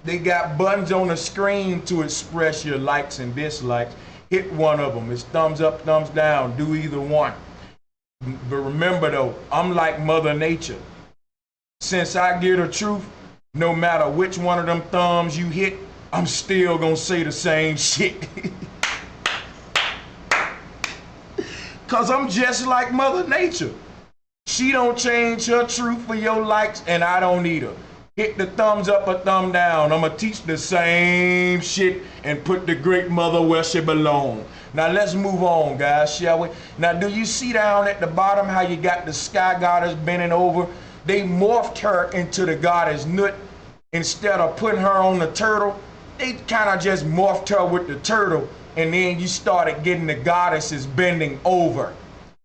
They got buttons on the screen to express your likes and dislikes. Hit one of them. It's thumbs up, thumbs down. Do either one. But remember though, I'm like Mother Nature. Since I get the truth, no matter which one of them thumbs you hit, I'm still gonna say the same shit. Cause I'm just like Mother Nature. She don't change her truth for your likes, and I don't either. Hit the thumbs up or thumb down. I'ma teach the same shit and put the great mother where she belong. Now let's move on, guys, shall we? Now do you see down at the bottom how you got the sky goddess bending over? They morphed her into the goddess Nut. Instead of putting her on the turtle, they kind of just morphed her with the turtle, and then you started getting the goddesses bending over.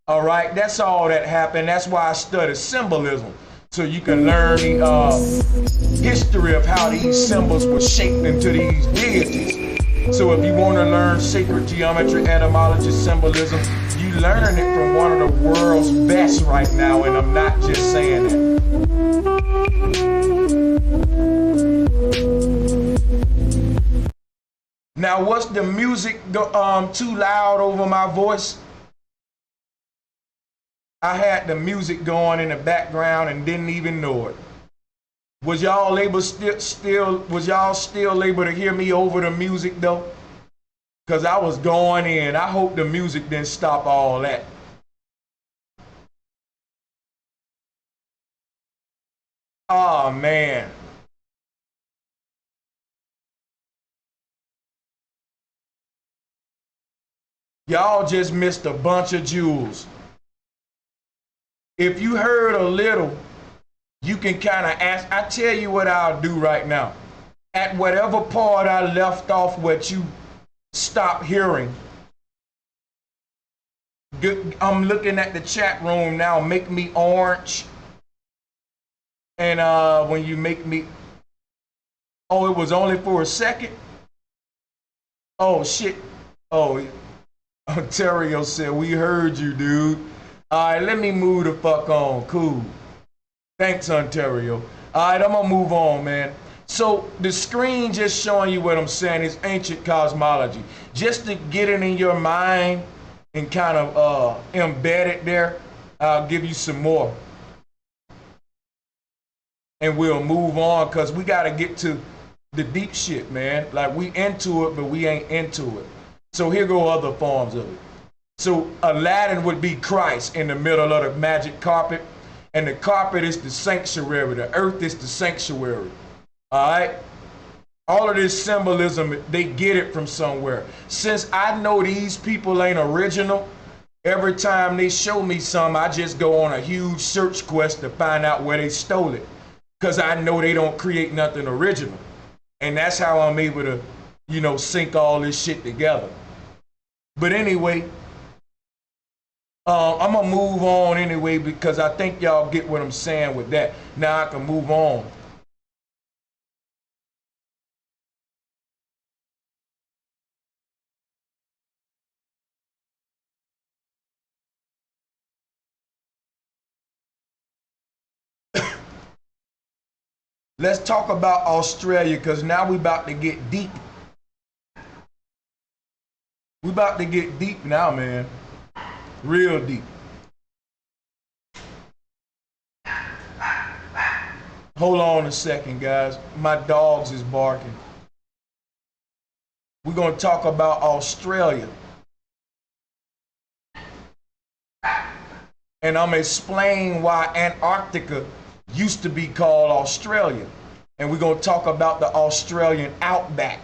All right, that's all that happened. That's why I studied symbolism, so you can learn the history of how these symbols were shaped into these deities. So if you want to learn sacred geometry, etymology, symbolism, you learn it from one of the world's best right now, and I'm not just saying that. Now, was the music too loud over my voice? I had the music going in the background and didn't even know it. Was y'all able was y'all still able to hear me over the music though? Cause I was going in. I hope the music didn't stop all that. Oh man. Y'all just missed a bunch of jewels. If you heard a little, you can kind of ask. I tell you what I'll do right now. At whatever part I left off, what you stop hearing, I'm looking at the chat room now. Make me orange. And when you make me, oh, it was only for a second. Oh shit. Oh, Ontario said we heard you, dude. All right, let me move the fuck on. Cool. Thanks, Ontario. All right, I'm gonna move on, man. So the screen just showing you what I'm saying is ancient cosmology. Just to get it in your mind and kind of embed it there, I'll give you some more. And we'll move on because we got to get to the deep shit, man. Like we into it, but we ain't into it. So here go other forms of it. So Aladdin would be Christ in the middle of the magic carpet, and the carpet is the sanctuary. The earth is the sanctuary. All right. All of this symbolism, they get it from somewhere. Since I know these people ain't original, every time they show me some, I just go on a huge search quest to find out where they stole it. Because I know they don't create nothing original. And that's how I'm able to, you know, sync all this shit together. But anyway, I'm going to move on anyway because I think y'all get what I'm saying with that. Now I can move on. Let's talk about Australia because now we about to get deep. We about to get deep now, man. Real deep. Hold on a second, guys. My dogs is barking. We're going to talk about Australia. And I'm going to explain why Antarctica used to be called Australia. And we're going to talk about the Australian outback.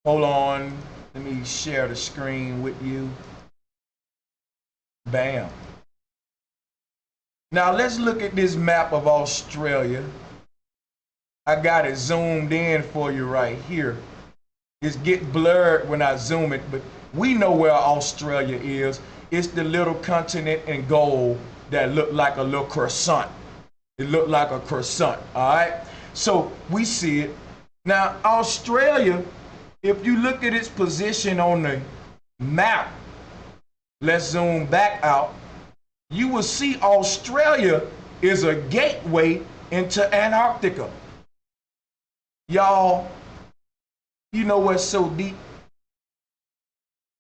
Hold on. Let me share the screen with you. Bam. Now let's look at this map of Australia. I got it zoomed in for you right here. It's get blurred when I zoom it, but we know where Australia is. It's the little continent in gold that looked like a little croissant. It looked like a croissant, all right? So we see it. Now, Australia, if you look at its position on the map, let's zoom back out, you will see Australia is a gateway into Antarctica. Y'all, you know what's so deep?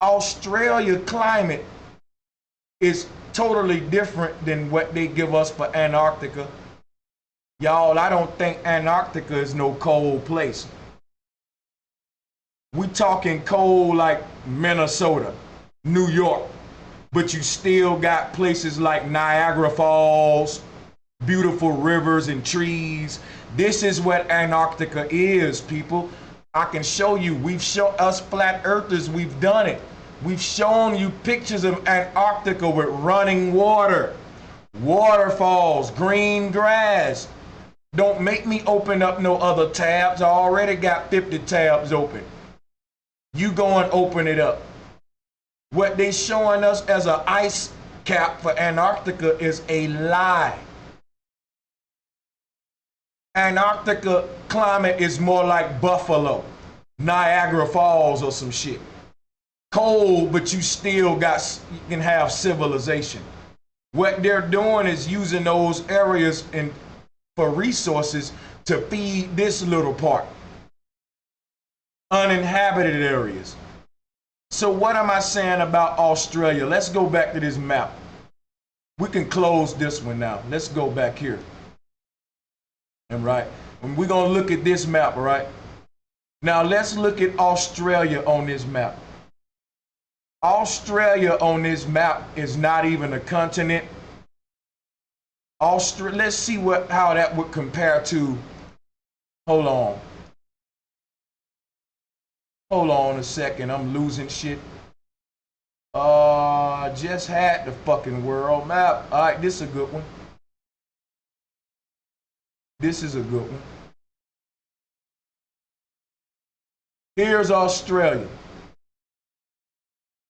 Australia climate is totally different than what they give us for Antarctica. Y'all, I don't think Antarctica is no cold place. We talking cold like Minnesota, New York, but you still got places like Niagara Falls, beautiful rivers and trees. This is what Antarctica is, people. I can show you. We've shown us flat earthers, we've done it. We've shown you pictures of Antarctica with running water, waterfalls, green grass. Don't make me open up no other tabs. I already got 50 tabs open. You go and open it up. What they showing us as an ice cap for Antarctica is a lie. Antarctica climate is more like Buffalo, Niagara Falls or some shit. Cold, but you can have civilization. What they're doing is using those areas for resources to feed this little part. Uninhabited areas. So what am I saying about Australia? Let's go back to this map. We can close this one now. Let's go back here. And we're gonna look at this map, right? Now let's look at Australia on this map. Australia on this map is not even a continent. Let's see how that would compare to, hold on a second, I'm losing shit. Just had the fucking world map. All right, this is a good one. This is a good one. Here's Australia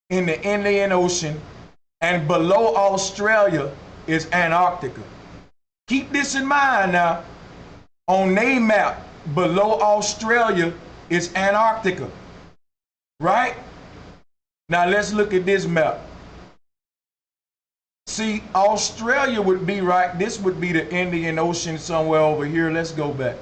in the Indian Ocean, and below Australia is Antarctica. Keep this in mind now. On their map, below Australia is Antarctica, right? Now let's look at this map. See, Australia would be right. This would be the Indian Ocean somewhere over here. Let's go back.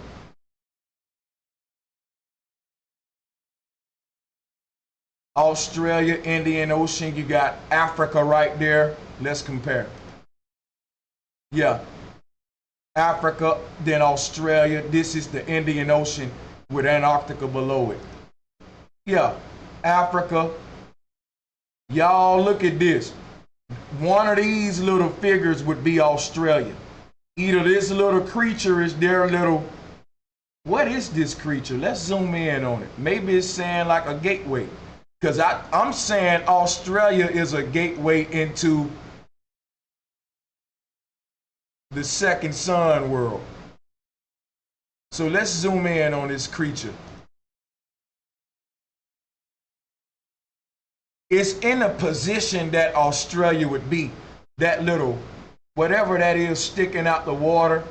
Australia, Indian Ocean, you got Africa right there. Let's compare. Yeah, Africa, then Australia. This is the Indian Ocean with Antarctica below it. Yeah, Africa. Y'all look at this. One of these little figures would be Australia. Either this little creature is their little, what is this creature? Let's zoom in on it. Maybe it's saying like a gateway. Because I'm saying Australia is a gateway into the second sun world. So let's zoom in on this creature. It's in a position that Australia would be. That little, whatever that is sticking out the water.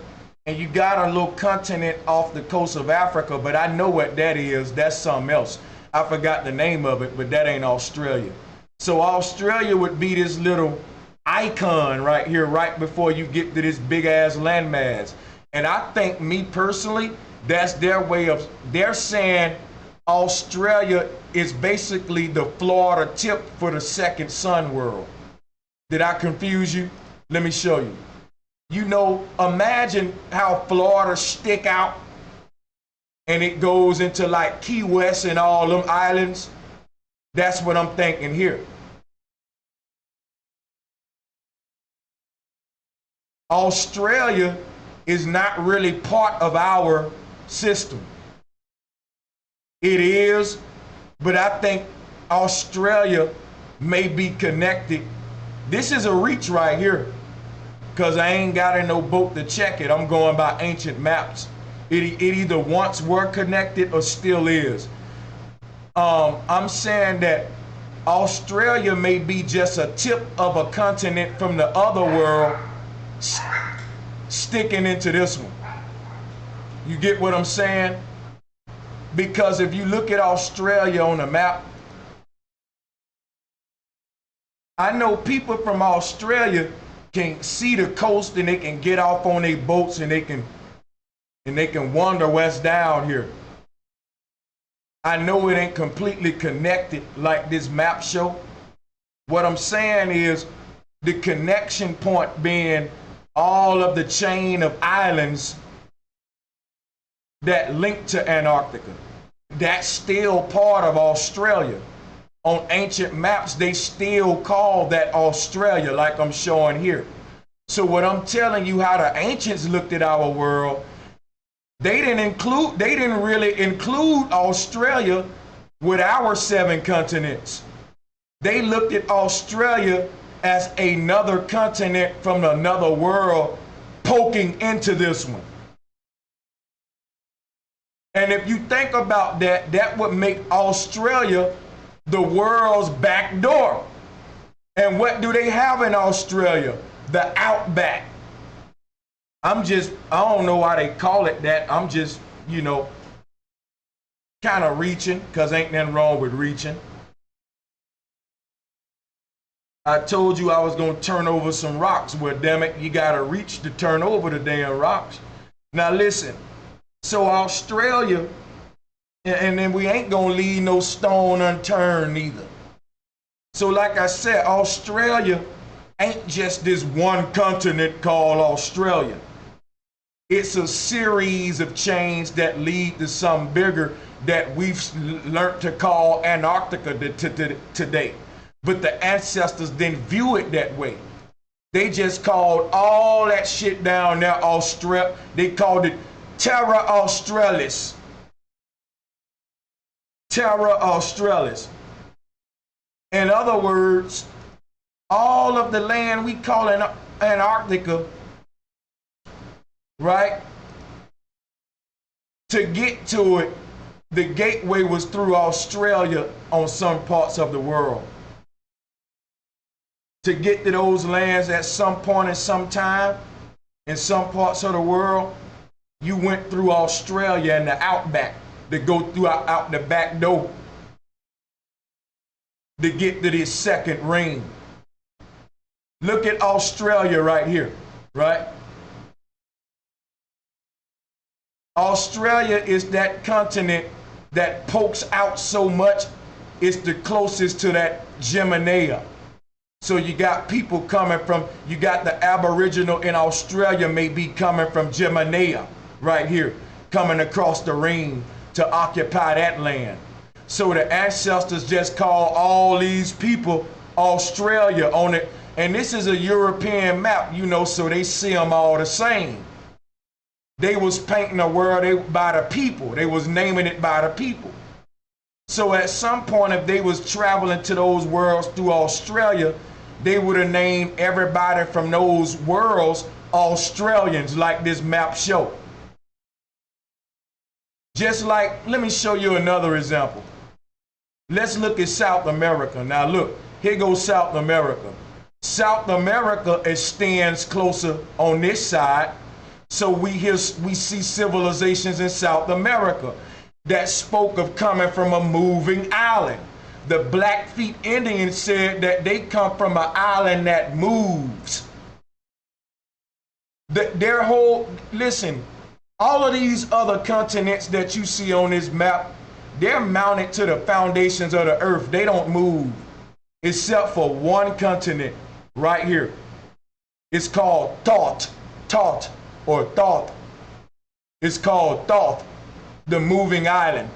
And you got a little continent off the coast of Africa, but I know what that is. That's something else. I forgot the name of it, but that ain't Australia. So Australia would be this little icon right here, right before you get to this big ass landmass. And I think, me personally, that's their way of, they're saying Australia is basically the Florida tip for the second sun world. Did I confuse you? Let me show you. You know, imagine how Florida stick out and it goes into like Key West and all them islands. That's what I'm thinking here. Australia is not really part of our system. It is, but I think Australia may be connected. This is a reach right here, because I ain't got in no boat to check it. I'm going by ancient maps. It either once were connected or still is. I'm saying that Australia may be just a tip of a continent from the other world sticking into this one. You get what I'm saying? Because if you look at Australia on the map, I know people from Australia can see the coast and they can get off on their boats and they can wonder what's down here. I know it ain't completely connected like this map show. What I'm saying is the connection point being all of the chain of islands that link to Antarctica. That's still part of Australia. On ancient maps, they still call that Australia, like I'm showing here. So what I'm telling you, how the ancients looked at our world, they didn't really include Australia with our 7 continents. They looked at Australia as another continent from another world poking into this one. And if you think about that, that would make Australia the world's back door. And what do they have in Australia? The outback. I don't know why they call it that. I'm just, kind of reaching, because ain't nothing wrong with reaching. I told you I was going to turn over some rocks. Well, damn it, you got to reach to turn over the damn rocks. Now listen, so Australia, and then we ain't going to leave no stone unturned either. So like I said, Australia ain't just this one continent called Australia. It's a series of chains that lead to something bigger that we've learned to call Antarctica today. But the ancestors didn't view it that way. They just called all that shit down there Australia. They called it Terra Australis. Terra Australis. In other words, all of the land we call Antarctica, right? To get to it, the gateway was through Australia on some parts of the world. To get to those lands at some point in some time, in some parts of the world, you went through Australia and the outback to go through out the back door to get to this second ring. Look at Australia right here, right? Australia is that continent that pokes out so much, it's the closest to that Gemini. So you got people coming from, you got the Aboriginal in Australia may be coming from Gemini right here, coming across the ring to occupy that land. So the ancestors just call all these people Australia on it. And this is a European map, so they see them all the same. They was painting the world by the people. They was naming it by the people. So at some point, if they was traveling to those worlds through Australia, they would have named everybody from those worlds Australians, like this map show. Just like, let me show you another example. Let's look at South America. Now look, here goes South America. South America extends closer on this side. So we see civilizations in South America that spoke of coming from a moving island. The Blackfeet Indians said that they come from an island that moves. Their whole, listen, all of these other continents that you see on this map, they're mounted to the foundations of the earth. They don't move, except for one continent right here. It's called Thoth. It's called Thoth, the moving island.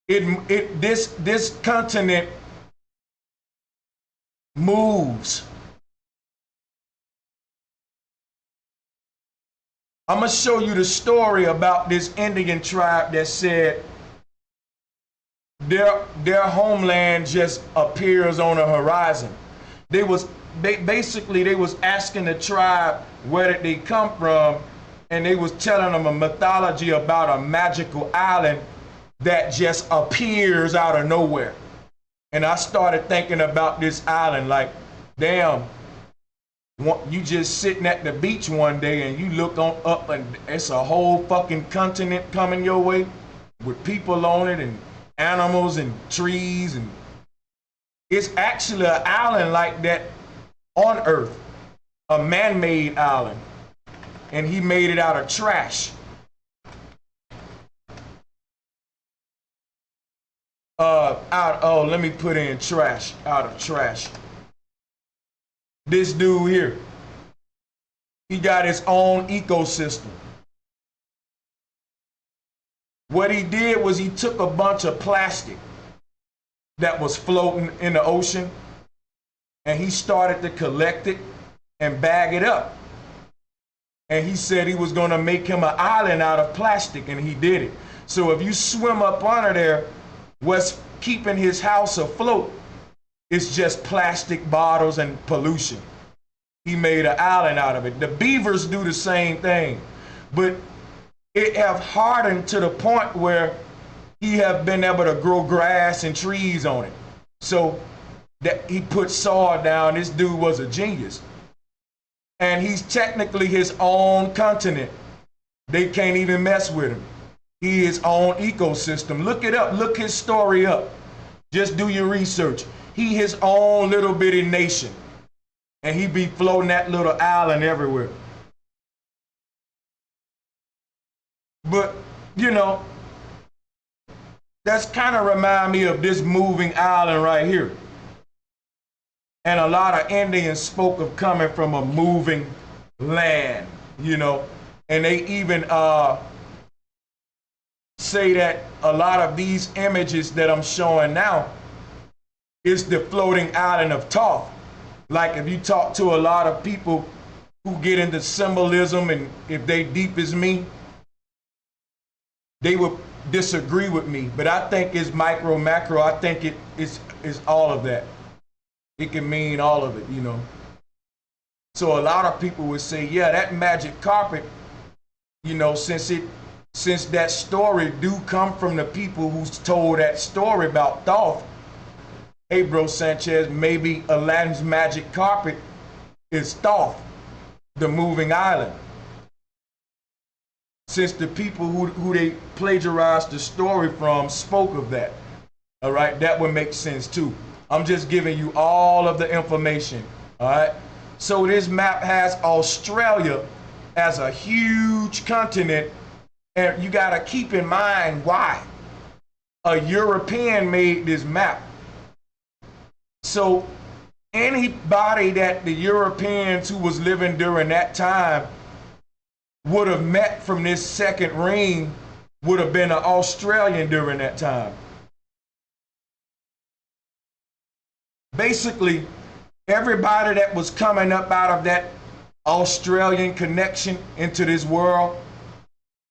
This continent moves. I'm gonna show you the story about this Indian tribe that said their homeland just appears on the horizon. They was asking the tribe where did they come from, and they was telling them a mythology about a magical island that just appears out of nowhere. And I started thinking about this island like, damn, you just sitting at the beach one day and you look on up and it's a whole fucking continent coming your way with people on it and animals and trees and It's actually an island like that on Earth, a man-made island, and he made it out of trash. Let me put in trash, out of trash. This dude here, he got his own ecosystem. What he did was he took a bunch of plastic that was floating in the ocean, and he started to collect it and bag it up. And he said he was going to make him an island out of plastic, and he did it. So if you swim up under there, what's keeping his house afloat is just plastic bottles and pollution. He made an island out of it. The beavers do the same thing, but it have hardened to the point where he have been able to grow grass and trees on it. So that he put soil down. This dude was a genius. And he's technically his own continent. They can't even mess with him. He his own ecosystem. Look it up. Look his story up. Just do your research. He his own little bitty nation. And he be floating that little island everywhere. But, you know, that's kind of remind me of this moving island right here. And a lot of Indians spoke of coming from a moving land, you know. And they even say that a lot of these images that I'm showing now is the floating island of Thoth. Like if you talk to a lot of people who get into symbolism, and if they deep as me, they would disagree with me. But I think it's micro, macro. I think it is all of that. It can mean all of it, you know. So a lot of people would say, yeah, that magic carpet, you know, since that story do come from the people who's told that story about Thoth, hey, bro Sanchez, maybe Aladdin's magic carpet is Thoth, the moving island. Since the people who they plagiarized the story from spoke of that, all right, that would make sense too. I'm just giving you all of the information, all right? So this map has Australia as a huge continent, and you gotta keep in mind why. A European made this map. So anybody that the Europeans who was living during that time would have met from this second ring would have been an Australian during that time. Basically, everybody that was coming up out of that Australian connection into this world,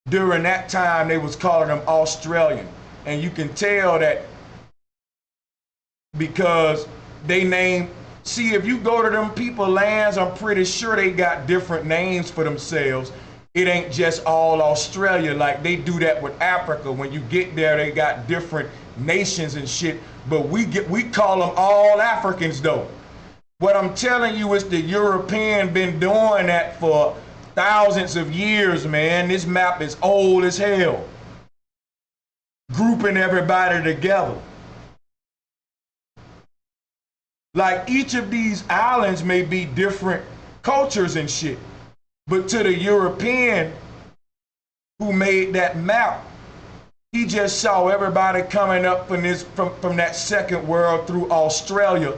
during that time, they was calling them Australian. And you can tell that because they name, see, if you go to them people lands, I'm pretty sure they got different names for themselves. It ain't just all Australia. Like they do that with Africa. When you get there, they got different nations and shit. But we call them all Africans though. What I'm telling you is the European been doing that for thousands of years, man. This map is old as hell. Grouping everybody together. Like each of these islands may be different cultures and shit. But to the European who made that map, he just saw everybody coming up from that second world through Australia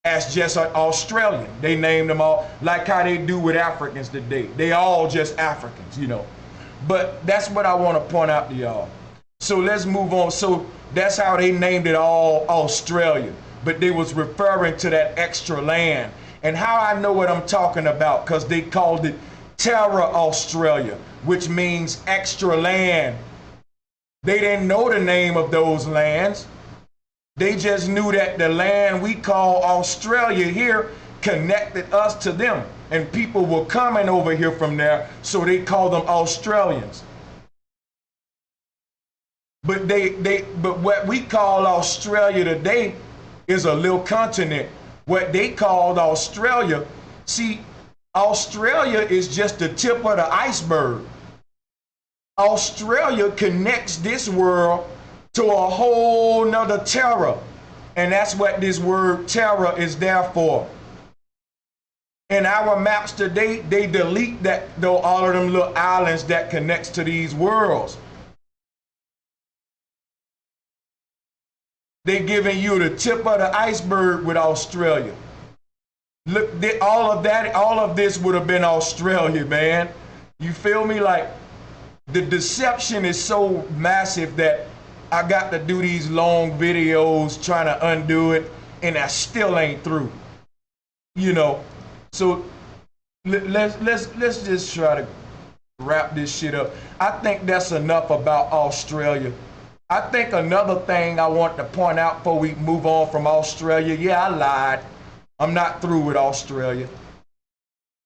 as just an Australian. They named them all like how they do with Africans today. They all just Africans, you know. But that's what I want to point out to y'all. So let's move on. So that's how they named it all Australia. But they was referring to that extra land. And how I know what I'm talking about, because they called it Terra Australia, which means extra land. They didn't know the name of those lands. They just knew that the land we call Australia here connected us to them. And people were coming over here from there, so they called them Australians. But but what we call Australia today is a little continent. What they called Australia, see, Australia is just the tip of the iceberg. Australia connects this world to a whole nother terra. And that's what this word terror is there for. In our maps today, they delete that, though, all of them little islands that connects to these worlds. They giving you the tip of the iceberg with Australia. Look, all of this would have been Australia, man. You feel me? Like, the deception is so massive that I got to do these long videos trying to undo it, and I still ain't through. You know, so let's just try to wrap this shit up. I think that's enough about Australia. I think another thing I want to point out before we move on from Australia, yeah, I lied. I'm not through with Australia.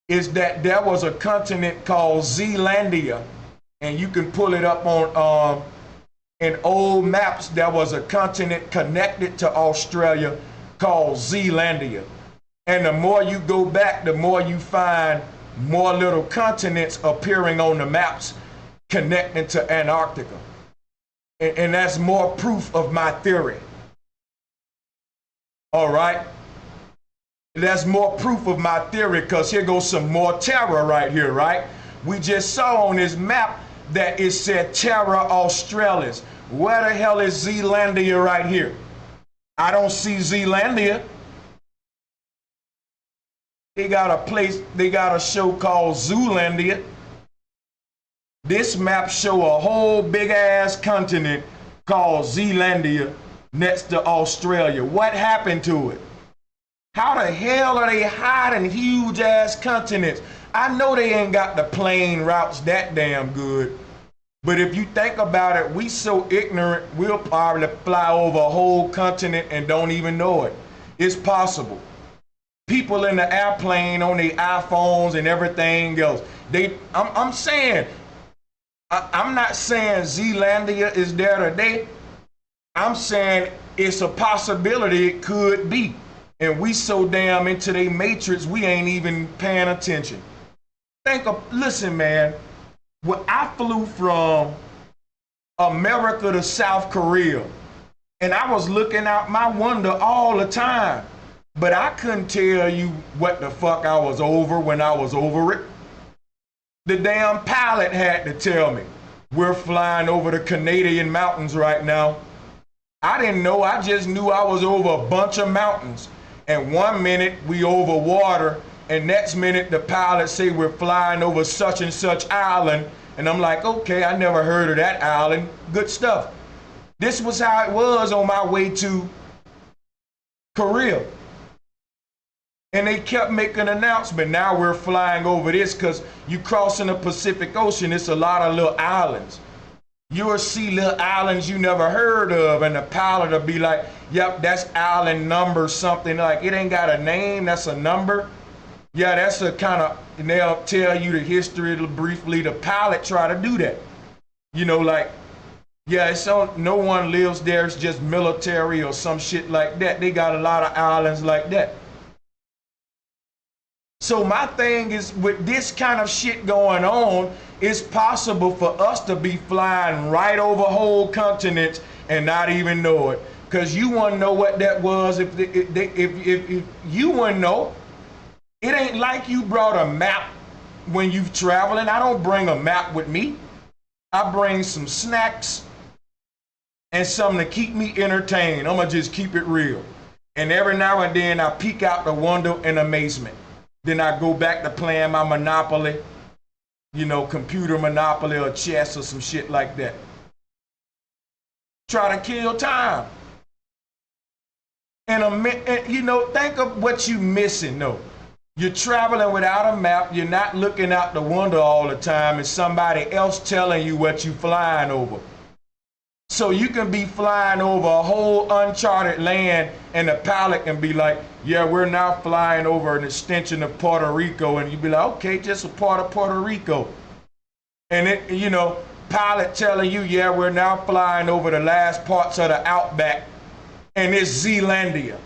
Is that there was a continent called Zealandia, and you can pull it up on in old maps. There was a continent connected to Australia called Zealandia. And the more you go back, the more you find more little continents appearing on the maps connecting to Antarctica. And that's more proof of my theory. All right? That's more proof of my theory, because here goes some more terror right here, right? We just saw on this map that it said Terra Australis. Where the hell is Zealandia right here? I don't see Zealandia. They got a place, they got a show called Zoolandia. This map show a whole big ass continent called Zealandia next to Australia. What happened to it? How the hell are they hiding huge ass continents? I know they ain't got the plane routes that damn good. But if you think about it, we so ignorant, we'll probably fly over a whole continent and don't even know it. It's possible. People in the airplane on their iPhones and everything else. I'm saying, I'm not saying Zealandia is there today. I'm saying it's a possibility it could be. And we so damn into their matrix, we ain't even paying attention. Listen, man, when I flew from America to South Korea, and I was looking out my window all the time, but I couldn't tell you what the fuck I was over when I was over it. The damn pilot had to tell me, we're flying over the Canadian mountains right now. I didn't know, I just knew I was over a bunch of mountains. And 1 minute we over water, and next minute the pilot say we're flying over such and such island. And I'm like, okay, I never heard of that island. Good stuff. This was how it was on my way to Korea. And they kept making an announcement. Now we're flying over this, because you crossing the Pacific Ocean, it's a lot of little islands. You'll see little islands you never heard of, and the pilot will be like, yep, that's island number something. Like, it ain't got a name, that's a number. Yeah, that's a kind of, and they'll tell you the history briefly. The pilot try to do that. You know, like, yeah, it's on, no one lives there, it's just military or some shit like that. They got a lot of islands like that. So my thing is, with this kind of shit going on, it's possible for us to be flying right over whole continents and not even know it. Because you wouldn't know what that was if you wouldn't know. It ain't like you brought a map when you're traveling. I don't bring a map with me. I bring some snacks and something to keep me entertained. I'm going to just keep it real. And every now and then I peek out the window in amazement. Then I go back to playing my Monopoly, you know, computer Monopoly or chess or some shit like that. Try to kill time. And you know, think of what you missing though. You're traveling without a map, you're not looking out the window all the time, and somebody else telling you what you flying over. So you can be flying over a whole uncharted land, and the pilot can be like, yeah, we're now flying over an extension of Puerto Rico, and you be like, okay, just a part of Puerto Rico. And it, you know, pilot telling you, yeah, we're now flying over the last parts of the outback, and it's Zealandia.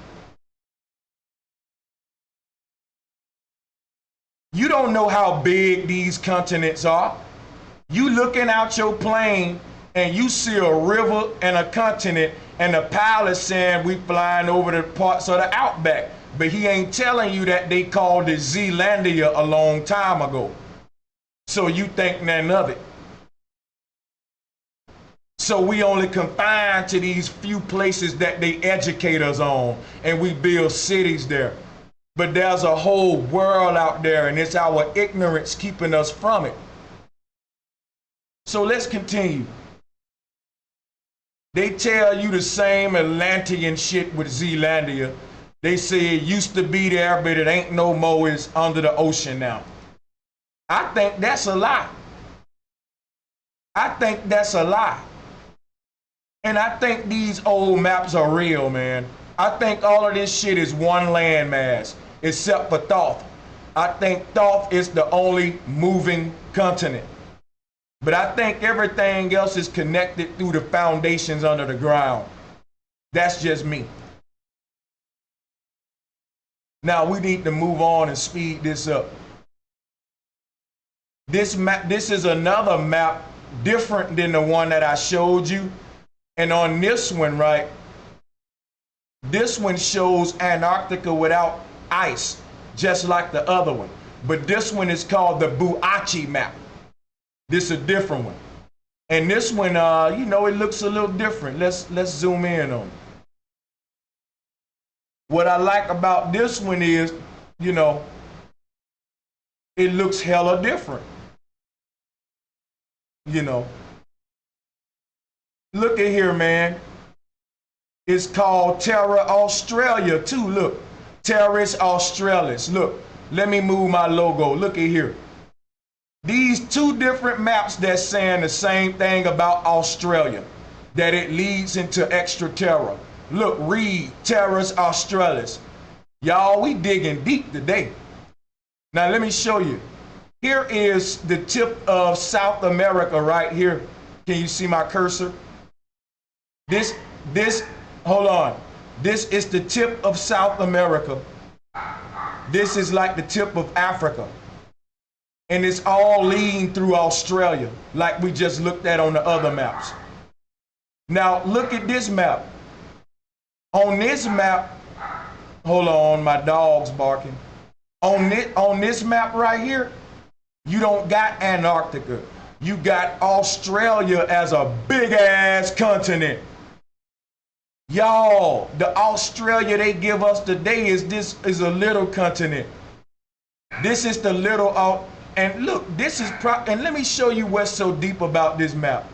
You don't know how big these continents are. You looking out your plane and you see a river and a continent, and the pilot saying we flying over the parts of the outback, but he ain't telling you that they called it Zealandia a long time ago. So you think nothing of it. So we only confined to these few places that they educate us on, and we build cities there. But there's a whole world out there, and it's our ignorance keeping us from it. So let's continue. They tell you the same Atlantean shit with Zealandia. They say it used to be there, but it ain't no more. It's under the ocean now. I think that's a lie. I think that's a lie. And I think these old maps are real, man. I think all of this shit is one landmass, except for Thoth. I think Thoth is the only moving continent. But I think everything else is connected through the foundations under the ground. That's just me. Now we need to move on and speed this up. This map, this is another map different than the one that I showed you. And on this one, right, this one shows Antarctica without ice, just like the other one. But this one is called the Buachi map. This is a different one. And this one, you know, it looks a little different. Let's zoom in on it. What I like about this one is, you know, it looks hella different. You know. Look at here, man. It's called Terra Australia too. Look, Terra's Australis. Look, let me move my logo. Look at here. These two different maps that's saying the same thing about Australia, that it leads into extra terra. Look, read Terra's Australis. Y'all, we digging deep today. Now let me show you. Here is the tip of South America right here. Can you see my cursor? Hold on. This is the tip of South America. This is like the tip of Africa. And it's all leading through Australia, like we just looked at on the other maps. Now look at this map. On this map, hold on, my dog's barking. On this map right here, you don't got Antarctica. You got Australia as a big ass continent. Y'all, the Australia they give us today is a little continent. This is the little and look, this is and let me show you what's so deep about this map.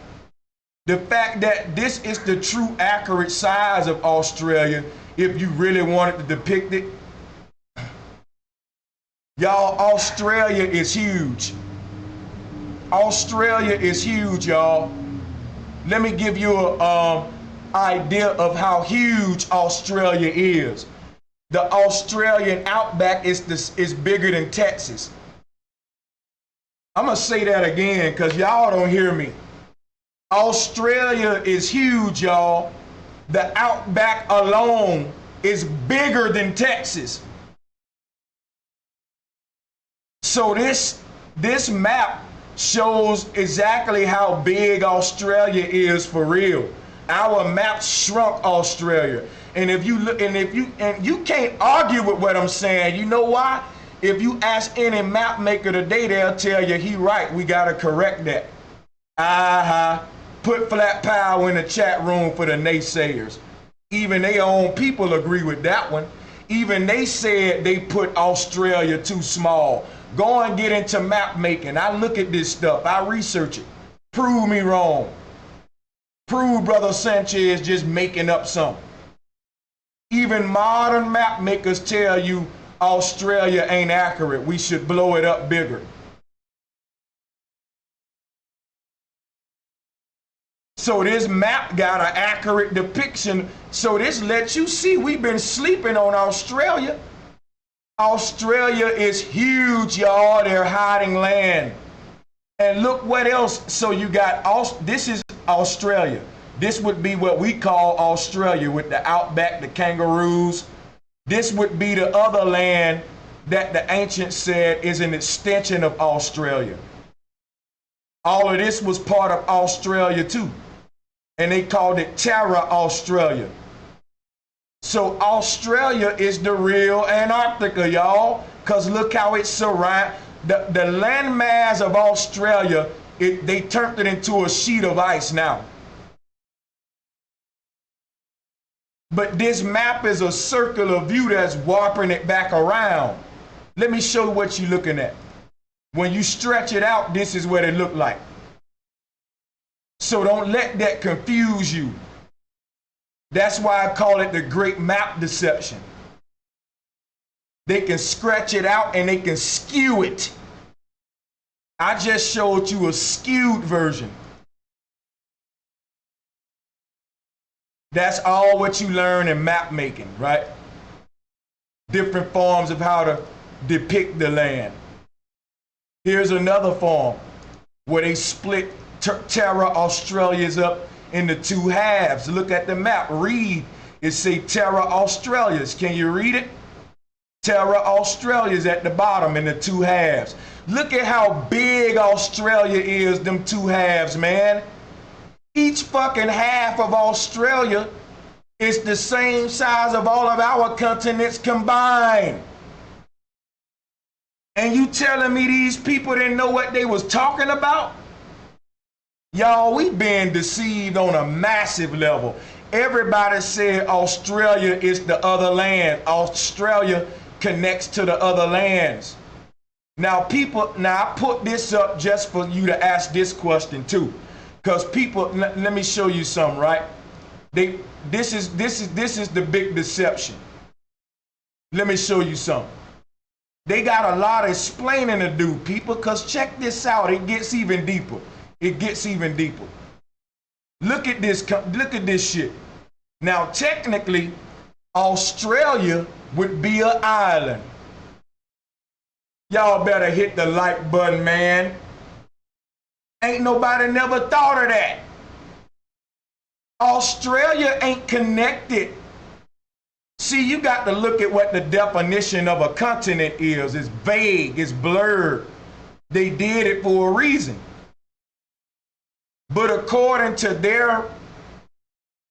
The fact that this is the true accurate size of Australia, if you really wanted to depict it. Y'all, Australia is huge. Australia is huge, y'all. Let me give you a idea of how huge Australia is. The Australian outback is bigger than Texas. I'm gonna say that again because y'all don't hear me. Australia is huge, y'all. The outback alone is bigger than Texas. So this map shows exactly how big Australia is for real. Our map shrunk Australia. And if you look, and you can't argue with what I'm saying. You know why? If you ask any map maker today, they'll tell you he right. We gotta correct that. Put flat power in the chat room for the naysayers. Even their own people agree with that one. Even they said they put Australia too small. Go and get into map making. I look at this stuff. I research it. Prove me wrong. Prove Brother Sanchez just making up something. Even modern map makers tell you Australia ain't accurate. We should blow it up bigger. So this map got an accurate depiction. So this lets you see we've been sleeping on Australia. Australia is huge, y'all. They're hiding land. And look what else. So you got, this is Australia. This would be what we call Australia with the outback, the kangaroos. This would be the other land that the ancients said is an extension of Australia. All of this was part of Australia too. and they called it Terra Australia. So Australia is the real Antarctica, y'all, because look how it's surrounded. The landmass of Australia, they turned it into a sheet of ice now. But this map is a circular view that's warping it back around. Let me show you what you're looking at. When you stretch it out, this is what it looked like. So don't let that confuse you. That's why I call it the great map deception. They can scratch it out and they can skew it. I just showed you a skewed version. That's all what you learn in map making, right? Different forms of how to depict the land. Here's another form where they split Terra Australia's up into two halves. Look at the map. Read. It say Terra Australia's. Can you read it? Terra Australia's at the bottom in the two halves. Look at how big Australia is, them two halves, man. Each fucking half of Australia is the same size of all of our continents combined. And you telling me these people didn't know what they was talking about? Y'all, we been deceived on a massive level. Everybody said Australia is the other land. Australia connects to the other lands. Now I put this up just for you to ask this question too. Because people, let me show you something, right? This is the big deception. Let me show you something. They got a lot of explaining to do, people, because check this out. It gets even deeper. It gets even deeper. Look at this shit. Now, technically, Australia would be an island. Y'all better hit the like button, man. Ain't nobody never thought of that. Australia ain't connected. See, you got to look at what the definition of a continent is. It's vague, it's blurred. They did it for a reason. But according to their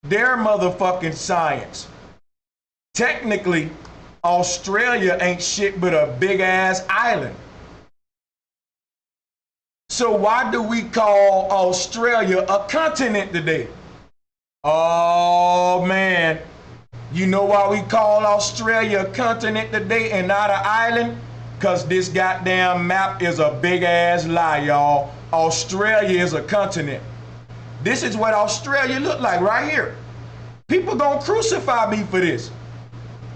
motherfucking science, technically, Australia ain't shit but a big ass island. So why do we call Australia a continent today? Oh man, you know why we call Australia a continent today and not an island? Because this goddamn map is a big ass lie, y'all. Australia is a continent. This is what Australia look like right here. People gonna crucify me for this.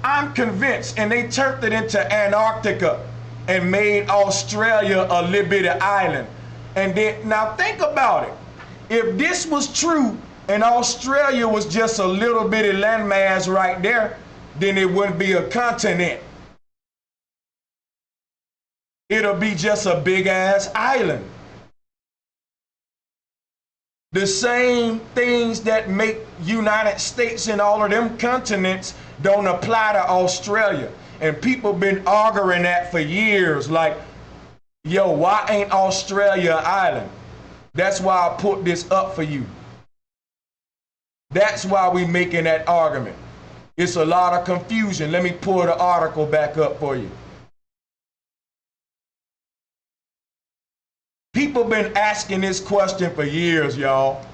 I'm convinced, and they turned it into Antarctica and made Australia a little bitty island. And then, now think about it. If this was true and Australia was just a little bitty landmass right there, then it wouldn't be a continent. It'll be just a big ass island. The same things that make United States and all of them continents don't apply to Australia. And people been arguing that for years, like, yo, why ain't Australia an island? That's why I put this up for you. That's why we making that argument. It's a lot of confusion. Let me pull the article back up for you. People been asking this question for years, y'all.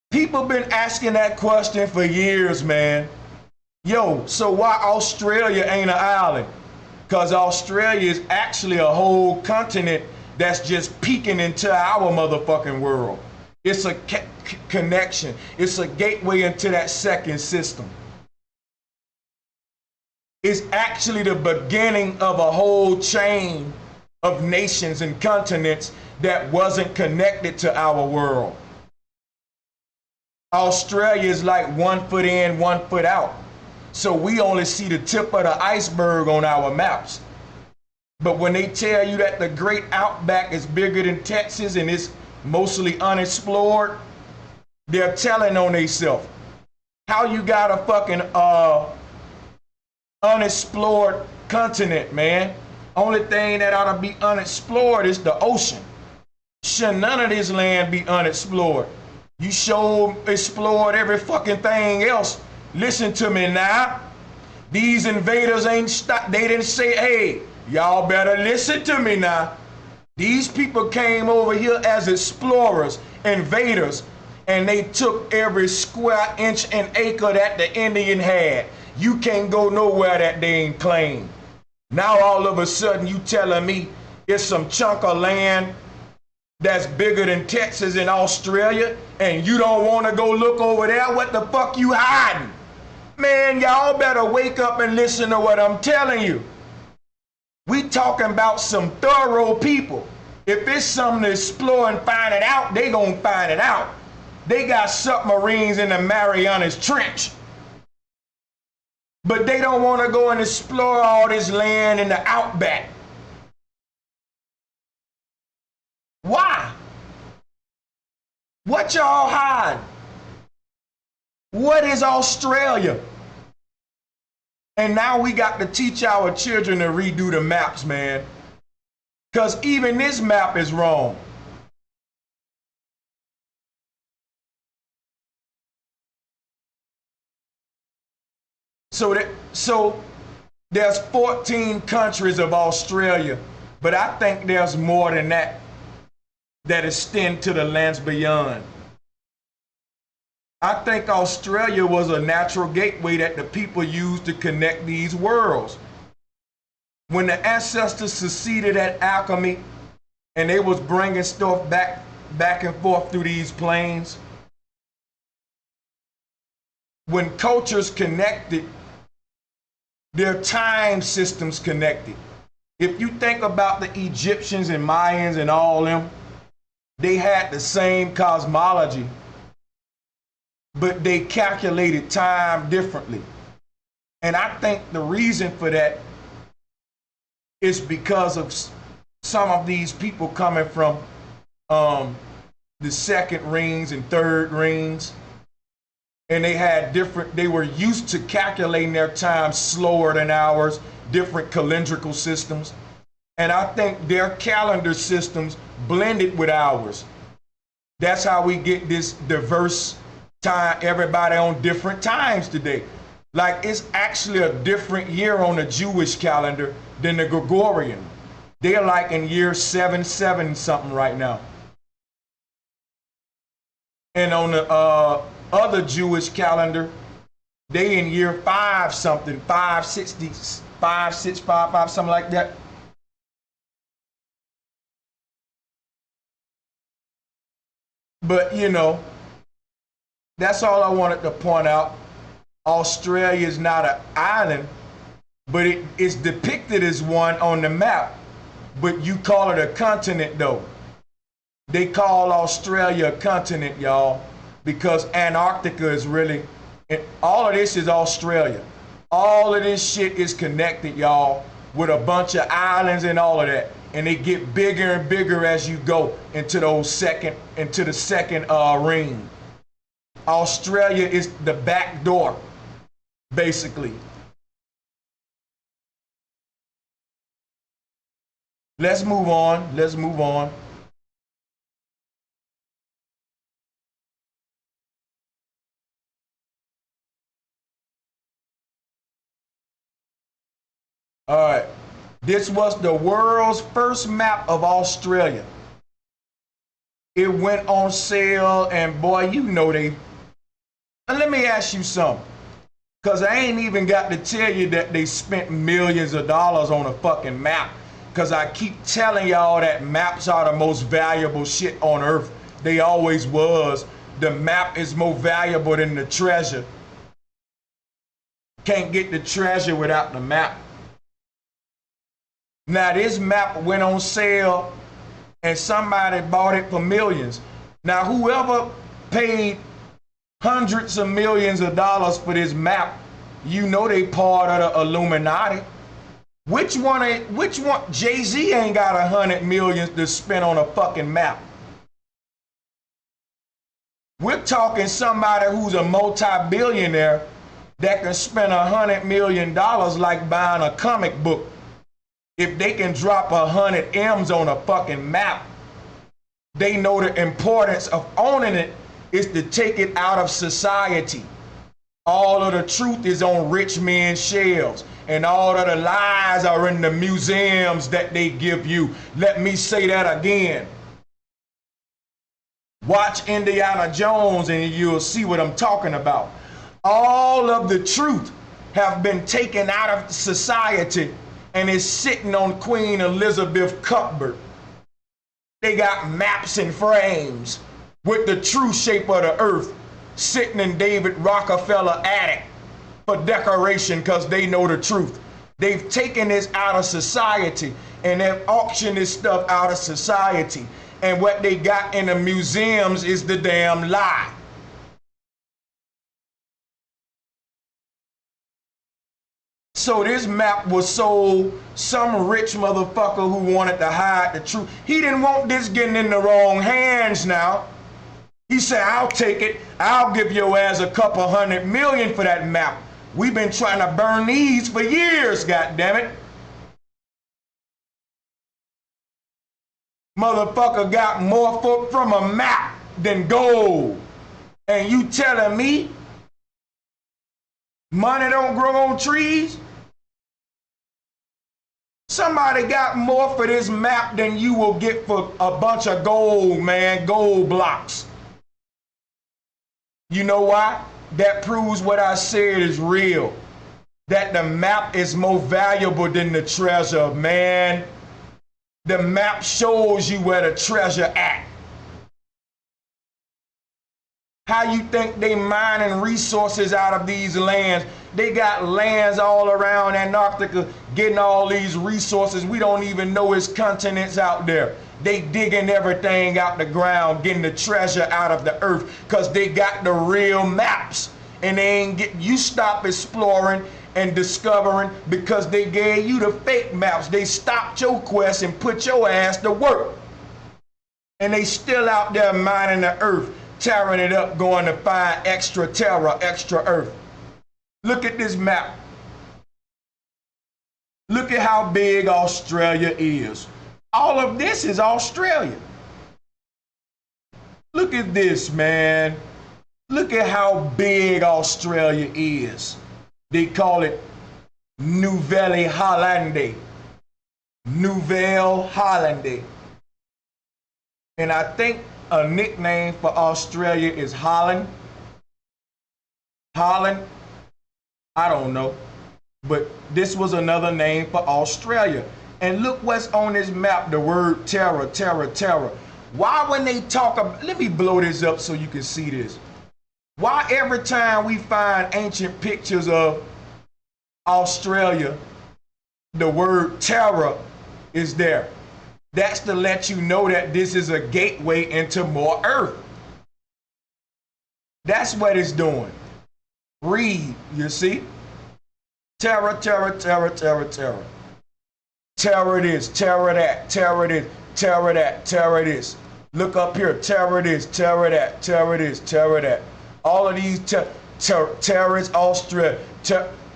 People been asking that question for years, man. Yo, so why Australia ain't an island? Because Australia is actually a whole continent that's just peeking into our motherfucking world. It's a connection. It's a gateway into that second system. It's actually the beginning of a whole chain of nations and continents that wasn't connected to our world. Australia is like 1 foot in, 1 foot out. So we only see the tip of the iceberg on our maps. But when they tell you that the great outback is bigger than Texas and it's mostly unexplored, they're telling on themselves. How you got a fucking unexplored continent, man? Only thing that ought to be unexplored is the ocean. should none of this land be unexplored. You sure explored every fucking thing else. Listen to me now. These invaders ain't stop. They didn't say, hey, y'all better listen to me now. These people came over here as explorers, invaders, and they took every square inch and acre that the Indian had. You can't go nowhere that they ain't claimed. Now all of a sudden you telling me it's some chunk of land that's bigger than Texas and Australia, and you don't want to go look over there? What the fuck you hiding? Man, y'all better wake up and listen to what I'm telling you. We talking about some thorough people. If it's something to explore and find it out, they gonna find it out. They got submarines in the Marianas Trench. But they don't want to go and explore all this land in the outback. Why? What y'all hide? What is Australia? And now we got to teach our children to redo the maps, man. Because even this map is wrong. So there's 14 countries of Australia, but I think there's more than that that extend to the lands beyond. I think Australia was a natural gateway that the people used to connect these worlds. When the ancestors succeeded at alchemy and they was bringing stuff back and forth through these planes, when cultures connected, their time systems connected. If you think about the Egyptians and Mayans and all them, they had the same cosmology, but they calculated time differently. And I think the reason for that is because of some of these people coming from the second rings and third rings. And they were used to calculating their time slower than ours, different calendrical systems. And I think their calendar systems blended with ours. That's how we get this diverse time, everybody on different times today. Like, it's actually a different year on the Jewish calendar than the Gregorian. They're like in year 7 something right now. And on the other Jewish calendar, they in year 5 something, 565, 655, something like that. But you know, that's all I wanted to point out. Australia is not an island, but it is depicted as one on the map. But you call it a continent though. They call Australia a continent, y'all, because Antarctica is really, all of this is Australia. All of this shit is connected, y'all, with a bunch of islands and all of that. And they get bigger and bigger as you go into the second ring. Australia is the back door, basically. Let's move on. Let's move on. All right. This was the world's first map of Australia. It went on sale, and boy, you know they. And let me ask you something, because I ain't even got to tell you that they spent millions of dollars on a fucking map. Because I keep telling y'all that maps are the most valuable shit on earth. They always was. The map is more valuable than the treasure. Can't get the treasure without the map. Now this map went on sale and somebody bought it for millions. Now whoever paid hundreds of millions of dollars for this map, you know they part of the Illuminati. Which one, Jay-Z ain't got 100 million to spend on a fucking map. We're talking somebody who's a multi-billionaire that can spend $100 million like buying a comic book. If they can drop 100 M's on a fucking map, They know the importance of owning it is to take it out of society. All of the truth is on rich men's shelves, and all of the lies are in the museums that they give you. Let me say that again. Watch Indiana Jones and you'll see what I'm talking about. All of the truth have been taken out of society and is sitting on Queen Elizabeth's cupboard. They got maps and frames with the true shape of the earth sitting in David Rockefeller attic for decoration because they know the truth. They've taken this out of society and they've auctioned this stuff out of society. And what they got in the museums is the damn lie. So this map was sold some rich motherfucker who wanted to hide the truth. He didn't want this getting in the wrong hands now. He said, I'll take it. I'll give your ass a couple $100 million for that map. We've been trying to burn these for years, goddammit. Motherfucker got more from a map than gold. And you telling me money don't grow on trees? Somebody got more for this map than you will get for a bunch of gold, man, gold blocks. You know why? That proves what I said is real. That the map is more valuable than the treasure, man. The map shows you where the treasure at. How you think they mining resources out of these lands? They got lands all around Antarctica getting all these resources. We don't even know its continents out there. They digging everything out the ground, getting the treasure out of the earth because they got the real maps. And they ain't get, you stop exploring and discovering because they gave you the fake maps. They stopped your quest and put your ass to work. And they still out there mining the earth, tearing it up, going to find extra terra, extra earth. Look at this map. Look at how big Australia is. All of this is Australia. Look at this, man. Look at how big Australia is. They call it Nouvelle-Hollande. Nouvelle-Hollande. And I think a nickname for Australia is Holland. Holland? I don't know. But this was another name for Australia. And look what's on this map, the word terror, terror, terror. Why when they talk about, let me blow this up so you can see this. Why every time we find ancient pictures of Australia, the word terror is there? That's to let you know that this is a gateway into more earth. That's what it's doing. Read, you see? Terror, terror, terror, terror, terror. Terror this, terror that, terror this, terror that, terror this. Look up here, terror this, terror that, terror this, terror that. All of these terrorists, Australia.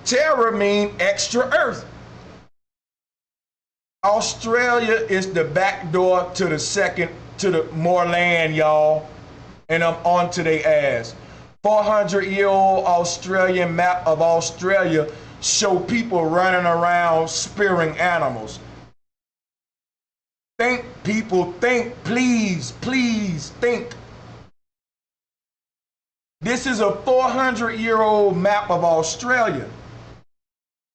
Terror mean extra earth. Australia is the back door to the more land, y'all. And I'm on to their ass. 400-year-old Australian map of Australia show people running around spearing animals. Think, people, think, please, please think. This is a 400-year-old map of Australia.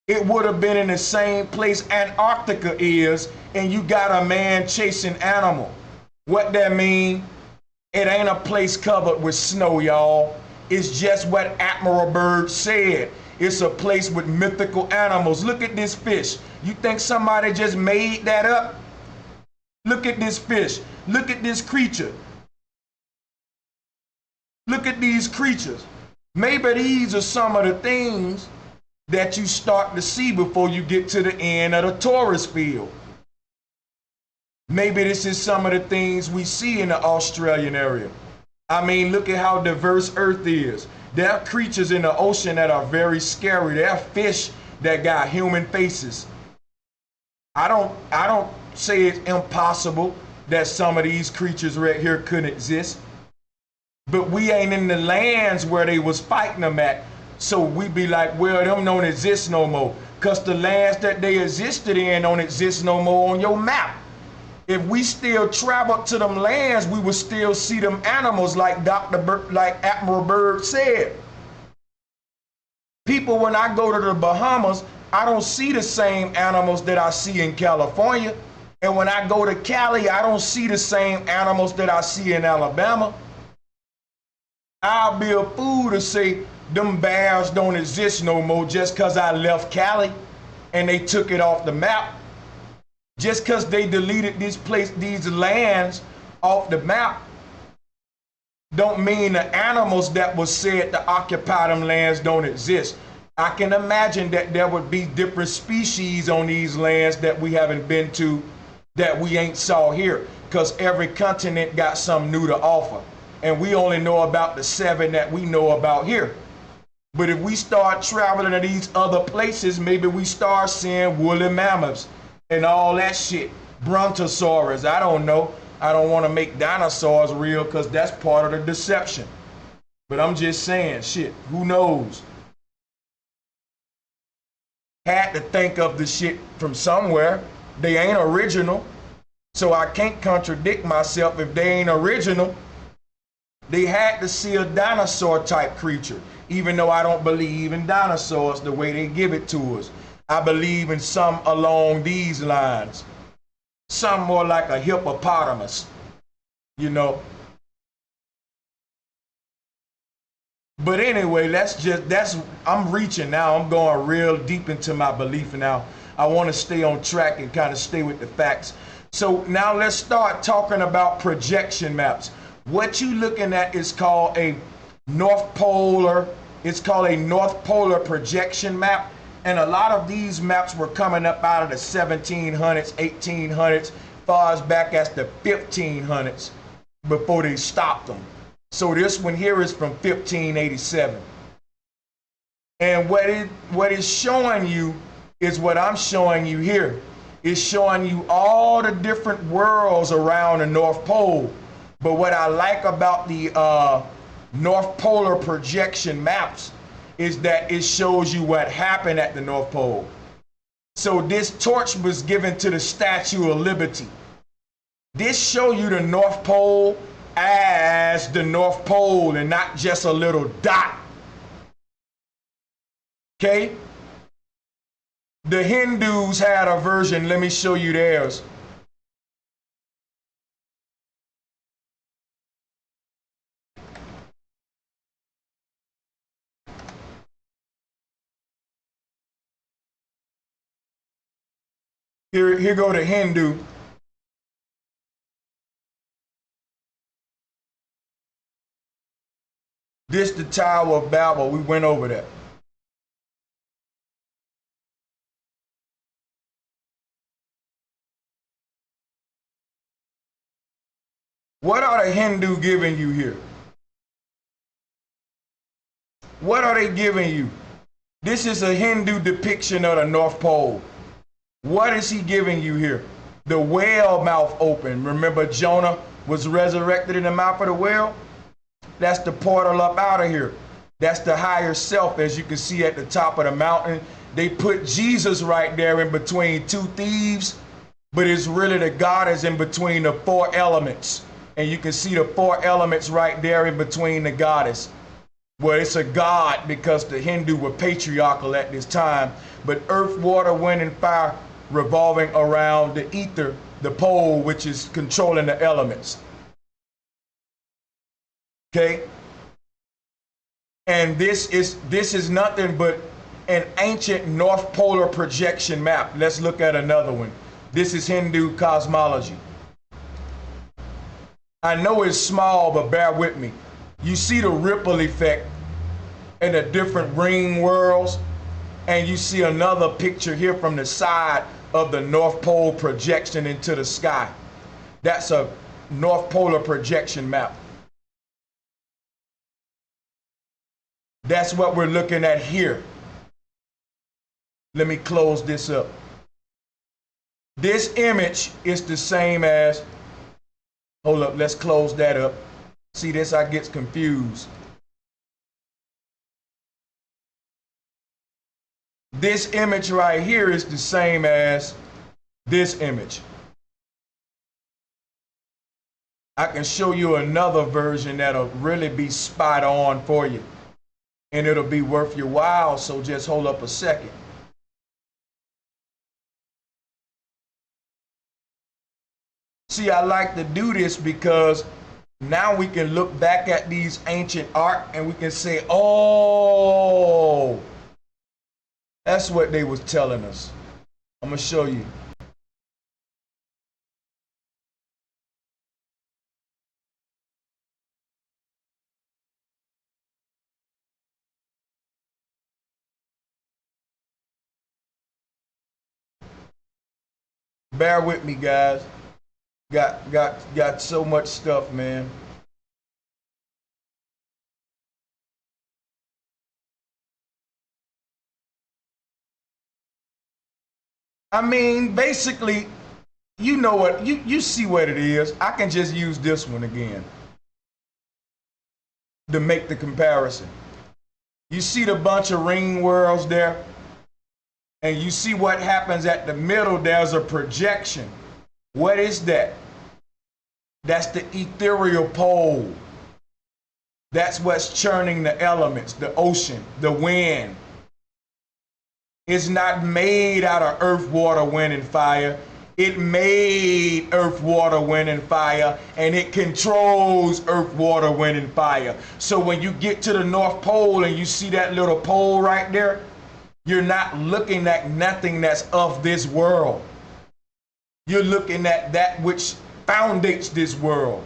It would have been in the same place Antarctica is, and you got a man chasing animal. What that mean? It ain't a place covered with snow, y'all. It's just what Admiral Byrd said. It's a place with mythical animals. Look at this fish. You think somebody just made that up? Look at this fish. Look at this creature. Look at these creatures. Maybe these are some of the things that you start to see before you get to the end of the tourist field. Maybe this is some of the things we see in the Australian area. I mean, look at how diverse Earth is. There are creatures in the ocean that are very scary. There are fish that got human faces. I don't say it's impossible that some of these creatures right here couldn't exist. But we ain't in the lands where they was fighting them at. So we be like, well, them don't exist no more. Because the lands that they existed in don't exist no more on your map. If we still traveled to them lands, we would still see them animals like like Admiral Byrd said. People, when I go to the Bahamas, I don't see the same animals that I see in California. And when I go to Cali, I don't see the same animals that I see in Alabama. I'll be a fool to say them bears don't exist no more just because I left Cali and they took it off the map. Just because they deleted these lands off the map don't mean the animals that was said to occupy them lands don't exist. I can imagine that there would be different species on these lands that we haven't been to, that we ain't saw here, because every continent got something new to offer. And we only know about the 7 that we know about here. But if we start traveling to these other places, maybe we start seeing woolly mammoths and all that shit. Brontosaurus, I don't know. I don't want to make dinosaurs real because that's part of the deception. But I'm just saying, shit, who knows? Had to think of the shit from somewhere. They ain't original. So I can't contradict myself if they ain't original. They had to see a dinosaur type creature, even though I don't believe in dinosaurs the way they give it to us. I believe in some along these lines. Some more like a hippopotamus, you know. But anyway, I'm reaching now. I'm going real deep into my belief now. I want to stay on track and kind of stay with the facts. So now let's start talking about projection maps. What you looking at is called a North Polar projection map. And a lot of these maps were coming up out of the 1700s, 1800s, far as back as the 1500s before they stopped them. So this one here is from 1587. And what it's showing you is what I'm showing you here. It's showing you all the different worlds around the North Pole. But what I like about the North Polar projection maps is that it shows you what happened at the North Pole. So this torch was given to the Statue of Liberty. This show you the North Pole as the North Pole and not just a little dot. Okay? The Hindus had a version. Let me show you theirs. Here go the Hindu. This the Tower of Babel. We went over that. What are the Hindu giving you here? What are they giving you? This is a Hindu depiction of the North Pole. What is he giving you here? The whale mouth open. Remember Jonah was resurrected in the mouth of the whale? That's the portal up out of here. That's the higher self, as you can see at the top of the mountain. They put Jesus right there in between two thieves, but it's really the goddess in between the 4 elements. And you can see the 4 elements right there in between the goddess. Well, it's a god because the Hindu were patriarchal at this time, but earth, water, wind, and fire revolving around the ether, the pole, which is controlling the elements. Okay? And this is nothing but an ancient North Polar projection map. Let's look at another one. This is Hindu cosmology. I know it's small, but bear with me. You see the ripple effect in the different ring worlds, and you see another picture here from the side of the North Pole projection into the sky. That's a North Polar projection map. That's what we're looking at here. Let me close this up. This image is the same as Hold up, let's close that up. See this, I get confused. This image right here is the same as this image. I can show you another version that'll really be spot on for you. And it'll be worth your while, so just hold up a second. See, I like to do this because now we can look back at these ancient art and we can say, oh, that's what they was telling us. I'm gonna show you. Bear with me, guys. Got so much stuff, man. I mean, basically, you know what, you see what it is. I can just use this one again to make the comparison. You see the bunch of ring worlds there? And you see what happens at the middle, there's a projection. What is that? That's the ethereal pole. That's what's churning the elements, the ocean, the wind. It's not made out of earth, water, wind, and fire. It made earth, water, wind, and fire, and it controls earth, water, wind, and fire. So when you get to the North Pole and you see that little pole right there, you're not looking at nothing that's of this world. You're looking at that which foundates this world.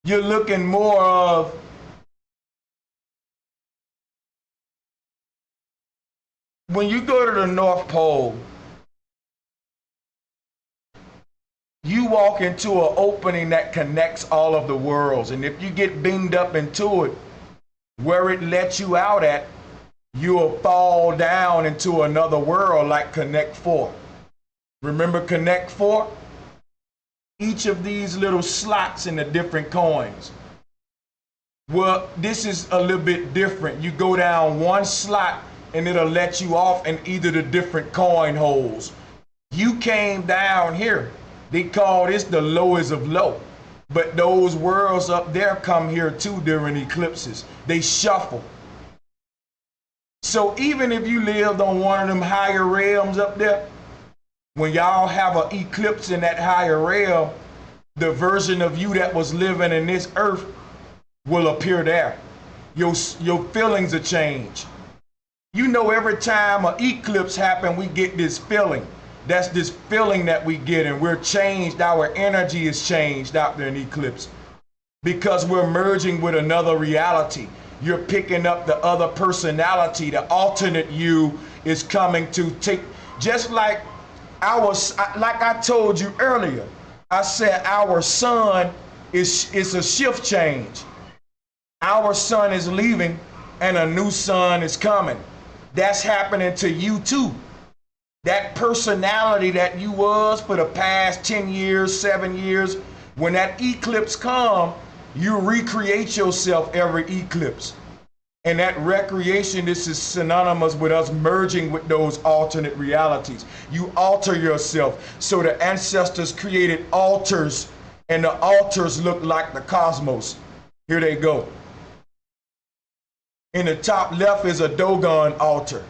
You're looking more of when you go to the North Pole, you walk into an opening that connects all of the worlds. And if you get beamed up into it, where it lets you out at, you'll fall down into another world like Connect 4. Remember Connect 4? Each of these little slots in the different coins. Well, this is a little bit different. You go down one slot and it'll let you off in either the different coin holes. You came down here. They call this the lowest of low. But those worlds up there come here too during eclipses. They shuffle. So even if you lived on one of them higher realms up there, when y'all have an eclipse in that higher realm, the version of you that was living in this earth will appear there. Your feelings will change. You know, every time an eclipse happens, we get this feeling. That's this feeling that we get, and we're changed. Our energy is changed after an eclipse because we're merging with another reality. You're picking up the other personality. The alternate you is coming to take, just like like I told you earlier, I said our sun is a shift change. Our sun is leaving and a new sun is coming. That's happening to you too. That personality that you was for the past 10 years, 7 years, when that eclipse come, you recreate yourself every eclipse. And that recreation, this is synonymous with us merging with those alternate realities. You alter yourself. So the ancestors created altars, and the altars look like the cosmos. Here they go. In the top left is a Dogon altar,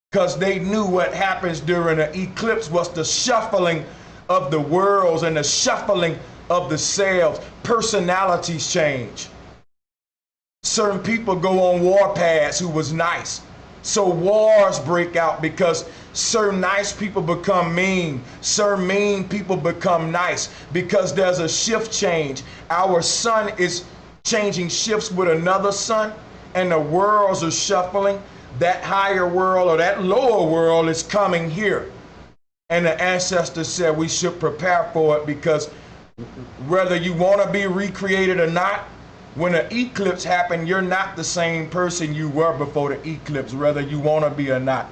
because they knew what happens during an eclipse was the shuffling of the worlds and the shuffling of the selves. Personalities change. Certain people go on war paths who was nice. So wars break out because certain nice people become mean. Certain mean people become nice because there's a shift change. Our sun is changing shifts with another sun, and the worlds are shuffling. That higher world or that lower world is coming here. And the ancestors said we should prepare for it, because whether you want to be recreated or not, when an eclipse happened, you're not the same person you were before the eclipse, whether you want to be or not.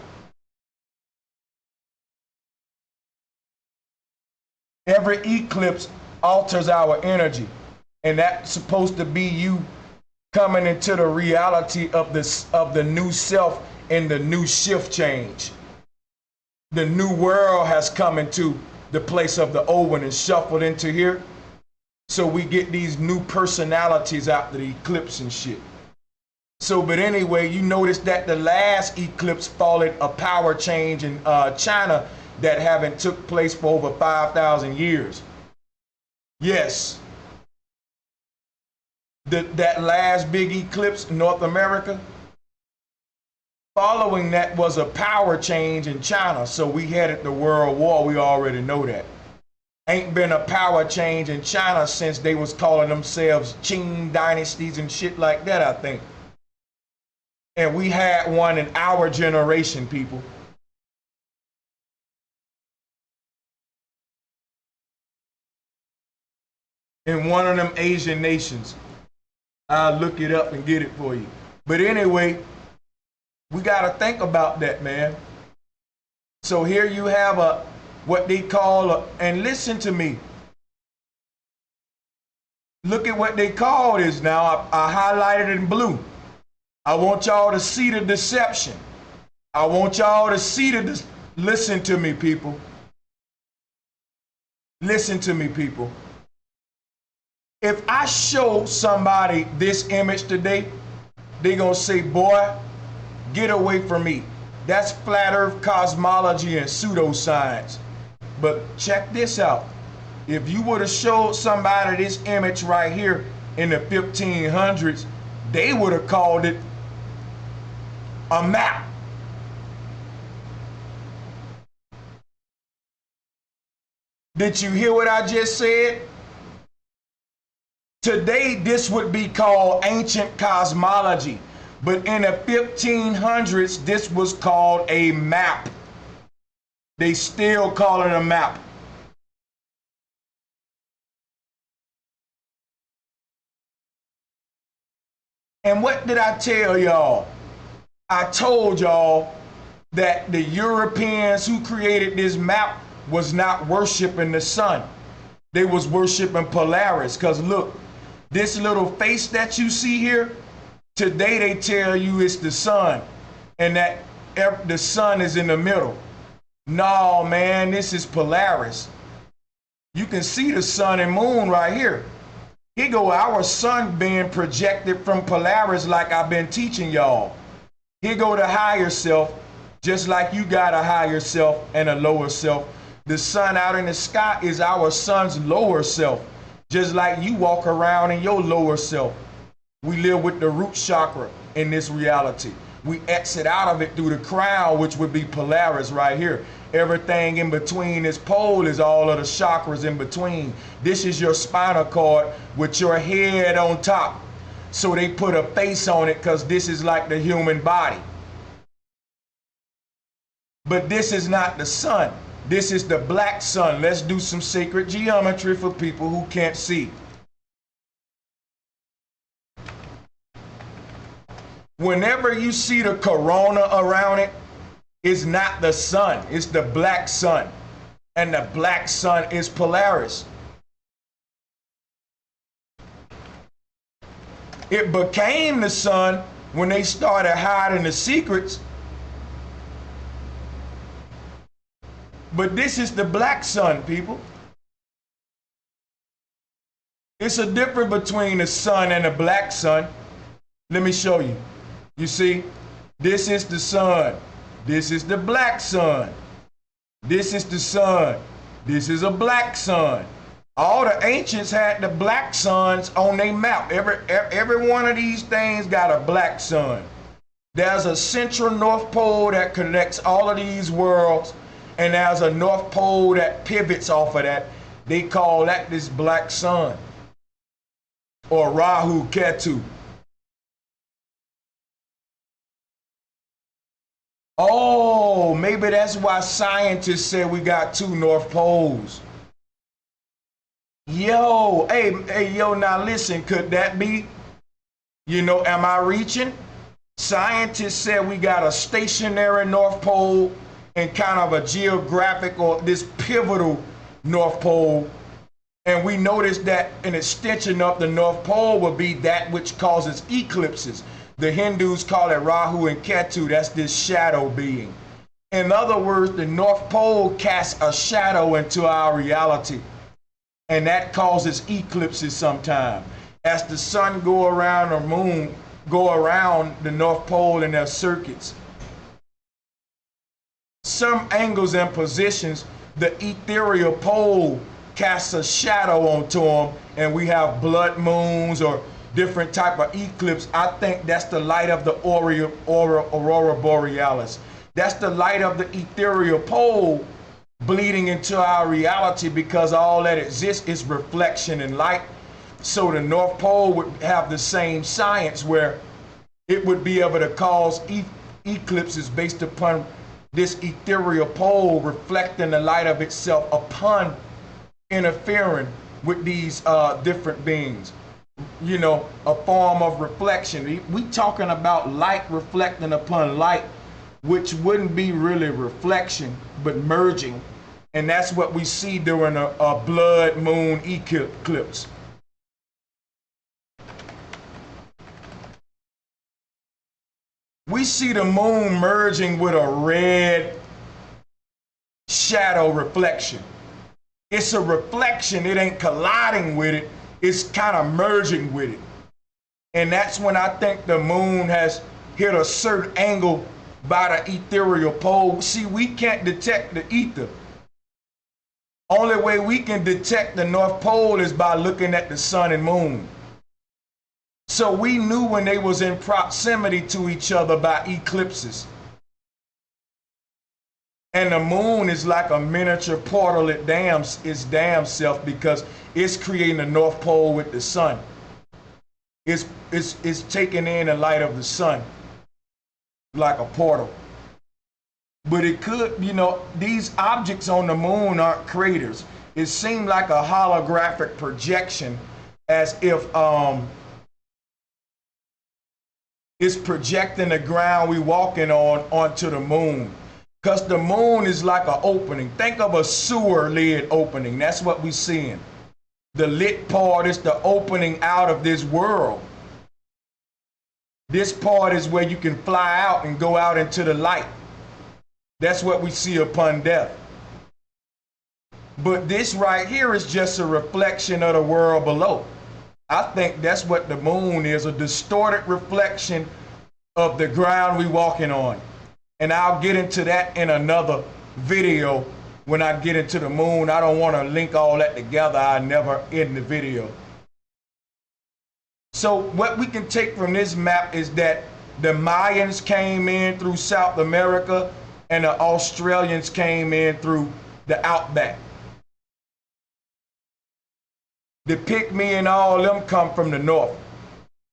Every eclipse alters our energy. And that's supposed to be you coming into the reality of the new self and the new shift change. The new world has come into the place of the old one and shuffled into here. So we get these new personalities after the eclipse and shit. So, but anyway, you notice that the last eclipse followed a power change in China that haven't took place for over 5,000 years. Yes. That last big eclipse in North America, following that was a power change in China. So we headed to World War. We already know that. Ain't been a power change in China since they was calling themselves Qing dynasties and shit like that, I think. And we had one in our generation, people. In one of them Asian nations. I'll look it up and get it for you. But anyway, we got to think about that, man. So here you have what they call and listen to me. Look at what they call this now. I highlighted it in blue. I want y'all to see the deception. I want y'all to see listen to me, people. Listen to me, people. If I show somebody this image today, they gonna say, boy, get away from me. That's flat earth cosmology and pseudoscience. But check this out. If you would have showed somebody this image right here in the 1500s, they would have called it a map. Did you hear what I just said? Today, this would be called ancient cosmology. But in the 1500s, this was called a map. They still call it a map. And what did I tell y'all? I told y'all that the Europeans who created this map was not worshiping the sun. They was worshiping Polaris. Because look, this little face that you see here, today they tell you it's the sun and that the sun is in the middle. No, man, this is Polaris. You can see the sun and moon right here. Here go our sun being projected from Polaris like I've been teaching y'all. Here go the higher self, just like you got a higher self and a lower self. The sun out in the sky is our sun's lower self, just like you walk around in your lower self. We live with the root chakra in this reality. We exit out of it through the crown, which would be Polaris right here. Everything in between this pole is all of the chakras in between. This is your spinal cord with your head on top. So they put a face on it because this is like the human body. But this is not the sun. This is the black sun. Let's do some sacred geometry for people who can't see. Whenever you see the corona around it, it's not the sun, it's the black sun. And the black sun is Polaris. It became the sun when they started hiding the secrets. But this is the black sun, people. It's a difference between the sun and the black sun. Let me show you. You see, this is the sun. This is the black sun. This is the sun. This is a black sun. All the ancients had the black suns on their map. Every one of these things got a black sun. There's a central north pole that connects all of these worlds, and there's a north pole that pivots off of that. They call that this black sun, or Rahu Ketu. Oh, maybe that's why scientists say we got two north poles. Yo, hey, yo, now listen, could that be, am I reaching? Scientists said we got a stationary north pole and kind of a geographic or this pivotal North Pole. And we noticed that an extension of the North Pole would be that which causes eclipses. The Hindus call it Rahu and Ketu. That's this shadow being. In other words, the North Pole casts a shadow into our reality. And that causes eclipses sometimes. As the sun go around or moon go around the North Pole in their circuits. Some angles and positions, the ethereal pole casts a shadow onto them, and we have blood moons or different type of eclipse. I think that's the light of the aurora borealis. That's the light of the ethereal pole bleeding into our reality, because all that exists is reflection and light. So the North Pole would have the same science where it would be able to cause eclipses based upon this ethereal pole reflecting the light of itself upon interfering with these different beings. You know, a form of reflection. We talking about light reflecting upon light, which wouldn't be really reflection, but merging. And that's what we see during a blood moon eclipse. We see the moon merging with a red shadow reflection. It's a reflection, it ain't colliding with it, it's kind of merging with it. And that's when I think the moon has hit a certain angle by the ethereal pole. See, we can't detect the ether. Only way we can detect the North Pole is by looking at the sun and moon. So we knew when they was in proximity to each other by eclipses. And the moon is like a miniature portal its damn self, because it's creating the North Pole with the sun. It's taking in the light of the sun like a portal. But it could, you know, these objects on the moon aren't craters. It seemed like a holographic projection, as if it's projecting the ground we walking on onto the moon. Because the moon is like an opening. Think of a sewer lid opening. That's what we're seeing. The lit part is the opening out of this world. This part is where you can fly out and go out into the light. That's what we see upon death. But this right here is just a reflection of the world below. I think that's what the moon is, a distorted reflection of the ground we walking on. And I'll get into that in another video when I get into the moon. I don't want to link all that together. I never end the video. So what we can take from this map is that the Mayans came in through South America and the Australians came in through the outback. The Pygmy and all them come from the north.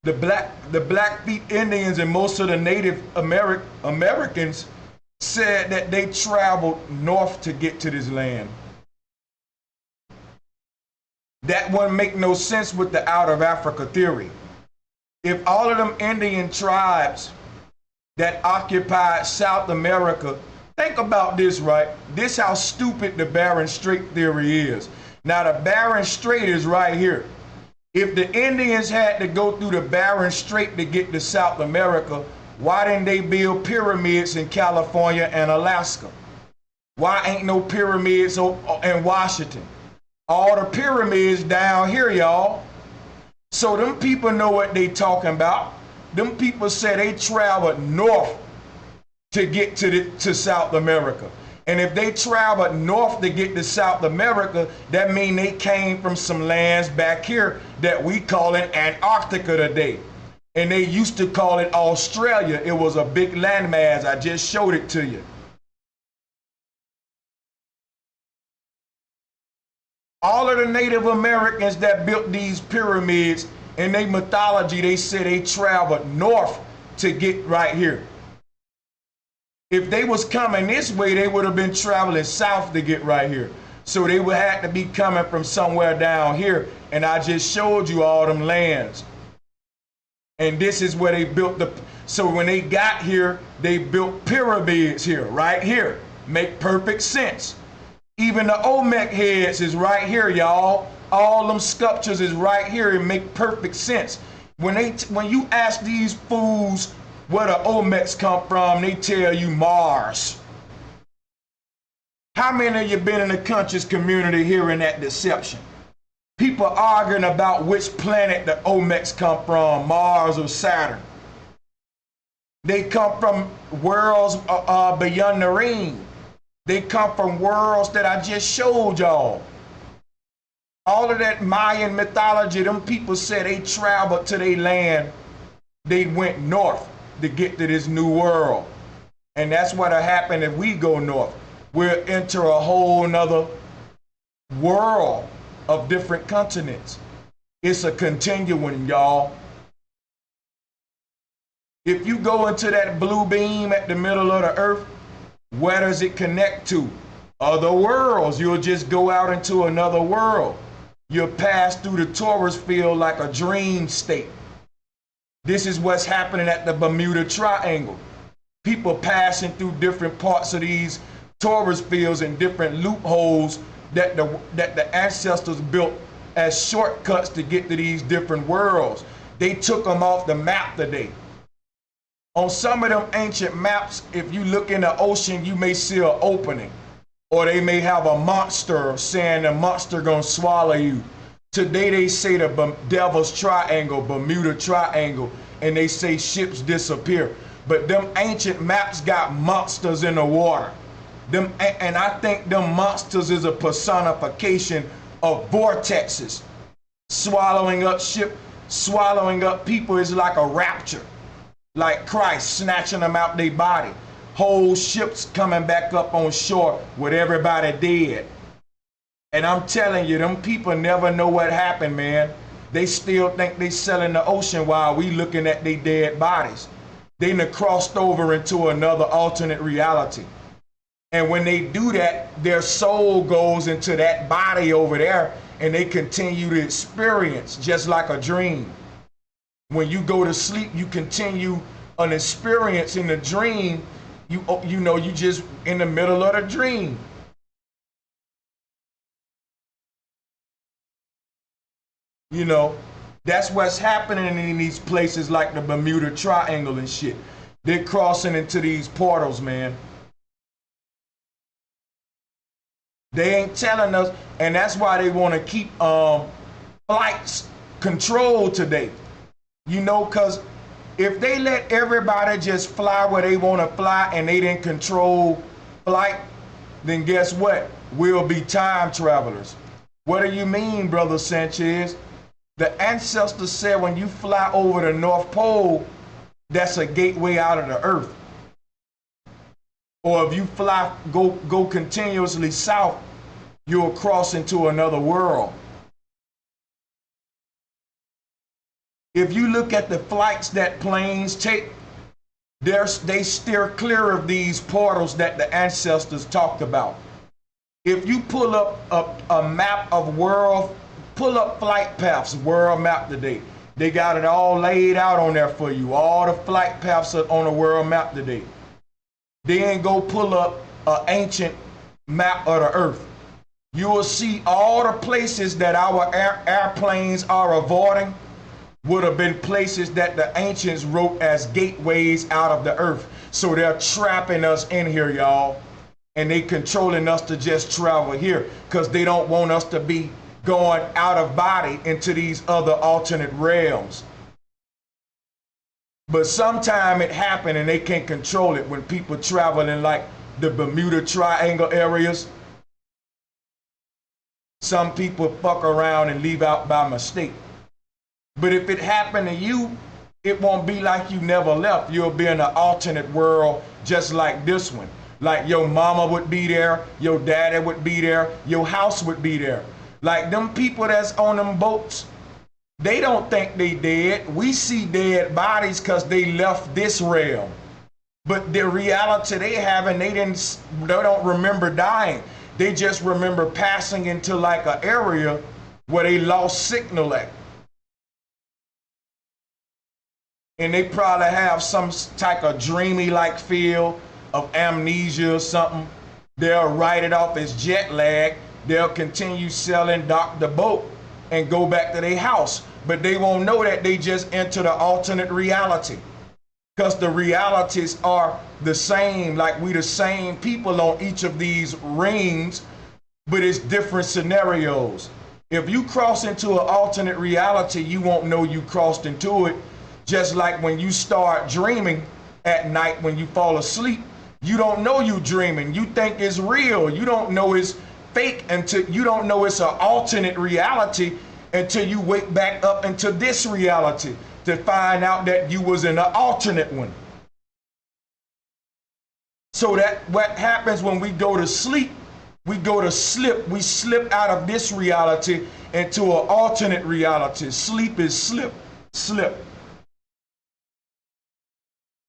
The Blackfeet Indians and most of the Native Americans said that they traveled north to get to this land. That wouldn't make no sense with the out of Africa theory. If all of them Indian tribes that occupied South America, think about this, right? This how stupid the Bering Strait theory is. Now the Bering Strait is right here. If the Indians had to go through the Bering Strait to get to South America, why didn't they build pyramids in California and Alaska? Why ain't no pyramids in Washington? All the pyramids down here, y'all. So them people know what they talking about. Them people say they traveled north to get to South America. And if they traveled north to get to South America, that means they came from some lands back here that we call it Antarctica today. And they used to call it Australia. It was a big landmass. I just showed it to you. All of the Native Americans that built these pyramids, in their mythology, they said they traveled north to get right here. If they was coming this way, they would have been traveling south to get right here. So they would have to be coming from somewhere down here. And I just showed you all them lands. And this is where they built so when they got here, they built pyramids here, right here. Make perfect sense. Even the Olmec heads is right here, y'all. All them sculptures is right here. It make perfect sense. When you ask these fools where the Olmecs come from, they tell you Mars. How many of you been in the conscious community hearing that deception? People arguing about which planet the Olmecs come from, Mars or Saturn. They come from worlds beyond the ring. They come from worlds that I just showed y'all. All of that Mayan mythology, them people said they traveled to their land. They went north to get to this new world. And that's what'll happen if we go north. We'll enter a whole nother world of different continents. It's a continuum, y'all. If you go into that blue beam at the middle of the earth, where does it connect to? Other worlds. You'll just go out into another world. You'll pass through the torus field like a dream state. This is what's happening at the Bermuda Triangle. People passing through different parts of these torus fields and different loopholes that the ancestors built as shortcuts to get to these different worlds. They took them off the map today. On some of them ancient maps, if you look in the ocean, you may see an opening. Or they may have a monster saying the monster gonna swallow you. Today they say the Devil's Triangle, Bermuda Triangle, and they say ships disappear. But them ancient maps got monsters in the water. And I think them monsters is a personification of vortexes. Swallowing up people is like a rapture. Like Christ snatching them out their body. Whole ships coming back up on shore with everybody dead. And I'm telling you, them people never know what happened, man. They still think they selling the ocean while we looking at their dead bodies. They done crossed over into another alternate reality. And when they do that, their soul goes into that body over there and they continue to experience just like a dream. When you go to sleep, you continue an experience in the dream. You know, you just in the middle of the dream. You know, that's what's happening in these places like the Bermuda Triangle and shit. They're crossing into these portals, man. They ain't telling us, and that's why they want to keep flights controlled today. You know, because if they let everybody just fly where they want to fly and they didn't control flight, then guess what? We'll be time travelers. What do you mean, Brother Sanchez? The ancestors said when you fly over the North Pole, that's a gateway out of the earth. Or if you go continuously south, you'll cross into another world. If you look at the flights that planes take, they steer clear of these portals that the ancestors talked about. If you pull up a map of world, pull up flight paths, world map today. They got it all laid out on there for you. All the flight paths are on the world map today. Then go pull up an ancient map of the earth. You will see all the places that our airplanes are avoiding would have been places that the ancients wrote as gateways out of the earth. So they're trapping us in here, y'all. And they controlling us to just travel here because they don't want us to be going out of body into these other alternate realms. But sometime it happened and they can't control it when people travel in like the Bermuda Triangle areas. Some people fuck around and leave out by mistake. But if it happened to you, it won't be like you never left. You'll be in an alternate world just like this one. Like your mama would be there, your daddy would be there, your house would be there. Like them people that's on them boats, they don't think they dead. We see dead bodies because they left this realm. But the reality they having, they don't remember dying. They just remember passing into like an area where they lost signal at. And they probably have some type of dreamy like feel of amnesia or something. They'll write it off as jet lag. They'll continue selling, dock the boat, and go back to their house. But they won't know that they just entered an alternate reality. Because the realities are the same, like we the same people on each of these rings, but it's different scenarios. If you cross into an alternate reality, you won't know you crossed into it. Just like when you start dreaming at night when you fall asleep, you don't know you dreaming. You think it's real. You don't know it's fake until you don't know it's an alternate reality until you wake back up into this reality to find out that you was in an alternate one. So that what happens when we go to sleep, we slip out of this reality into an alternate reality. Sleep is slip.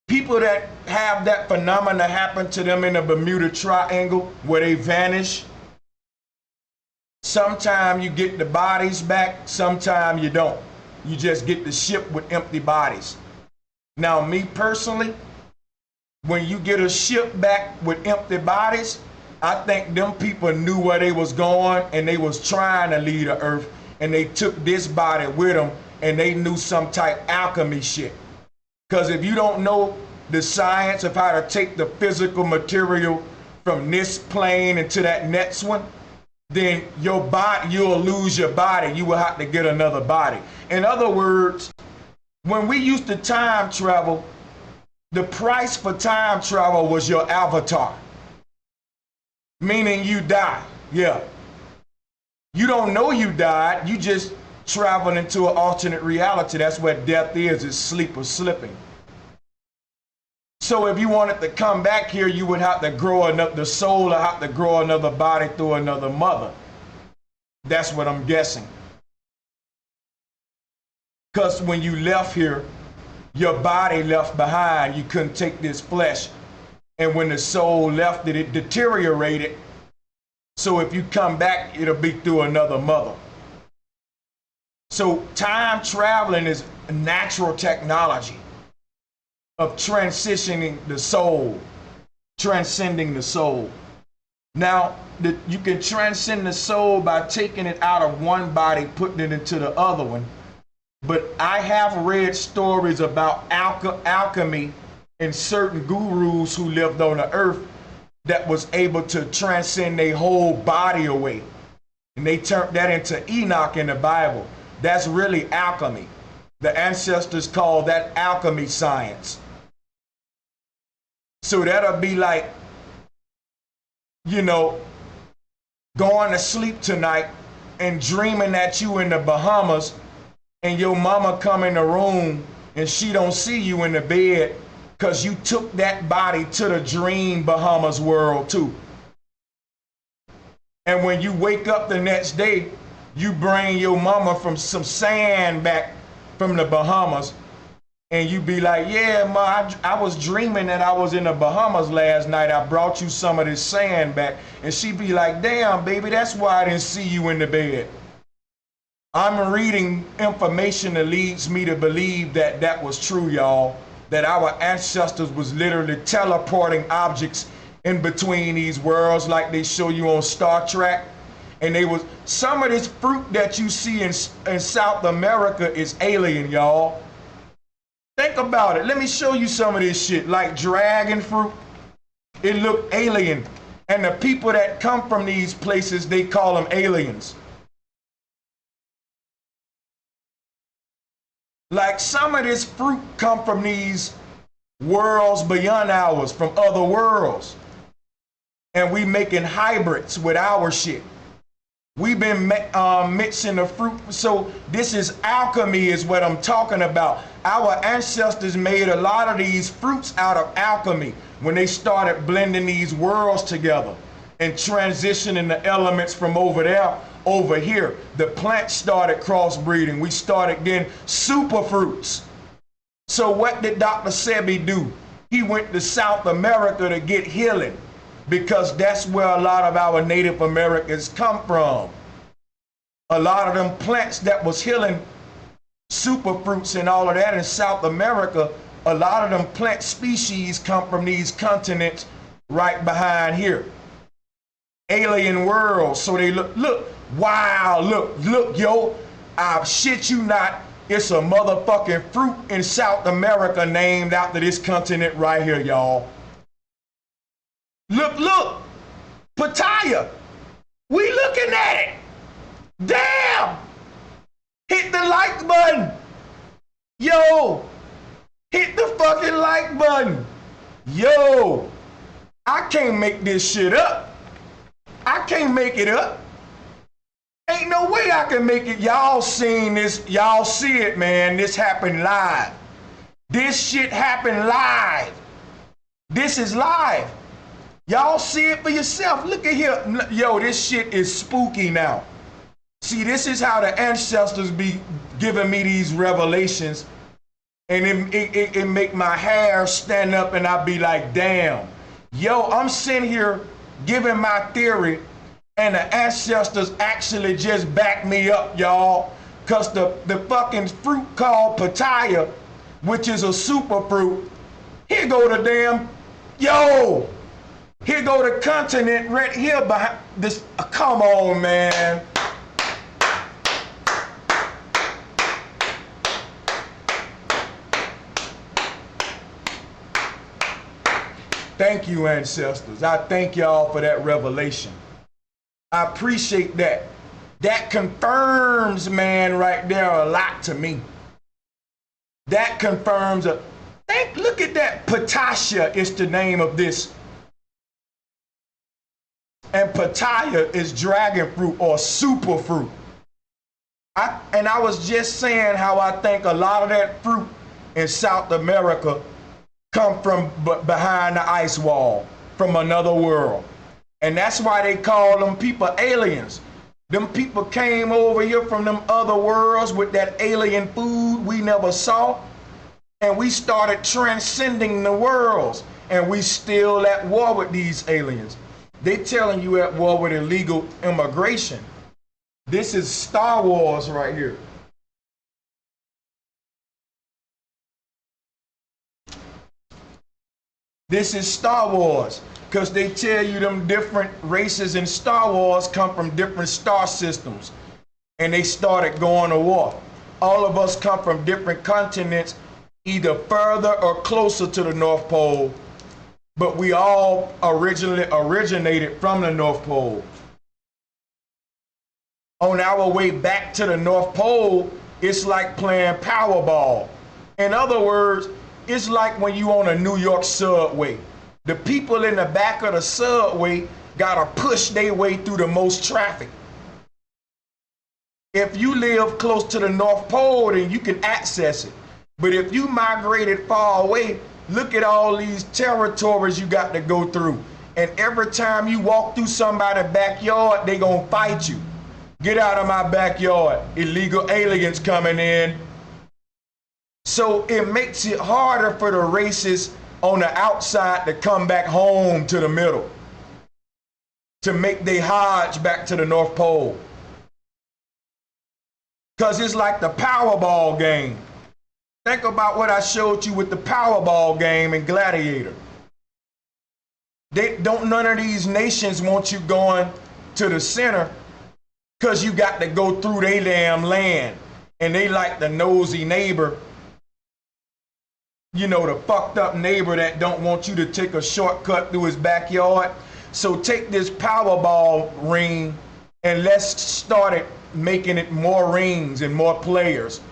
People that have that phenomena happen to them in the Bermuda Triangle where they vanish, sometimes you get the bodies back, sometimes you don't. You just get the ship with empty bodies. Now, me personally, when you get a ship back with empty bodies, I think them people knew where they was going and they was trying to leave the earth, and they took this body with them and they knew some type alchemy shit. Because if you don't know the science of how to take the physical material from this plane into that next one, then your body, you'll lose your body. You will have to get another body. In other words, when we used to time travel, the price for time travel was your avatar. Meaning you die. Yeah. You don't know you died. You just traveled into an alternate reality. That's what death is sleep or slipping. So if you wanted to come back here, you would have to grow the soul would have to grow another body through another mother. That's what I'm guessing. Because when you left here, your body left behind. You couldn't take this flesh. And when the soul left it, it deteriorated. So if you come back, it'll be through another mother. So time traveling is a natural technology of transitioning the soul, transcending the soul. Now, you can transcend the soul by taking it out of one body, putting it into the other one. But I have read stories about alchemy and certain gurus who lived on the earth that was able to transcend their whole body away. And they turned that into Enoch in the Bible. That's really alchemy. The ancestors call that alchemy science. So that'll be like, you know, going to sleep tonight and dreaming that you in the Bahamas and your mama come in the room and she don't see you in the bed because you took that body to the dream Bahamas world too. And when you wake up the next day, you bring your mama from some sand back from the Bahamas. And you be like, yeah, ma, I was dreaming that I was in the Bahamas last night. I brought you some of this sand back. And she be like, damn, baby, that's why I didn't see you in the bed. I'm reading information that leads me to believe that that was true, y'all. That our ancestors was literally teleporting objects in between these worlds like they show you on Star Trek. And they was, some of this fruit that you see in South America is alien, y'all. Think about it. Let me show you some of this shit, like dragon fruit. It looked alien. And the people that come from these places, they call them aliens. Like some of this fruit come from these worlds beyond ours, from other worlds. And we making hybrids with our shit. We've been mixing the fruit. So this is alchemy is what I'm talking about. Our ancestors made a lot of these fruits out of alchemy when they started blending these worlds together and transitioning the elements from over there over here. The plants started crossbreeding. We started getting super fruits. So what did Dr. Sebi do? He went to South America to get healing, because that's where a lot of our Native Americans come from. A lot of them plants that was healing, super fruits and all of that in South America, a lot of them plant species come from these continents right behind here. alien world. So they look, wow, look, yo, I shit you not, it's a motherfucking fruit in South America named after this continent right here, y'all. Look, pitaya. We looking at it. Damn! Hit the like button. Yo, hit the fucking like button. Yo, I can't make this shit up. I can't make it up. Ain't no way I can make it. Y'all seen this. Y'all see it, man. This happened live. This shit happened live. This is live. Y'all see it for yourself. Look at here. Yo, this shit is spooky now. See, this is how the ancestors be giving me these revelations. And it make my hair stand up and I be like, damn. Yo, I'm sitting here giving my theory and the ancestors actually just back me up, y'all. Cause the fucking fruit called pitaya, which is a super fruit, here go the damn, yo, here go the continent right here behind this, come on, man. Thank you, ancestors. I thank y'all for that revelation. I appreciate that. That confirms, man, right there a lot to me. That confirms look at that. Potassia is the name of this. And pitaya is dragon fruit or super fruit. I was just saying how I think a lot of that fruit in South America come from behind the ice wall, from another world. And that's why they call them people aliens. Them people came over here from them other worlds with that alien food we never saw. And we started transcending the worlds. And we still at war with these aliens. They telling you at war with illegal immigration. This is Star Wars right here. This is Star Wars, because they tell you them different races in Star Wars come from different star systems, and they started going to war. All of us come from different continents, either further or closer to the North Pole, but we all originally originated from the North Pole. On our way back to the North Pole, it's like playing Powerball. In other words, it's like when you on a New York subway. The people in the back of the subway gotta push their way through the most traffic. If you live close to the North Pole, then you can access it. But if you migrated far away, look at all these territories you got to go through. And every time you walk through somebody's backyard, they gonna fight you. Get out of my backyard, illegal aliens coming in. So it makes it harder for the races on the outside to come back home to the middle, to make their Hajj back to the North Pole. Because it's like the Powerball game. Think about what I showed you with the Powerball game in Gladiator. None of these nations want you going to the center because you got to go through their damn land. And they like the nosy neighbor. You know, the fucked up neighbor that don't want you to take a shortcut through his backyard. So take this Powerball ring and let's start it making it more rings and more players.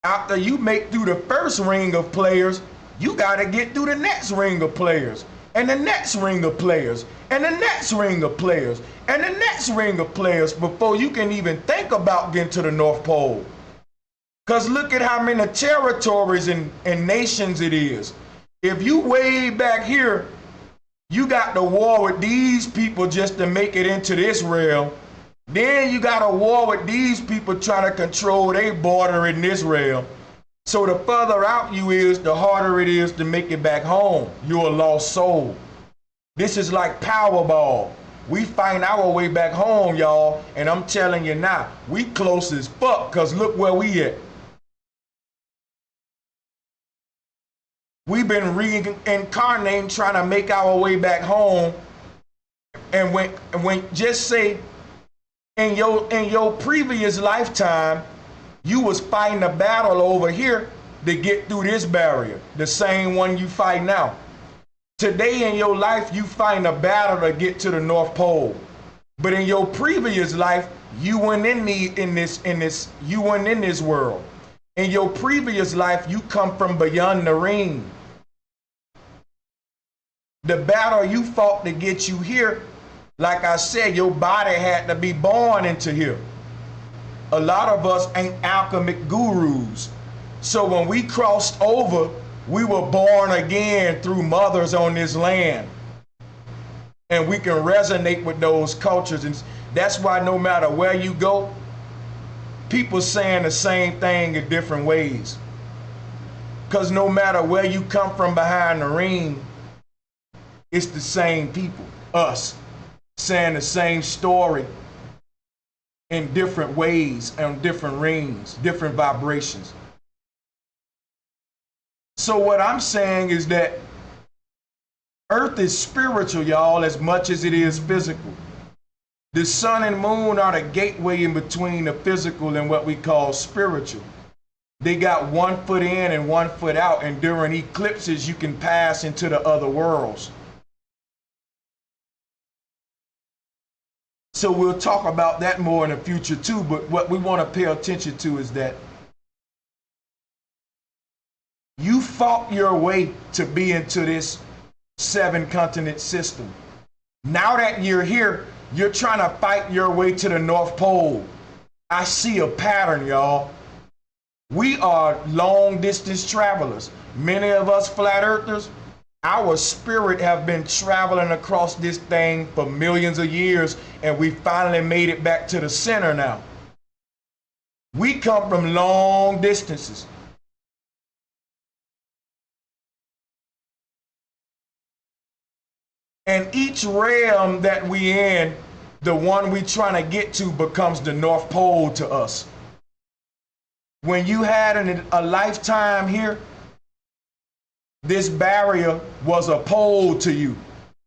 After you make through the first ring of players, you gotta get through the next ring of players, and the next ring of players, and the next ring of players, and the next ring of players before you can even think about getting to the North Pole. Because look at how many territories and nations it is. If you way back here, you got the war with these people just to make it into this realm. Then you got a war with these people trying to control their border in this realm. So the further out you is, the harder it is to make it back home. You're a lost soul. This is like Powerball. We find our way back home, y'all. And I'm telling you now, we close as fuck, because look where we at. We've been reincarnating, trying to make our way back home And when just say in your previous lifetime, you was fighting a battle over here to get through this barrier, the same one you fight now. Today in your life, you fighting a battle to get to the North Pole. But in your previous life, you weren't in this world. In your previous life, you come from beyond the ring. The battle you fought to get you here, like I said, your body had to be born into here. A lot of us ain't alchemic gurus. So when we crossed over, we were born again through mothers on this land. And we can resonate with those cultures. And that's why no matter where you go, people saying the same thing in different ways. Because no matter where you come from behind the ring, it's the same people, us, saying the same story in different ways, on different rings, different vibrations. So what I'm saying is that Earth is spiritual, y'all, as much as it is physical. The sun and moon are the gateway in between the physical and what we call spiritual. They got 1 foot in and 1 foot out, and during eclipses, you can pass into the other worlds. So we'll talk about that more in the future too, but what we want to pay attention to is that you fought your way to be into this 7-continent system. Now that you're here, you're trying to fight your way to the North Pole. I see a pattern, y'all. We are long distance travelers. Many of us flat earthers, our spirit have been traveling across this thing for millions of years, and we finally made it back to the center now. We come from long distances. And each realm that we in, the one we trying to get to becomes the North Pole to us. When you had a lifetime here, this barrier was a pole to you.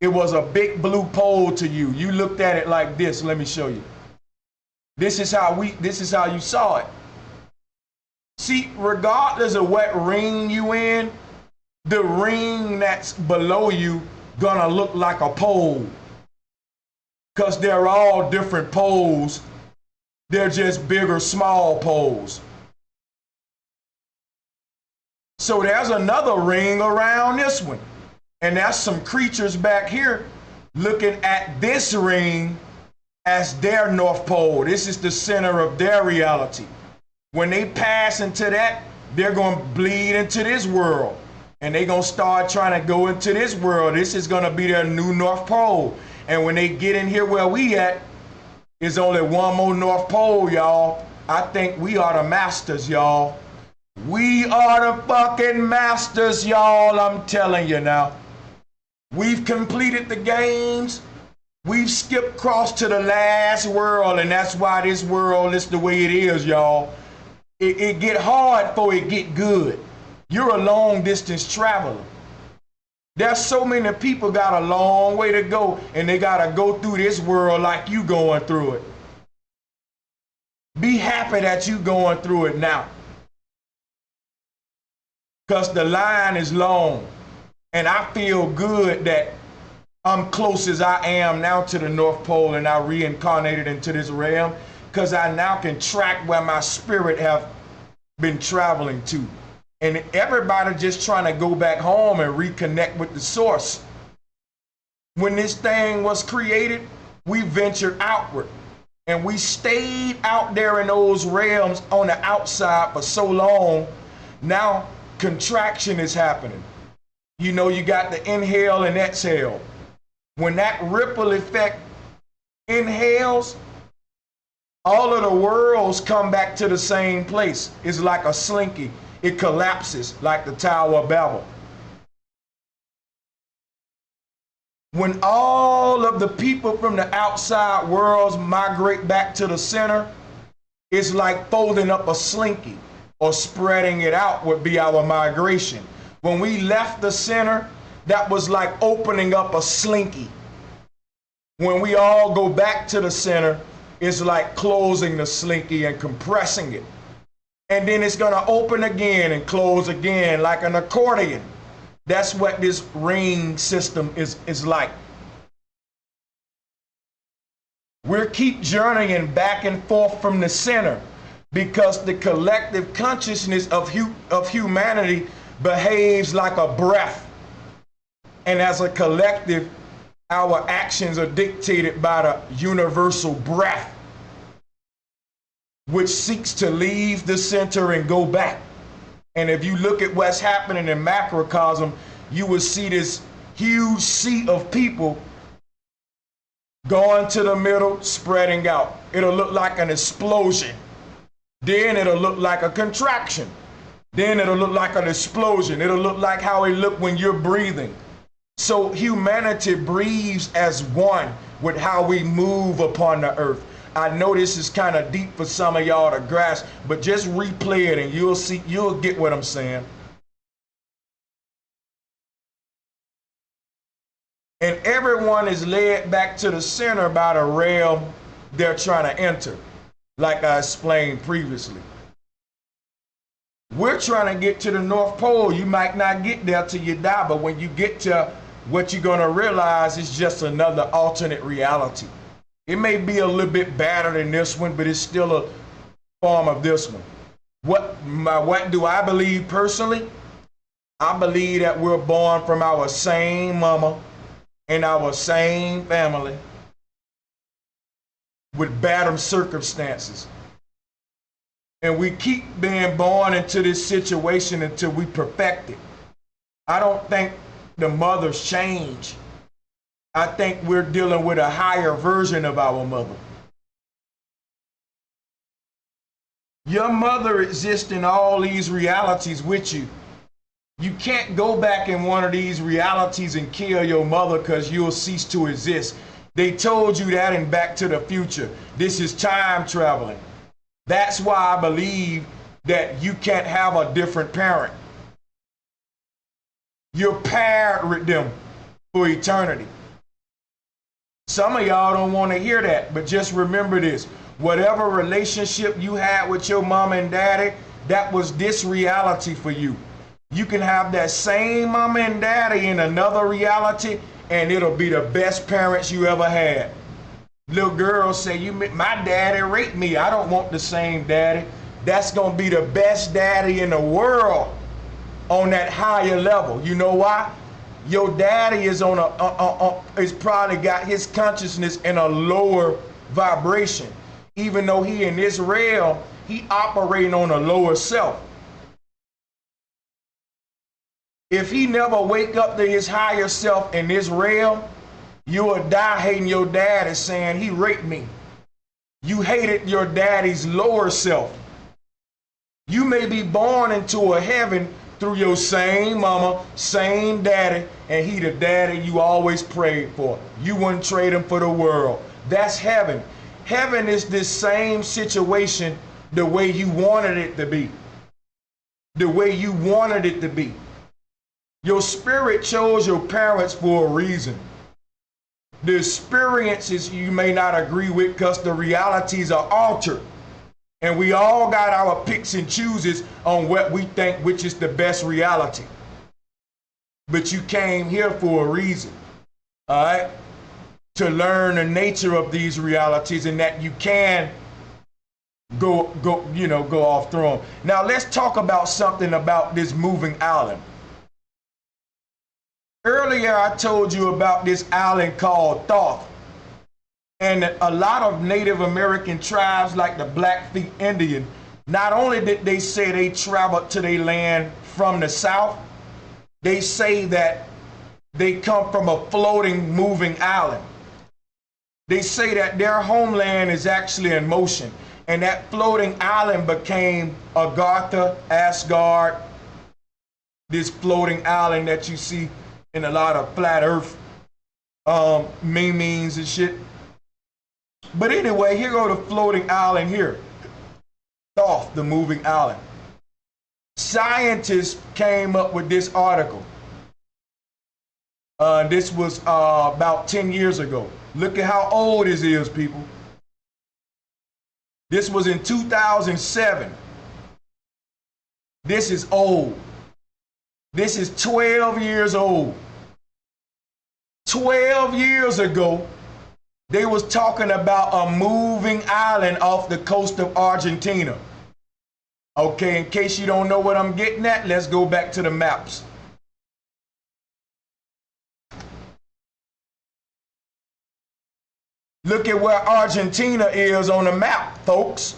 It was a big blue pole to you. You looked at it like this. Let me show you. This is how you saw it. See, regardless of what ring you in, the ring that's below you gonna look like a pole. Because they're all different poles. They're just bigger, small poles. So there's another ring around this one. And that's some creatures back here looking at this ring as their North Pole. This is the center of their reality. When they pass into that, they're going to bleed into this world. And they're going to start trying to go into this world. This is going to be their new North Pole. And when they get in here where we at, there's only one more North Pole, y'all. I think we are the masters, y'all. We are the fucking masters, y'all. I'm telling you now. We've completed the games. We've skipped across to the last world, and that's why this world is the way it is, y'all. It get hard before it get good. You're a long distance traveler. There's so many people got a long way to go, and they gotta go through this world like you going through it. Be happy that you going through it now. Because the line is long. And I feel good that I'm close as I am now to the North Pole, and I reincarnated into this realm because I now can track where my spirit have been traveling to. And everybody just trying to go back home and reconnect with the source. When this thing was created, we ventured outward. And we stayed out there in those realms on the outside for so long. Now contraction is happening. You know, you got the inhale and exhale. When that ripple effect inhales, all of the worlds come back to the same place. It's like a slinky. It collapses like the Tower of Babel. When all of the people from the outside worlds migrate back to the center, it's like folding up a slinky, or spreading it out would be our migration. When we left the center, that was like opening up a slinky. When we all go back to the center, it's like closing the slinky and compressing it. And then it's gonna open again and close again like an accordion. That's what this ring system is like. We'll keep journeying back and forth from the center because the collective consciousness of humanity behaves like a breath. And as a collective, our actions are dictated by the universal breath, which seeks to leave the center and go back. And if you look at what's happening in macrocosm, you will see this huge sea of people going to the middle, spreading out. It'll look like an explosion. Then it'll look like a contraction. Then it'll look like an explosion. It'll look like how it look when you're breathing. So humanity breathes as one with how we move upon the earth. I know this is kind of deep for some of y'all to grasp, but just replay it and you'll get what I'm saying. And everyone is led back to the center by the rail they're trying to enter, like I explained previously. We're trying to get to the North Pole. You might not get there till you die, but when you get to what you're going to realize is just another alternate reality. It may be a little bit better than this one, but it's still a form of this one. What do I believe personally? I believe that we're born from our same mama in our same family with bad circumstances. And we keep being born into this situation until we perfect it. I don't think the mothers change. I think we're dealing with a higher version of our mother. Your mother exists in all these realities with you. You can't go back in one of these realities and kill your mother because you'll cease to exist. They told you that in Back to the Future. This is time traveling. That's why I believe that you can't have a different parent. You're paired with them for eternity. Some of y'all don't want to hear that, but just remember this. Whatever relationship you had with your mom and daddy, that was this reality for you. You can have that same mama and daddy in another reality, and it'll be the best parents you ever had. Little girls say, my daddy raped me. I don't want the same daddy. That's going to be the best daddy in the world on that higher level. You know why? Your daddy is is probably got his consciousness in a lower vibration. Even though he in this realm, he operating on a lower self. If he never wake up to his higher self in this realm, you will die hating your daddy saying he raped me. You hated your daddy's lower self. You may be born into a heaven through your same mama, same daddy, and he the daddy you always prayed for. You wouldn't trade him for the world. That's heaven. Heaven is this same situation the way you wanted it to be. The way you wanted it to be. Your spirit chose your parents for a reason. The experiences you may not agree with because the realities are altered. And we all got our picks and chooses on what we think which is the best reality. But you came here for a reason, all right? To learn the nature of these realities and that you can go off through them. Now let's talk about something about this moving island. Earlier, I told you about this island called Thoth. And a lot of Native American tribes like the Blackfeet Indian, not only did they say they traveled to their land from the south, they say that they come from a floating, moving island. They say that their homeland is actually in motion. And that floating island became Agartha, Asgard, this floating island that you see in a lot of flat earth memes and shit. But anyway, here go the floating island here. Thoth, the moving island. Scientists came up with this article. This was about 10 years ago. Look at how old this is, people. This was in 2007. This is old. This is 12 years old. 12 years ago, they was talking about a moving island off the coast of Argentina. Okay, in case you don't know what I'm getting at, let's go back to the maps. Look at where Argentina is on the map, folks.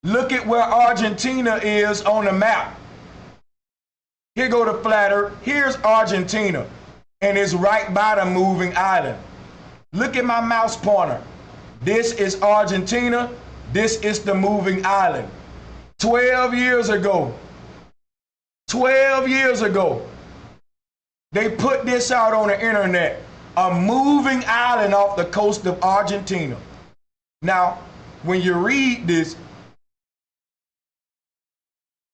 Look at where Argentina is on the map. Here go the flat earth. Here's Argentina, and it's right by the moving island. Look at my mouse pointer. This is Argentina. This is the moving island. 12 years ago. 12 years ago. They put this out on the internet. A moving island off the coast of Argentina. Now, when you read this,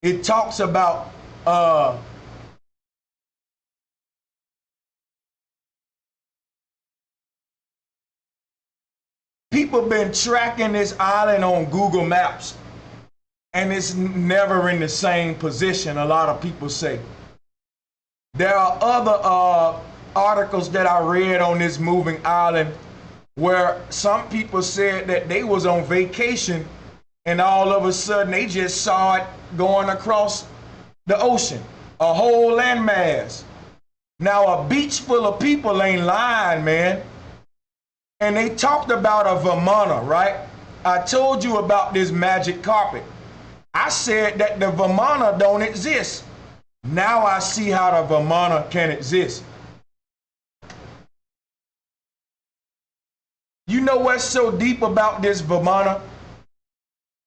it talks about people been tracking this island on Google Maps, and it's never in the same position, a lot of people say. There are other articles that I read on this moving island where some people said that they was on vacation and all of a sudden they just saw it going across the ocean, a whole landmass. Now a beach full of people ain't lying, man. And they talked about a Vimana, right? I told you about this magic carpet. I said that the Vimana don't exist. Now I see how the Vimana can exist. You know what's so deep about this Vimana?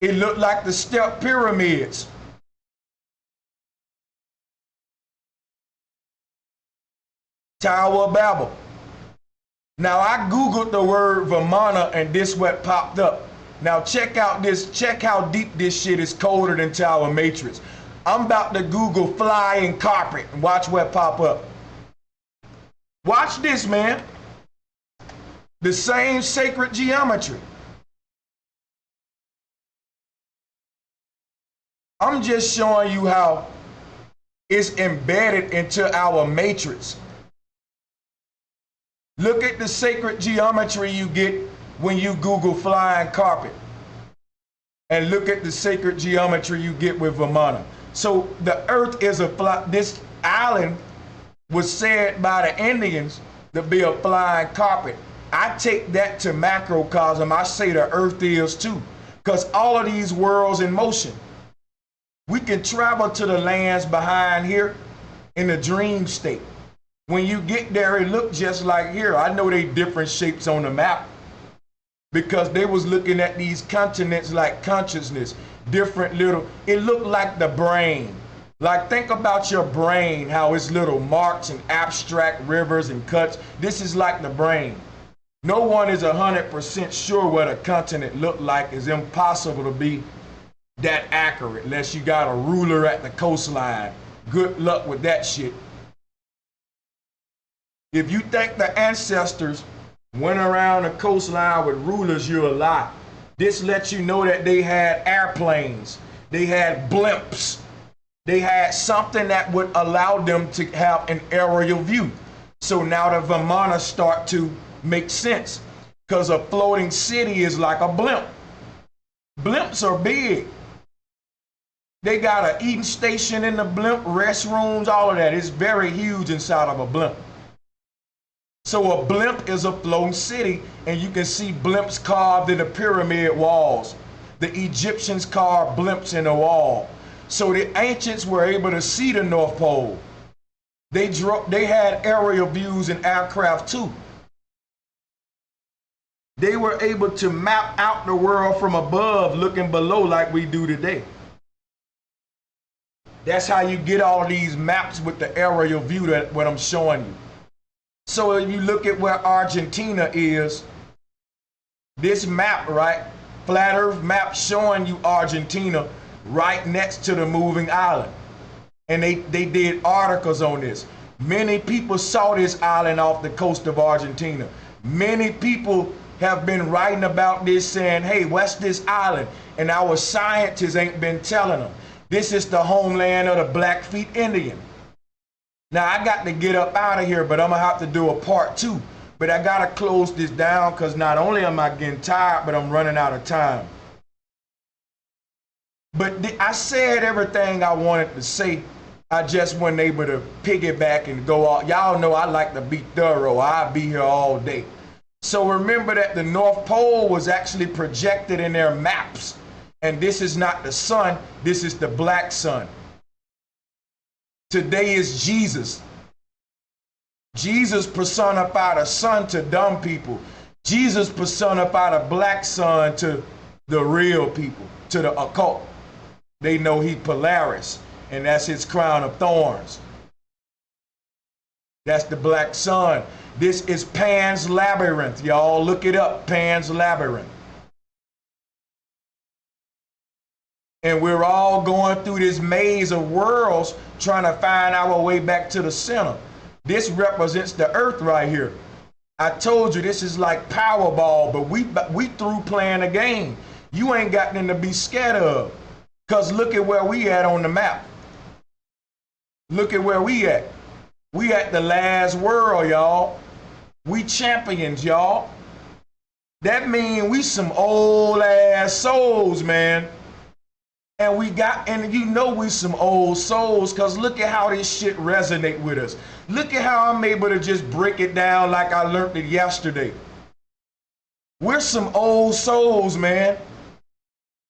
It looked like the step pyramids. Tower of Babel. Now I Googled the word Vimana and this what popped up. Now check out this, check how deep this shit is colder than Tower Matrix. I'm about to Google flying carpet and watch what pop up. Watch this, man. The same sacred geometry. I'm just showing you how it's embedded into our matrix. Look at the sacred geometry you get when you Google flying carpet. And look at the sacred geometry you get with Vimana. So the earth is this island was said by the Indians to be a flying carpet. I take that to macrocosm. I say the earth is too. Because all of these worlds in motion. We can travel to the lands behind here in the dream state. When you get there, it look just like here. I know they different shapes on the map because they was looking at these continents like consciousness, different little, it looked like the brain. Like think about your brain, how it's little marks and abstract rivers and cuts. This is like the brain. No one is 100% sure what a continent looked like. It's impossible to be that accurate unless you got a ruler at the coastline. Good luck with that shit. If you think the ancestors went around the coastline with rulers, you're a lie. This lets you know that they had airplanes, they had blimps, they had something that would allow them to have an aerial view. So now the Vimana start to make sense because a floating city is like a blimp. Blimps are big. They got an eating station in the blimp, restrooms, all of that. It's very huge inside of a blimp. So a blimp is a floating city, and you can see blimps carved in the pyramid walls. The Egyptians carved blimps in the wall. So the ancients were able to see the North Pole. They had aerial views and aircraft too. They were able to map out the world from above, looking below like we do today. That's how you get all these maps with the aerial view, that what I'm showing you. So if you look at where Argentina is, this map, right? Flat Earth map showing you Argentina right next to the moving island. And they did articles on this. Many people saw this island off the coast of Argentina. Many people have been writing about this saying, hey, what's this island? And our scientists ain't been telling them. This is the homeland of the Blackfeet Indian. Now, I got to get up out of here, but I'm going to have to do a part 2. But I got to close this down because not only am I getting tired, but I'm running out of time. But I said everything I wanted to say. I just wasn't able to piggyback and go out. Y'all know I like to be thorough. I'll be here all day. So remember that the North Pole was actually projected in their maps. And this is not the sun. This is the black sun. Today is Jesus. Jesus personified a sun to dumb people. Jesus personified a black sun to the real people, to the occult. They know he Polaris. And that's his crown of thorns. That's the black sun. This is Pan's Labyrinth, y'all. Look it up, Pan's Labyrinth. And we're all going through this maze of worlds trying to find our way back to the center. This represents the earth right here. I told you this is like Powerball, but we through playing a game. You ain't got nothing to be scared of. Because look at where we at on the map. Look at where we at. We at the last world, y'all. We champions, y'all. That means we some old ass souls, man. And you know we some old souls because look at how this shit resonate with us. Look at how I'm able to just break it down like I learned it yesterday. We're some old souls, man.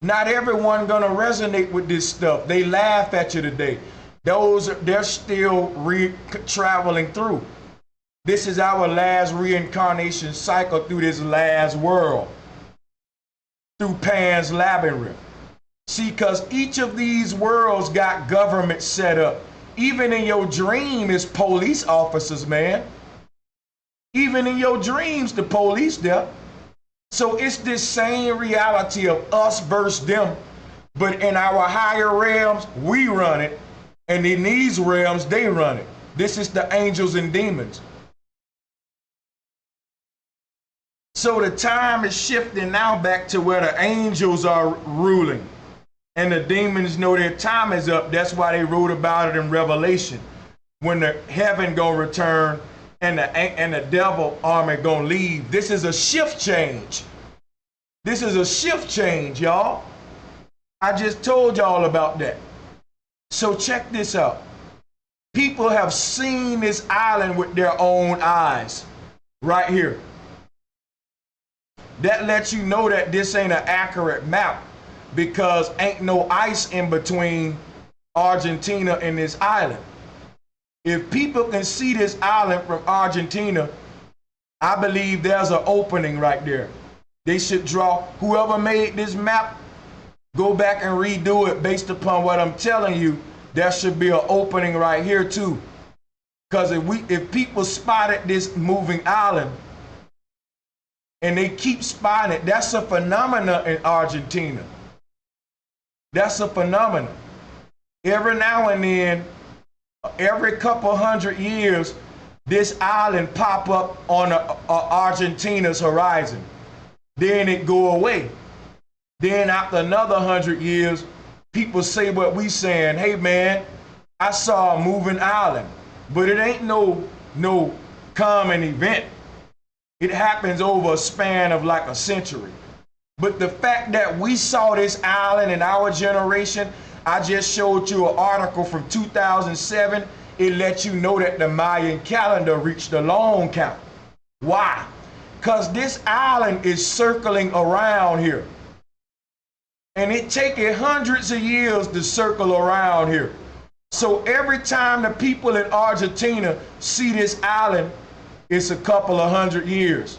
Not everyone gonna resonate with this stuff. They laugh at you today. They're still traveling through. This is our last reincarnation cycle through this last world. Through Pan's Labyrinth. See, because each of these worlds got government set up. Even in your dream is police officers, man. Even in your dreams, the police there. So it's this same reality of us versus them. But in our higher realms, we run it. And in these realms, they run it. This is the angels and demons. So the time is shifting now back to where the angels are ruling. And the demons know their time is up. That's why they wrote about it in Revelation. When the heaven gonna return and the devil army gonna leave. This is a shift change. This is a shift change, y'all. I just told y'all about that. So check this out. People have seen this island with their own eyes. Right here. That lets you know that this ain't an accurate map. Because ain't no ice in between Argentina and this island. If people can see this island from Argentina, I believe there's an opening right there. They should draw, whoever made this map, go back and redo it based upon what I'm telling you. There should be an opening right here too. Because if people spotted this moving island and they keep spotting it, that's a phenomenon in Argentina. That's a phenomenon. Every now and then, every couple hundred years, this island pop up on Argentina's horizon. Then it go away. Then after another 100 years, people say what we saying. Hey man, I saw a moving island, but it ain't no common event. It happens over a span of like a century. But the fact that we saw this island in our generation, I just showed you an article from 2007. It lets you know that the Mayan calendar reached a long count. Why? Because this island is circling around here. And it taken hundreds of years to circle around here. So every time the people in Argentina see this island, it's a couple of 100 years.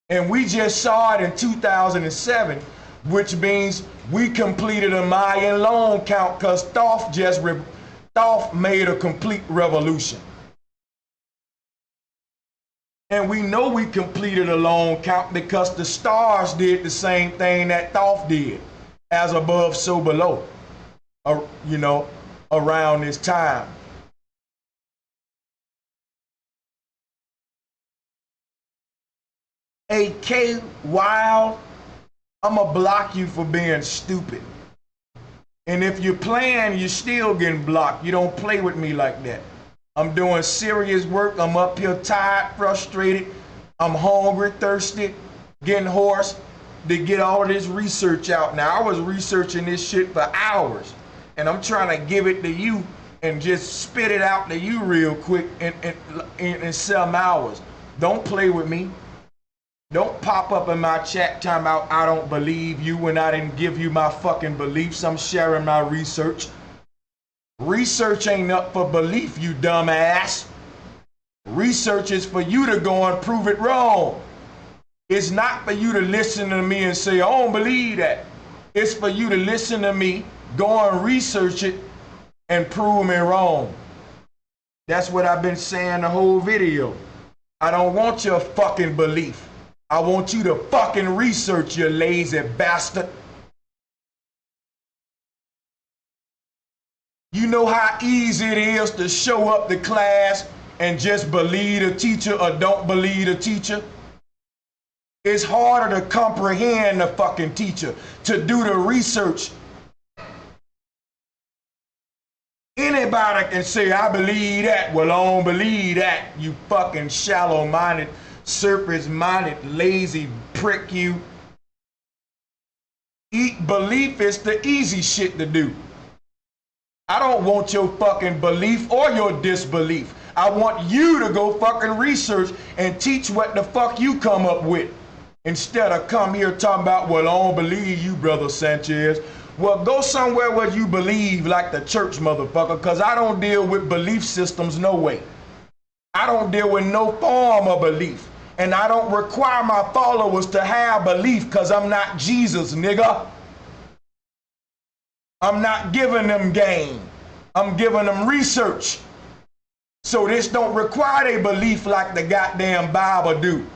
And we just saw it in 2007, which means we completed a Mayan long count because Thoth made a complete revolution. And we know we completed a long count because the stars did the same thing that Thoth did. As above, so below. You know, around this time. AK Wild, I'ma block you for being stupid. And if you're playing, you're still getting blocked. You don't play with me like that. I'm doing serious work. I'm up here tired, frustrated. I'm hungry, thirsty, getting hoarse to get all this research out. Now, I was researching this shit for hours, and I'm trying to give it to you and just spit it out to you real quick in some hours. Don't play with me. Don't pop up in my chat talking about I don't believe you when I didn't give you my fucking beliefs. I'm sharing my research. Research ain't up for belief, you dumbass. Research is for you to go and prove it wrong. It's not for you to listen to me and say, I don't believe that. It's for you to listen to me, go and research it, and prove me wrong. That's what I've been saying the whole video. I don't want your fucking belief. I want you to fucking research, you lazy bastard. You know how easy it is to show up to class and just believe the teacher or don't believe the teacher? It's harder to comprehend the fucking teacher, to do the research. Anybody can say, I believe that. Well, I don't believe that, you fucking shallow-minded, surface-minded, lazy prick, you. Belief is the easy shit to do. I don't want your fucking belief or your disbelief. I want you to go fucking research and teach what the fuck you come up with. Instead of come here talking about, well, I don't believe you, Brother Sanchez. Well, go somewhere where you believe like the church, motherfucker, because I don't deal with belief systems no way. I don't deal with no form of belief. And I don't require my followers to have belief because I'm not Jesus, nigga. I'm not giving them game. I'm giving them research. So this don't require their belief like the goddamn Bible do.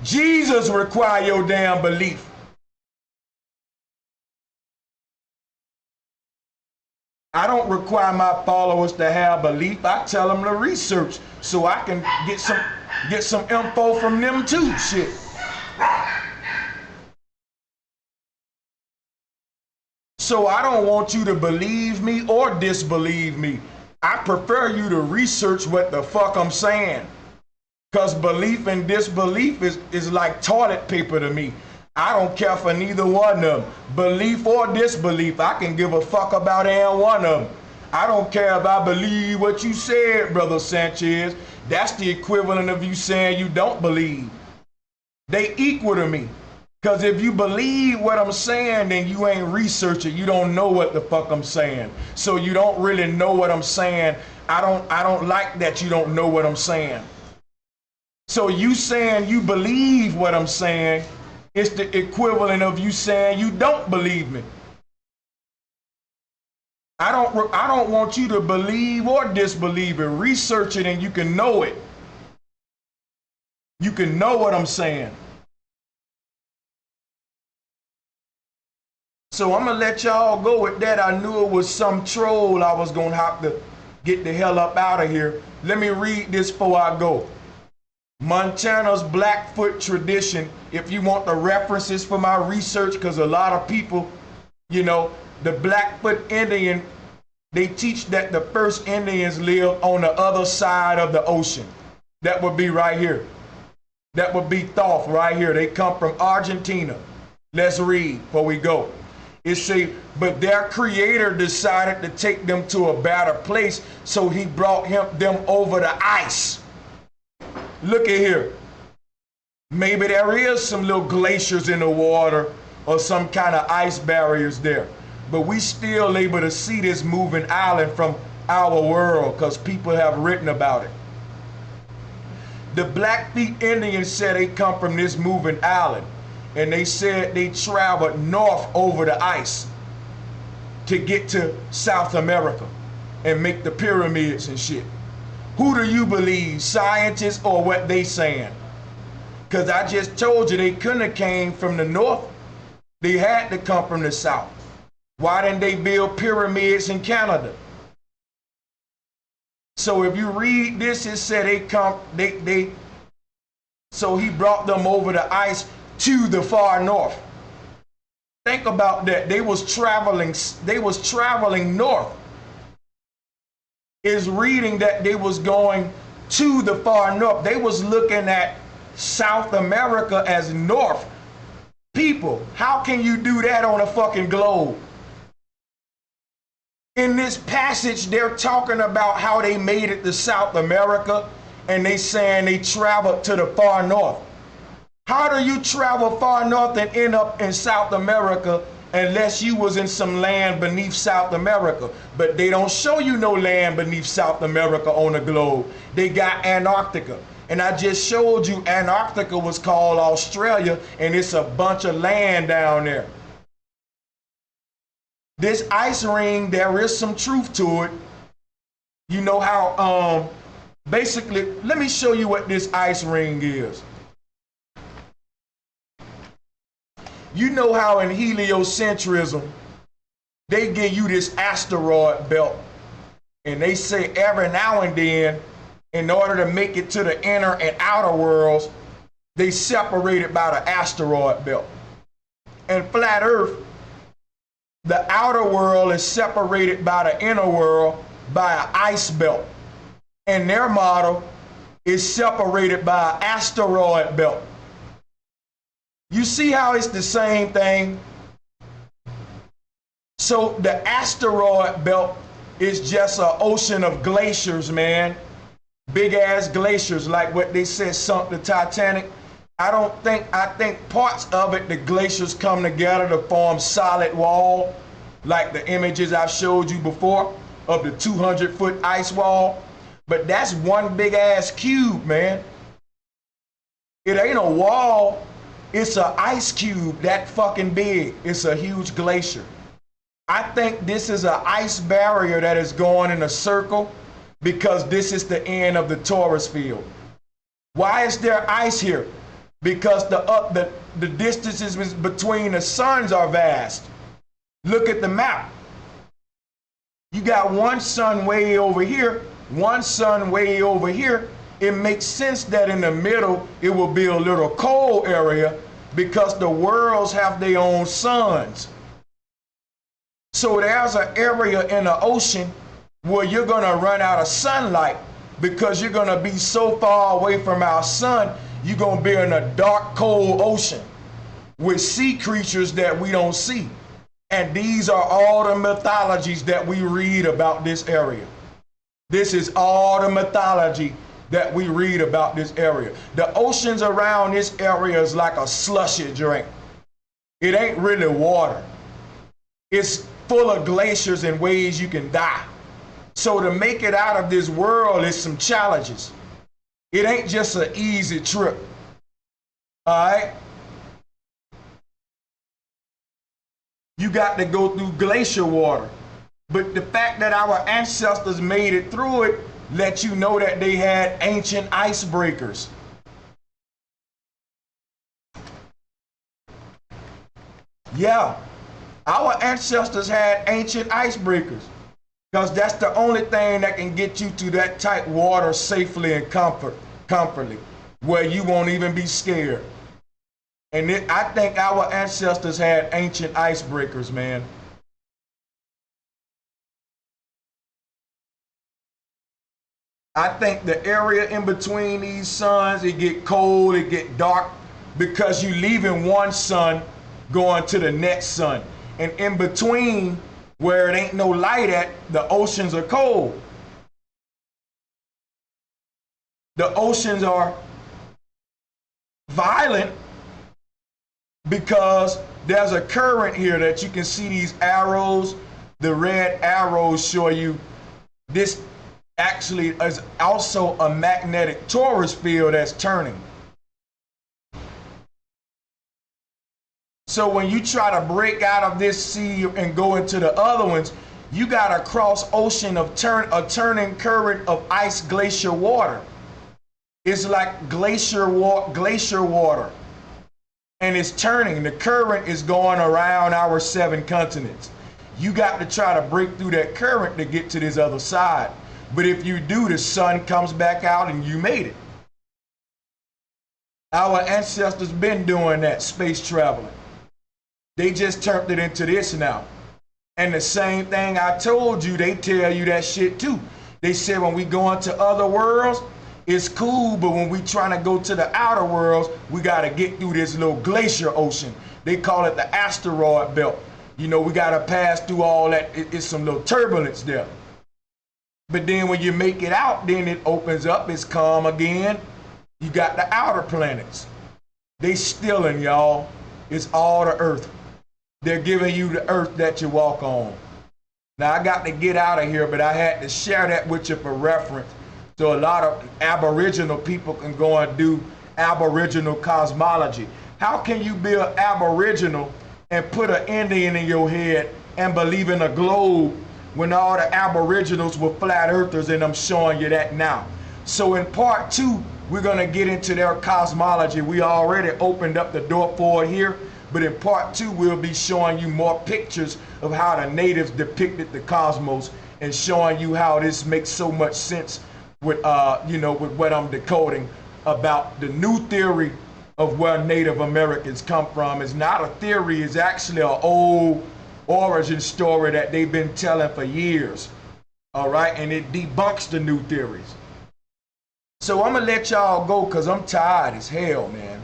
Jesus require your damn belief. I don't require my followers to have belief. I tell them to research so I can get some info from them too. Shit. So I don't want you to believe me or disbelieve me. I prefer you to research what the fuck I'm saying. Because belief and disbelief is like toilet paper to me. I don't care for neither one of them. Belief or disbelief, I can give a fuck about any one of them. I don't care if I believe what you said, Brother Sanchez. That's the equivalent of you saying you don't believe. They equal to me. Because if you believe what I'm saying, then you ain't researching. You don't know what the fuck I'm saying. So you don't really know what I'm saying. I don't like that you don't know what I'm saying. So you saying you believe what I'm saying, it's the equivalent of you saying you don't believe me. I don't want you to believe or disbelieve it. Research it and you can know it. You can know what I'm saying. So I'm gonna let y'all go with that. I knew it was some troll. I was gonna have to get the hell up out of here. Let me read this before I go. Montana's Blackfoot tradition, if you want the references for my research, because a lot of people, you know, the Blackfoot Indian, they teach that the first Indians lived on the other side of the ocean. That would be right here. That would be Thoth right here. They come from Argentina. Let's read before we go. It say, but their creator decided to take them to a better place, so he brought them over the ice. Look at here. Maybe there is some little glaciers in the water or some kind of ice barriers there. But we still able to see this moving island from our world because people have written about it. The Blackfeet Indians said they come from this moving island. And they said they traveled north over the ice to get to South America and make the pyramids and shit. Who do you believe, scientists or what they saying? Because I just told you they couldn't have came from the north. They had to come from the south. Why didn't they build pyramids in Canada? So if you read this, it said so he brought them over the ice to the far north. Think about that. They was traveling north. Is reading that they was going to the far north. They was looking at South America as north. People, how can you do that on a fucking globe? In this passage, they're talking about how they made it to South America, and they saying they traveled to the far north. How do you travel far north and end up in South America unless you was in some land beneath South America? But they don't show you no land beneath South America on the globe. They got Antarctica. And I just showed you Antarctica was called Australia, and it's a bunch of land down there. This ice ring, there is some truth to it. You know how, basically, let me show you what this ice ring is. You know how in heliocentrism, they give you this asteroid belt. And they say every now and then, in order to make it to the inner and outer worlds, they separate it by the asteroid belt. And flat Earth, the outer world is separated by the inner world by an ice belt. And their model is separated by an asteroid belt. You see how it's the same thing? So the asteroid belt is just an ocean of glaciers, man. Big ass glaciers, like what they said sunk the Titanic. I think parts of it, the glaciers come together to form solid wall, like the images I've showed you before of the 200-foot ice wall. But that's one big ass cube, man. It ain't a wall, it's an ice cube that fucking big. It's a huge glacier. I think this is an ice barrier that is going in a circle because this is the end of the Taurus field. Why is there ice here? Because the distances between the suns are vast. Look at the map. You got one sun way over here, one sun way over here. It makes sense that in the middle it will be a little cold area because the worlds have their own suns. So there's an area in the ocean where you're gonna run out of sunlight because you're gonna be so far away from our sun, you're gonna be in a dark, cold ocean with sea creatures that we don't see. And these are all the mythologies that we read about this area. This is all the mythology that we read about this area. The oceans around this area is like a slushy drink. It ain't really water. It's full of glaciers and ways you can die. So to make it out of this world is some challenges. It ain't just an easy trip. All right? You got to go through glacier water. But the fact that our ancestors made it through it lets you know that they had ancient icebreakers. Yeah, our ancestors had ancient icebreakers because that's the only thing that can get you to that tight water safely and comfortably, where you won't even be scared. And I think our ancestors had ancient icebreakers, man. I think the area in between these suns, it get cold, it get dark, because you leaving one sun going to the next sun. And in between, where it ain't no light at, the oceans are cold. The oceans are violent because there's a current here that you can see these arrows. The red arrows show you this actually is also a magnetic torus field that's turning. So when you try to break out of this sea and go into the other ones, you got to cross ocean of a turning current of ice glacier water. It's like glacier water. And it's turning. The current is going around our 7 continents. You got to try to break through that current to get to this other side. But if you do, the sun comes back out and you made it. Our ancestors been doing that, space traveling. They just turned it into this now. And the same thing I told you, they tell you that shit too. They said when we go into other worlds, it's cool, but when we trying to go to the outer worlds, we got to get through this little glacier ocean. They call it the asteroid belt. You know, we got to pass through all that. It's some little turbulence there. But then when you make it out, then it opens up, it's calm again. You got the outer planets. They stealing, y'all. It's all the earth. They're giving you the earth that you walk on. Now, I got to get out of here, but I had to share that with you for reference. So a lot of Aboriginal people can go and do Aboriginal cosmology. How can you be an Aboriginal and put an Indian in your head and believe in a globe when all the Aboriginals were flat earthers, and I'm showing you that now. So in part 2, we're gonna get into their cosmology. We already opened up the door for it here, but in part 2, we'll be showing you more pictures of how the natives depicted the cosmos and showing you how this makes so much sense with, with what I'm decoding about the new theory of where Native Americans come from. It's not a theory, it's actually an old origin story that they've been telling for years, all right? And it debunks the new theories. So I'm gonna let y'all go because I'm tired as hell, man.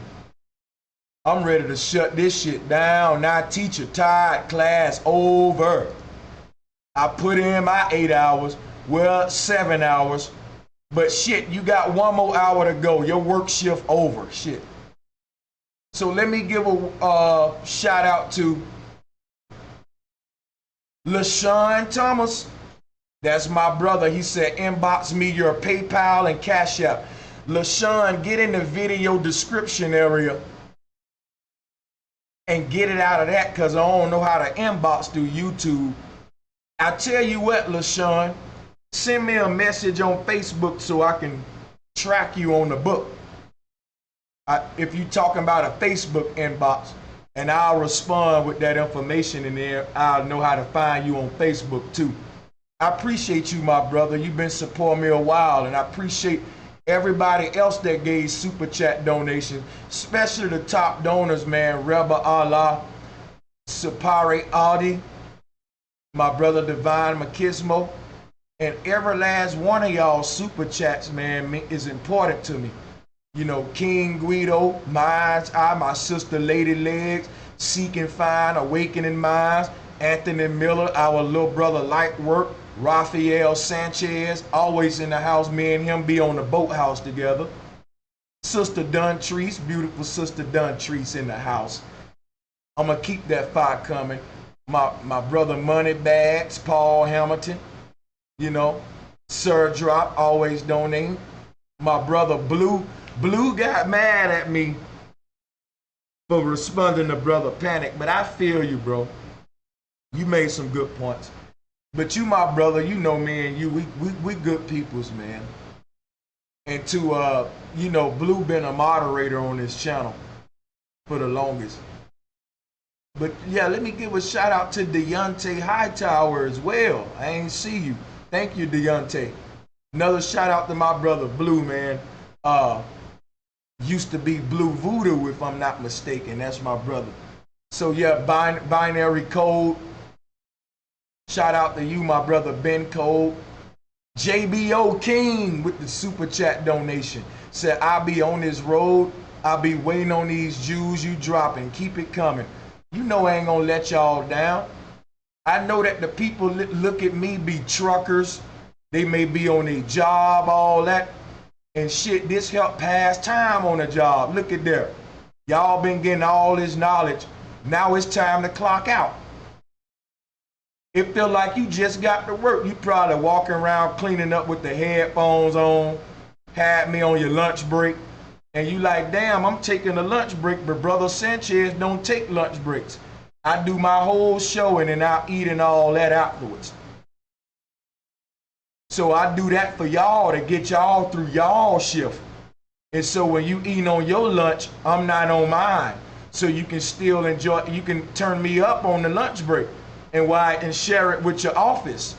I'm ready to shut this shit down. Now, teacher, tired, class over. I put in my 8 hours, well, 7 hours, but shit, you got 1 more hour to go. Your work shift over, shit. So let me give a shout out to LaShawn Thomas. That's my brother. He said, inbox me your PayPal and Cash App. LaShawn, get in the video description area and get it out of that because I don't know how to inbox through YouTube. I tell you what, LaShawn, send me a message on Facebook so I can track you on the book. If you're talking about a Facebook inbox, and I'll respond with that information in there. I'll know how to find you on Facebook too. I appreciate you, my brother. You've been supporting me a while, and I appreciate everybody else that gave super chat donations, especially the top donors, man. Reba Allah, Sapari Adi, my brother Divine Machismo, and every last one of y'all super chats, man, is important to me. You know, King Guido, Mind's Eye, my sister Lady Legs, Seeking Fine, Awakening Minds, Anthony Miller, our little brother Lightwork, Rafael Sanchez, always in the house. Me and him be on the boathouse together. Sister Duntrice, beautiful sister Duntrice in the house. I'm gonna keep that fire coming. My brother Moneybags, Paul Hamilton, you know, Sir Drop, always donating. My brother Blue got mad at me for responding to Brother Panic, but I feel you, bro. You made some good points. But you, my brother, you know me and you, we good peoples, man. And to, Blue been a moderator on this channel for the longest. But yeah, let me give a shout out to Deontay Hightower as well. I ain't see you. Thank you, Deontay. Another shout out to my brother Blue, man. Used to be Blue Voodoo, if I'm not mistaken. That's my brother. So yeah, binary code. Shout out to you, my brother Ben Code. JBO King with the super chat donation. Said, I'll be on this road. I'll be waiting on these Jews you dropping. Keep it coming. You know I ain't gonna let y'all down. I know that the people look at me be truckers. They may be on a job, all that. And shit, this help pass time on a job. Look at there. Y'all been getting all this knowledge. Now it's time to clock out. It feel like you just got to work. You probably walking around cleaning up with the headphones on, had me on your lunch break, and you like, damn, I'm taking a lunch break, but Brother Sanchez don't take lunch breaks. I do my whole show and then I eat and all that afterwards. So I do that for y'all to get y'all through y'all shift. And so when you eating on your lunch, I'm not on mine. So you can still enjoy, you can turn me up on the lunch break. and share it with your office,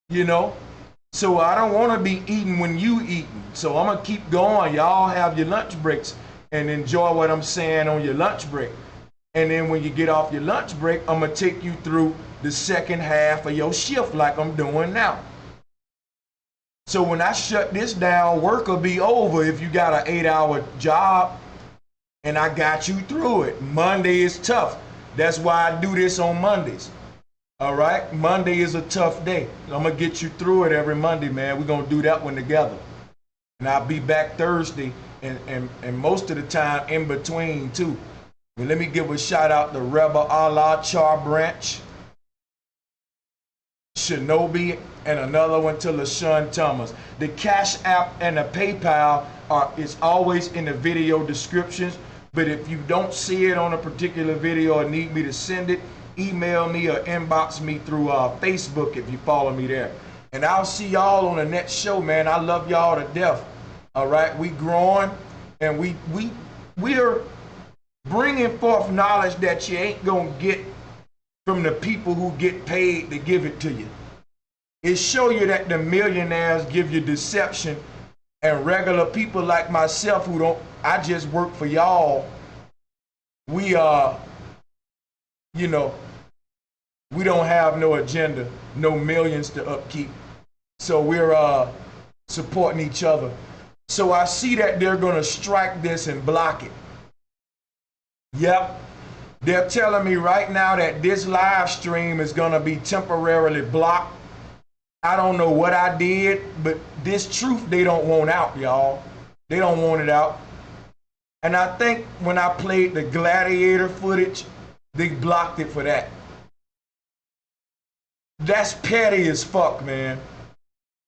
you know. So I don't want to be eating when you eating. So I'm gonna keep going. Y'all have your lunch breaks and enjoy what I'm saying on your lunch break. And then when you get off your lunch break, I'm gonna take you through the second half of your shift like I'm doing now. So when I shut this down, work will be over if you got an 8-hour job and I got you through it. Monday is tough. That's why I do this on Mondays. All right? Monday is a tough day. I'm going to get you through it every Monday, man. We're going to do that one together. And I'll be back Thursday and most of the time in between too. But let me give a shout out to Rebel Allah Char Branch, Shinobi, and another one to LaShawn Thomas. The Cash App and the PayPal is always in the video descriptions. But if you don't see it on a particular video or need me to send it, email me or inbox me through Facebook if you follow me there. And I'll see y'all on the next show, man. I love y'all to death. All right, we growing and we're bringing forth knowledge that you ain't gonna get from the people who get paid to give it to you. It show you that the millionaires give you deception, and regular people like myself who don't, I just work for y'all. We you know, we don't have no agenda, no millions to upkeep. So we're supporting each other. So I see that they're gonna strike this and block it. Yep. They're telling me right now that this live stream is gonna be temporarily blocked. I don't know what I did, but this truth they don't want out, y'all. They don't want it out. And I think when I played the gladiator footage, they blocked it for that. That's petty as fuck, man.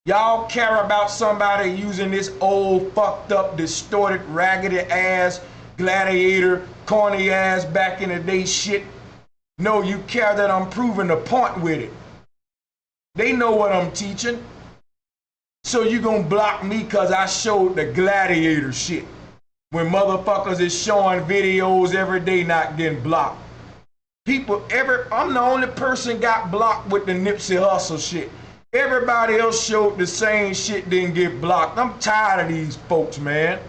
Y'all care about somebody using this old, fucked up, distorted, raggedy ass, gladiator, corny ass, back in the day shit? No, you care that I'm proving a point with it. They know what I'm teaching. So you gonna block me cause I showed the gladiator shit. When motherfuckers is showing videos every day not getting blocked. I'm the only person got blocked with the Nipsey Hussle shit. Everybody else showed the same shit, didn't get blocked. I'm tired of these folks, man.